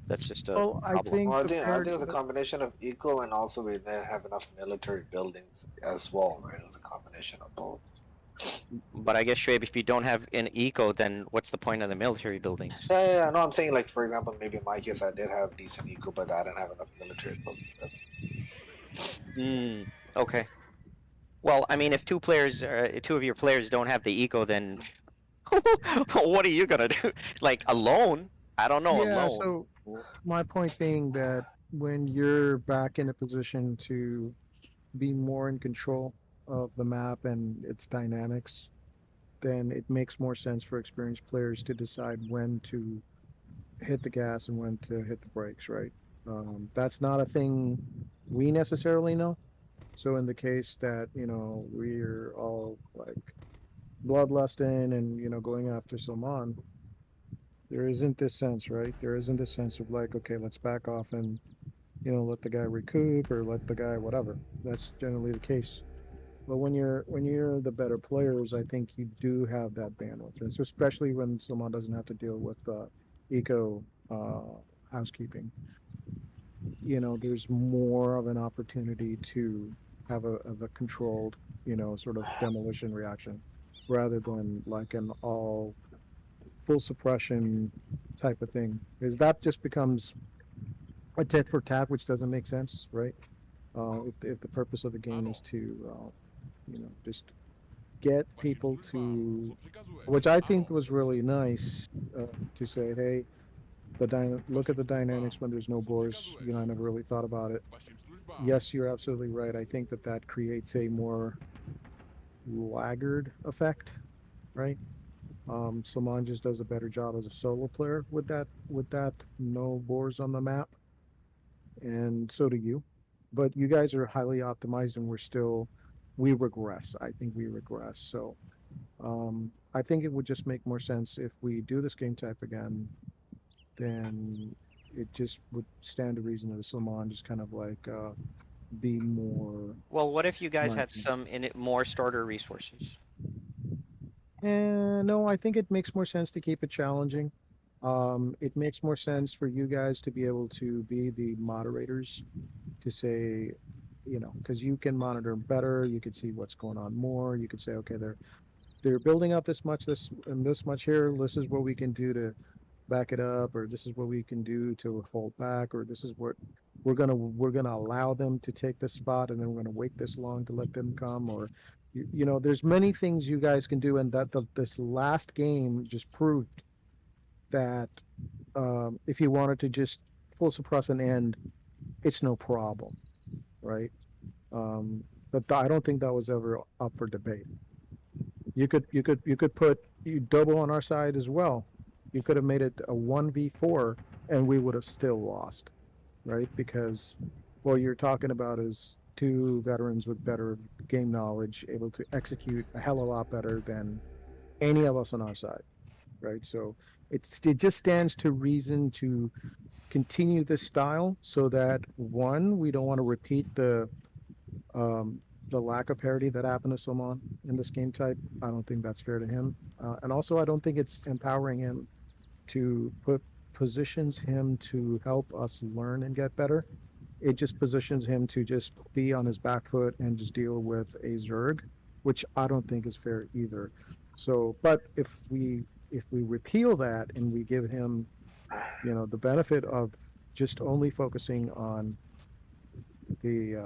[SPEAKER 3] That's just a problem.
[SPEAKER 4] I think it was a combination of eco, and also we didn't have enough military buildings as well, right? It was a combination of both.
[SPEAKER 3] But I guess, Shoaib, if you don't have an eco, then what's the point of the military buildings?
[SPEAKER 4] Yeah. No, I'm saying, like, for example, maybe in my case, I did have decent eco, but I didn't have enough military buildings.
[SPEAKER 3] Okay. Well, I mean, if two of your players don't have the eco, then what are you gonna do? Like alone? I don't know.
[SPEAKER 10] Yeah.
[SPEAKER 3] Alone.
[SPEAKER 10] So my point being that when you're back in a position to be more in control of the map and its dynamics, then it makes more sense for experienced players to decide when to hit the gas and when to hit the brakes, right? That's not a thing we necessarily know. So in the case that, you know, we're all like bloodlusting and, you know, going after Salman, there isn't this sense, right? There isn't this sense of like, okay, let's back off and, you know, let the guy recoup or let the guy whatever. That's generally the case. But when you're the better players, I think you do have that bandwidth, and so especially when Salman doesn't have to deal with eco housekeeping. You know, there's more of an opportunity to have a controlled, you know, sort of demolition reaction, rather than like an all full suppression type of thing. Because that just becomes a tit for tat, which doesn't make sense, right? If the purpose of the game is to you know, just get people to, which I think was really nice, to say, hey, look at the dynamics when there's no boars. You know, I never really thought about it. Yes, you're absolutely right. I think that creates a more laggard effect, right? Salman just does a better job as a solo player with that no boars on the map, and so do you. But you guys are highly optimized, and we regress. I think we regress. So I think it would just make more sense if we do this game type again. Then it just would stand to reason that Salman just kind of like be more.
[SPEAKER 3] Well, what if you guys had more starter resources?
[SPEAKER 10] No, I think it makes more sense to keep it challenging. It makes more sense for you guys to be able to be the moderators, to say, you know, because you can monitor better, you could see what's going on more, you could say, okay, they're building up this much, this and this much here. This is what we can do to back it up, or this is what we can do to hold back, or this is what we're gonna allow them to take this spot, and then we're gonna wait this long to let them come, or you know, there's many things you guys can do, and that this last game just proved that if you wanted to just full suppress and end, it's no problem, right? But I don't think that was ever up for debate. You could put double on our side as well. You could have made it a 1v4 and we would have still lost, right? Because what you're talking about is two veterans with better game knowledge, able to execute a hell of a lot better than any of us on our side, right? So it just stands to reason to continue this style, so that one, we don't want to repeat the lack of parity that happened to Salman in this game type. I don't think that's fair to him, and also I don't think it's empowering him to positions him to help us learn and get better. It just positions him to just be on his back foot and just deal with a Zerg, which I don't think is fair either. So, but if we repeal that and we give him, you know, the benefit of just only focusing on the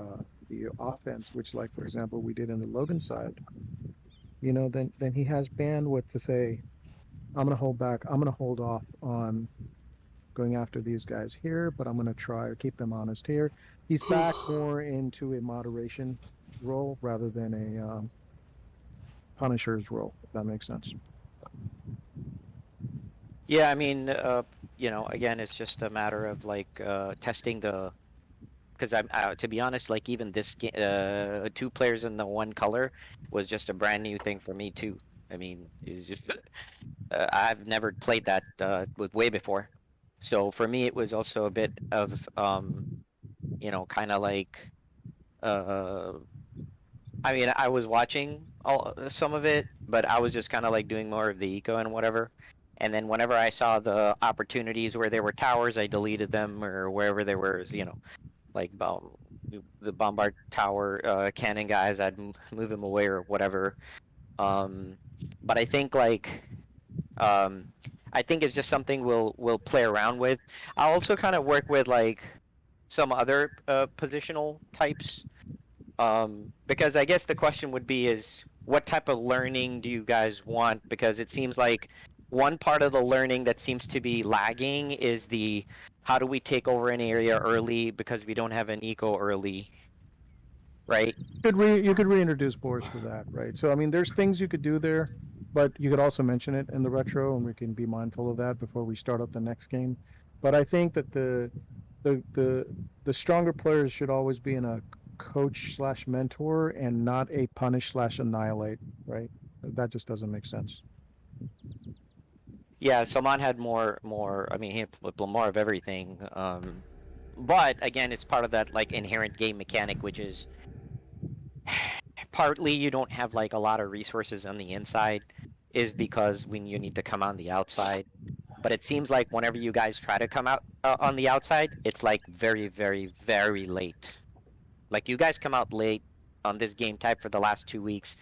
[SPEAKER 10] offense, which, like for example, we did in the Logan side, you know, then he has bandwidth to say, I'm gonna hold back, I'm gonna hold off on going after these guys here, but I'm gonna try to keep them honest here. He's back more into a moderation role rather than a Punisher's role, if that makes sense.
[SPEAKER 3] Yeah, I mean, you know, again, it's just a matter of like testing the. Because I'm to be honest, like even this two players in the one color was just a brand new thing for me too. I mean, it's just I've never played that with way before, so for me it was also a bit of you know, kind of like I mean, I was watching some of it, but I was just kind of like doing more of the eco and whatever. And then whenever I saw the opportunities where there were towers, I deleted them, or wherever there was, you know, like the bombard tower cannon guys, I'd move them away or whatever. But I think like I think it's just something we'll play around with. I'll also kind of work with like some other positional types, because I guess the question would be is what type of learning do you guys want? Because it seems like one part of the learning that seems to be lagging is the how do we take over an area early because we don't have an eco early, right?
[SPEAKER 10] You could reintroduce Boris for that, right? So I mean, there's things you could do there, but you could also mention it in the retro, and we can be mindful of that before we start up the next game. But I think that the stronger players should always be in a coach/mentor and not a punish/annihilate, right? That just doesn't make sense.
[SPEAKER 3] Yeah, Salman had more. I mean, he had more of everything. But again, it's part of that like inherent game mechanic, which is partly you don't have like a lot of resources on the inside, is because when you need to come on the outside. But it seems like whenever you guys try to come out on the outside, it's like very, very, very late. Like you guys come out late on this game type for the last 2 weeks.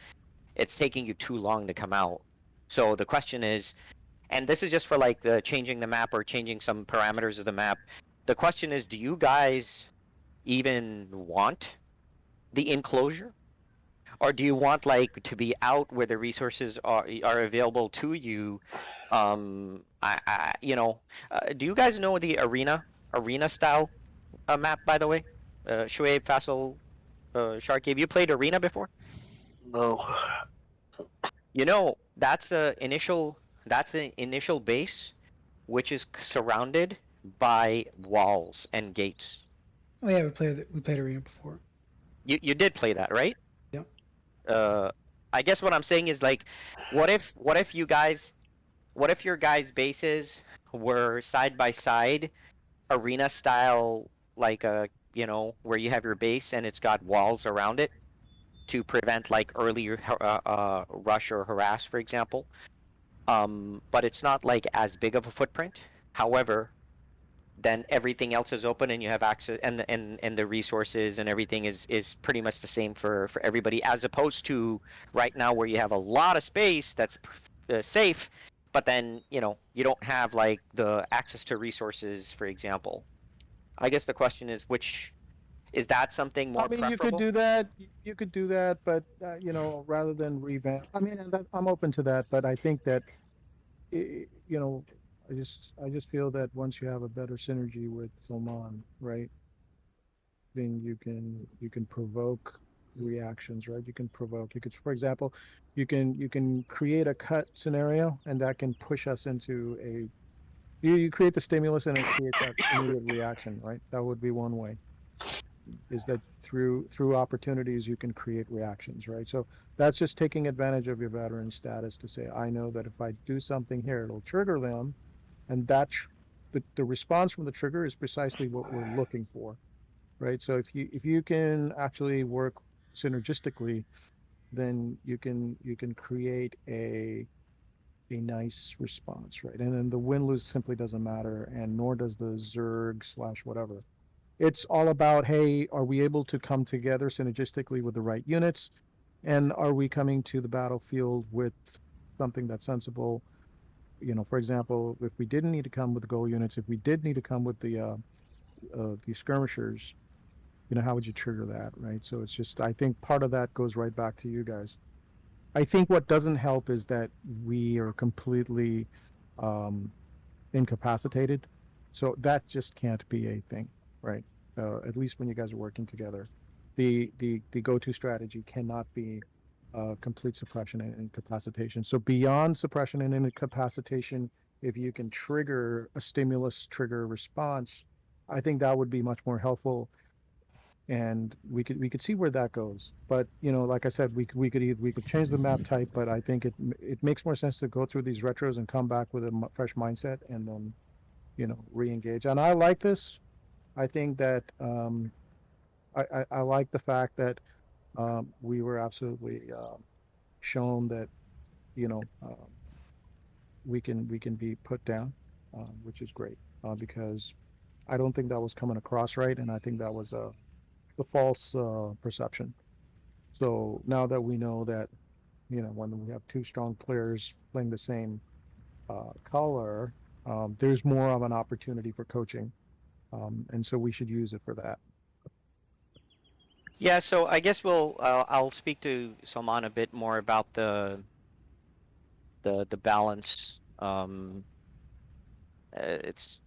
[SPEAKER 3] It's taking you too long to come out. So the question is, and this is just for like the changing the map or changing some parameters of the map. The question is, do you guys even want the enclosure? Or do you want like to be out where the resources are available to you? You know, do you guys know the arena style map, by the way? Shuaib, Faisal, Sharky, have you played arena before?
[SPEAKER 4] No.
[SPEAKER 3] You know, that's the initial base, which is surrounded by walls and gates.
[SPEAKER 1] Oh yeah, we played arena before.
[SPEAKER 3] You did play that, right?
[SPEAKER 1] Yep.
[SPEAKER 3] I guess what I'm saying is like, what if your guys' bases were side by side, arena style, like you know, where you have your base and it's got walls around it to prevent like early rush or harass, for example. But it's not like as big of a footprint. However, then everything else is open and you have access, and the resources and everything is pretty much the same for everybody, as opposed to right now where you have a lot of space that's safe, but then you don't have like the access to resources, for example. I guess the question is, which is that something more
[SPEAKER 10] I mean,
[SPEAKER 3] preferable?
[SPEAKER 10] you could do that. You could do that, but rather than revamp. I mean, and I'm open to that, but I think that, I just feel that once you have a better synergy with Salman, right, then you can provoke reactions, right? You can provoke. You could, for example, you can create a cut scenario, and that can push us into a. You create the stimulus and it creates that immediate reaction, right? That would be one way. Is that through opportunities you can create reactions, right? So that's just taking advantage of your veteran status to say, I know that if I do something here, it'll trigger them, and that the response from the trigger is precisely what we're looking for, right? So if you can actually work synergistically, then you can create a nice response, right? And then the win-lose simply doesn't matter, and nor does the Zerg/whatever. It's all about, hey, are we able to come together synergistically with the right units? And are we coming to the battlefield with something that's sensible? For example, if we didn't need to come with the goal units, if we did need to come with the skirmishers, how would you trigger that, right? So it's just, I think part of that goes right back to you guys. I think what doesn't help is that we are completely incapacitated. So that just can't be a thing, right? At least when you guys are working together. The go-to strategy cannot be complete suppression and incapacitation. So beyond suppression and incapacitation, if you can trigger a stimulus trigger response, I think that would be much more helpful. And we could see where that goes. But like I said, we could change the map type, but I think it makes more sense to go through these retros and come back with a fresh mindset and then re-engage. And I like this. I think that I like the fact that we were absolutely shown that we can be put down, which is great, because I don't think that was coming across right, and I think that was the false perception. So now that we know that when we have two strong players playing the same color, there's more of an opportunity for coaching, and so we should use it for that.
[SPEAKER 3] Yeah, so I guess I'll speak to Salman a bit more about the balance. It's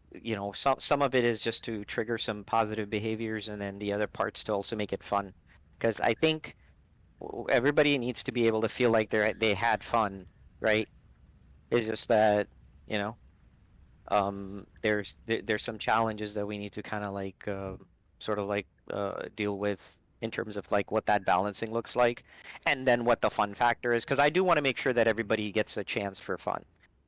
[SPEAKER 3] some of it is just to trigger some positive behaviors, and then the other parts to also make it fun, because I think everybody needs to be able to feel like they had fun, right? It's just that there's some challenges that we need to kind of like sort of like deal with in terms of like what that balancing looks like, and then what the fun factor is, because I do want to make sure that everybody gets a chance for fun.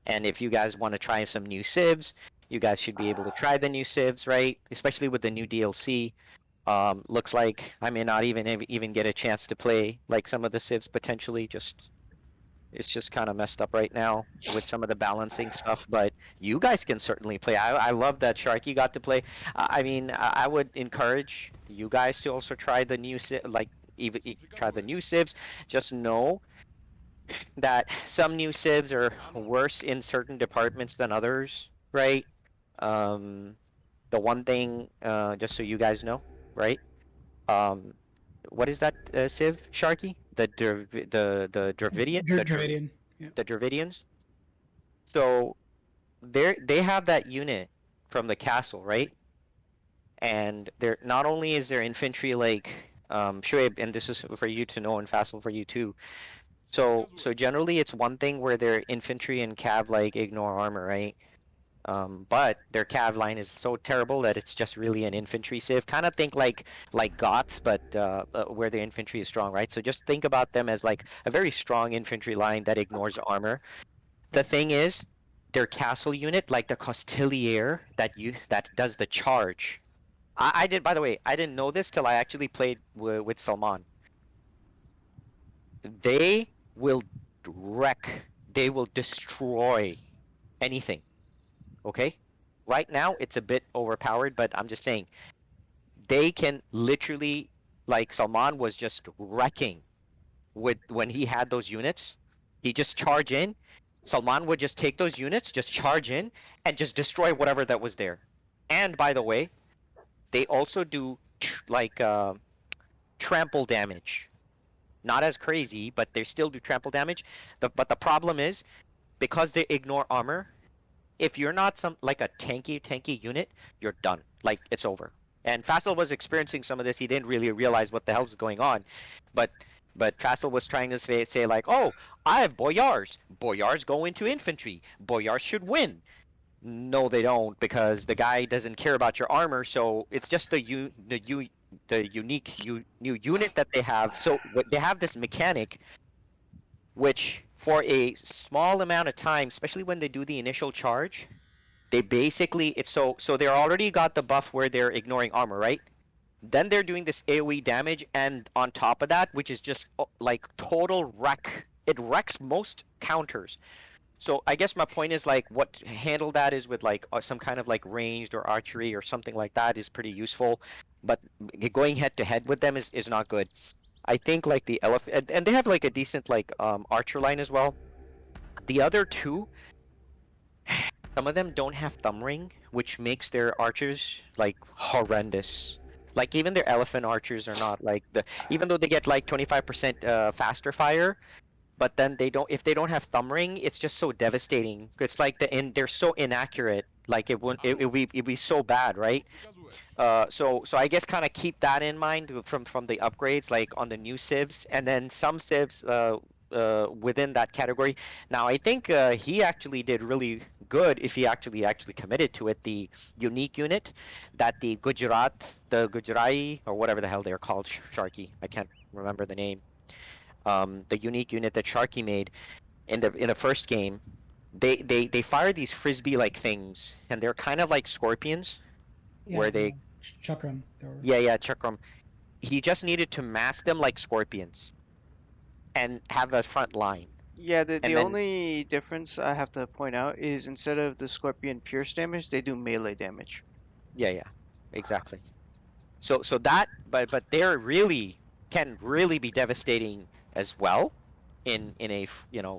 [SPEAKER 3] And if you guys want to try some new civs, you guys should be able to try the new civs, right? Especially with the new DLC. Looks like I may not even get a chance to play like some of the civs potentially. It's just kind of messed up right now with some of the balancing stuff, but you guys can certainly play. I love that Sharky got to play. I mean, I would encourage you guys to also try the new try the new civs. Just know that some new civs are worse in certain departments than others, right? The one thing, just so you guys know, right? What is that civ, Sharky? The Dravidian?
[SPEAKER 1] Dravidian. Yeah.
[SPEAKER 3] The Dravidians? So they have that unit from the castle, right? And they're not only is their infantry like Shoaib, and this is for you to know and Faisal for you too. So generally it's one thing where their infantry and cav like ignore armor, right? But their cav line is so terrible that it's just really an infantry civ. Kind of think like Goths, but where the infantry is strong, right? So just think about them as like a very strong infantry line that ignores armor. The thing is, their castle unit, like the Costelier, that does the charge. I did, by the way, I didn't know this till I actually played with Salman. They will wreck, they will destroy anything. Okay? right now it's a bit overpowered, but I'm just saying they can literally, like Salman was just wrecking with when he had those units. He just charge in. Salman would just take those units, just charge in, and just destroy whatever that was there. And by the way, they also do trample damage. Not as crazy, but they still do trample damage. But the problem is, because they ignore armor, if you're not like a tanky unit, you're done. Like, it's over. And Faisal was experiencing some of this. He didn't really realize what the hell was going on. But Faisal was trying to say like, oh, I have Boyars. Boyars go into infantry. Boyars should win. No, they don't, because the guy doesn't care about your armor. So it's just the unique new unit that they have. So they have this mechanic, which for a small amount of time, especially when they do the initial charge, they basically so they're already got the buff where they're ignoring armor, right? Then they're doing this AoE damage, and on top of that, which is just like total wreck. It wrecks most counters. So I guess my point is, like, what handle that is with like some kind of like ranged or archery or something like that is pretty useful, but going head to head with them is not good. I think like the elephant, and they have like a decent like archer line as well. The other two, some of them don't have thumb ring, which makes their archers like horrendous. Like even their elephant archers are not like even though they get like 25% faster fire, but then they don't, if they don't have thumb ring, it's just so devastating. It's like they're so inaccurate. Like it'd be so bad, right? So I guess kind of keep that in mind from the upgrades, like on the new civs, and then some civs within that category. Now I think he actually did really good if he actually committed to it. The unique unit that the Gujarai, or whatever the hell they're called, Sharky, I can't remember the name. The unique unit that Sharky made in the first game, they fire these frisbee like things, and they're kind of like scorpions, where they
[SPEAKER 1] Chakram.
[SPEAKER 3] Yeah, Chakram. He just needed to mask them like scorpions, and have a front line.
[SPEAKER 2] Yeah, the only difference I have to point out is instead of the scorpion pierce damage, they do melee damage.
[SPEAKER 3] Yeah, exactly. So that, but they're can really be devastating as well, in a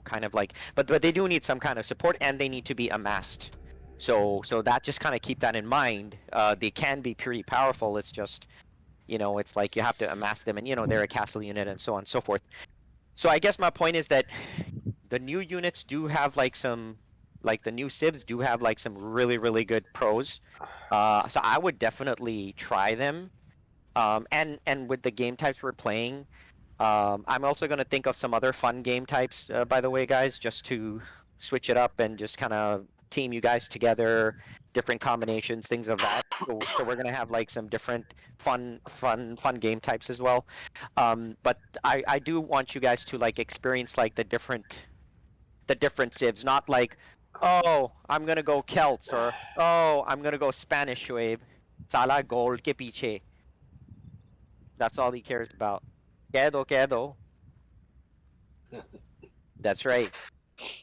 [SPEAKER 3] kind of like, but they do need some kind of support, and they need to be amassed. So that, just kind of keep that in mind. They can be pretty powerful. It's just, it's like you have to amass them, and they're a castle unit and so on and so forth. So I guess my point is that the new units do have like some, like the new civs do have like some really good pros. So I would definitely try them. And with the game types we're playing, I'm also going to think of some other fun game types, by the way, guys, just to switch it up and just kind of team you guys together, different combinations, things of that. So we're going to have like some different fun game types as well. But I do want you guys to like experience like the different civs, not like, oh, I'm going to go Celts, or oh, I'm going to go Spanish wave. Sala gold ke piche. That's all he cares about. Quedo. That's right.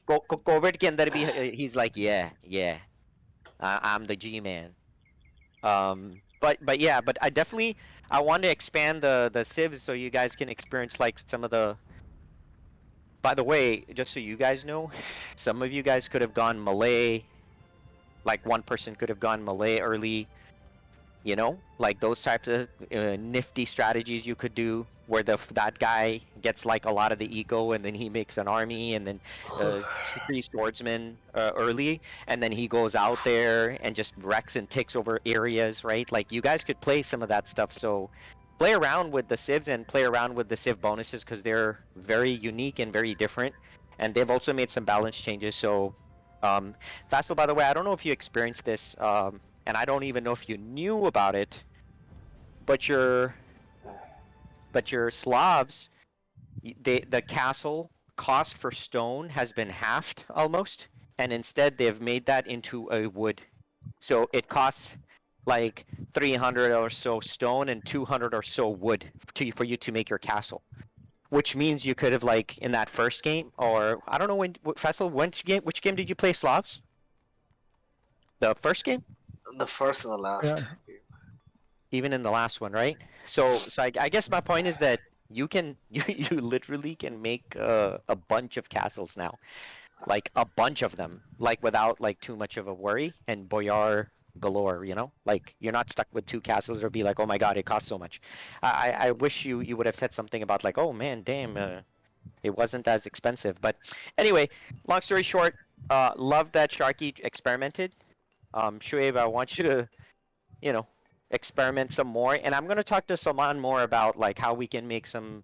[SPEAKER 3] COVID ke andar bhi, he's like, yeah, I'm the G-man. But I want to expand the civs so you guys can experience like some of the. By the way, just so you guys know, some of you guys could have gone Malay. Like one person could have gone Malay early. Like those types of nifty strategies you could do, where that guy gets like a lot of the eco, and then he makes an army, and then 3 swordsmen early, and then he goes out there and just wrecks and takes over areas, right? Like you guys could play some of that stuff. So play around with the civs and play around with the civ bonuses, because they're very unique and very different, and they've also made some balance changes. So Faisal, by the way, I don't know if you experienced this, and I don't even know if you knew about it, but your Slavs, the castle cost for stone has been halved almost, and instead they've made that into a wood. So it costs like 300 or so stone and 200 or so wood for you to make your castle. Which means you could have, like, in that first game, or I don't know when, Faisal, which game did you play Slavs? The first game?
[SPEAKER 4] The first and the last.
[SPEAKER 10] Yeah.
[SPEAKER 3] Even in the last one, right? So I guess my point is that you can you literally can make a bunch of castles now, like a bunch of them, like without like too much of a worry, and boyar galore, you know, like you're not stuck with 2 castles or be like, oh my god, it costs so much. I wish you would have said something about like, oh man, damn, it wasn't as expensive. But anyway, long story short, love that Sharky experimented. Shuaib, I want you to, you know, experiment some more, and I'm gonna talk to Salman more about like how we can make some,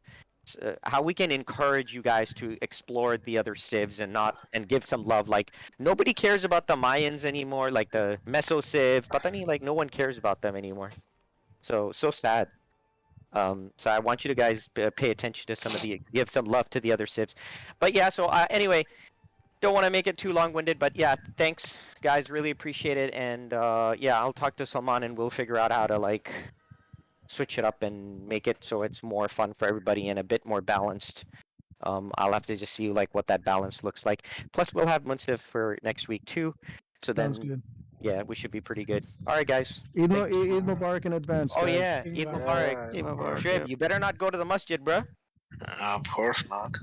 [SPEAKER 3] how we can encourage you guys to explore the other civs and give some love. Like nobody cares about the Mayans anymore, like the Meso civ, but then like no one cares about them anymore. So sad. So I want you to guys pay attention to some of the, give some love to the other civs. But yeah, so anyway, don't want to make it too long-winded, but yeah, thanks guys, really appreciate it. And yeah, I'll talk to Salman and we'll figure out how to like switch it up and make it so it's more fun for everybody and a bit more balanced. I'll have to just see like what that balance looks like. Plus we'll have Munsif for next week too. So
[SPEAKER 10] Sounds
[SPEAKER 3] then
[SPEAKER 10] good.
[SPEAKER 3] yeah, we should be pretty good. All right, guys.
[SPEAKER 10] Eid Mubarak in advance.
[SPEAKER 3] Oh
[SPEAKER 10] guys.
[SPEAKER 3] yeah, Eid Mubarak.
[SPEAKER 2] Eid Mubarak,
[SPEAKER 3] Shiv,
[SPEAKER 2] yeah.
[SPEAKER 3] you better not go to the masjid, bruh.
[SPEAKER 4] Of course not.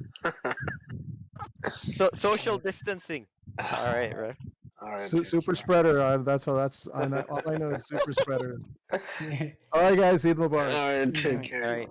[SPEAKER 3] So social distancing. All right, bro.
[SPEAKER 4] All right.
[SPEAKER 10] Super spreader. That's all. All I know is super spreader. All right, guys. Eid Mubarak.
[SPEAKER 4] All right. Take
[SPEAKER 3] All
[SPEAKER 4] care.
[SPEAKER 3] right.